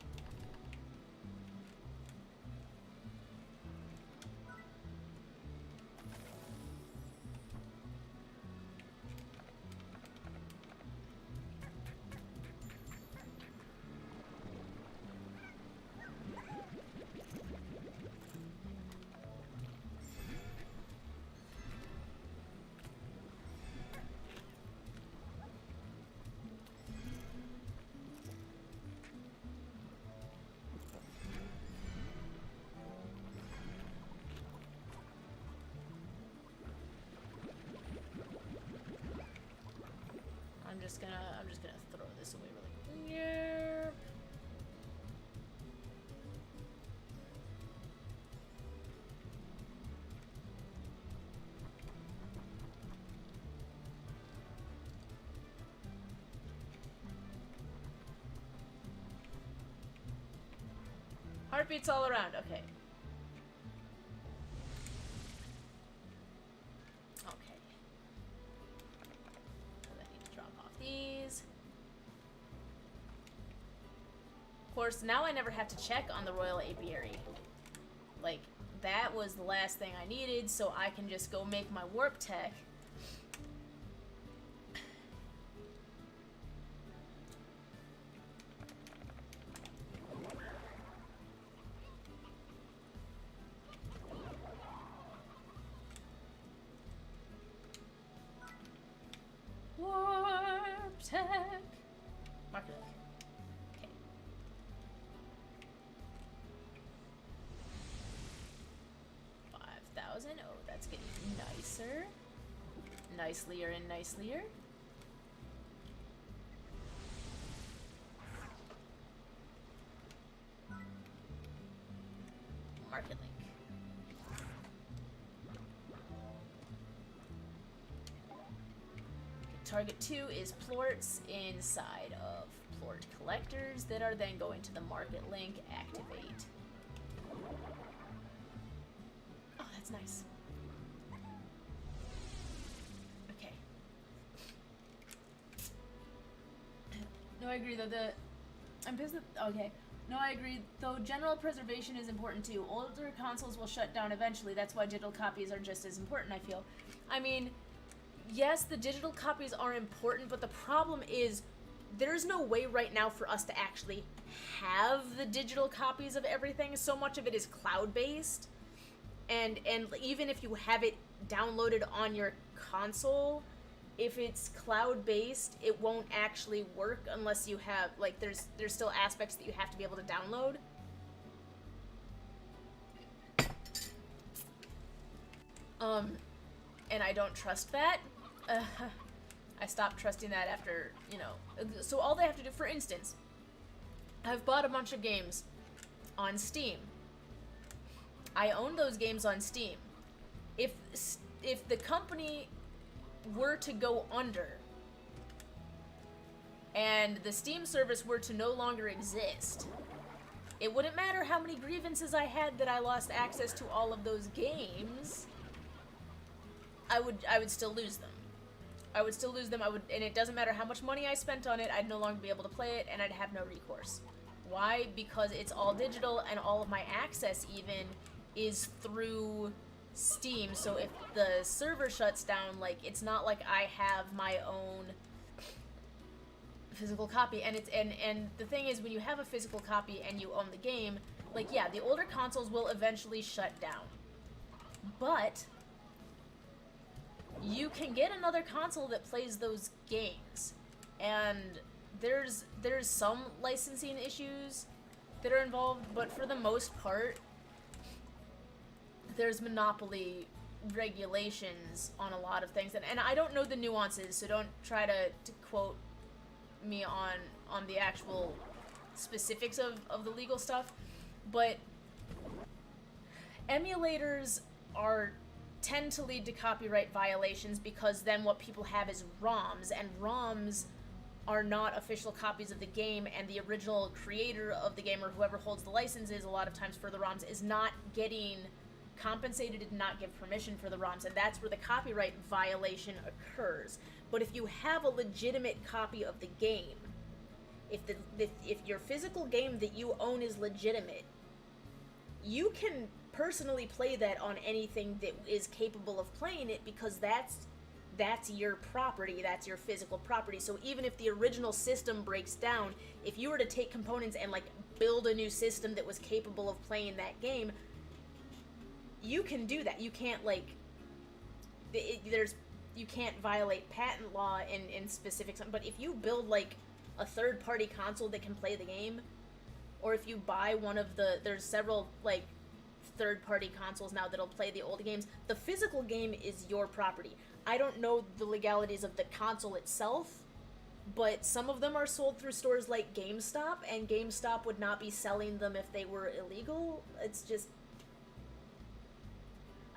I'm just gonna throw this away really quick. Yeah. Heartbeats all around, okay. These. Of course, now I never have to check on the Royal Apiary. Like, that was the last thing I needed, so I can just go make my warp tech. Tech. Market. Okay. 5,000. Oh, that's getting nicer. Nicelier and nicelier. Market link. target 2 is plorts inside of plort collectors that are then going to the market link. Activate. Oh, that's nice. Okay. No, I agree though. I'm pissed that. Okay. No, I agree. Though general preservation is important too. Older consoles will shut down eventually. That's why digital copies are just as important, I feel. I mean, yes, the digital copies are important, but the problem is there's no way right now for us to actually have the digital copies of everything. So much of it is cloud-based. And even if you have it downloaded on your console, if it's cloud-based, it won't actually work unless you have, like, there's still aspects that you have to be able to download. And I don't trust that. I stopped trusting that after, you know, so all they have to do, for instance, I've bought a bunch of games on Steam. I own those games on Steam. If the company were to go under and the Steam service were to no longer exist, it wouldn't matter how many grievances I had that I lost access to all of those games. I would still lose them. I would still lose them. And it doesn't matter how much money I spent on it, I'd no longer be able to play it, and I'd have no recourse. Why? Because it's all digital, and all of my access even is through Steam. So if the server shuts down, like, it's not like I have my own physical copy. And the thing is, when you have a physical copy and you own the game, like, yeah, the older consoles will eventually shut down. But you can get another console that plays those games, and there's some licensing issues that are involved, but for the most part, there's monopoly regulations on a lot of things, and I don't know the nuances, so don't try to quote me on the actual specifics of the legal stuff, but emulators tend to lead to copyright violations because then what people have is ROMs, and ROMs are not official copies of the game, and the original creator of the game or whoever holds the licenses a lot of times for the ROMs is not getting compensated, did not give permission for the ROMs, and that's where the copyright violation occurs. But if you have a legitimate copy of the game, if your physical game that you own is legitimate, you can personally play that on anything that is capable of playing it, because that's your property, that's your physical property. So even if the original system breaks down, if you were to take components and, like, build a new system that was capable of playing that game, you can do that. You can't, like, you can't violate patent law in specifics, but if you build, like, a third-party console that can play the game, or if you buy one of there's several, like, third-party consoles now that'll play the old games, the physical game is your property. I don't know the legalities of the console itself, but some of them are sold through stores like GameStop, and GameStop would not be selling them if they were illegal. It's just,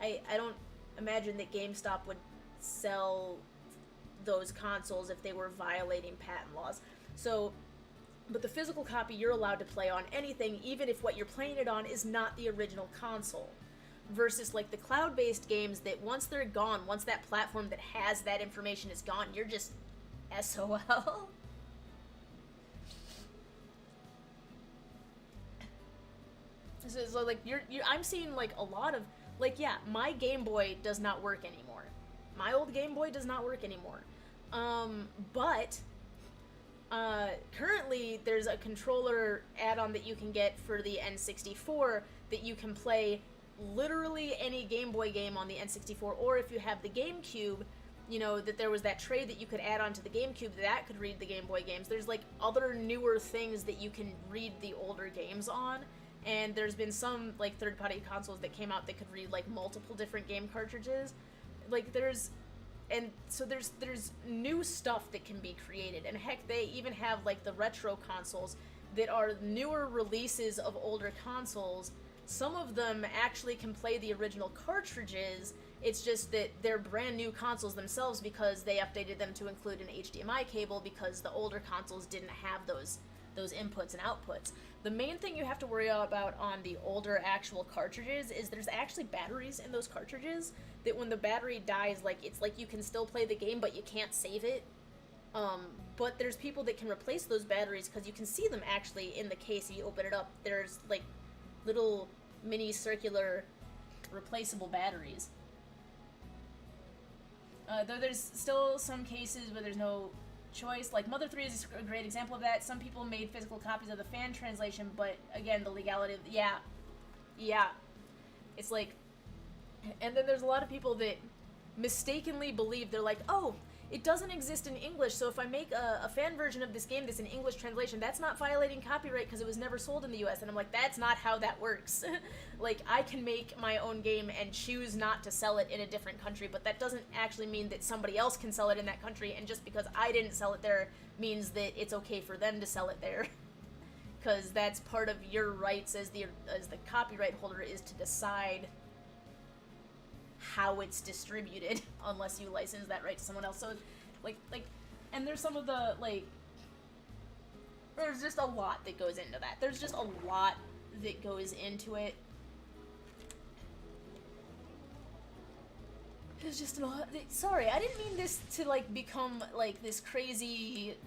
I don't imagine that GameStop would sell those consoles if they were violating patent laws. So, but the physical copy, you're allowed to play on anything, even if what you're playing it on is not the original console. Versus, like, the cloud-based games that once they're gone, once that platform that has that information is gone, you're just SOL. So like, I'm seeing, like, a lot of, like, yeah, my Game Boy does not work anymore. My old Game Boy does not work anymore. But currently there's a controller add-on that you can get for the N64 that you can play literally any Game Boy game on the N64, or if you have the GameCube, you know, that there was that tray that you could add onto the GameCube that could read the Game Boy games. There's, like, other newer things that you can read the older games on, and there's been some, like, third-party consoles that came out that could read, like, multiple different game cartridges. Like, there's new stuff that can be created, and heck, they even have, like, the retro consoles that are newer releases of older consoles. Some of them actually can play the original cartridges It's just that they're brand new consoles themselves because they updated them to include an HDMI cable because the older consoles didn't have those inputs and outputs. The main thing you have to worry about on the older actual cartridges is there's actually batteries in those cartridges that when the battery dies, like, it's like you can still play the game, but you can't save it. But there's people that can replace those batteries because you can see them actually in the case if you open it up. There's, like, little mini circular replaceable batteries. Though there's still some cases where there's no choice. Like, Mother 3 is a great example of that. Some people made physical copies of the fan translation, but, again, the legality of... Yeah. It's like... And then there's a lot of people that mistakenly believe, they're like, oh, it doesn't exist in English, so if I make a fan version of this game that's an English translation, that's not violating copyright because it was never sold in the US. And I'm like, that's not how that works. Like, I can make my own game and choose not to sell it in a different country, but that doesn't actually mean that somebody else can sell it in that country, and just because I didn't sell it there means that it's okay for them to sell it there. Because that's part of your rights as the copyright holder, is to decide how it's distributed unless you license that right to someone else. So like and there's some of the, like, there's just a lot that goes into that. There's just a lot that goes into it. There's just a lot. Sorry, I didn't mean this to, like, become like this crazy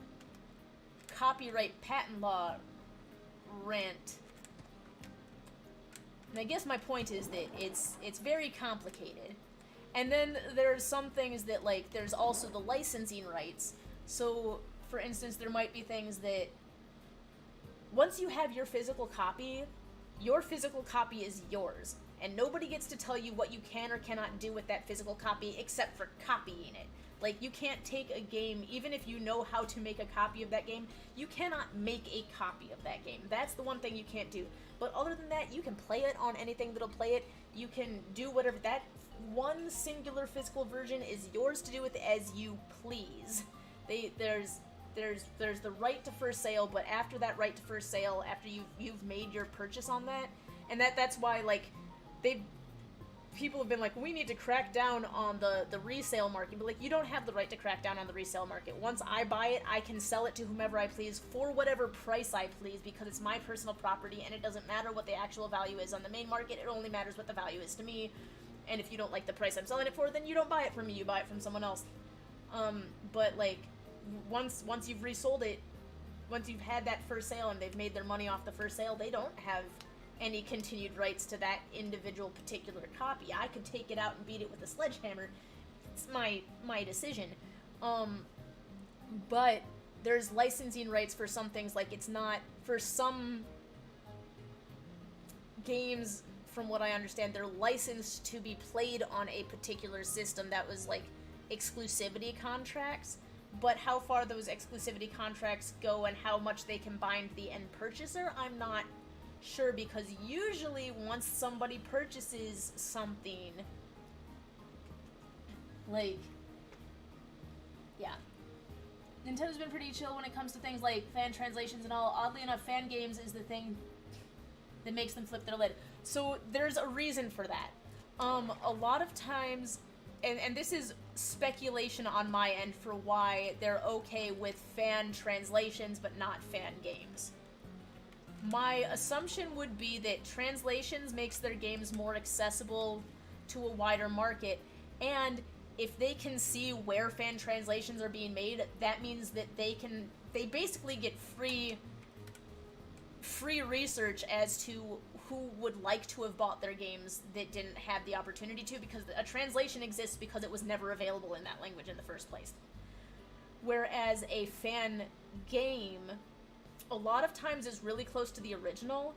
copyright patent law rant. And I guess my point is that it's very complicated. And then there's some things that, like, there's also the licensing rights. So, for instance, there might be things that once you have your physical copy is yours. And nobody gets to tell you what you can or cannot do with that physical copy except for copying it. Like, you can't take a game, even if you know how to make a copy of that game, you cannot make a copy of that game. That's the one thing you can't do. But other than that, you can play it on anything that'll play it. You can do whatever. That one singular physical version is yours to do with as you please. There's the right to first sale, but after that right to first sale, after you've made your purchase on that, and that's why, like, people have been like, we need to crack down on the resale market. But, like, you don't have the right to crack down on the resale market. Once I buy it, I can sell it to whomever I please for whatever price I please, because it's my personal property, and it doesn't matter what the actual value is on the main market. It only matters what the value is to me. And if you don't like the price I'm selling it for, then you don't buy it from me. You buy it from someone else. But, like, once you've resold it, once you've had that first sale and they've made their money off the first sale, they don't have any continued rights to that individual particular copy. I could take it out and beat it with a sledgehammer. It's my decision. But there's licensing rights for some things. Like, it's not, for some games, from what I understand, they're licensed to be played on a particular system that was, like, exclusivity contracts. But how far those exclusivity contracts go and how much they can bind the end purchaser, I'm not sure, because usually once somebody purchases something, like, yeah, Nintendo's been pretty chill when it comes to things like fan translations and all. Oddly enough, fan games is the thing that makes them flip their lid. So there's a reason for that. A lot of times, and this is speculation on my end for why they're okay with fan translations but not fan games. My assumption would be that translations makes their games more accessible to a wider market, and if they can see where fan translations are being made, that means that they basically get free research as to who would like to have bought their games that didn't have the opportunity to, because a translation exists because it was never available in that language in the first place. Whereas a fan game, a lot of times, is really close to the original,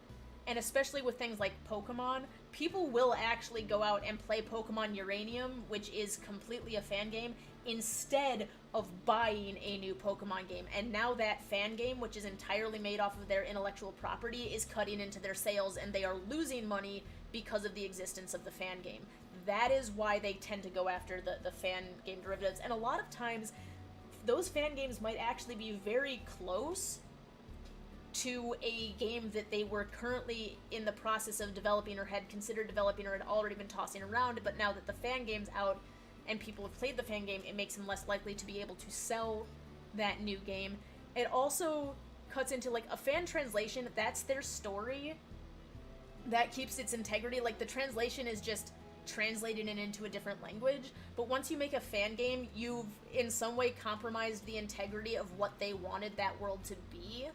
and especially with things like Pokemon, people will actually go out and play Pokemon Uranium, which is completely a fan game, instead of buying a new Pokemon game. And now that fan game, which is entirely made off of their intellectual property, is cutting into their sales, and they are losing money because of the existence of the fan game. That is why they tend to go after the fan game derivatives. And a lot of times, those fan games might actually be very close to a game that they were currently in the process of developing or had considered developing or had already been tossing around, but now that the fan game's out and people have played the fan game, it makes them less likely to be able to sell that new game. It also cuts into, like, a fan translation, that's their story. That keeps its integrity. Like, the translation is just translating it into a different language, but once you make a fan game, you've in some way compromised the integrity of what they wanted that world to be.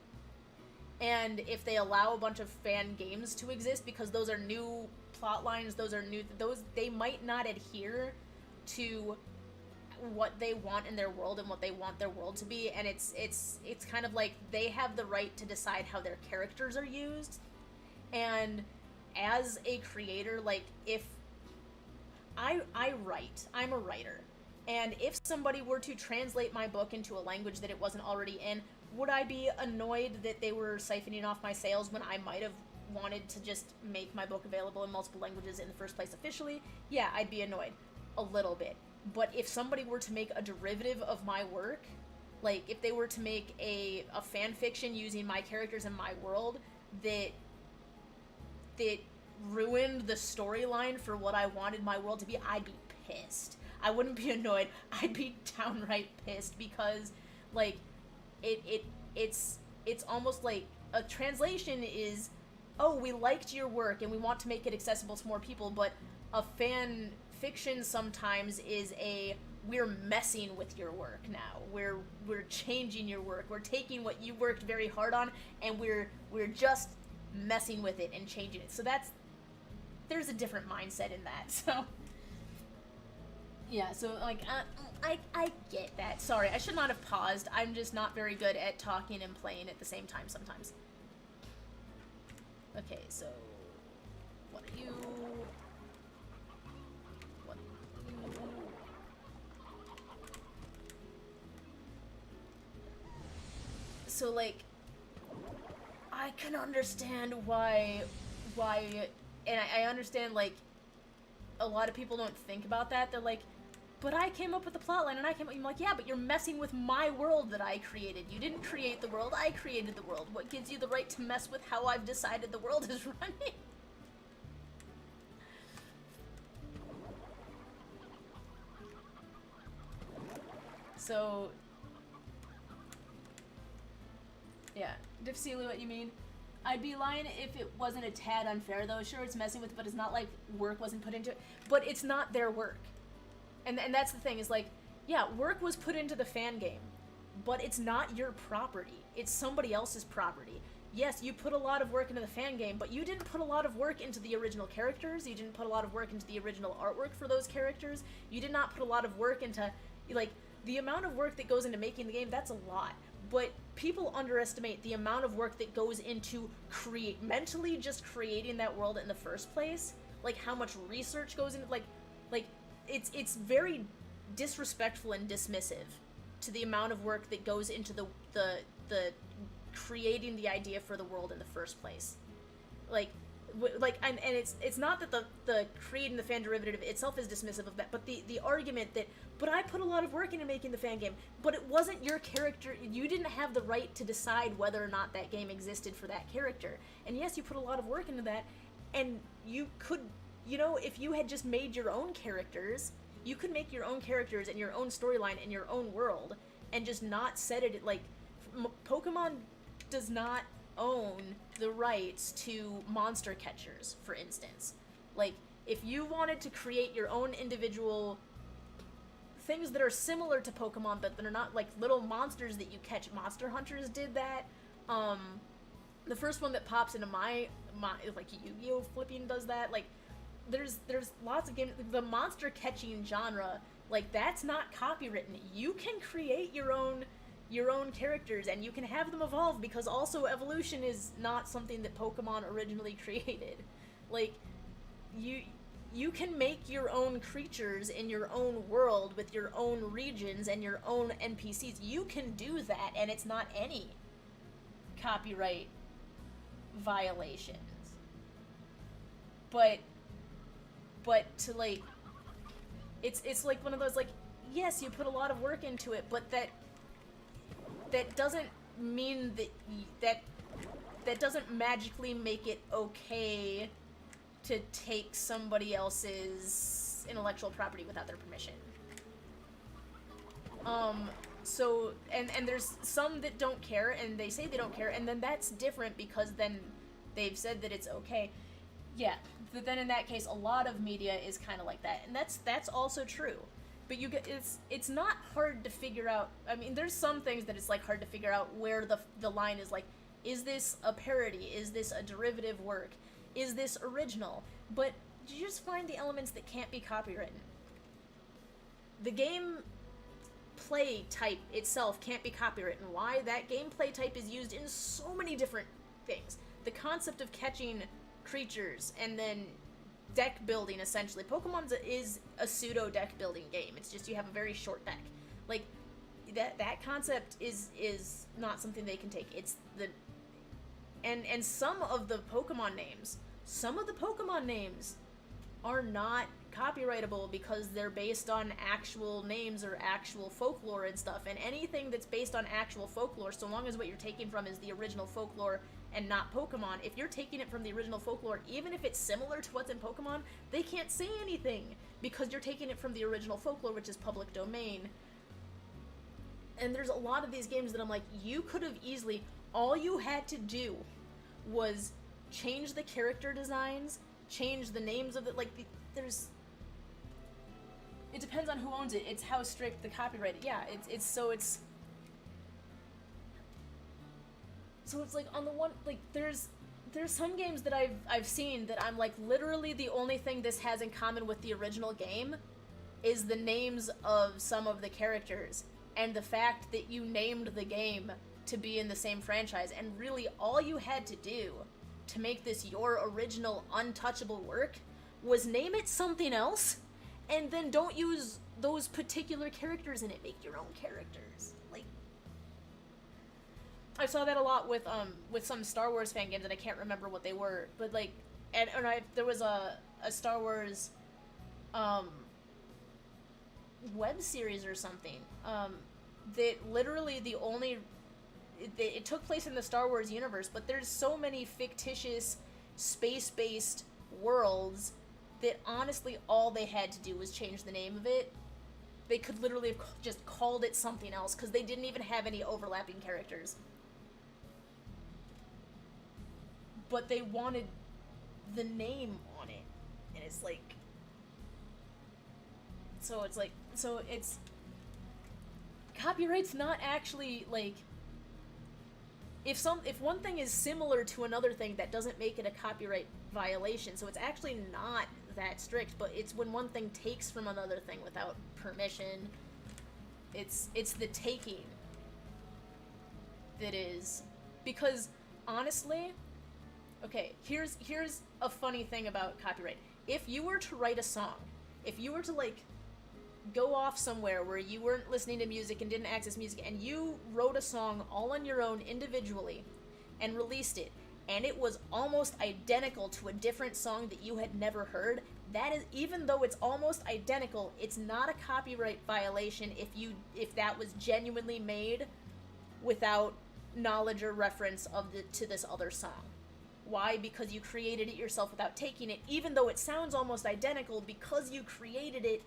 And if they allow a bunch of fan games to exist, because those are new plot lines, those they might not adhere to what they want in their world and what they want their world to be, and it's kind of like they have the right to decide how their characters are used. And as a creator, like, if I write, I'm a writer, and if somebody were to translate my book into a language that it wasn't already in, would I be annoyed that they were siphoning off my sales when I might have wanted to just make my book available in multiple languages in the first place officially? Yeah, I'd be annoyed. A little bit. But if somebody were to make a derivative of my work, like, if they were to make a fan fiction using my characters and my world that ruined the storyline for what I wanted my world to be, I'd be pissed. I wouldn't be annoyed. I'd be downright pissed, because, like, it's almost like a translation is, oh, we liked your work and we want to make it accessible to more people, but a fan fiction sometimes is we're messing with your work now. We're changing your work. We're taking what you worked very hard on and we're just messing with it and changing it. So there's a different mindset in that. So yeah, so, like, I get that. Sorry, I should not have paused. I'm just not very good at talking and playing at the same time sometimes. Okay, so what are you? What are you? So, like, I can understand why, and I understand, like, a lot of people don't think about that. They're like, but I came up with the plotline, and I'm like, yeah, but you're messing with my world that I created. You didn't create the world, I created the world. What gives you the right to mess with how I've decided the world is running? So, yeah, Dipselu, what you mean? I'd be lying if it wasn't a tad unfair, though. Sure, it's messing with it, but it's not like work wasn't put into it. But it's not their work. And that's the thing, is, like, yeah, work was put into the fan game, but it's not your property. It's somebody else's property. Yes, you put a lot of work into the fan game, but you didn't put a lot of work into the original characters. You didn't put a lot of work into the original artwork for those characters. You did not put a lot of work into, like, the amount of work that goes into making the game, that's a lot. But people underestimate the amount of work that goes into mentally just creating that world in the first place. Like, how much research goes into, like, it's very disrespectful and dismissive to the amount of work that goes into the creating the idea for the world in the first place. And it's not that the creating the fan derivative itself is dismissive of that, but the argument that, but I put a lot of work into making the fan game, but it wasn't your character. You didn't have the right to decide whether or not that game existed for that character. And yes, you put a lot of work into that, and you could, you know, if you had just made your own characters, you could make your own characters and your own storyline and your own world, and just not set it, like, Pokemon does not own the rights to monster catchers, for instance. Like, if you wanted to create your own individual things that are similar to Pokemon, but that are not, like, little monsters that you catch, Monster Hunters did that. The first one that pops into my like, Yu-Gi-Oh! Flipping does that. Like, there's lots of games. The monster catching genre, like, that's not copywritten. You can create your own characters, and you can have them evolve, because also evolution is not something that Pokemon originally created. Like, you can make your own creatures in your own world with your own regions and your own NPCs. You can do that, and it's not any copyright violations. But to, like, it's like one of those, like, yes, you put a lot of work into it, but that doesn't mean that that doesn't magically make it okay to take somebody else's intellectual property without their permission. So, and there's some that don't care, and they say they don't care, and then that's different because then they've said that it's okay. Yeah, but then in that case, a lot of media is kind of like that, and that's also true. But you get, it's not hard to figure out. I mean, there's some things that it's like hard to figure out where the line is. Like, is this a parody? Is this a derivative work? Is this original? But you just find the elements that can't be copywritten. The game play type itself can't be copywritten. Why? That gameplay type is used in so many different things. The concept of catching creatures and then deck building, essentially. Pokemon is a pseudo deck building game. It's just you have a very short deck. Like, that concept is not something they can take. It's the... And some of the Pokemon names are not copyrightable because they're based on actual names or actual folklore and stuff. And anything that's based on actual folklore, so long as what you're taking from is the original folklore and not Pokemon, if you're taking it from the original folklore, even if it's similar to what's in Pokemon, they can't say anything because you're taking it from the original folklore, which is public domain. And there's a lot of these games that I'm like, you could have easily, all you had to do was change the character designs, change the names of it, like, there's... It depends on who owns it. It's how strict the copyright... Yeah, So it's like, on the one... Like, there's some games that I've seen that I'm like, literally the only thing this has in common with the original game is the names of some of the characters, and the fact that you named the game to be in the same franchise, and really all you had to do to make this your original untouchable work was name it something else, and then don't use those particular characters in it. Make your own characters. Like, I saw that a lot with some Star Wars fan games, and I can't remember what they were, but like, there was a Star Wars web series or something that literally the only... It took place in the Star Wars universe, but there's so many fictitious space-based worlds that honestly all they had to do was change the name of it. They could literally have just called it something else because they didn't even have any overlapping characters. But they wanted the name on it, and it's like... So it's... Copyright's not actually, like... If one thing is similar to another thing, that doesn't make it a copyright violation, so it's actually not that strict, but it's when one thing takes from another thing without permission, it's the taking that is... Because, honestly, okay, here's a funny thing about copyright. If you were to write a song, if you were to, like, go off somewhere where you weren't listening to music and didn't access music, and you wrote a song all on your own individually and released it, and it was almost identical to a different song that you had never heard, that is, even though it's almost identical, it's not a copyright violation if that was genuinely made without knowledge or reference to this other song. Why? Because you created it yourself without taking it, even though it sounds almost identical, because you created it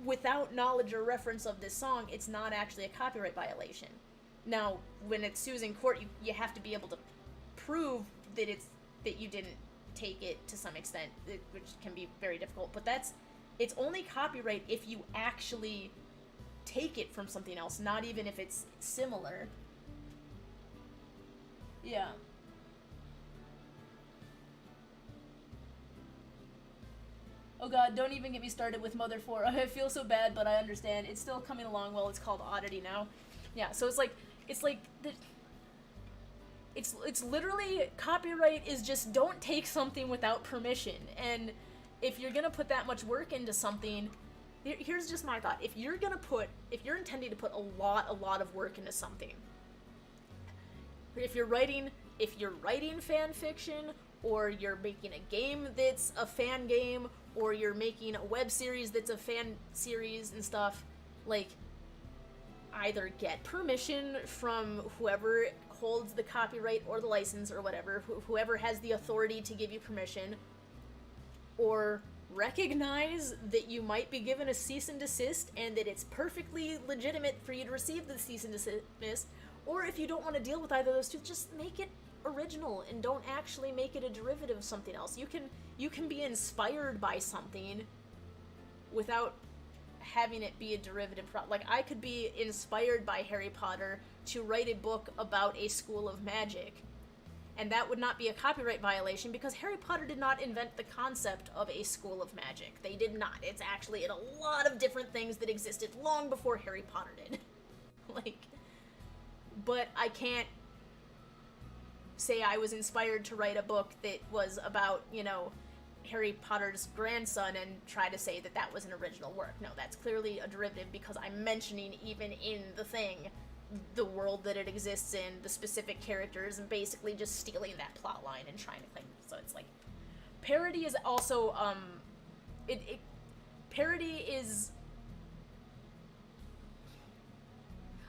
without knowledge or reference of this song, it's not actually a copyright violation. Now, when it sues in court, you have to be able to prove that you didn't take it to some extent, which can be very difficult. But it's only copyright if you actually take it from something else, not even if it's similar. Yeah. Oh god, don't even get me started with Mother 4. I feel so bad, but I understand. It's still coming along well. It's called Oddity now. Yeah, so it's literally, copyright is just don't take something without permission. And if you're gonna put that much work into something, here's just my thought. If you're intending to put a lot of work into something, if you're writing fan fiction, or you're making a game that's a fan game, or you're making a web series that's a fan series and stuff, like, either get permission from whoever holds the copyright or the license or whatever, whoever has the authority to give you permission, or recognize that you might be given a cease and desist and that it's perfectly legitimate for you to receive the cease and desist, or if you don't want to deal with either of those two, just make it original and don't actually make it a derivative of something else. You can be inspired by something without having it be a derivative like, I could be inspired by Harry Potter to write a book about a school of magic, and that would not be a copyright violation because Harry Potter did not invent the concept of a school of magic. They did not. It's actually in a lot of different things that existed long before Harry Potter did. Like, but I can't say I was inspired to write a book that was about, you know, Harry Potter's grandson and try to say that that was an original work. No, that's clearly a derivative because I'm mentioning, even in the thing, the world that it exists in, the specific characters, and basically just stealing that plot line and trying to claim it. So it's like, parody is also, parody is...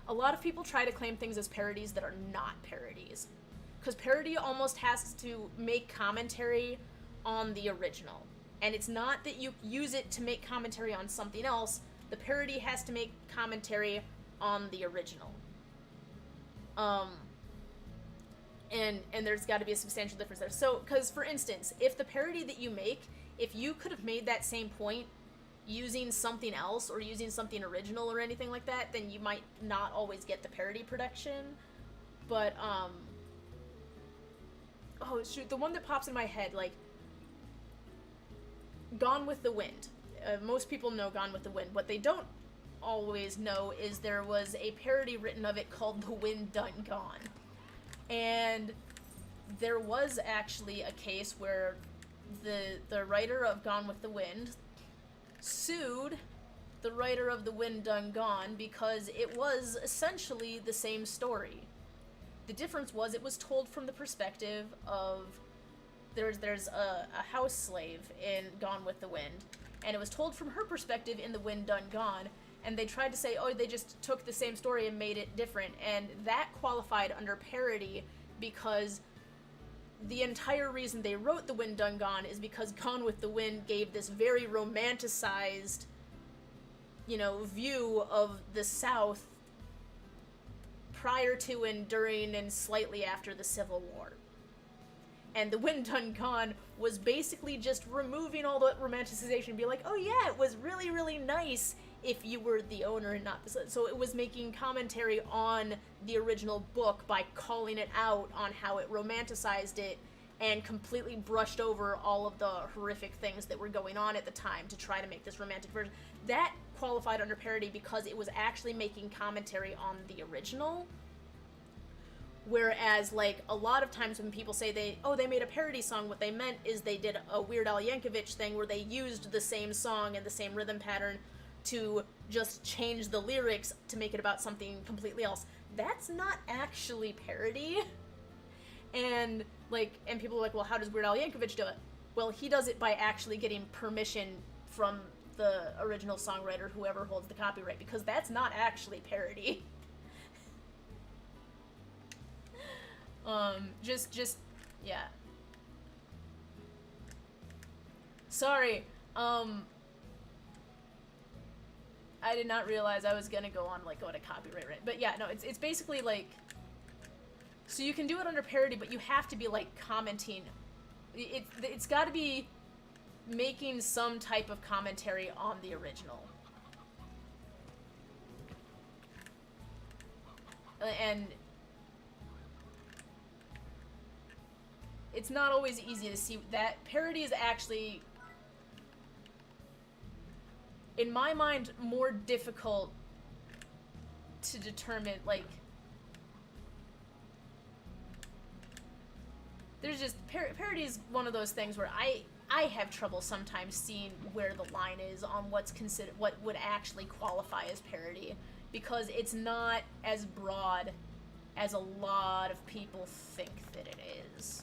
A lot of people try to claim things as parodies that are not parodies. Because parody almost has to make commentary on the original. And it's not that you use it to make commentary on something else. The parody has to make commentary on the original. And there's got to be a substantial difference there. So, because, for instance, if the parody that you make, if you could have made that same point using something else or using something original or anything like that, then you might not always get the parody production. But, oh, shoot, the one that pops in my head, like, Gone with the Wind. Most people know Gone with the Wind. What they don't always know is there was a parody written of it called The Wind Done Gone. And there was actually a case where the writer of Gone with the Wind sued the writer of The Wind Done Gone because it was essentially the same story. The difference was it was told from the perspective of there's a house slave in Gone with the Wind, and it was told from her perspective in The Wind Done Gone, and they tried to say, oh, they just took the same story and made it different, and that qualified under parody because the entire reason they wrote The Wind Done Gone is because Gone with the Wind gave this very romanticized, you know, view of the South prior to and during and slightly after the Civil War. And The Wind Done Gone was basically just removing all the romanticization and be like, oh yeah, it was really, really nice if you were the owner and not the son. So it was making commentary on the original book by calling it out on how it romanticized it and completely brushed over all of the horrific things that were going on at the time to try to make this romantic version. That qualified under parody because it was actually making commentary on the original. Whereas, like, a lot of times when people say they made a parody song, what they meant is they did a Weird Al Yankovic thing where they used the same song and the same rhythm pattern to just change the lyrics to make it about something completely else. That's not actually parody. And, like, and people are like, well, how does Weird Al Yankovic do it? Well, he does it by actually getting permission from the original songwriter, whoever holds the copyright, because that's not actually parody. Yeah. Sorry, I did not realize I was gonna go on, like, going to copyright, right? But yeah, no, it's basically, like, so you can do it under parody, but you have to be, like, commenting. It's gotta be making some type of commentary on the original. And it's not always easy to see that parody is actually, in my mind, more difficult to determine. Like, there's just parody is one of those things where I have trouble sometimes seeing where the line is on what's considered, what would actually qualify as parody, because it's not as broad as a lot of people think that it is.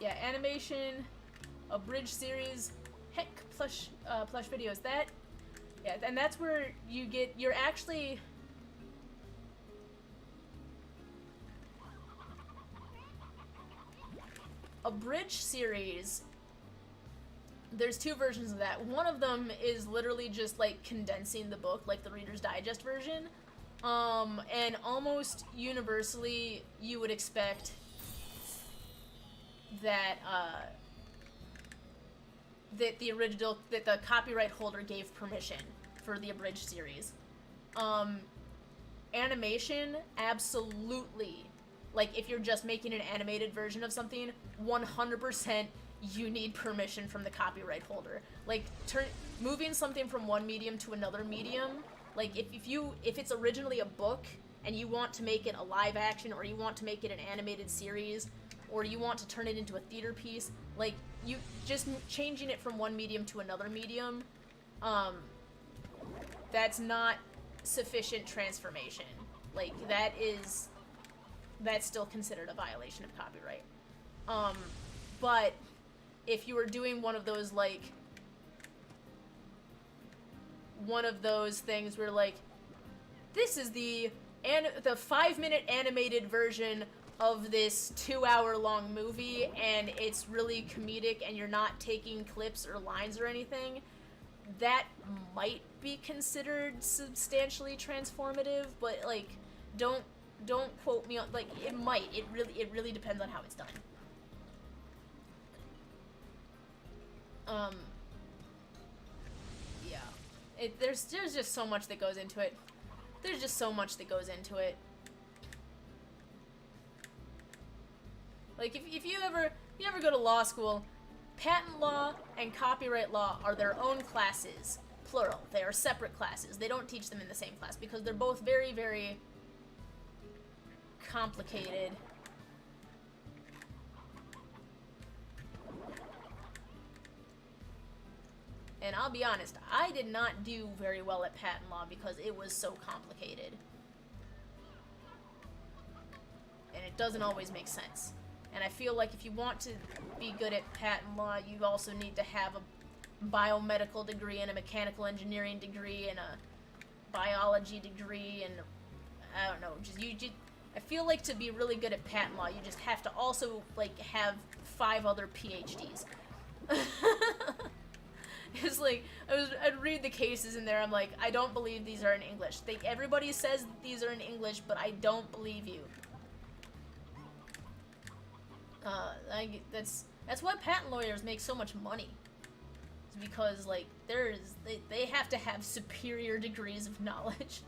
Yeah, animation, abridged series, heck, plush videos. That, yeah, and that's where you're actually... Abridged series, there's two versions of that. One of them is literally just, like, condensing the book, like the Reader's Digest version. And almost universally, you would expect that, that the copyright holder gave permission for the abridged series. Animation, absolutely. Like, if you're just making an animated version of something, 100% you need permission from the copyright holder. Like, moving something from one medium to another medium, like, if it's originally a book, and you want to make it a live action, or you want to make it an animated series, or you want to turn it into a theater piece, like, you just changing it from one medium to another medium, that's not sufficient transformation. Like, that's still considered a violation of copyright. But if you were doing one of those, like, one of those things where, like, this is the 5-minute animated version of this 2-hour-long movie, and it's really comedic, and you're not taking clips or lines or anything, that might be considered substantially transformative, but, like, don't quote me on, like, it might. It really depends on how it's done. Yeah. There's just so much that goes into it. There's just so much that goes into it. Like, if you ever go to law school, patent law and copyright law are their own classes, plural. They are separate classes. They don't teach them in the same class because they're both very, very complicated. And I'll be honest, I did not do very well at patent law because it was so complicated. And it doesn't always make sense. And I feel like if you want to be good at patent law, you also need to have a biomedical degree and a mechanical engineering degree and a biology degree and I don't know, I feel like to be really good at patent law, you just have to also, like, have 5 other PhDs. It's like, I'd read the cases in there, I'm like, I don't believe these are in English. Everybody says these are in English, but I don't believe you. That's why patent lawyers make so much money. It's because, like, they have to have superior degrees of knowledge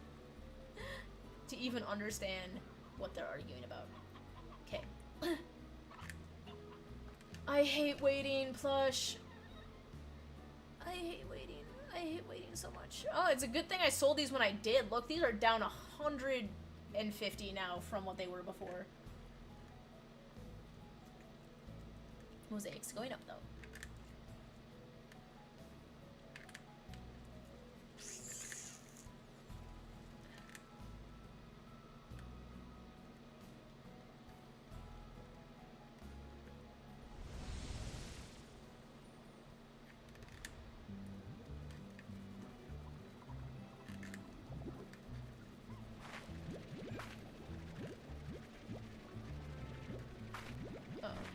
to even understand what they're arguing about. Okay. I hate waiting, plush. I hate waiting. I hate waiting so much. Oh, it's a good thing I sold these when I did. Look, these are down 150 now from what they were before. Mosaic's going up, though.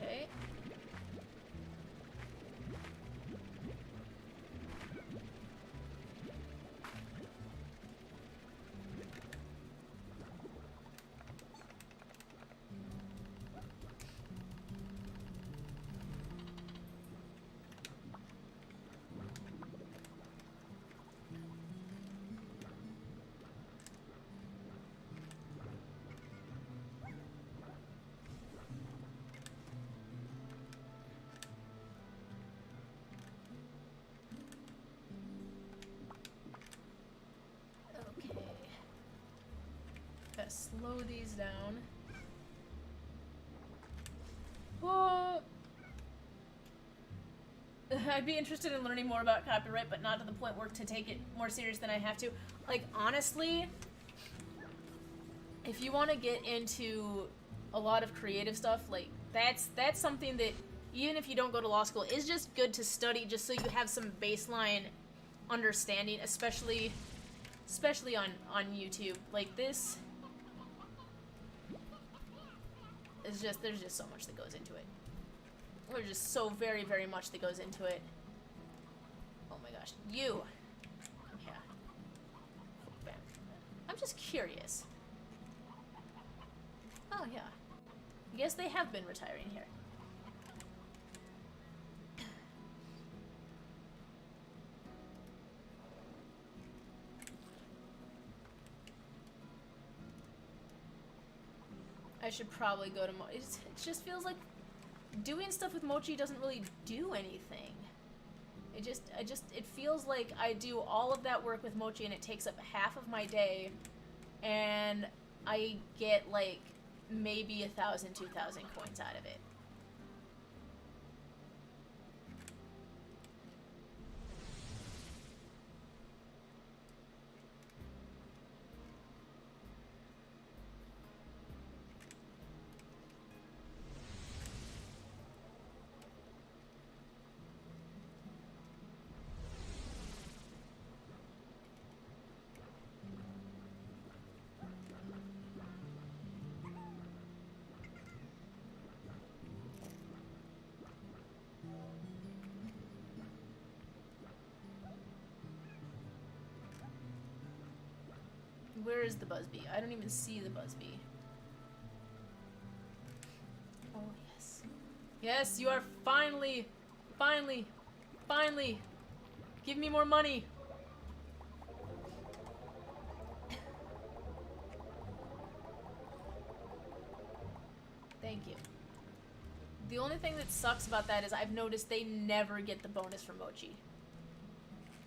Okay. Slow these down. Oh, I'd be interested in learning more about copyright, but not to the point where to take it more serious than I have to. Like, honestly, if you want to get into a lot of creative stuff, like, that's something that even if you don't go to law school, is just good to study just so you have some baseline understanding, especially on YouTube. Like, this is just, there's just so much that goes into it. There's just so very, very much that goes into it. Oh my gosh. You! Come here. Bam. I'm just curious. Oh, yeah. I guess they have been retiring here. I should probably go to Mochi. It just feels like doing stuff with Mochi doesn't really do anything. It feels like I do all of that work with Mochi and it takes up half of my day, and I get like maybe 1,000, 2,000 coins out of it. Where is the Buzzbee? I don't even see the Buzzbee. Oh, yes. Yes, you are finally, finally, finally. Give me more money. Thank you. The only thing that sucks about that is I've noticed they never get the bonus from Mochi.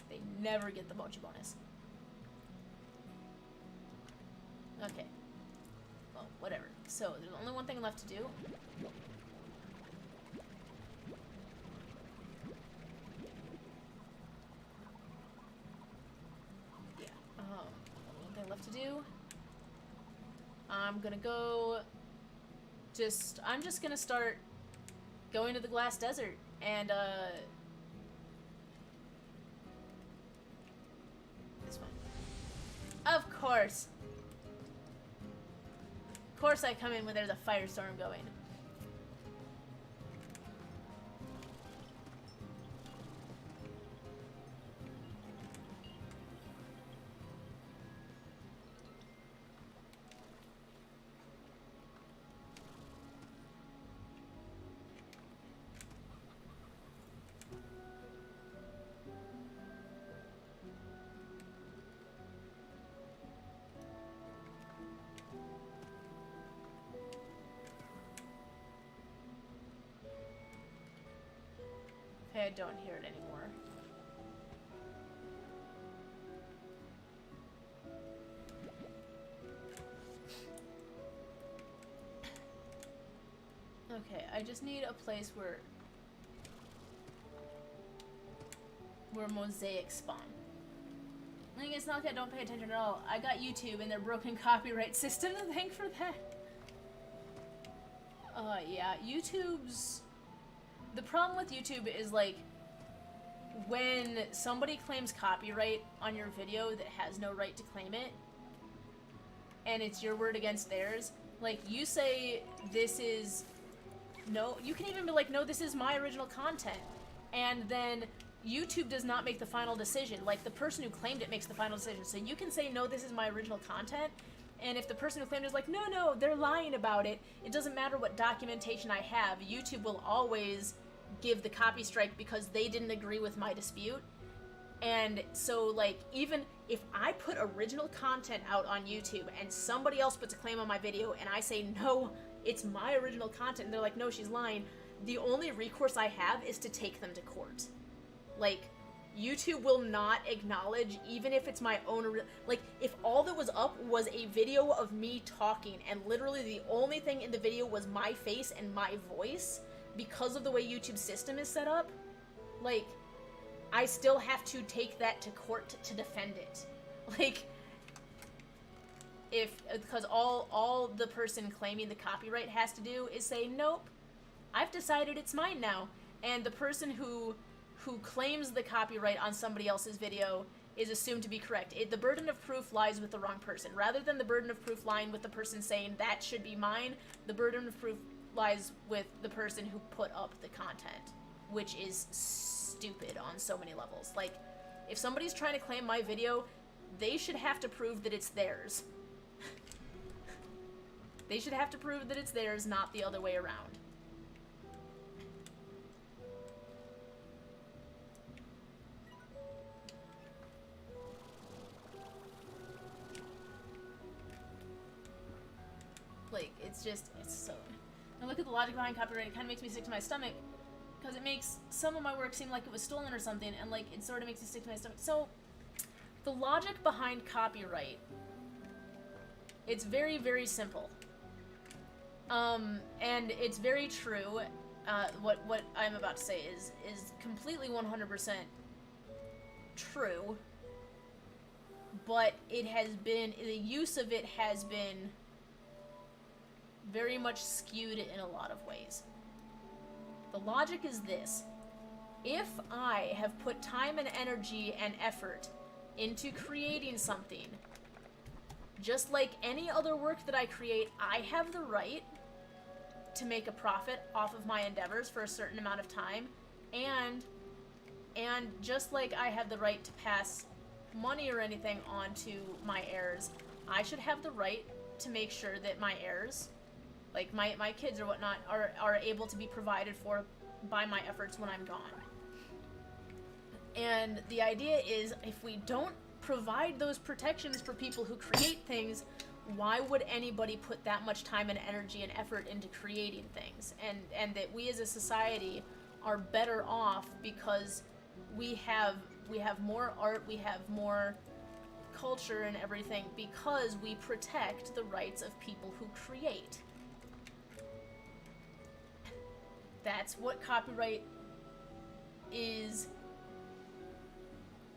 They never get the Mochi bonus. Okay. Well, whatever. So, there's only one thing left to do. Yeah. One thing left to do. I'm gonna go... I'm just gonna start going to the Glass Desert and, this one. Of course! Of course I come in when there's a firestorm going. Okay, I don't hear it anymore. Okay, I just need a place where mosaics spawn. Like, it's not like I don't pay attention at all. I got YouTube and their broken copyright system to thank for that. Yeah, YouTube's... The problem with YouTube is, like, when somebody claims copyright on your video that has no right to claim it, and it's your word against theirs, like, you say this is... No, you can even be like, no, this is my original content. And then YouTube does not make the final decision. Like, the person who claimed it makes the final decision. So you can say, no, this is my original content. And if the person who claimed it is like, no, they're lying about it, it doesn't matter what documentation I have. YouTube will always give the copy strike because they didn't agree with my dispute. And so, like, even if I put original content out on YouTube and somebody else puts a claim on my video and I say, no, it's my original content, and they're like, no, she's lying, the only recourse I have is to take them to court. Like, YouTube will not acknowledge, even if it's my own, like, if all that was up was a video of me talking, and literally the only thing in the video was my face and my voice, because of the way YouTube's system is set up, like, I still have to take that to court to defend it. Like, because all the person claiming the copyright has to do is say, nope, I've decided it's mine now. And the person who claims the copyright on somebody else's video is assumed to be correct. The burden of proof lies with the wrong person. Rather than the burden of proof lying with the person saying that should be mine, the burden of proof lies with the person who put up the content, which is stupid on so many levels. Like, if somebody's trying to claim my video, they should have to prove that it's theirs. They should have to prove that it's theirs, not the other way around. Like, it's so... And look at the logic behind copyright. It kind of makes me sick to my stomach, because it makes some of my work seem like it was stolen or something, and, like, it sort of makes me sick to my stomach. So, the logic behind copyright, it's very, very simple. And it's very true. What I'm about to say is completely 100% true, but it has been, the use of it has been very much skewed in a lot of ways. The logic is this: if I have put time and energy and effort into creating something, just like any other work that I create, I have the right to make a profit off of my endeavors for a certain amount of time, and just like I have the right to pass money or anything on to my heirs, I should have the right to make sure that my heirs, like my kids or whatnot, are able to be provided for by my efforts when I'm gone. And the idea is, if we don't provide those protections for people who create things, why would anybody put that much time and energy and effort into creating things? And that we as a society are better off because we have more art, we have more culture and everything, because we protect the rights of people who create. That's what copyright is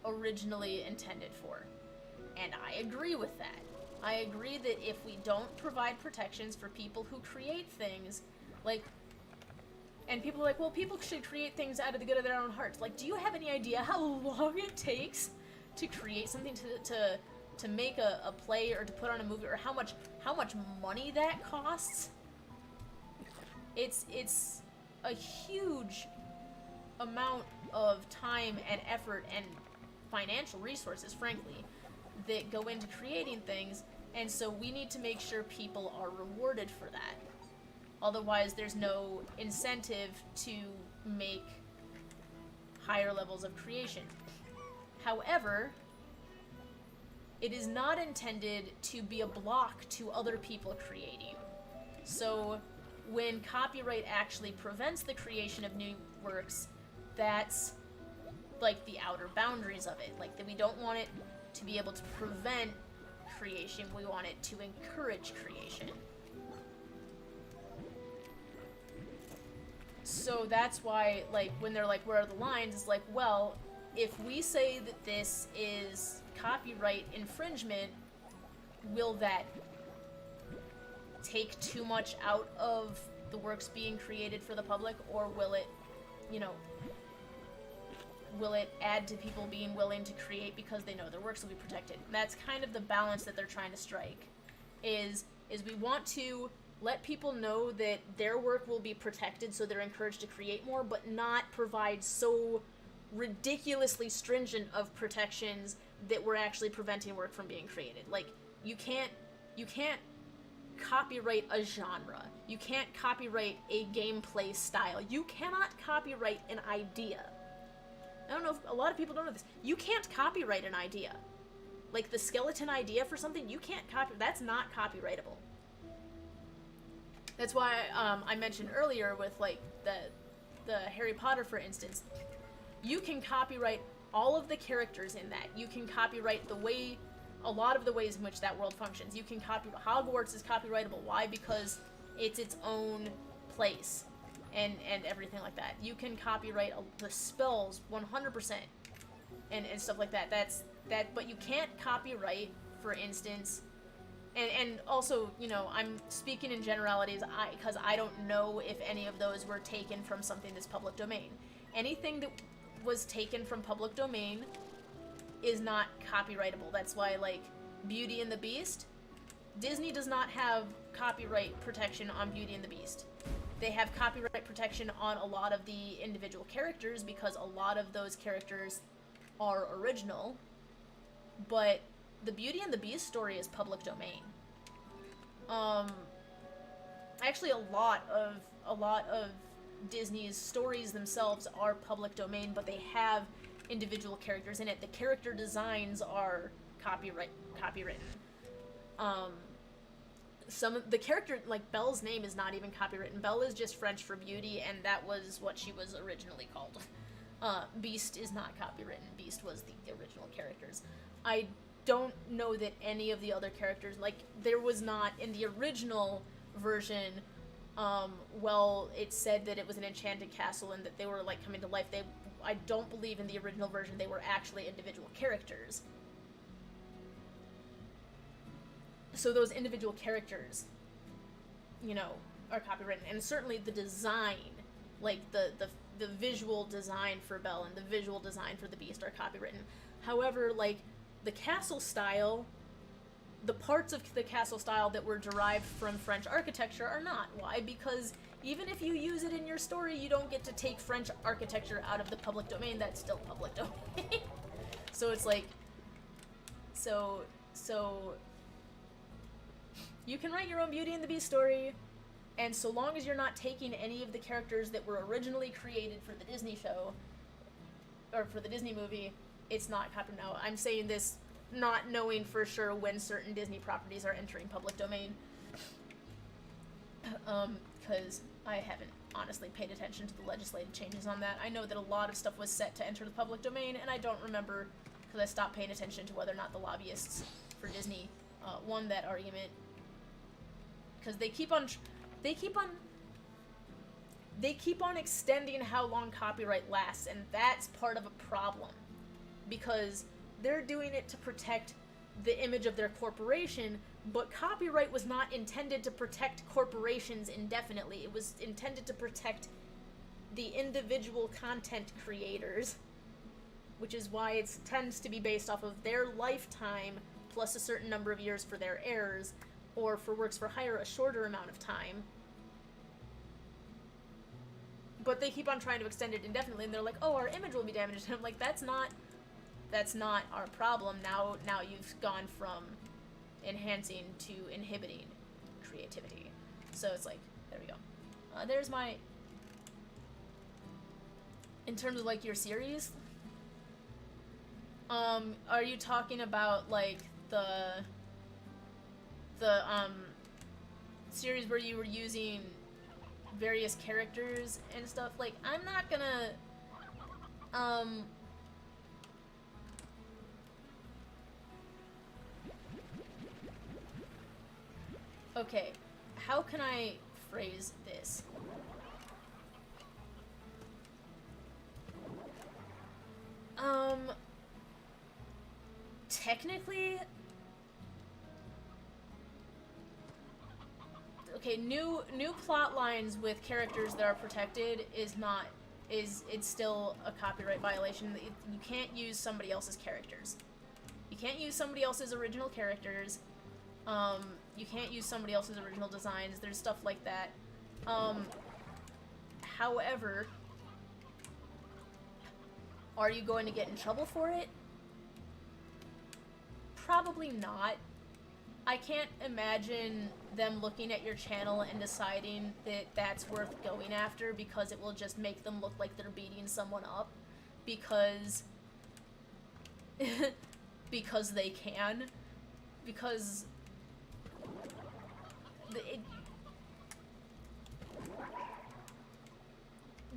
originally intended for. And I agree with that. I agree that if we don't provide protections for people who create things, like, and people are like, well, people should create things out of the good of their own hearts. Like, do you have any idea how long it takes to create something, to make a play or to put on a movie, or how much money that costs? It's a huge amount of time and effort and financial resources, frankly, that go into creating things, and so we need to make sure people are rewarded for that. Otherwise, there's no incentive to make higher levels of creation. However, it is not intended to be a block to other people creating. So when copyright actually prevents the creation of new works, that's like the outer boundaries of it. Like, that we don't want it to be able to prevent creation, we want it to encourage creation. So that's why, like, when they're like, where are the lines, it's like, well, if we say that this is copyright infringement, will that take too much out of the works being created for the public, or will it, will it add to people being willing to create because they know their works will be protected? And that's kind of the balance that they're trying to strike, is we want to let people know that their work will be protected so they're encouraged to create more, but not provide so ridiculously stringent of protections that we're actually preventing work from being created. Like, you can't copyright a genre. You can't copyright a gameplay style. You cannot copyright an idea. I don't know if a lot of people don't know this. You can't copyright an idea. Like, the skeleton idea for something, you can't that's not copyrightable. That's why I mentioned earlier with, like, the Harry Potter, for instance. You can copyright all of the characters in that. You can copyright a lot of the ways in which that world functions. You can Hogwarts is copyrightable. Why? Because it's its own place and everything like that. You can copyright the spells 100% and stuff like that. But you can't copyright, for instance, And also, you know, I'm speaking in generalities because I don't know if any of those were taken from something that's public domain. Anything that was taken from public domain is not copyrightable. That's why, like, Beauty and the Beast, Disney does not have copyright protection on Beauty and the Beast. They have copyright protection on a lot of the individual characters because a lot of those characters are original, but the Beauty and the Beast story is public domain. Actually, a lot of Disney's stories themselves are public domain, but they have individual characters in it. The character designs are copywritten. Some of the character, like Belle's name, is not even copywritten. Belle is just French for beauty, and that was what she was originally called. Beast is not copywritten. Beast was the original characters. I don't know that any of the other characters, like, there was not, in the original version, well, it said that it was an enchanted castle and that they were, like, coming to life. I don't believe in the original version they were actually individual characters. So those individual characters, you know, are copywritten. And certainly the design, like, the visual design for Belle and the visual design for the Beast are copywritten. However, like, the castle style, the parts of the castle style that were derived from French architecture are not. Why? Because even if you use it in your story, you don't get to take French architecture out of the public domain. That's still public domain. So it's like, so you can write your own Beauty and the Beast story, and so long as you're not taking any of the characters that were originally created for the Disney show, or for the Disney movie, it's not copyrighted. Now, I'm saying this not knowing for sure when certain Disney properties are entering public domain, because I haven't honestly paid attention to the legislative changes on that. I know that a lot of stuff was set to enter the public domain, and I don't remember, because I stopped paying attention to whether or not the lobbyists for Disney won that argument, because they keep on extending how long copyright lasts, and that's part of a problem, because they're doing it to protect the image of their corporation, but copyright was not intended to protect corporations indefinitely. It was intended to protect the individual content creators, which is why it tends to be based off of their lifetime plus a certain number of years for their heirs, or for works for hire, a shorter amount of time. But they keep on trying to extend it indefinitely, and they're like, oh, our image will be damaged. And I'm like, that's not our problem. Now you've gone from enhancing to inhibiting creativity. So it's like, there we go. There's my, in terms of, like, your series, are you talking about, like, the series where you were using various characters and stuff? Like, I'm not gonna, okay, how can I phrase this? Technically, okay, new plot lines with characters that are protected is it's still a copyright violation. You can't use somebody else's characters. You can't use somebody else's original characters. You can't use somebody else's original designs. There's stuff like that. However, are you going to get in trouble for it? Probably not. I can't imagine them looking at your channel and deciding that that's worth going after, because it will just make them look like they're beating someone up, because because they can, because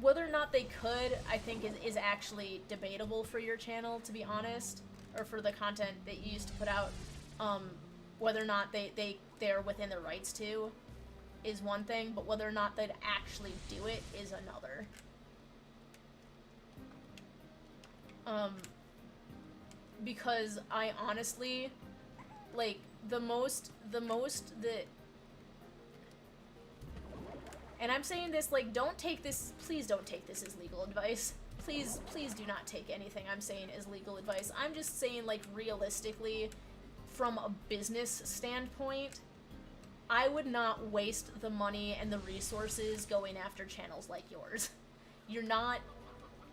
whether or not they could, I think is actually debatable for your channel, to be honest, or for the content that you used to put out. Whether or not they're within their rights to is one thing, but whether or not they'd actually do it is another. Because I honestly, like, the most that, and I'm saying this, like, don't take this, please don't take this as legal advice. Please do not take anything I'm saying as legal advice. I'm just saying, like, realistically, from a business standpoint, I would not waste the money and the resources going after channels like yours. You're not,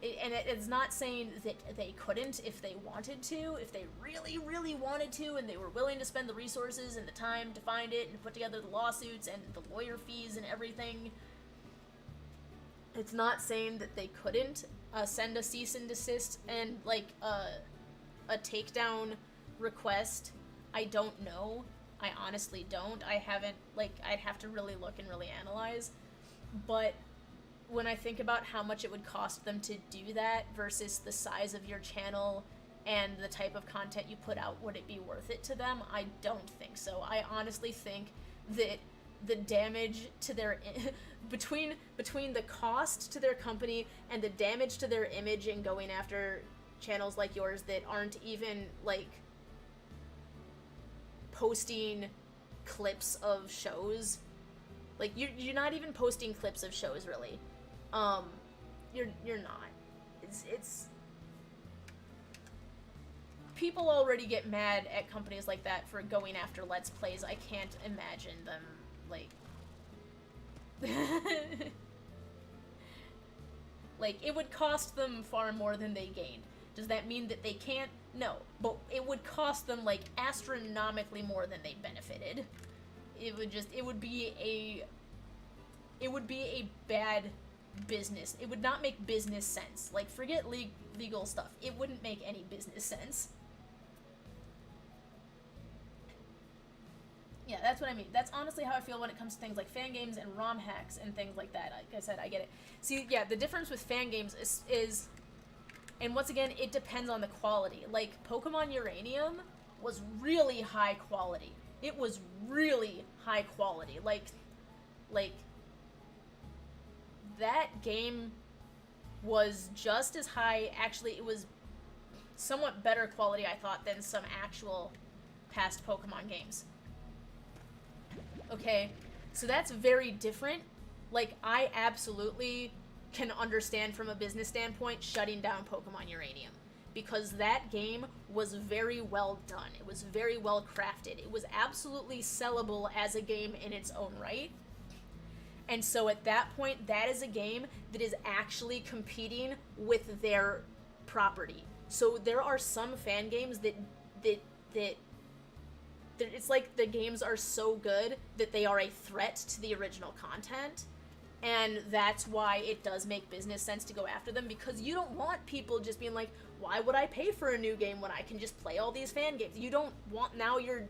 and it's not saying that they couldn't if they wanted to, if they really, really wanted to, and they were willing to spend the resources and the time to find it and put together the lawsuits and the lawyer fees and everything. It's not saying that they couldn't send a cease and desist and, like, a takedown request. I don't know. I honestly don't. I haven't, like, I'd have to really look and really analyze. But when I think about how much it would cost them to do that versus the size of your channel and the type of content you put out, would it be worth it to them? I don't think so. I honestly think that the damage to their between the cost to their company and the damage to their image in going after channels like yours that aren't even, like, posting clips of shows, like, you're not even posting clips of shows, really. You're not. It's people already get mad at companies like that for going after Let's Plays. I can't imagine them, like, like, it would cost them far more than they gained. Does that mean that they can't? No, but it would cost them, like, astronomically more than they benefited. It would be a bad business. It would not make business sense. Like, forget legal stuff. It wouldn't make any business sense. Yeah, that's what I mean. That's honestly how I feel when it comes to things like fan games and ROM hacks and things like that. Like I said, I get it. See, yeah, the difference with fan games is and once again, it depends on the quality. Like, Pokemon Uranium was really high quality. It was really high quality. Like, that game was just as high, actually, it was somewhat better quality, I thought, than some actual past Pokemon games. Okay, so that's very different. Like, I absolutely can understand from a business standpoint shutting down Pokemon Uranium, because that game was very well done. It was very well crafted. It was absolutely sellable as a game in its own right. And so at that point, that is a game that is actually competing with their property. So there are some fan games that it's like the games are so good that they are a threat to the original content. And that's why it does make business sense to go after them, because you don't want people just being like, why would I pay for a new game when I can just play all these fan games? You don't want, now you're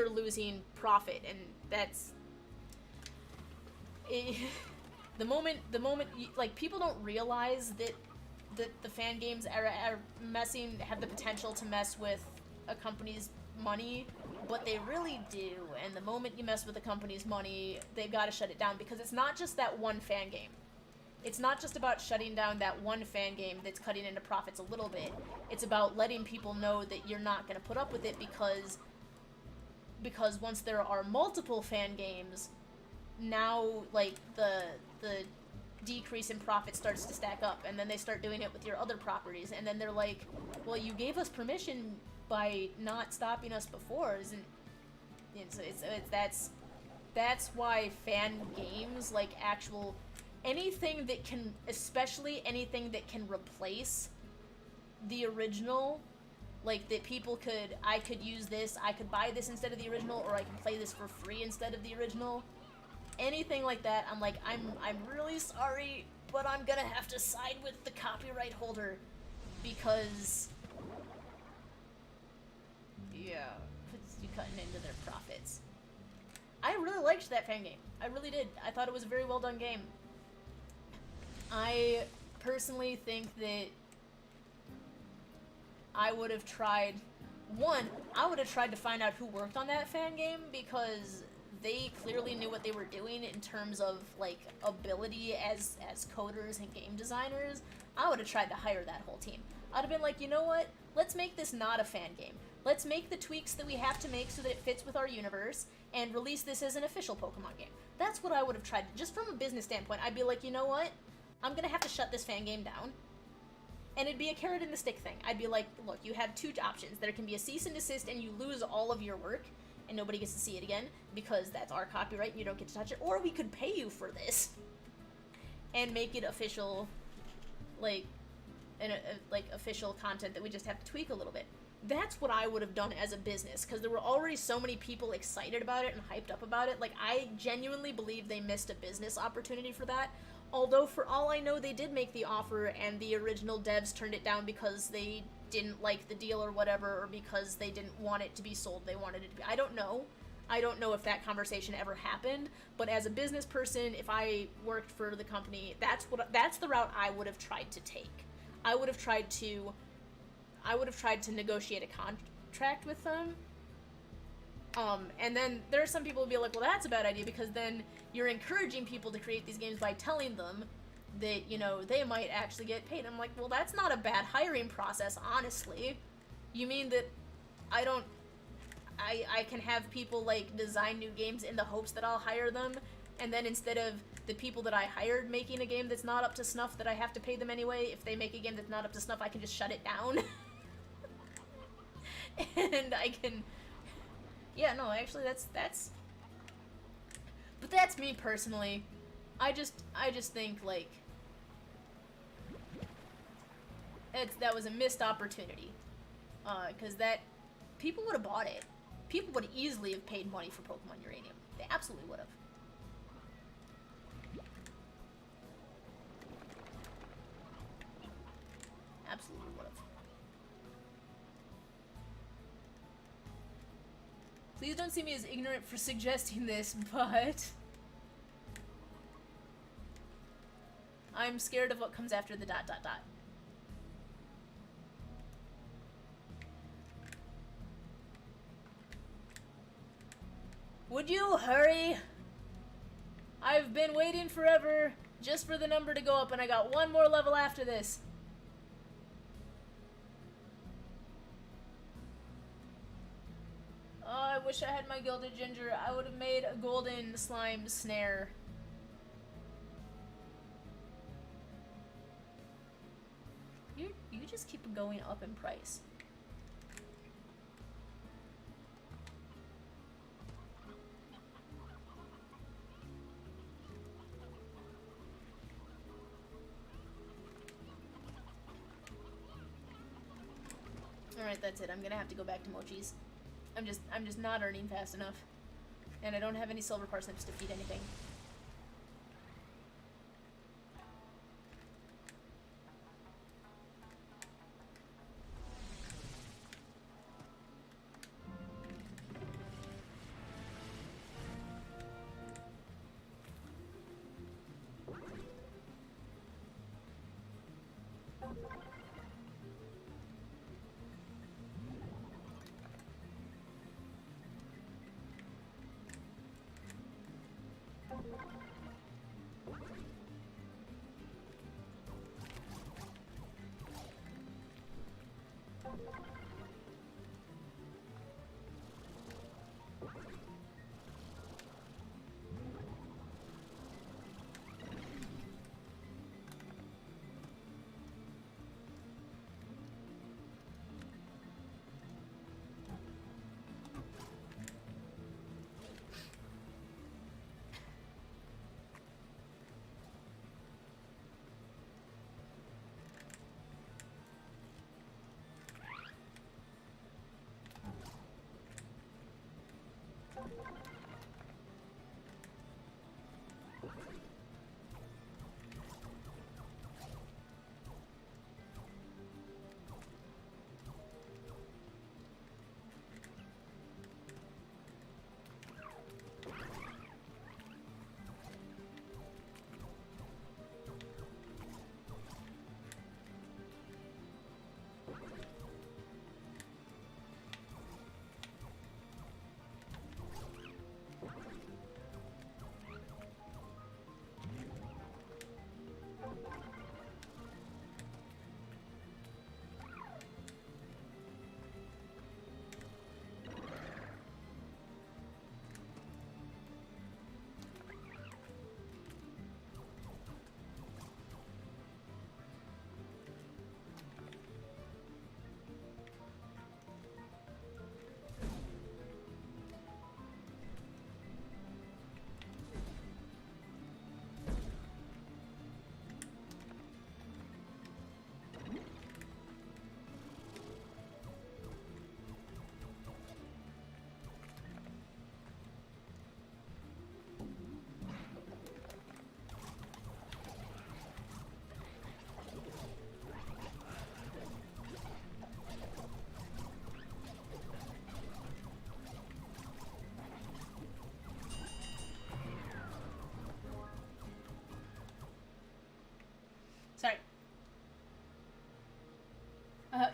losing profit, and that's the moment like, people don't realize that the fan games are have the potential to mess with a company's money, but they really do. And the moment you mess with a company's money, they've got to shut it down, because it's not just that one fan game. It's not just about shutting down that one fan game that's cutting into profits a little bit. It's about letting people know that you're not going to put up with it, because once there are multiple fan games, now, like, the decrease in profit starts to stack up, and then they start doing it with your other properties, and then they're like, well, you gave us permission by not stopping us before. That's why fan games, like, actual anything that can, especially anything that can replace the original, like, that people could, I could use this, I could buy this instead of the original, or I can play this for free instead of the original. Anything like that, I'm like, I'm really sorry, but I'm gonna have to side with the copyright holder, because, yeah, it's you cutting into their profits. I really liked that fan game. I really did. I thought it was a very well done game. I personally think that I would have tried, I would have tried to find out who worked on that fan game, because they clearly knew what they were doing in terms of, like, ability as coders and game designers. I would have tried to hire that whole team. I'd have been like, you know what? let's make this not a fan game. Let's make the tweaks that we have to make so that it fits with our universe, and release this as an official Pokemon game. That's what I would have tried. Just from a business standpoint, I'd be like, you know what? I'm gonna have to shut this fan game down. And it'd be a carrot and the stick thing. I'd be like, look, you have two options. There can be a cease and desist and you lose all of your work, and nobody gets to see it again, because that's our copyright and you don't get to touch it. Or we could pay you for this, and make it official, like, official content that we just have to tweak a little bit. That's what I would have done as a business, because there were already so many people excited about it and hyped up about it. Like, I genuinely believe they missed a business opportunity for that. Although, for all I know, they did make the offer, and the original devs turned it down because they didn't like the deal or whatever, or because they didn't want it to be sold. They wanted it to be... I don't know. I don't know if that conversation ever happened, but as a business person, if I worked for the company, that's the route I would have tried to take. I would have tried to negotiate a contract with them. And then there are some people who will be like, well, that's a bad idea, because then you're encouraging people to create these games by telling them that, you know, they might actually get paid. I'm like, well, that's not a bad hiring process, honestly. You mean that I can have people, like, design new games in the hopes that I'll hire them, and then instead of the people that I hired making a game that's not up to snuff that I have to pay them anyway, if they make a game that's not up to snuff, I can just shut it down. And I can... Yeah, no, actually, that's... But that's me, personally. I just think, like... that was a missed opportunity. Because people would have bought it. People would easily have paid money for Pokemon Uranium. They absolutely would have. Absolutely would have. Please don't see me as ignorant for suggesting this, but... I'm scared of what comes after the ... Would you hurry? I've been waiting forever just for the number to go up, and I got one more level after this. Oh, I wish I had my Gilded Ginger. I would have made a golden slime snare. You just keep going up in price. Alright, that's it. I'm gonna have to go back to Mochi's. I'm just not earning fast enough. And I don't have any silver parsnips to feed anything.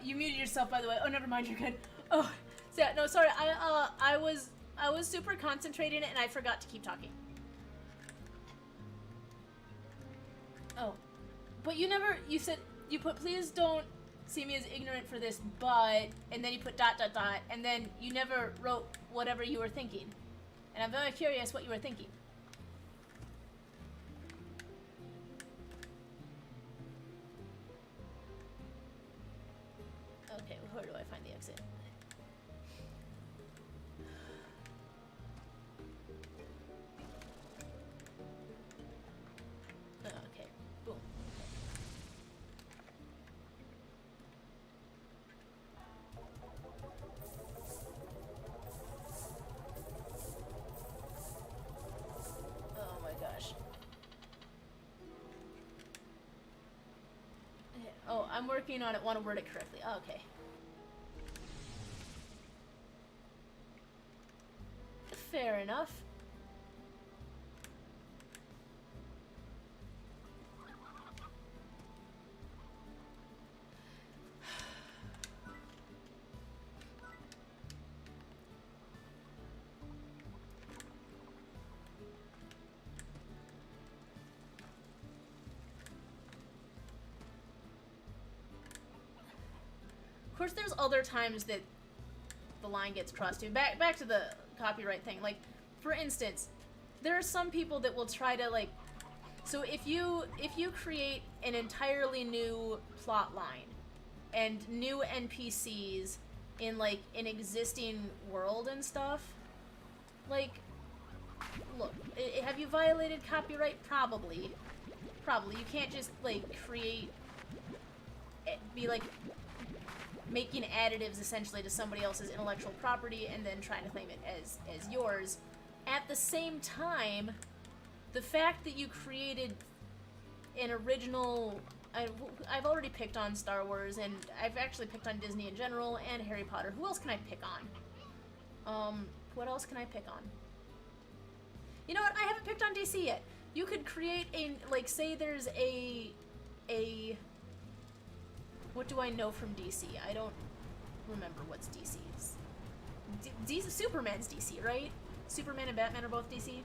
you muted yourself, by the way. Oh, never mind, you're good. Oh, so, yeah, no, sorry. I was super concentrating and I forgot to keep talking. Oh, but you said, you put, please don't see me as ignorant for this, but, and then you put ... and then you never wrote whatever you were thinking. And I'm very curious what you were thinking. Okay, where do I find the exit? Okay, boom. Oh my gosh. Oh, I'm working on it. Want to word it correctly. Oh, okay. Fair enough. Of course, there's other times that the line gets crossed too. Back to the copyright thing. Like, for instance, there are some people that will try to, like, so if you create an entirely new plot line and new NPCs in, like, an existing world and stuff, like, look, have you violated copyright? Probably. You can't just, like, be, like, making additives essentially to somebody else's intellectual property and then trying to claim it as yours. At the same time, the fact that you created an original... I've already picked on Star Wars, and I've actually picked on Disney in general, and Harry Potter. Who else can I pick on? What else can I pick on? You know what? I haven't picked on DC yet. You could create a... Like, say there's a... What do I know from DC? I don't remember what's DC's. Superman's DC, right? Superman and Batman are both DC.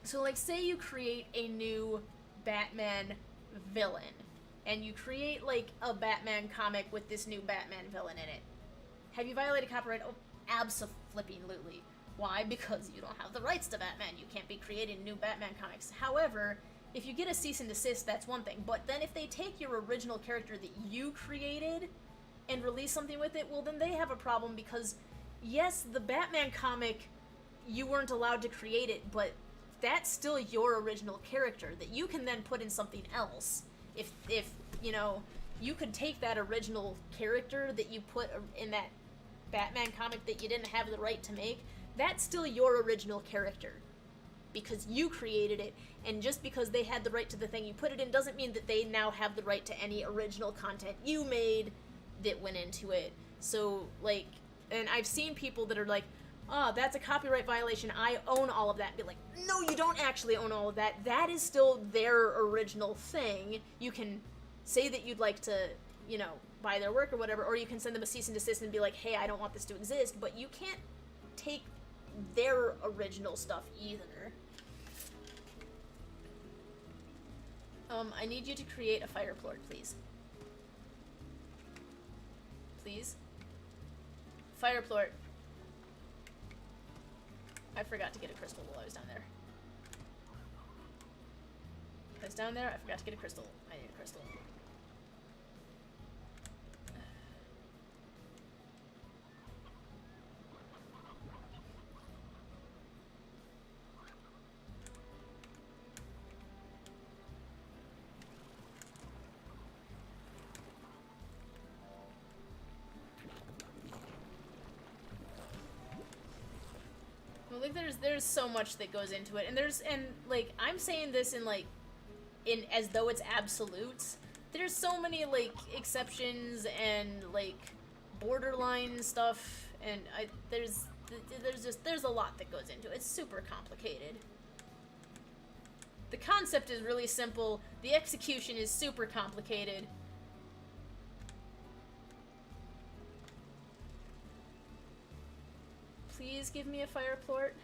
So, like, say you create a new Batman villain, and you create, like, a Batman comic with this new Batman villain in it. Have you violated copyright? Oh, abso-flipping-lutely. Why? Because you don't have the rights to Batman. You can't be creating new Batman comics. However, if you get a cease and desist, that's one thing. But then if they take your original character that you created and release something with it, well, then they have a problem because, yes, the Batman comic, you weren't allowed to create it, but that's still your original character that you can then put in something else. If you know, you could take that original character that you put in that Batman comic that you didn't have the right to make, that's still your original character. Because you created it, and just because they had the right to the thing you put it in doesn't mean that they now have the right to any original content you made that went into it. So, like, and I've seen people that are like, oh, that's a copyright violation, I own all of that. Be like, no, you don't actually own all of that. That is still their original thing. You can say that you'd like to, you know, buy their work or whatever, or you can send them a cease and desist and be like, hey, I don't want this to exist, but you can't take their original stuff either. I need you to create a fire plort, please. Please? Fire plort. I forgot to get a crystal while I was down there. I was down there, I forgot to get a crystal. I need a crystal. Like there's so much that goes into it, and like I'm saying this in as though it's absolutes. There's so many like exceptions and like borderline stuff, and there's a lot that goes into it. It's super complicated. The concept is really simple. The execution is super complicated. Please give me a fire plort.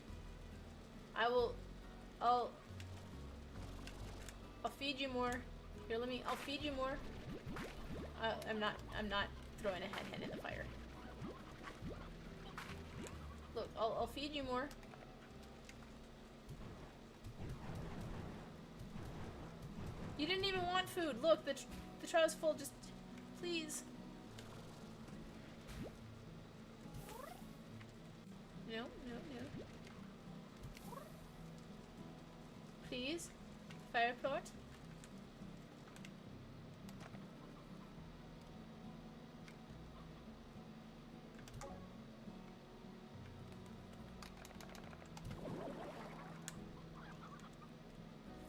I'll feed you more. Here, I'll feed you more. I'm not throwing a hen in the fire. Look, I'll feed you more. You didn't even want food. Look, the trow's full. Just, please. No. Please. Fire plot.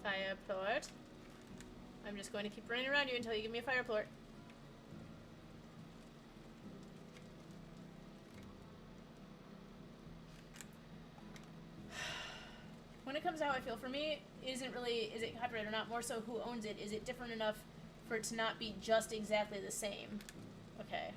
Fire plort. I'm just going to keep running around you until you give me a fire plort. When it comes to how I feel, for me, is it copyright or not, more so who owns it. Is it different enough for it to not be just exactly the same? Okay.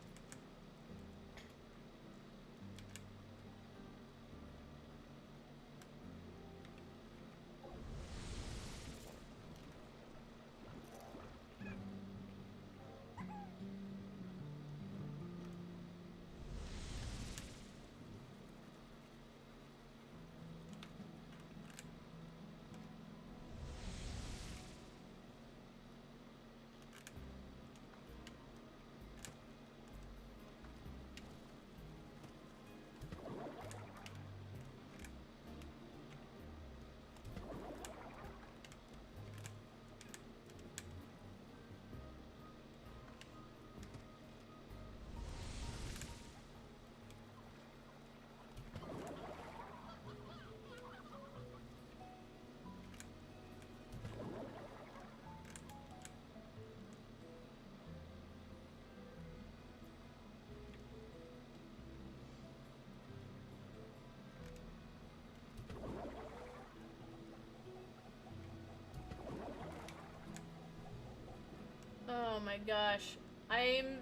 Oh my gosh. I'm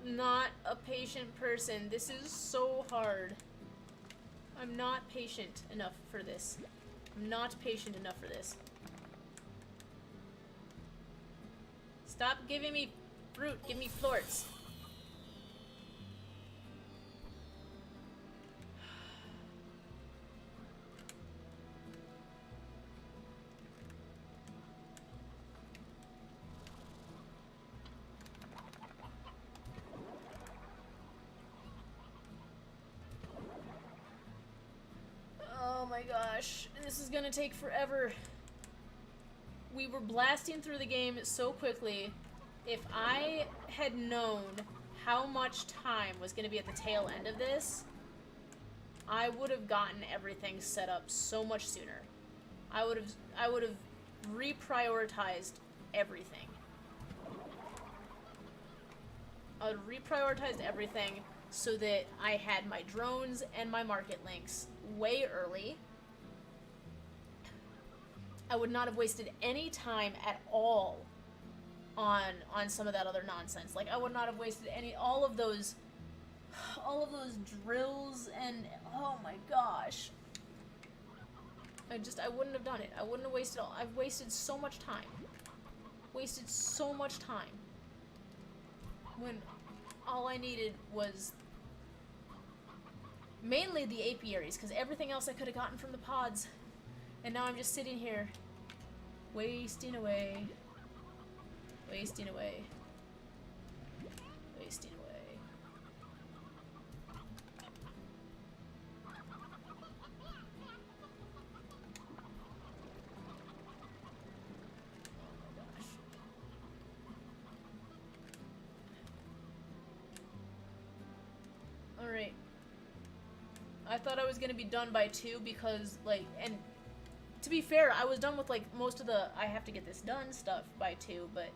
not a patient person. This is so hard. I'm not patient enough for this. I'm not patient enough for this. Stop giving me fruit. Give me plorts. Oh my gosh, this is gonna take forever. We were blasting through the game so quickly. If I had known how much time was gonna be at the tail end of this, I would have gotten everything set up so much sooner. I would have reprioritized everything. I would have reprioritized everything so that I had my drones and my market links way early. I would not have wasted any time at all on some of that other nonsense. Like, I would not have wasted all of those drills and, oh my gosh. I wouldn't have done it. I wouldn't have wasted I've wasted so much time. Wasted so much time. When all I needed was mainly the apiaries, because everything else I could have gotten from the pods. And now I'm just sitting here, wasting away. Wasting away. Wasting away. Oh my gosh. Alright. I thought I was gonna be done by 2 because, like, and to be fair, I was done with, like, most of the I have to get this done stuff by 2, but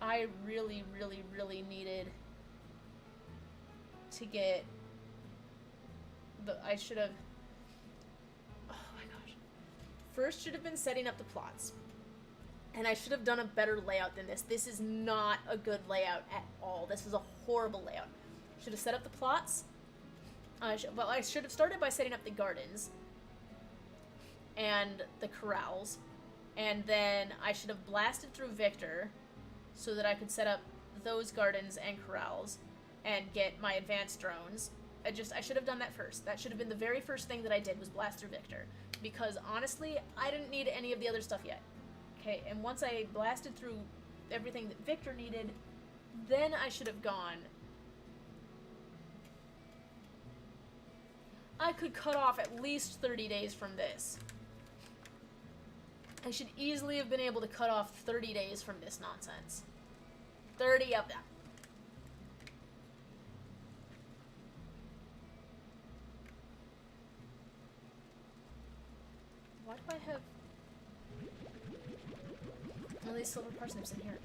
I really, really, really needed to get I should have, oh my gosh. First should have been setting up the plots. And I should have done a better layout than this. This is not a good layout at all. This is a horrible layout. Should have set up the plots. Well, I should have started by setting up the gardens and the corrals, and then I should have blasted through Victor so that I could set up those gardens and corrals and get my advanced drones. I should have done that first. That should have been the very first thing that I did, was blast through Victor, because honestly, I didn't need any of the other stuff yet. Okay, and once I blasted through everything that Victor needed, then I should have gone. I could cut off at least 30 days from this. I should easily have been able to cut off 30 days from this nonsense. 30 of them. Why do I have all these silver parsnips in here?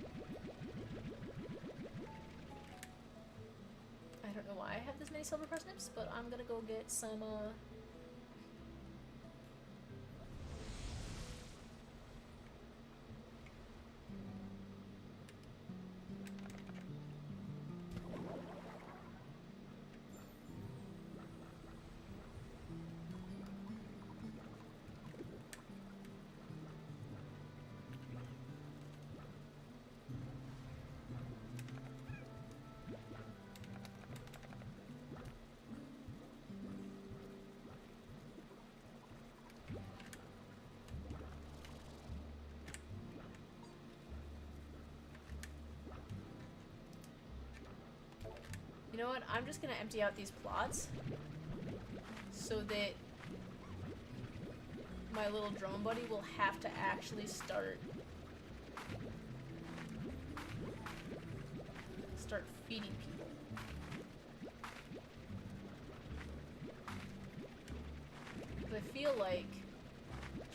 I don't know why I have this many silver parsnips, but I'm gonna go get some, you know what? I'm just gonna empty out these plots so that my little drone buddy will have to actually start feeding people. But I feel like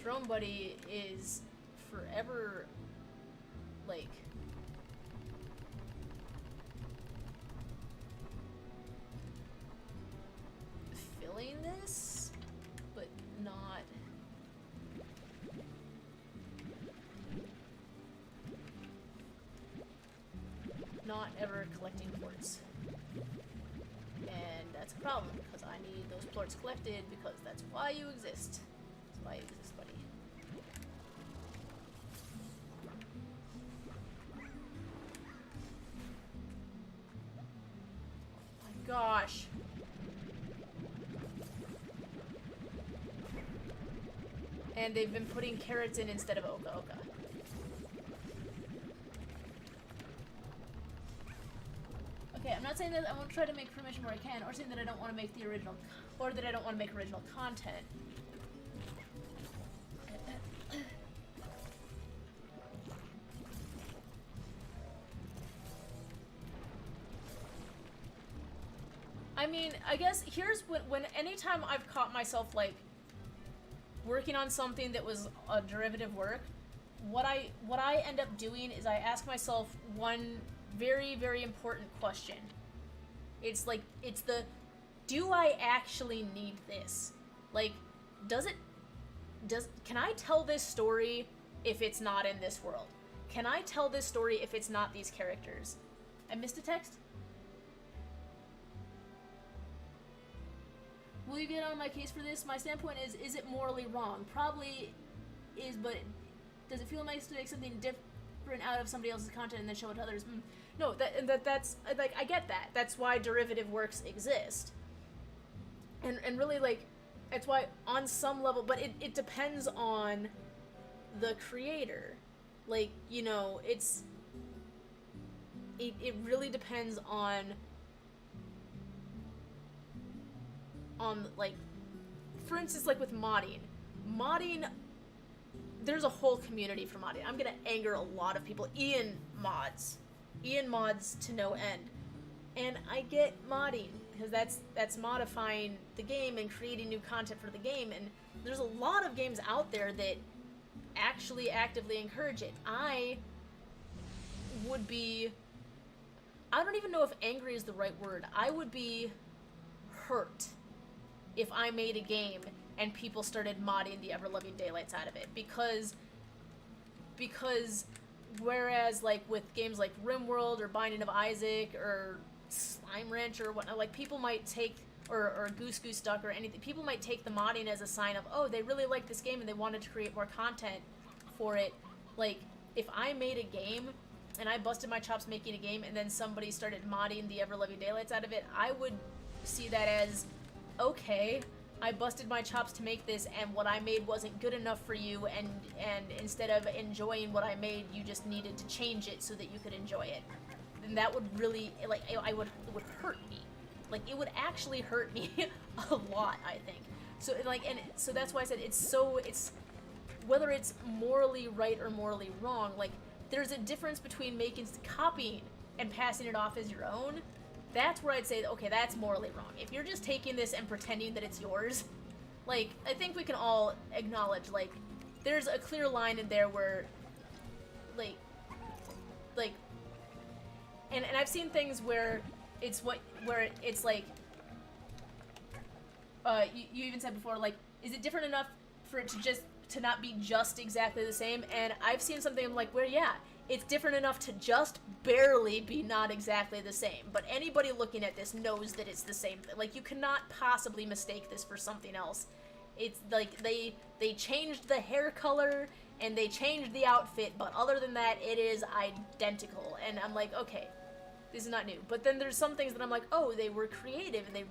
drone buddy is forever, like, filling this, but not ever collecting plorts. And that's a problem, because I need those plorts collected, because that's why you exist. That's why you exist, buddy. Oh my gosh. And they've been putting carrots in instead of oka oka. Okay, I'm not saying that I won't try to make permission where I can, or saying that I don't want to make the original, or that I don't want to make original content. I mean, I guess here's when anytime I've caught myself, like, working on something that was a derivative work, what I end up doing is I ask myself one very, very important question. It's like, it's the, do I actually need this? Like, can I tell this story if it's not in this world? Can I tell this story if it's not these characters? I missed a text? Will you get on my case for this? My standpoint is it morally wrong? Probably is, but does it feel nice to make something different out of somebody else's content and then show it to others? No, that's, like, I get that. That's why derivative works exist. And really, like, that's why on some level, but it depends on the creator. Like, you know, it really depends on, like, for instance, like with modding, there's a whole community for modding. I'm gonna anger a lot of people. Ian mods to no end, and I get modding because that's modifying the game and creating new content for the game, and there's a lot of games out there that actually actively encourage it. I don't even know if angry is the right word. I would be hurt if I made a game and people started modding the ever-loving daylights out of it, because whereas, like, with games like RimWorld or Binding of Isaac or Slime Ranch or whatnot, like, people might take or Goose Goose Duck or anything, people might take the modding as a sign of, oh, they really like this game and they wanted to create more content for it. Like, if I made a game and I busted my chops making a game and then somebody started modding the ever-living daylights out of it, I would see that as, okay, I busted my chops to make this and what I made wasn't good enough for you, and instead of enjoying what I made, you just needed to change it so that you could enjoy it. And that would really, like, it would hurt me. Like, it would actually hurt me a lot, I think. So, like, and so that's why I said it's whether it's morally right or morally wrong, like, there's a difference between copying and passing it off as your own. That's where I'd say, okay, that's morally wrong. If you're just taking this and pretending that it's yours, like, I think we can all acknowledge, like, there's a clear line in there where, like, and I've seen things where it's like, you even said before, like, is it different enough for it to not be just exactly the same? And I've seen something like where, yeah, it's different enough to just barely be not exactly the same, but anybody looking at this knows that it's the same thing. Like, you cannot possibly mistake this for something else. It's like they changed the hair color and they changed the outfit, but other than that, it is identical. And I'm like, okay, this is not new. But then there's some things that I'm like, oh, they were creative and they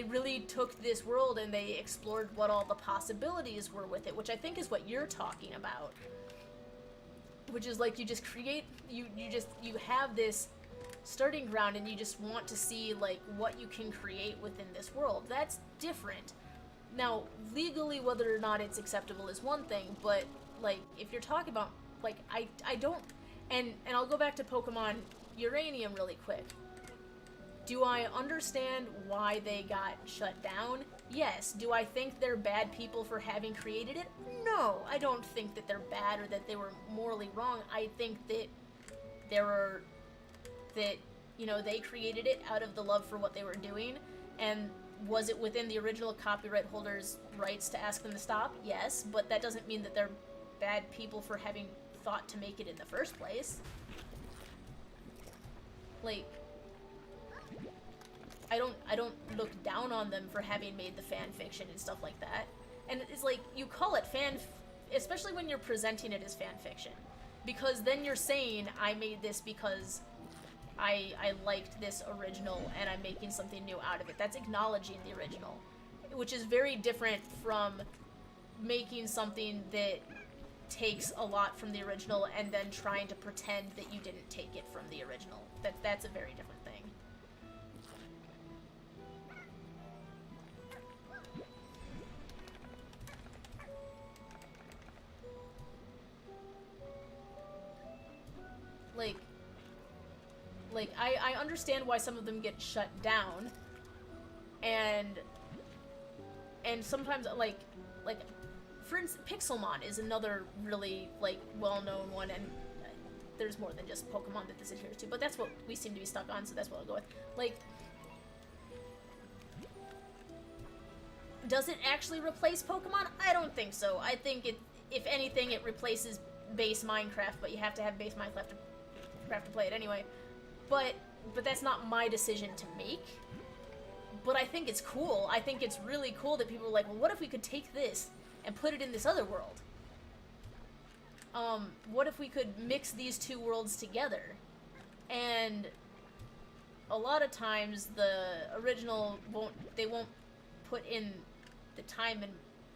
really took this world and they explored what all the possibilities were with it, which I think is what you're talking about. Which is like, you just create, you have this starting ground and you just want to see, like, what you can create within this world. That's different. Now, legally, whether or not it's acceptable is one thing, but, like, if you're talking about, like, I don't, and I'll go back to Pokemon Uranium really quick. Do I understand why they got shut down? Yes. Do I think they're bad people for having created it? No. I don't think that they're bad or that they were morally wrong. I think that you know, they created it out of the love for what they were doing, and was it within the original copyright holders' rights to ask them to stop? Yes, but that doesn't mean that they're bad people for having thought to make it in the first place. Like, I don't look down on them for having made the fan fiction and stuff like that. And it's like, you call it especially when you're presenting it as fan fiction, because then you're saying, I made this because I liked this original and I'm making something new out of it. That's acknowledging the original, which is very different from making something that takes a lot from the original and then trying to pretend that you didn't take it from the original. That's a very different thing. Like, I understand why some of them get shut down, and sometimes, like, for instance, Pixelmon is another really, like, well-known one, and there's more than just Pokemon that this adheres to, but that's what we seem to be stuck on, so that's what I'll go with. Like, does it actually replace Pokemon? I don't think so. I think if anything, it replaces base Minecraft, but you have to have base Minecraft to play it anyway. But that's not my decision to make. But I think it's cool. I think it's really cool that people are like, well, what if we could take this and put it in this other world? What if we could mix these two worlds together? And a lot of times the original won't put in the time and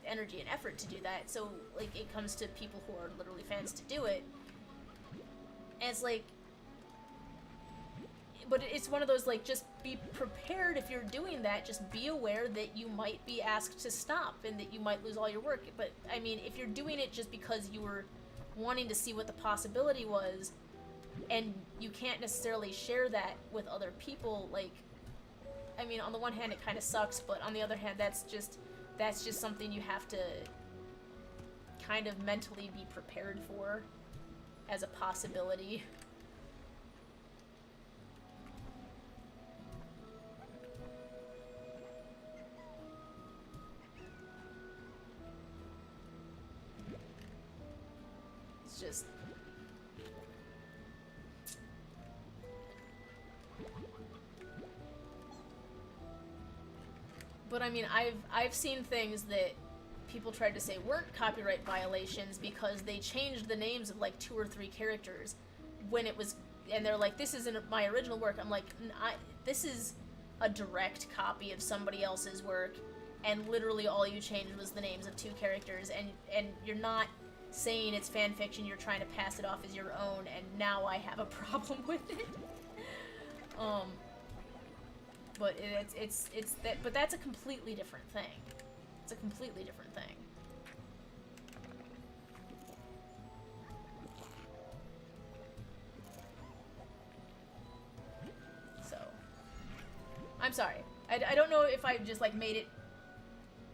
energy and effort to do that. So, like, it comes to people who are literally fans to do it. And it's like, but it's one of those, like, just be prepared if you're doing that. Just be aware that you might be asked to stop and that you might lose all your work. But, I mean, if you're doing it just because you were wanting to see what the possibility was, and you can't necessarily share that with other people, like, I mean, on the one hand, it kind of sucks, but on the other hand, that's just something you have to kind of mentally be prepared for as a possibility. It's just... But I mean, I've seen things that people tried to say weren't copyright violations because they changed the names of like 2 or 3 characters when it was, and they're like, this isn't my original work. I'm like, this is a direct copy of somebody else's work, and literally all you changed was the names of 2 characters, and you're not saying it's fan fiction, you're trying to pass it off as your own, and now I have a problem with it. But it's that, but that's a completely different thing. It's a completely different thing. So, I'm sorry. I don't know if I just like made it.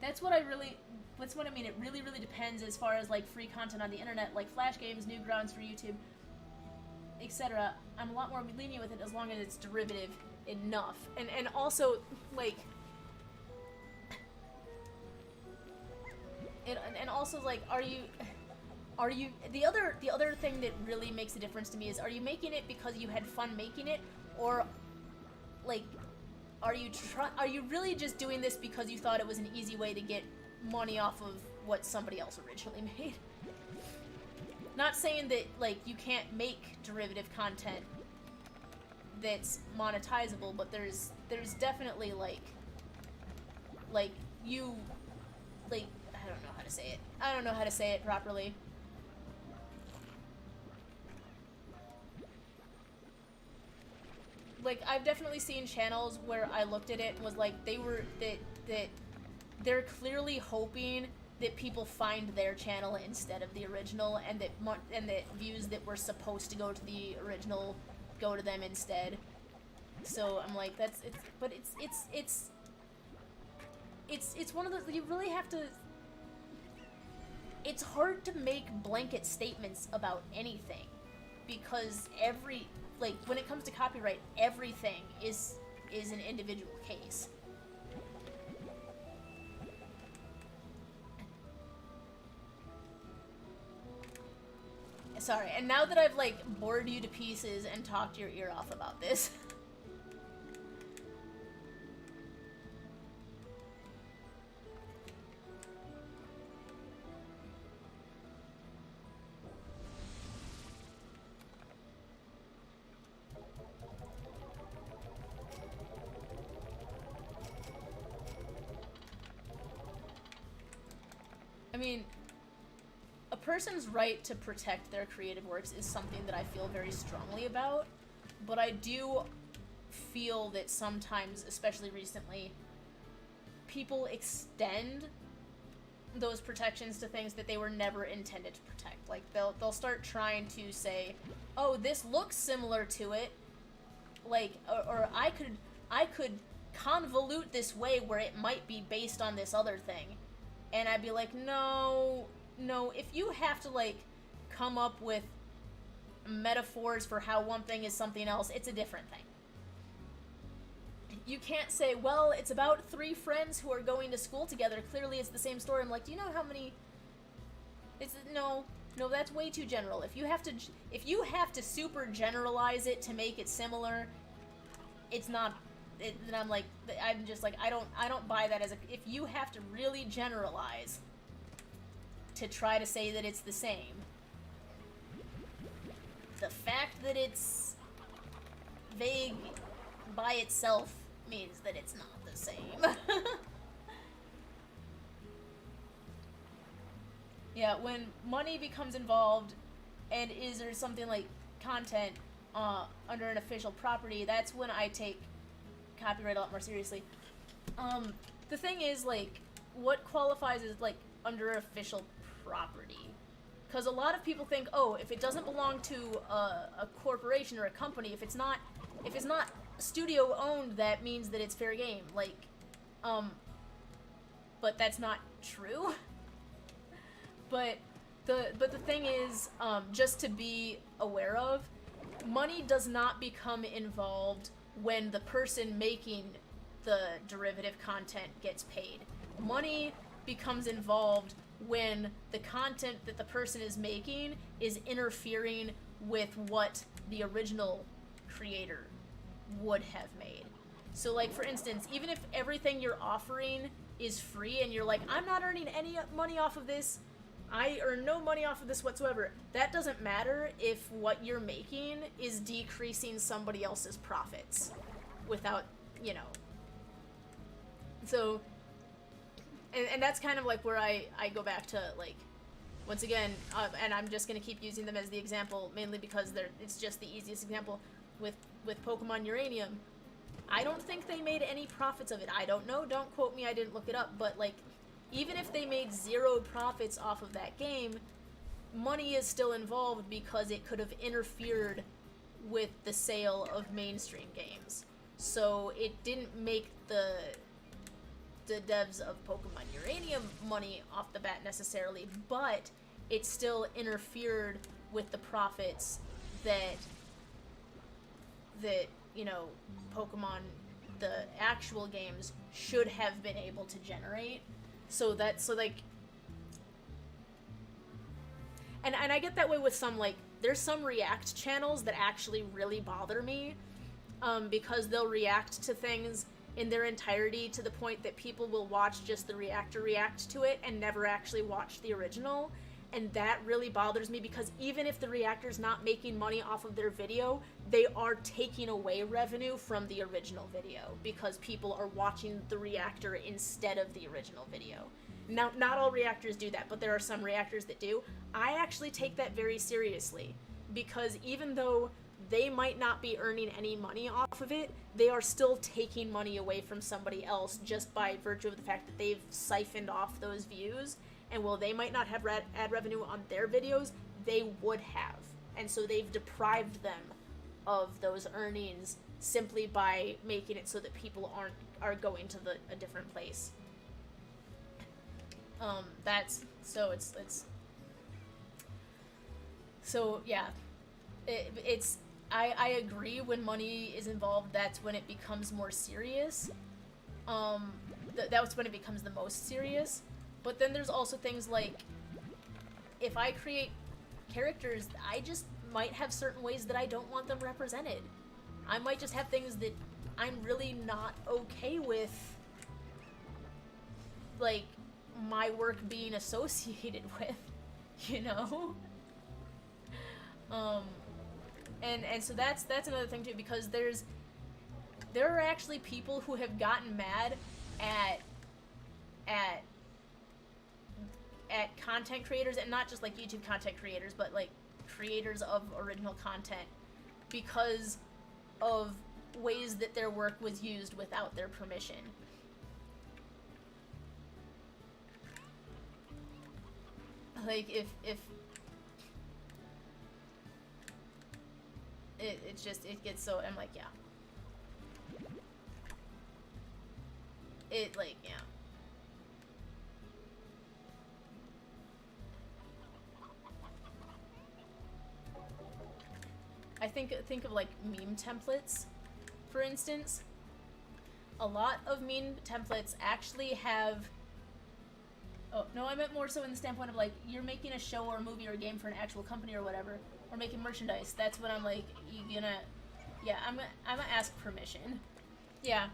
That's what I mean. It really, really depends as far as like free content on the internet, like Flash games, Newgrounds for YouTube, etc. I'm a lot more lenient with it as long as it's derivative enough, and also like, and also like, are you the other thing that really makes a difference to me is, are you making it because you had fun making it, or like, are you really just doing this because you thought it was an easy way to get money off of what somebody else originally made? Not saying that like you can't make derivative content that's monetizable, but there's definitely like you like, I don't know how to say it. I don't know how to say it properly. Like, I've definitely seen channels where I looked at it and was like, that they're clearly hoping that people find their channel instead of the original, and that views that were supposed to go to the original go to them instead. So I'm like, it's one of those, you really have to, it's hard to make blanket statements about anything, because like, when it comes to copyright, everything is an individual case. Sorry, and now that I've, like, bored you to pieces and talked your ear off about this. I mean, a person's right to protect their creative works is something that I feel very strongly about, but I do feel that sometimes, especially recently, people extend those protections to things that they were never intended to protect. Like, they'll start trying to say, oh, this looks similar to it, like, or I could convolute this way where it might be based on this other thing. And I'd be like, no, if you have to, like, come up with metaphors for how one thing is something else, it's a different thing. You can't say, well, it's about 3 friends who are going to school together, clearly it's the same story. I'm like, do you know how many... No, that's way too general. If you have to super generalize it to make it similar, it's not... then I'm just like, I don't buy that as a... If you have to really generalize to try to say that it's the same, the fact that it's vague by itself means that it's not the same. Yeah, when money becomes involved, and is there something like content under an official property, that's when I take copyright a lot more seriously. The thing is, like, what qualifies as, like, under official property? Because a lot of people think, oh, if it doesn't belong to a corporation or a company, if it's not studio owned, that means that it's fair game. Like, but that's not true. But the thing is, just to be aware of, money does not become involved when the person making the derivative content gets paid. Money becomes involved when the content that the person is making is interfering with what the original creator would have made. So, like, for instance, even if everything you're offering is free and you're like, I'm not earning any money off of this, I earn no money off of this whatsoever, that doesn't matter if what you're making is decreasing somebody else's profits without, you know. So, and that's kind of like where I go back to, like, once again, and I'm just going to keep using them as the example, mainly because it's just the easiest example, with Pokemon Uranium. I don't think they made any profits of it. I don't know, don't quote me, I didn't look it up, but, like, even if they made 0 profits off of that game, money is still involved because it could have interfered with the sale of mainstream games. So it didn't make the devs of Pokemon Uranium money off the bat necessarily, but it still interfered with the profits that you know, Pokemon, the actual games, should have been able to generate. So like, and I get that way with some, like, there's some React channels that actually really bother me, because they'll react to things in their entirety to the point that people will watch just the reactor react to it and never actually watch the original, and that really bothers me because even if the reactor's not making money off of their video, they are taking away revenue from the original video because people are watching the reactor instead of the original video. Now, not all reactors do that, but there are some reactors that do. I actually take that very seriously because even though they might not be earning any money off of it, they are still taking money away from somebody else just by virtue of the fact that they've siphoned off those views. And while they might not have ad revenue on their videos, they would have. And so they've deprived them of those earnings simply by making it so that people are going to a different place. So yeah, I agree when money is involved, that's when it becomes more serious. That's when it becomes the most serious. But then there's also things like, if I create characters, I just might have certain ways that I don't want them represented. I might just have things that I'm really not okay with, like, my work being associated with, you know? And so that's another thing too, because there are actually people who have gotten mad at content creators, and not just like YouTube content creators, but like creators of original content, because of ways that their work was used without their permission. Like, if it gets so, I'm like, yeah. Yeah. I think of like meme templates, for instance. A lot of meme templates actually have, oh no, I meant more so in the standpoint of like, you're making a show or a movie or a game for an actual company or whatever, or making merchandise. That's when I'm like, you gonna, yeah, I'm gonna ask permission. Yeah.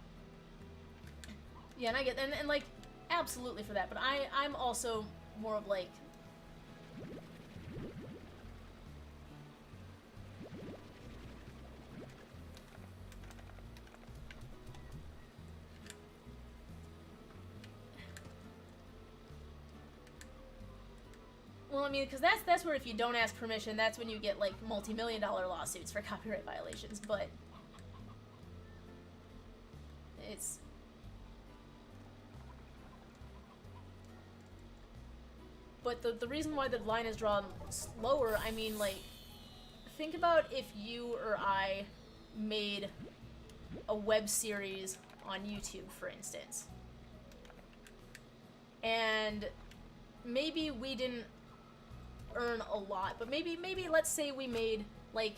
Yeah, and I get, and like, absolutely for that, but I'm also more of like, well, I mean, because that's where if you don't ask permission, that's when you get, like, multi-million-dollar lawsuits for copyright violations, but it's... But the reason why the line is drawn lower, I mean, like, think about if you or I made a web series on YouTube, for instance. And maybe we didn't earn a lot, but maybe let's say we made like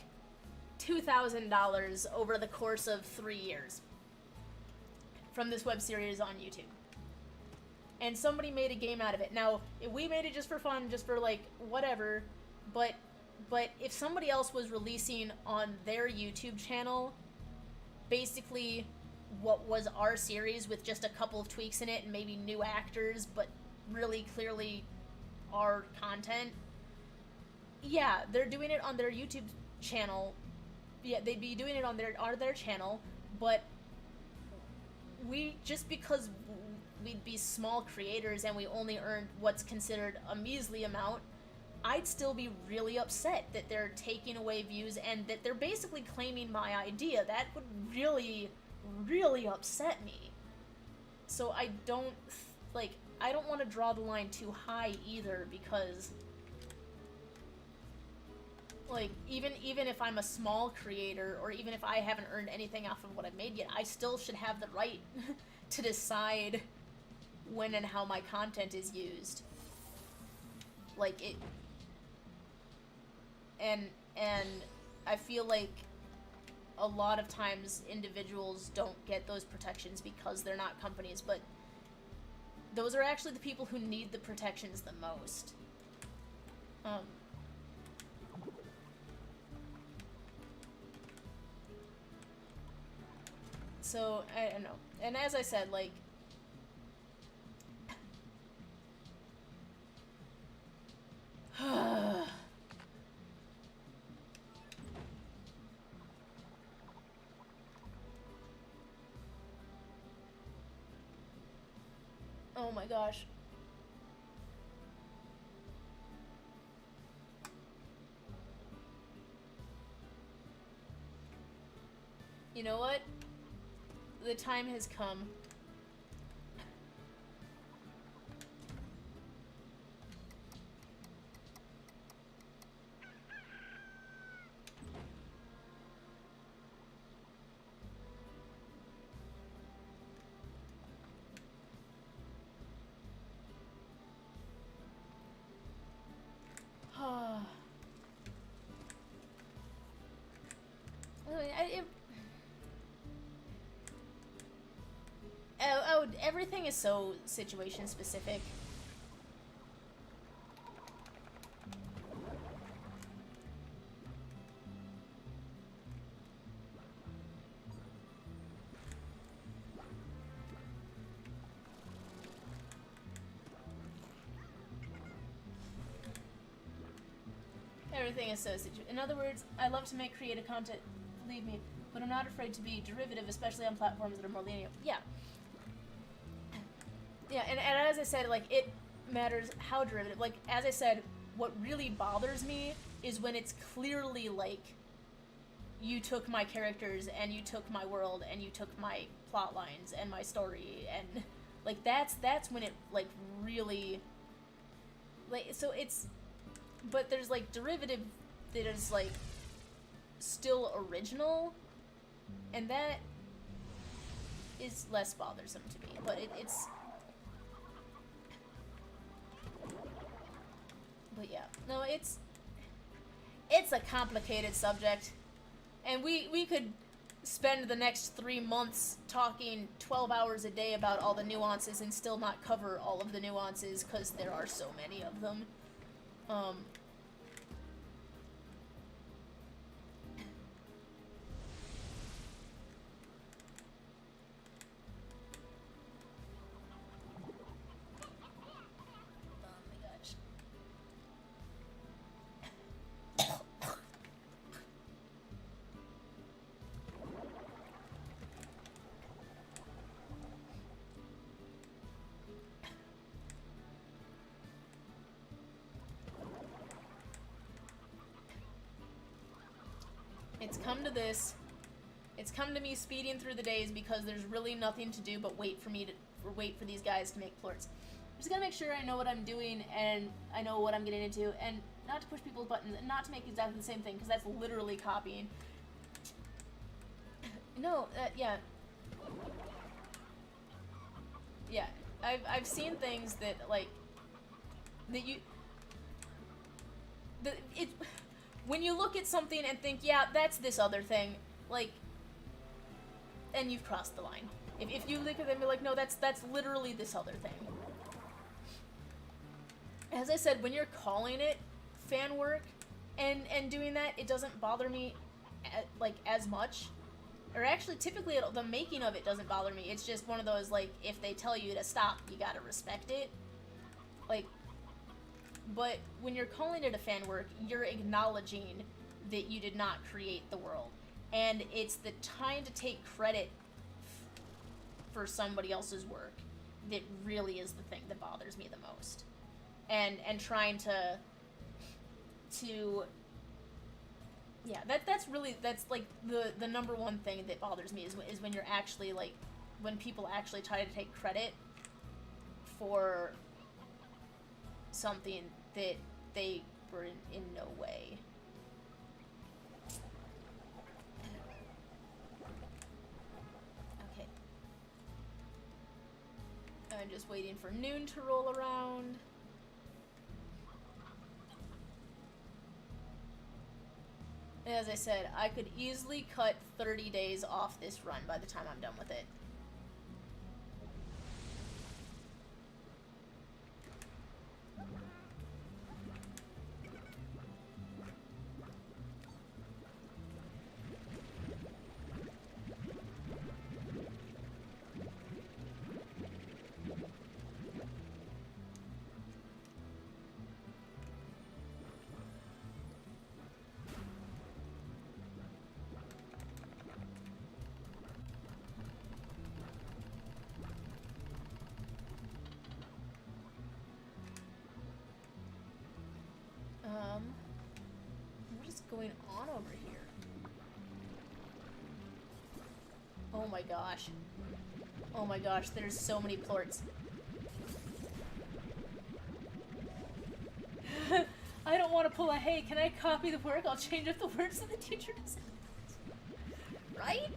$2,000 over the course of 3 years from this web series on YouTube, and somebody made a game out of it. Now, if we made it just for fun, just for like whatever, but if somebody else was releasing on their YouTube channel basically what was our series with just a couple of tweaks in it and maybe new actors, but really clearly our content. Yeah, they're doing it on their YouTube channel. Yeah, they'd be doing it on their channel, but we, just because we'd be small creators and we only earned what's considered a measly amount, I'd still be really upset that they're taking away views and that they're basically claiming my idea. That would really, really upset me. So I don't want to draw the line too high either, because like, even if I'm a small creator, or even if I haven't earned anything off of what I've made yet, I still should have the right to decide when and how my content is used. Like, it... And I feel like a lot of times individuals don't get those protections because they're not companies, but those are actually the people who need the protections the most. So, I don't know. And as I said, like... Oh my gosh. You know what? The time has come. Everything is so situation specific. Everything is so in other words, I love to make creative content, believe me, but I'm not afraid to be derivative, especially on platforms that are more linear. Yeah. Yeah, and as I said, like, it matters how derivative. Like, as I said, what really bothers me is when it's clearly, like, you took my characters, and you took my world, and you took my plot lines, and my story, and, like, that's when it, like, really, like, so it's, but there's, like, derivative that is, like, still original, and that is less bothersome to me, but it's... But yeah, no, it's a complicated subject, and we could spend the next 3 months talking 12 hours a day about all the nuances and still not cover all of the nuances, because there are so many of them. It's come to this. It's come to me speeding through the days because there's really nothing to do but wait for these guys to make plorts. I'm just gonna make sure I know what I'm doing and I know what I'm getting into, and not to push people's buttons, and not to make exactly the same thing, because that's literally copying. No, yeah. Yeah, I've seen things that, like, when you look at something and think, yeah, that's this other thing, like, and you've crossed the line. If you look at them and be like, no, that's literally this other thing. As I said, when you're calling it fan work and doing that, it doesn't bother me, like, as much. Or actually, typically, the making of it doesn't bother me. It's just one of those, like, if they tell you to stop, you gotta respect it. Like, but when you're calling it a fan work, you're acknowledging that you did not create the world. And it's the time to take credit for somebody else's work that really is the thing that bothers me the most. And trying to yeah, that's like the number one thing that bothers me is when you're actually, like, when people actually try to take credit for something that they were in no way. Okay. I'm just waiting for noon to roll around. As I said, I could easily cut 30 days off this run by the time I'm done with it. What is going on over here? Oh my gosh. Oh my gosh, there's so many plorts. I don't want to pull a hey, can I copy the work? I'll change up the words that the teacher does. Right?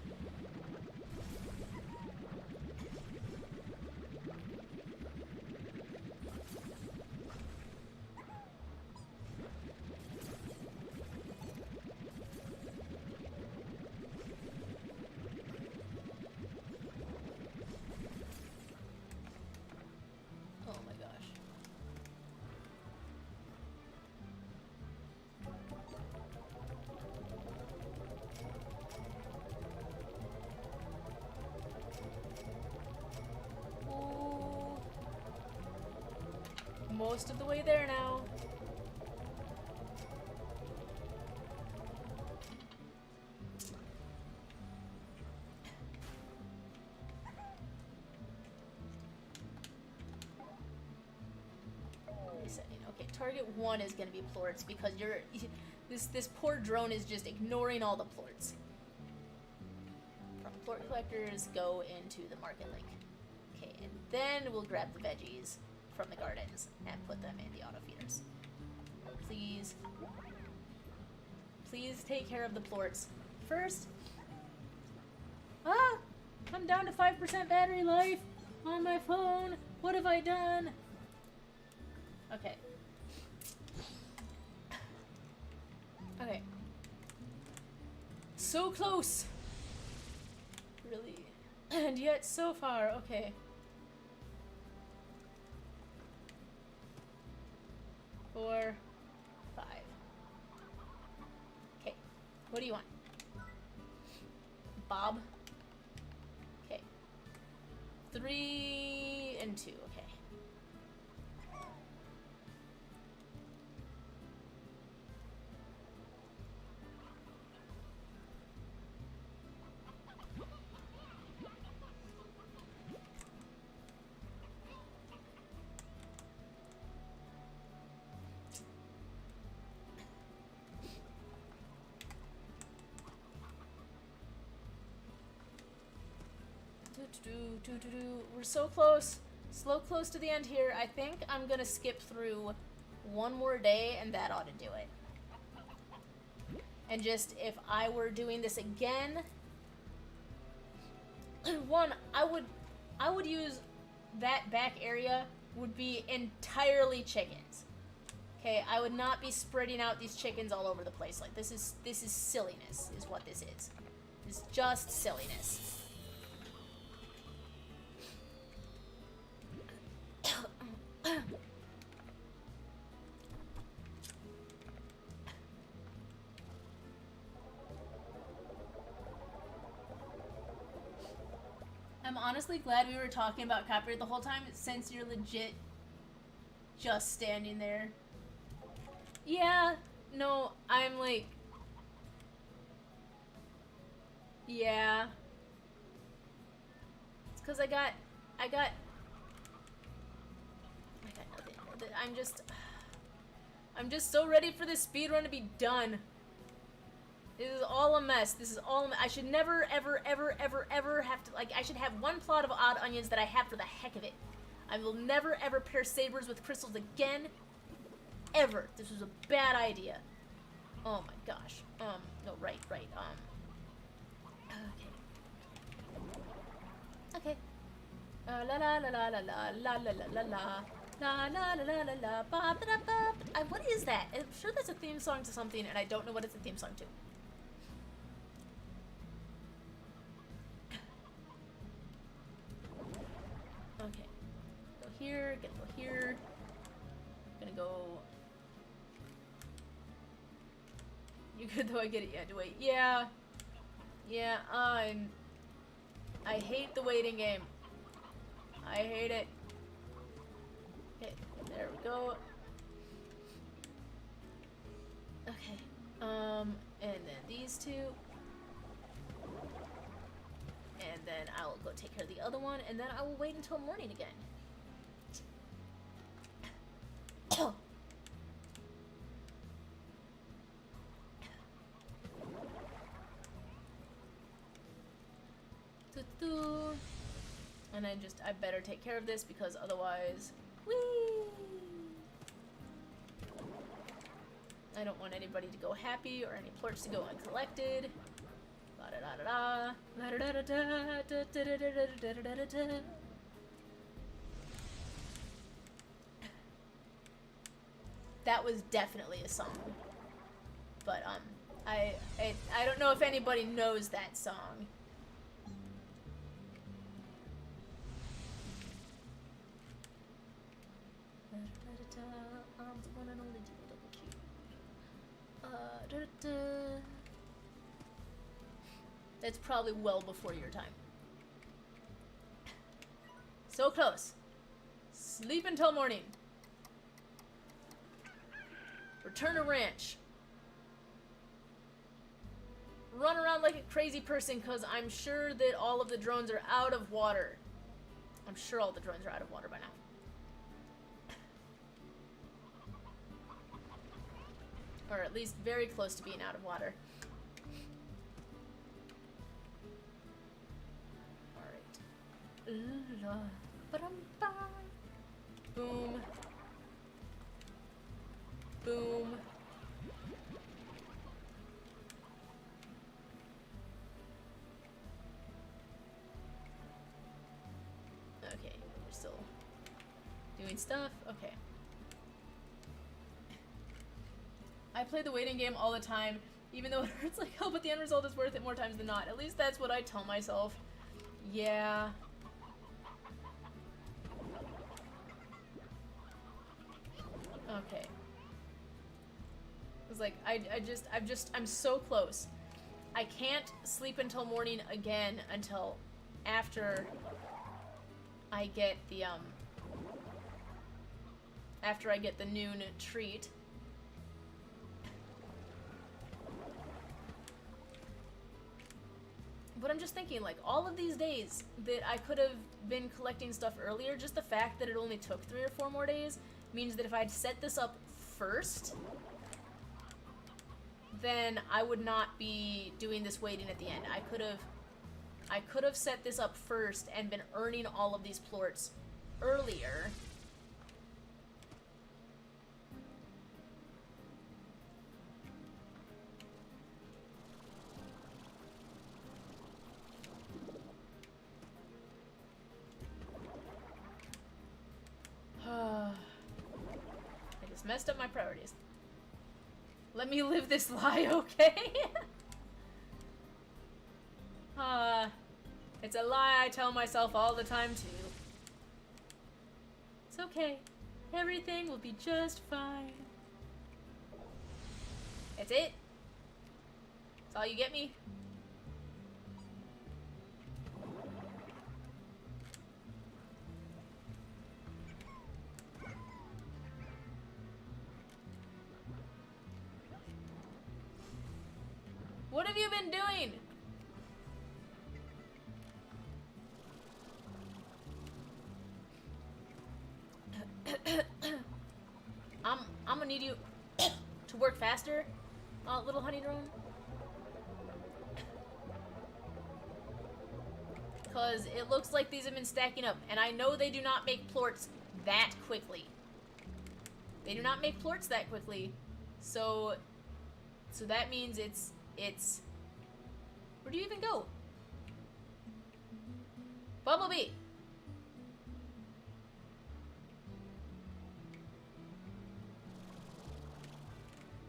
Most of the way there now. Okay, target 1 is going to be plorts because this poor drone is just ignoring all the plorts. From plort collectors, go into the market link. Okay, and then we'll grab the veggies from the gardens and put them in the auto feeders. Please. Please take care of the plorts first. Ah! I'm down to 5% battery life on my phone. What have I done? Okay. Okay. So close! Really? And yet so far. Okay. 4, 5. Okay. What do you want? Bob? Okay. 3 and 2. Okay. We're so close. So close to the end here. I think I'm gonna skip through one more day and that ought to do it. And just, if I were doing this again, one, I would use that back area would be entirely chickens. Okay, I would not be spreading out these chickens all over the place. Like, this is silliness, is what this is. It's just silliness. I'm honestly glad we were talking about copyright the whole time, since you're legit just standing there. Yeah, no, I'm like... Yeah. It's because I got nothing. I'm just so ready for this speedrun to be done. This is all a mess. This is all a mess. I should never, ever, ever, ever, ever have to, like, I should have one plot of odd onions that I have for the heck of it. I will never, ever pair sabers with crystals again. Ever. This was a bad idea. Oh my gosh. No, right. Okay. Okay. La la la la la la la la la la la. La la la la la la ba ba da ba. What is that? I'm sure that's a theme song to something, and I don't know what it's a theme song to. Okay. Go here, go here. Gonna go. You good though? I get it. Yeah, to wait. Yeah. Yeah. I hate the waiting game. I hate it. Okay, there we go. Okay, and then these two. And then I will go take care of the other one, and then I will wait until morning again. And I better take care of this because otherwise, whee! I don't want anybody to go happy or any plorts to go uncollected. La da da da da, la da da da da, da da da da da da da. That was definitely a song, but I don't know if anybody knows that song. I'm the one and only double Q. That's probably well before your time. So close. Sleep until morning. Return to ranch. Run around like a crazy person because I'm sure that all of the drones are out of water. I'm sure all the drones are out of water by now. Or at least very close to being out of water. Alright. Boom. Boom. Okay, we're still doing stuff. Okay. I play the waiting game all the time, even though it hurts like hell, but the end result is worth it more times than not. At least that's what I tell myself. Yeah. Okay. It's like, I'm so close. I can't sleep until morning again until after I get the, after I get the noon treat. But I'm just thinking, like, all of these days that I could have been collecting stuff earlier, just the fact that it only took 3 or 4 more days means that if I'd set this up first, then I would not be doing this waiting at the end. I could have set this up first and been earning all of these plorts earlier. I just messed up my priorities. Let me live this lie, okay? It's a lie I tell myself all the time, too. It's okay. Everything will be just fine. That's it? That's all you get me? have you been doing? I'm gonna need you to work faster, little honey drone. Because it looks like these have been stacking up, and I know they do not make plorts that quickly. They do not make plorts that quickly, so that means it's. Where do you even go? Bumblebee.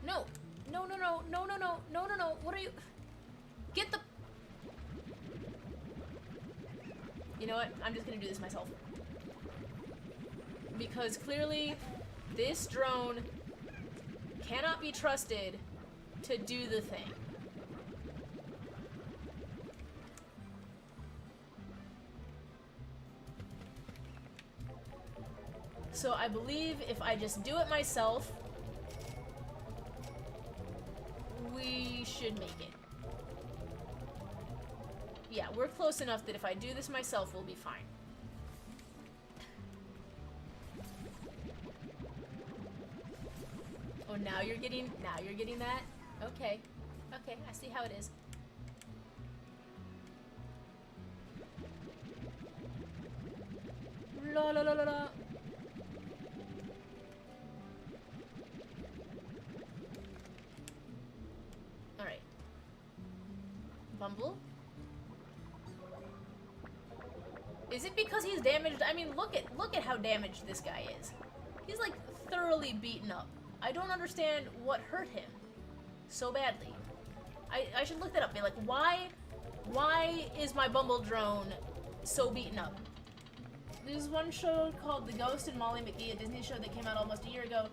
No. No, no, no, no, no, no, no, no, no. What are you? Get the. You know what? I'm just gonna do this myself. Because clearly, this drone cannot be trusted to do the thing. So I believe if I just do it myself, we should make it. Yeah, we're close enough that if I do this myself, we'll be fine. Oh, now you're getting that? Okay. Okay, I see how it is. La la la la la. Alright. Bumble? Is it because he's damaged? I mean, look at how damaged this guy is. He's like thoroughly beaten up. I don't understand what hurt him so badly. I should look that up. Be like, why is my Bumble drone so beaten up? There's one show called The Ghost and Molly McGee, a Disney show that came out almost a year ago,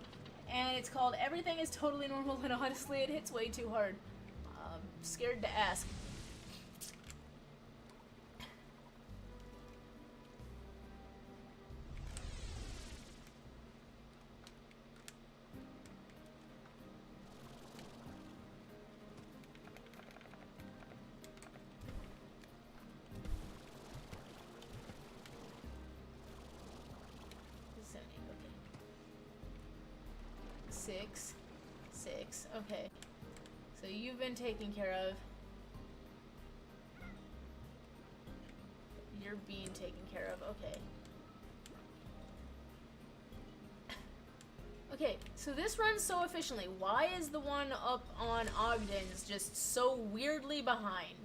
and it's called Everything is Totally Normal, and honestly, it hits way too hard. Scared to ask. Six. Okay. So you've been taken care of. You're being taken care of. Okay. Okay, so this runs so efficiently. Why is the one up on Ogden's just so weirdly behind?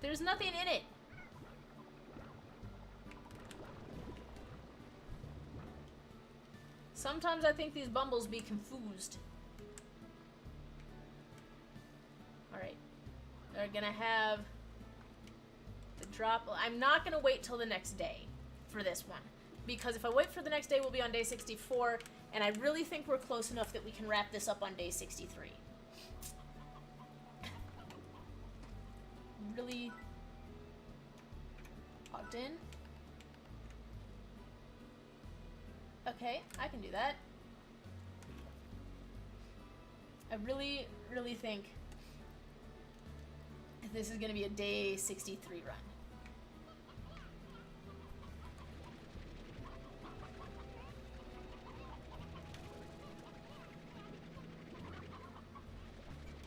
There's nothing in it. Sometimes I think these Bumbles be confused. Alright. They're gonna have the drop. I'm not gonna wait till the next day for this one. Because if I wait for the next day, we'll be on day 64. And I really think we're close enough that we can wrap this up on day 63. Really popped in. Okay, I can do that. I really, really think this is going to be a day 63 run.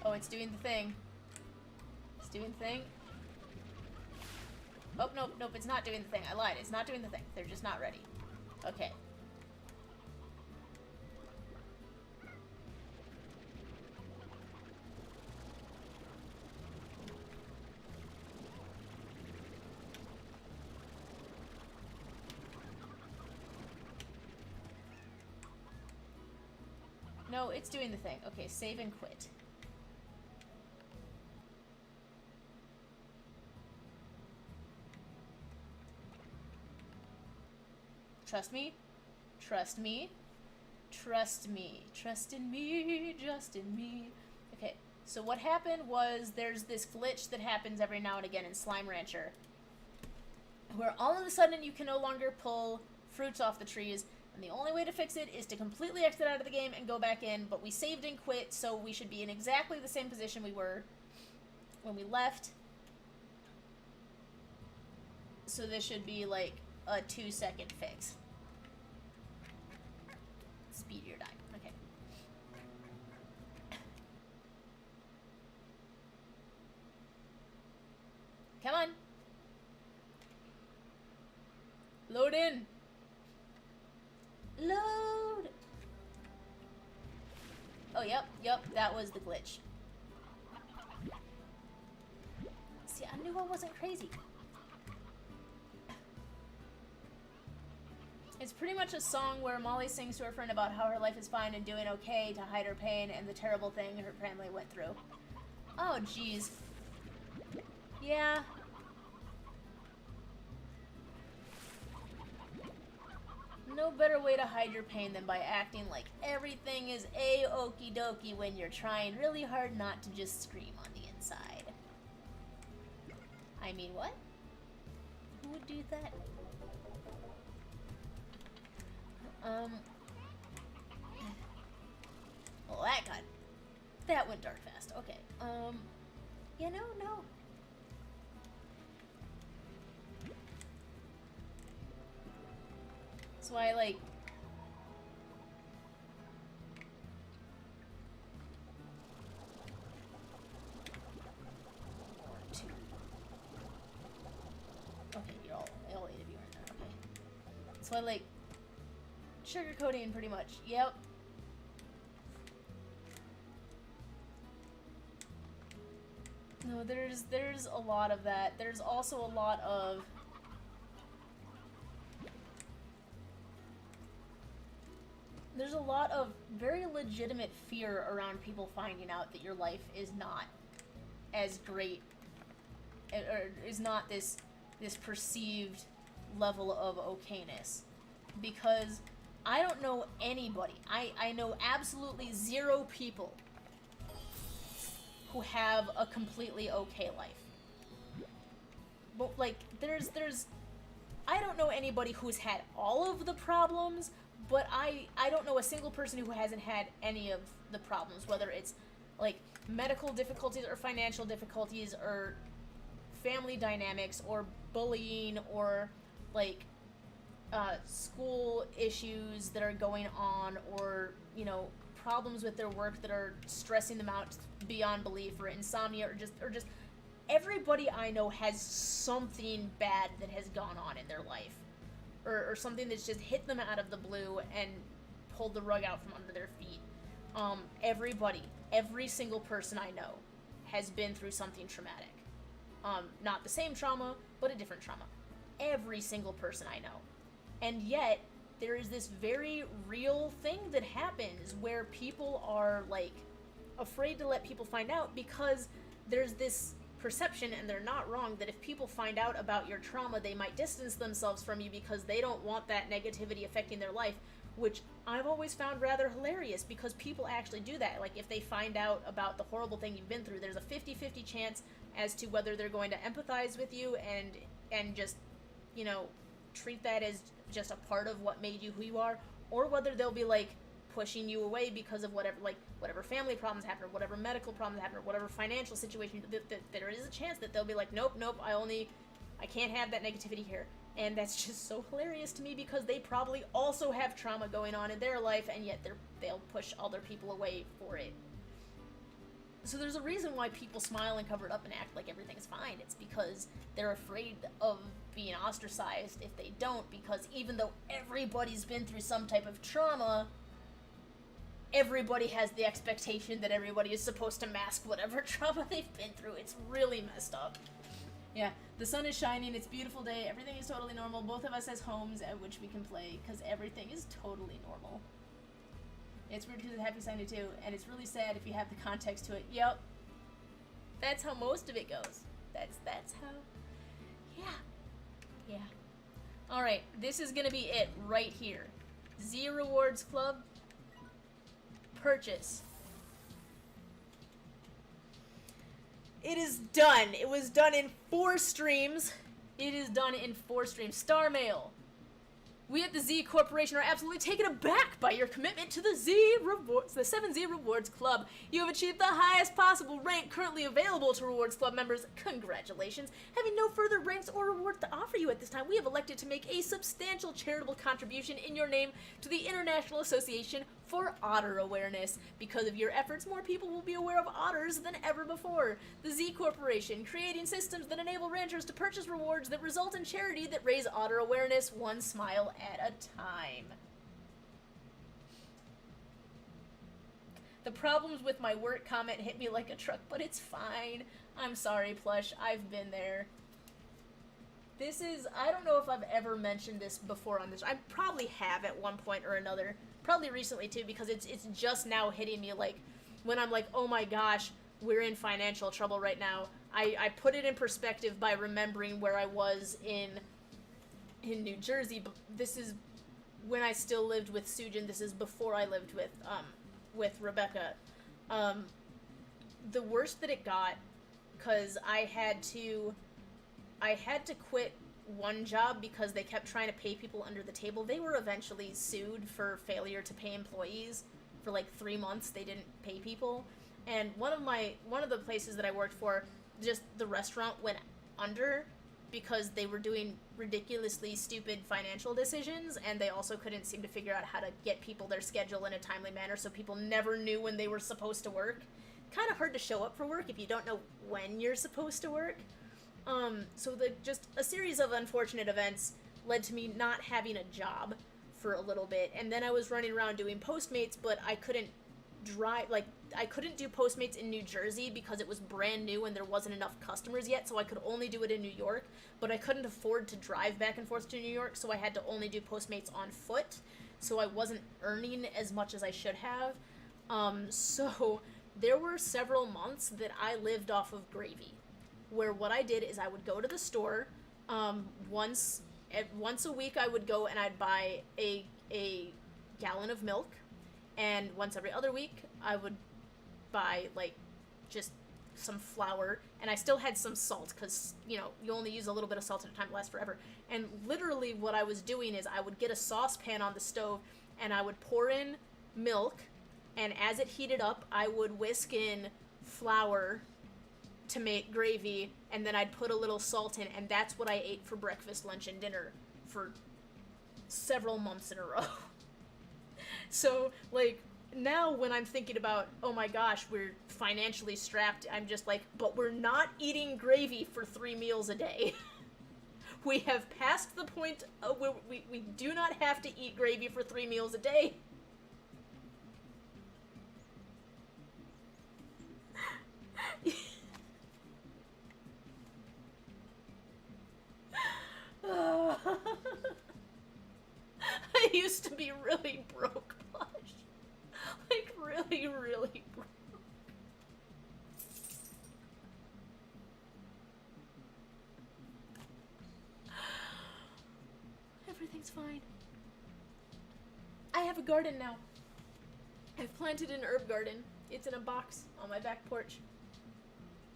Oh, it's doing the thing. It's doing the thing. Oh, nope, nope, it's not doing the thing. I lied. It's not doing the thing. They're just not ready. Okay. No, it's doing the thing. Okay, save and quit. Trust me. Trust me. Trust me. Trust in me. Just in me. Okay, so what happened was there's this glitch that happens every now and again in Slime Rancher where all of a sudden you can no longer pull fruits off the trees, And the only way to fix it is to completely exit out of the game and go back in, but we saved and quit, so we should be in exactly the same position we were when we left. So this should be like a 2-second fix. Speedy or die. Okay. Come on. Load in. Load. Oh, yep, that was the glitch. See, I knew I wasn't crazy. It's pretty much a song where Molly sings to her friend about how her life is fine and doing okay to hide her pain and the terrible thing her family went through. Oh, jeez. Yeah. No better way to hide your pain than by acting like everything is a-okie dokie when you're trying really hard not to just scream on the inside. I mean, what? Who would do that? Well, that went dark fast. Okay. You know, no. So I, like... Two. Okay, you're all 8 of you are in there, okay. So I, like... Sugarcoating, pretty much. Yep. No, there's a lot of that. There's also a lot of... There's a lot of very legitimate fear around people finding out that your life is not as great, or is not this perceived level of okayness. Because I don't know anybody, I know absolutely 0 people who have a completely okay life. But, like, there's I don't know anybody who's had all of the problems, but I don't know a single person who hasn't had any of the problems, whether it's, like, medical difficulties or financial difficulties or family dynamics or bullying or, like, school issues that are going on or, you know, problems with their work that are stressing them out beyond belief or insomnia or just everybody I know has something bad that has gone on in their life. Or something that's just hit them out of the blue and pulled the rug out from under their feet. Every single person I know has been through something traumatic. Not the same trauma, but a different trauma. Every single person I know. And yet, there is this very real thing that happens where people are, like, afraid to let people find out because there's this perception, and they're not wrong, that if people find out about your trauma, they might distance themselves from you because they don't want that negativity affecting their life, which I've always found rather hilarious because people actually do that. Like, if they find out about the horrible thing you've been through, there's a 50-50 chance as to whether they're going to empathize with you and just, you know, treat that as just a part of what made you who you are, or whether they'll be, like, pushing you away because of whatever family problems happen, or whatever medical problems happen, or whatever financial situation, that there is a chance that they'll be like, nope, I can't have that negativity here. And that's just so hilarious to me because they probably also have trauma going on in their life, and yet they'll push other people away for it. So there's a reason why people smile and cover it up and act like everything's fine. It's because they're afraid of being ostracized if they don't, because even though everybody's been through some type of trauma, everybody has the expectation that everybody is supposed to mask whatever trauma they've been through. It's really messed up. Yeah, the sun is shining, it's a beautiful day, everything is totally normal, both of us has homes at which we can play, because everything is totally normal. It's weird because it's happy sign too, and it's really sad if you have the context to it. Yep. That's how most of it goes. That's how... Yeah. Alright, this is gonna be it right here. Z Rewards Club. Purchase. It is done. It was done in 4 streams. It is done in 4 streams. Star Mail. We at the Z Corporation are absolutely taken aback by your commitment to the the 7Z Rewards Club. You have achieved the highest possible rank currently available to Rewards Club members. Congratulations. Having no further ranks or rewards to offer you at this time, we have elected to make a substantial charitable contribution in your name to the International Association for Otter Awareness. Because of your efforts, more people will be aware of otters than ever before. The Z Corporation, creating systems that enable ranchers to purchase rewards that result in charity that raise otter awareness one smile at a time. The problems with my work comment hit me like a truck, but it's fine. I'm sorry, Plush. I've been there. This is... I don't know if I've ever mentioned this before on this. I probably have at one point or another. Probably recently, too, because it's just now hitting me, like, when I'm like, oh my gosh, we're in financial trouble right now. I put it in perspective by remembering where I was in New Jersey, but this is when I still lived with Sujin. This is before I lived with Rebecca. The worst that it got, because I had to quit one job because they kept trying to pay people under the table. They were eventually sued for failure to pay employees. For like 3 months they didn't pay people, and one of the places that I worked for, just the restaurant went under because they were doing ridiculously stupid financial decisions, and they also couldn't seem to figure out how to get people their schedule in a timely manner, so people never knew when they were supposed to work. Kind of hard to show up for work if you don't know when you're supposed to work. So just a series of unfortunate events led to me not having a job for a little bit, and then I was running around doing Postmates, but I couldn't I couldn't do Postmates in New Jersey because it was brand new and there wasn't enough customers yet, so I could only do it in New York, but I couldn't afford to drive back and forth to New York, so I had to only do Postmates on foot, so I wasn't earning as much as I should have. So there were several months that I lived off of gravy, where what I did is I would go to the store, once a week I would go and I'd buy a gallon of milk, and once every other week I would buy, like, just some flour, and I still had some salt, because, you know, you only use a little bit of salt at a time to last forever, and literally what I was doing is I would get a saucepan on the stove, and I would pour in milk, and as it heated up, I would whisk in flour to make gravy, and then I'd put a little salt in, and that's what I ate for breakfast, lunch, and dinner for several months in a row. So, like, now when I'm thinking about, oh my gosh, we're financially strapped, I'm just like, but we're not eating gravy for 3 meals a day. We have passed the point where we do not have to eat gravy for 3 meals a day. I used to be really broke, Plush. Like, really, really broke. Everything's fine. I have a garden now. I've planted an herb garden. It's in a box on my back porch.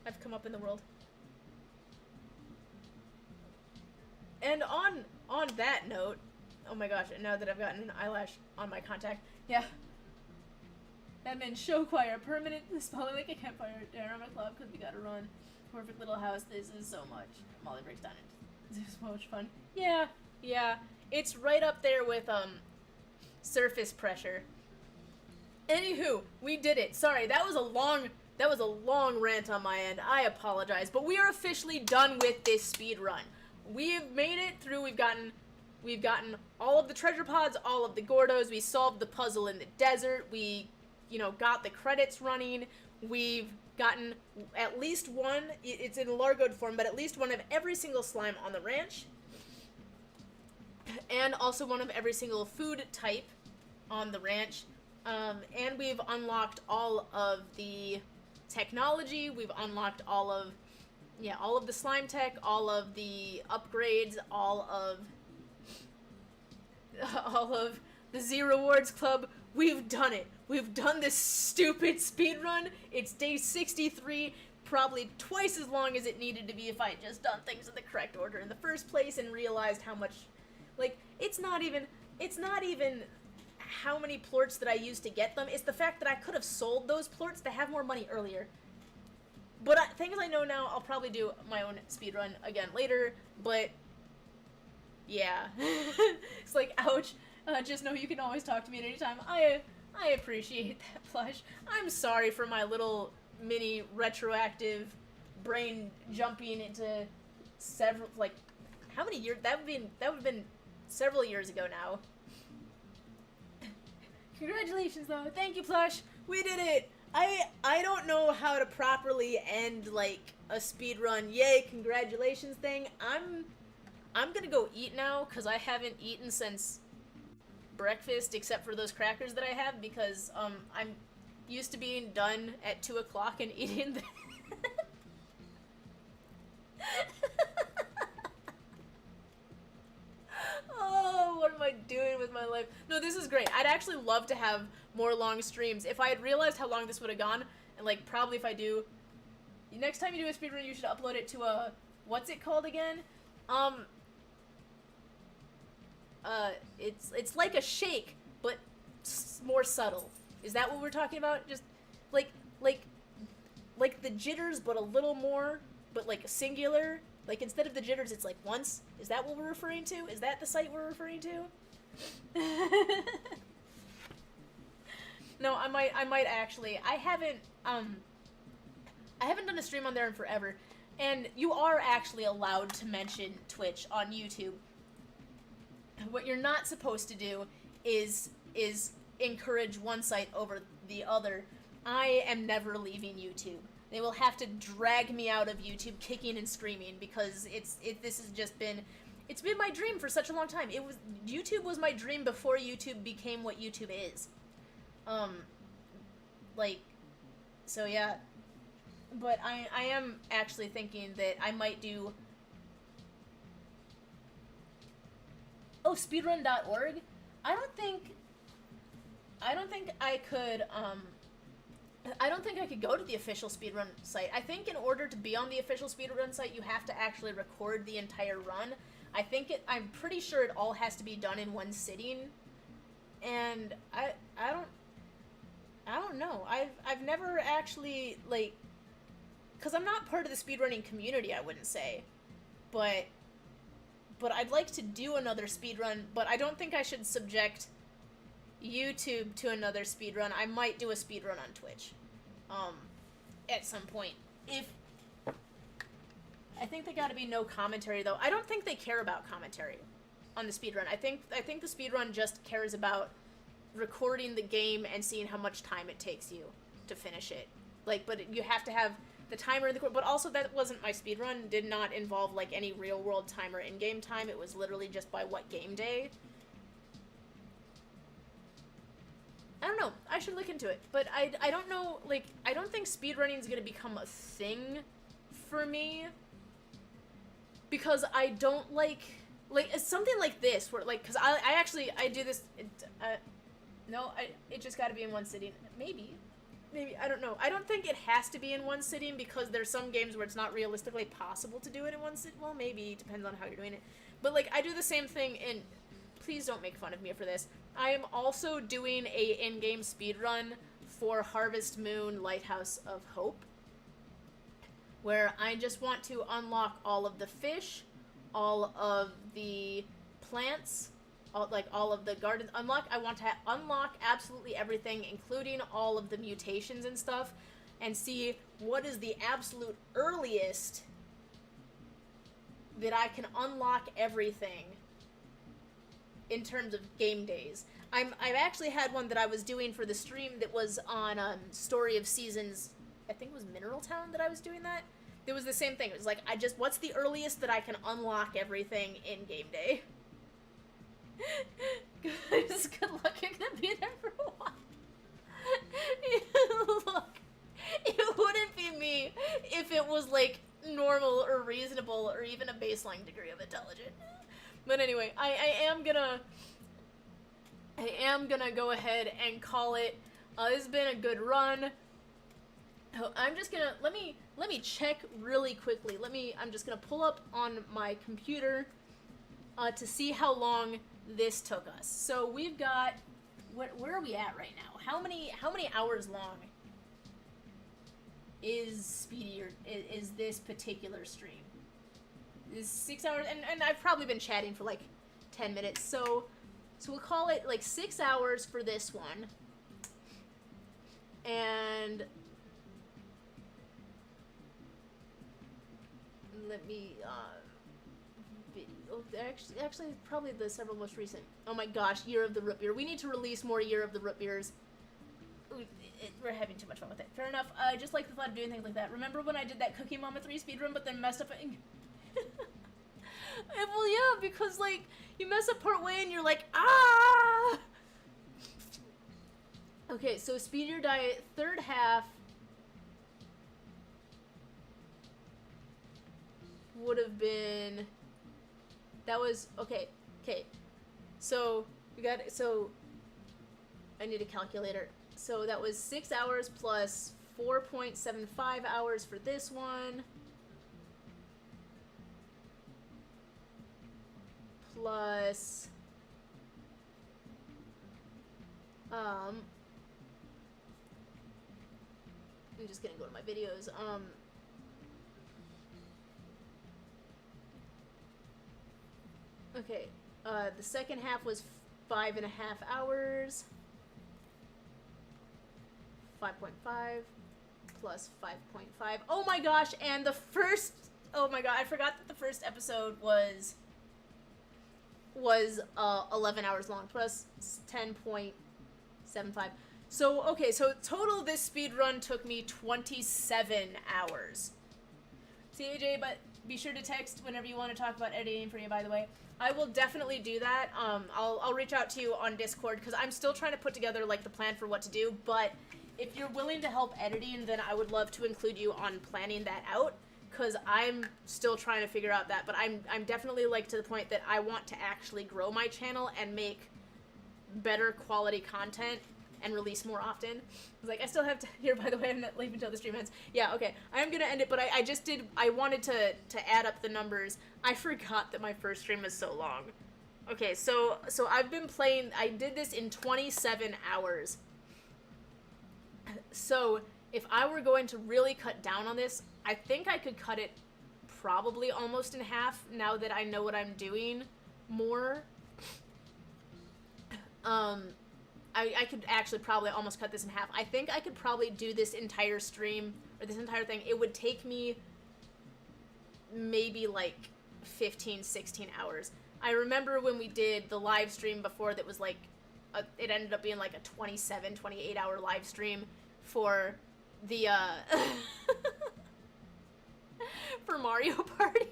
I've come up in the world. And on that note, oh my gosh, and now that I've gotten an eyelash on my contact, yeah. That meant show choir, permanent, smelling like a campfire, dinner on my club, because we gotta run. Perfect little house, this is so much. Molly breaks down into this is so much fun. Yeah, it's right up there with, surface pressure. Anywho, we did it. Sorry, that was a long rant on my end. I apologize, but we are officially done with this speed run. We've made it through. We've gotten all of the treasure pods, all of the Gordos. We solved the puzzle in the desert. We, got the credits running. We've gotten at least one. It's in largoed form, but at least one of every single slime on the ranch, and also one of every single food type on the ranch. And we've unlocked all of the technology. We've unlocked all of the slime tech, all of the upgrades, all of the Z Rewards Club. We've done it. We've done this stupid speed run. It's day 63, probably twice as long as it needed to be if I had just done things in the correct order in the first place and realized how much Like, it's not even how many plorts that I used to get them. It's the fact that I could have sold those plorts to have more money earlier. But things I know now, I'll probably do my own speedrun again later, but yeah. It's like, ouch. Just know you can always talk to me at any time. I appreciate that, Plush. I'm sorry for my little mini retroactive brain jumping into several, like, how many years? That would have been several years ago now. Congratulations, though. Thank you, Plush. We did it. I don't know how to properly end, like, a speedrun yay congratulations thing. I'm gonna go eat now, because I haven't eaten since breakfast, except for those crackers that I have, because I'm used to being done at 2 o'clock and eating the Oh, what am I doing with my life? No, this is great. I'd actually love to have more long streams. If I had realized how long this would have gone, and, like, probably if I do... Next time you do a speedrun, you should upload it to a... What's it called again? It's like a shake, but more subtle. Is that what we're talking about? Just, like the jitters, but a little more, but, like, singular? Like, instead of the jitters, it's like once? Is that what we're referring to? Is that the site we're referring to? No, I might actually. I haven't done a stream on there in forever. And you are actually allowed to mention Twitch on YouTube. What you're not supposed to do is encourage one site over the other. I am never leaving YouTube. They will have to drag me out of YouTube kicking and screaming, because this has just been, it's been my dream for such a long time. YouTube was my dream before YouTube became what YouTube is. Like, so yeah. But I am actually thinking that I might do... Oh, speedrun.org? I don't think I could, I don't think I could go to the official speedrun site. I think in order to be on the official speedrun site, you have to actually record the entire run. I'm pretty sure it all has to be done in one sitting. And I don't know. I've never actually, like, because I'm not part of the speedrunning community, I wouldn't say. But I'd like to do another speedrun, but I don't think I should subject YouTube to another speedrun. I might do a speedrun on Twitch. At some point. I think there gotta be no commentary, though. I don't think they care about commentary on the speedrun. I think the speedrun just cares about recording the game and seeing how much time it takes you to finish it. Like, but you have to have the timer in the... But also, that wasn't my speedrun. Did not involve, like, any real-world timer in-game time. It was literally just by what game day. I don't know. I should look into it. But I don't know, like, I don't think speedrunning is going to become a thing for me. Because I don't like, it's something like this, where, like, because I do this, no, it just got to be in one sitting. Maybe, I don't know. I don't think it has to be in one sitting, because there's some games where it's not realistically possible to do it in one sitting. Well, maybe, it depends on how you're doing it. But, like, I do the same thing in, please don't make fun of me for this. I am also doing a in-game speedrun for Harvest Moon Lighthouse of Hope, where I just want to unlock all of the fish, all of the plants, all of the garden I want to unlock absolutely everything, including all of the mutations and stuff, and see what is the absolute earliest that I can unlock everything in terms of game days. I've actually had one that I was doing for the stream that was on Story of Seasons. I think it was Mineral Town that I was doing that. It was the same thing. It was like, what's the earliest that I can unlock everything in game day? Guys, good luck. You're gonna be there for a while. Look, it wouldn't be me if it was, like, normal or reasonable or even a baseline degree of intelligence. But anyway, I am gonna go ahead and call it. This has been a good run. I'm just gonna, let me check really quickly. I'm just gonna pull up on my computer to see how long this took us. So we've got, where are we at right now? How many hours long is Speedy, or is this particular stream? Is 6 hours, and I've probably been chatting for like 10 minutes, so we'll call it like 6 hours for this one. And let me, actually, probably the several most recent. Oh my gosh, Year of the Root Beer. We need to release more Year of the Root Beers. We're having too much fun with it. Fair enough. I just like the thought of doing things like that. Remember when I did that Cookie Mama 3 speedrun, but then messed up? Well, yeah, because, like, you mess up part way and you're like, ah! Okay, so Speed Your Diet, third half would have been, that was, okay, so I need a calculator. So that was 6 hours plus 4.75 hours for this one, plus I'm just gonna go to my videos. Okay, the second half was 5.5 hours. 5.5 plus 5.5. Oh my gosh, and the first, oh my god, I forgot that the first episode was 11 hours long, plus 10.75. So, okay, so total this speed run took me 27 hours. See, AJ, but be sure to text whenever you want to talk about editing for you, by the way. I will definitely do that. I'll reach out to you on Discord, because I'm still trying to put together, like, the plan for what to do, but if you're willing to help editing, then I would love to include you on planning that out, because I'm still trying to figure out that, but I'm definitely, like, to the point that I want to actually grow my channel and make better quality content and release more often. Like, I still have to, here, by the way, I'm not leaving until the stream ends. Yeah, okay, I am gonna end it, but I wanted to add up the numbers. I forgot that my first stream was so long. Okay, so I've been playing, I did this in 27 hours. So, if I were going to really cut down on this, I think I could cut it probably almost in half now that I know what I'm doing more. I could actually probably almost cut this in half. I think I could probably do this entire stream, or this entire thing. It would take me maybe like 15, 16 hours. I remember when we did the live stream before that was like, it ended up being like a 27, 28 hour live stream for the, for Mario Party.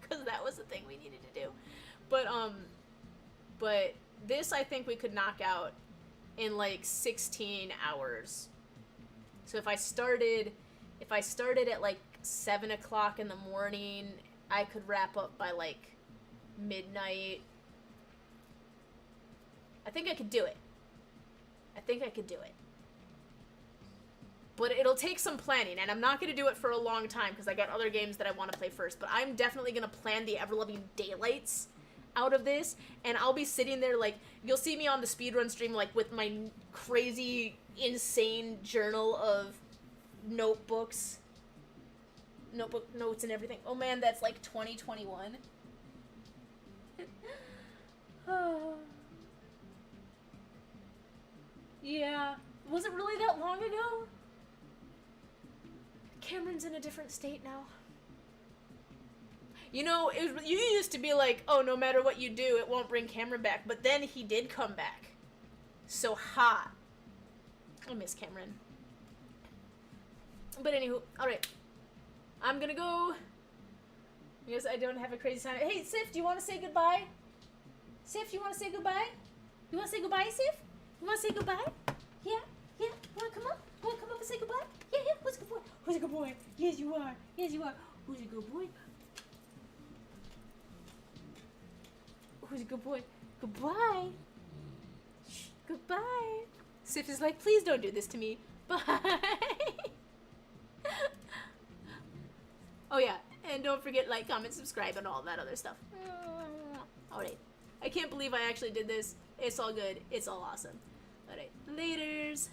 Because that was the thing we needed to do. But this I think we could knock out in like 16 hours. So if I started at like 7 o'clock in the morning, I could wrap up by like midnight. I think I could do it. But it'll take some planning, and I'm not going to do it for a long time because I got other games that I want to play first, but I'm definitely going to plan the ever-loving daylights out of this, and I'll be sitting there, like, you'll see me on the speedrun stream, like, with my crazy, insane journal of notebook notes and everything. Oh man, that's like 2021. Yeah. Was it really that long ago? Cameron's in a different state now. You know, you used to be like, oh, no matter what you do, it won't bring Cameron back. But then he did come back. So, ha. I miss Cameron. But anywho, alright. I'm gonna go. I guess I don't have a crazy sign. Hey, Sif, do you want to say goodbye? Sif, you want to say goodbye? You want to say goodbye, Sif? You want to say goodbye? Yeah? Yeah? You want to come up? You want to come up and say goodbye? Yeah, yeah. Who's a good boy? Who's a good boy? Yes, you are. Yes, you are. Who's a good boy? Who's a good boy? Goodbye. Shh, goodbye. Sif is like, please don't do this to me. Bye. Oh yeah, And don't forget, like, comment, subscribe, and all that other stuff. Alright. I can't believe I actually did this. It's all good. It's all awesome. Alright. Laters.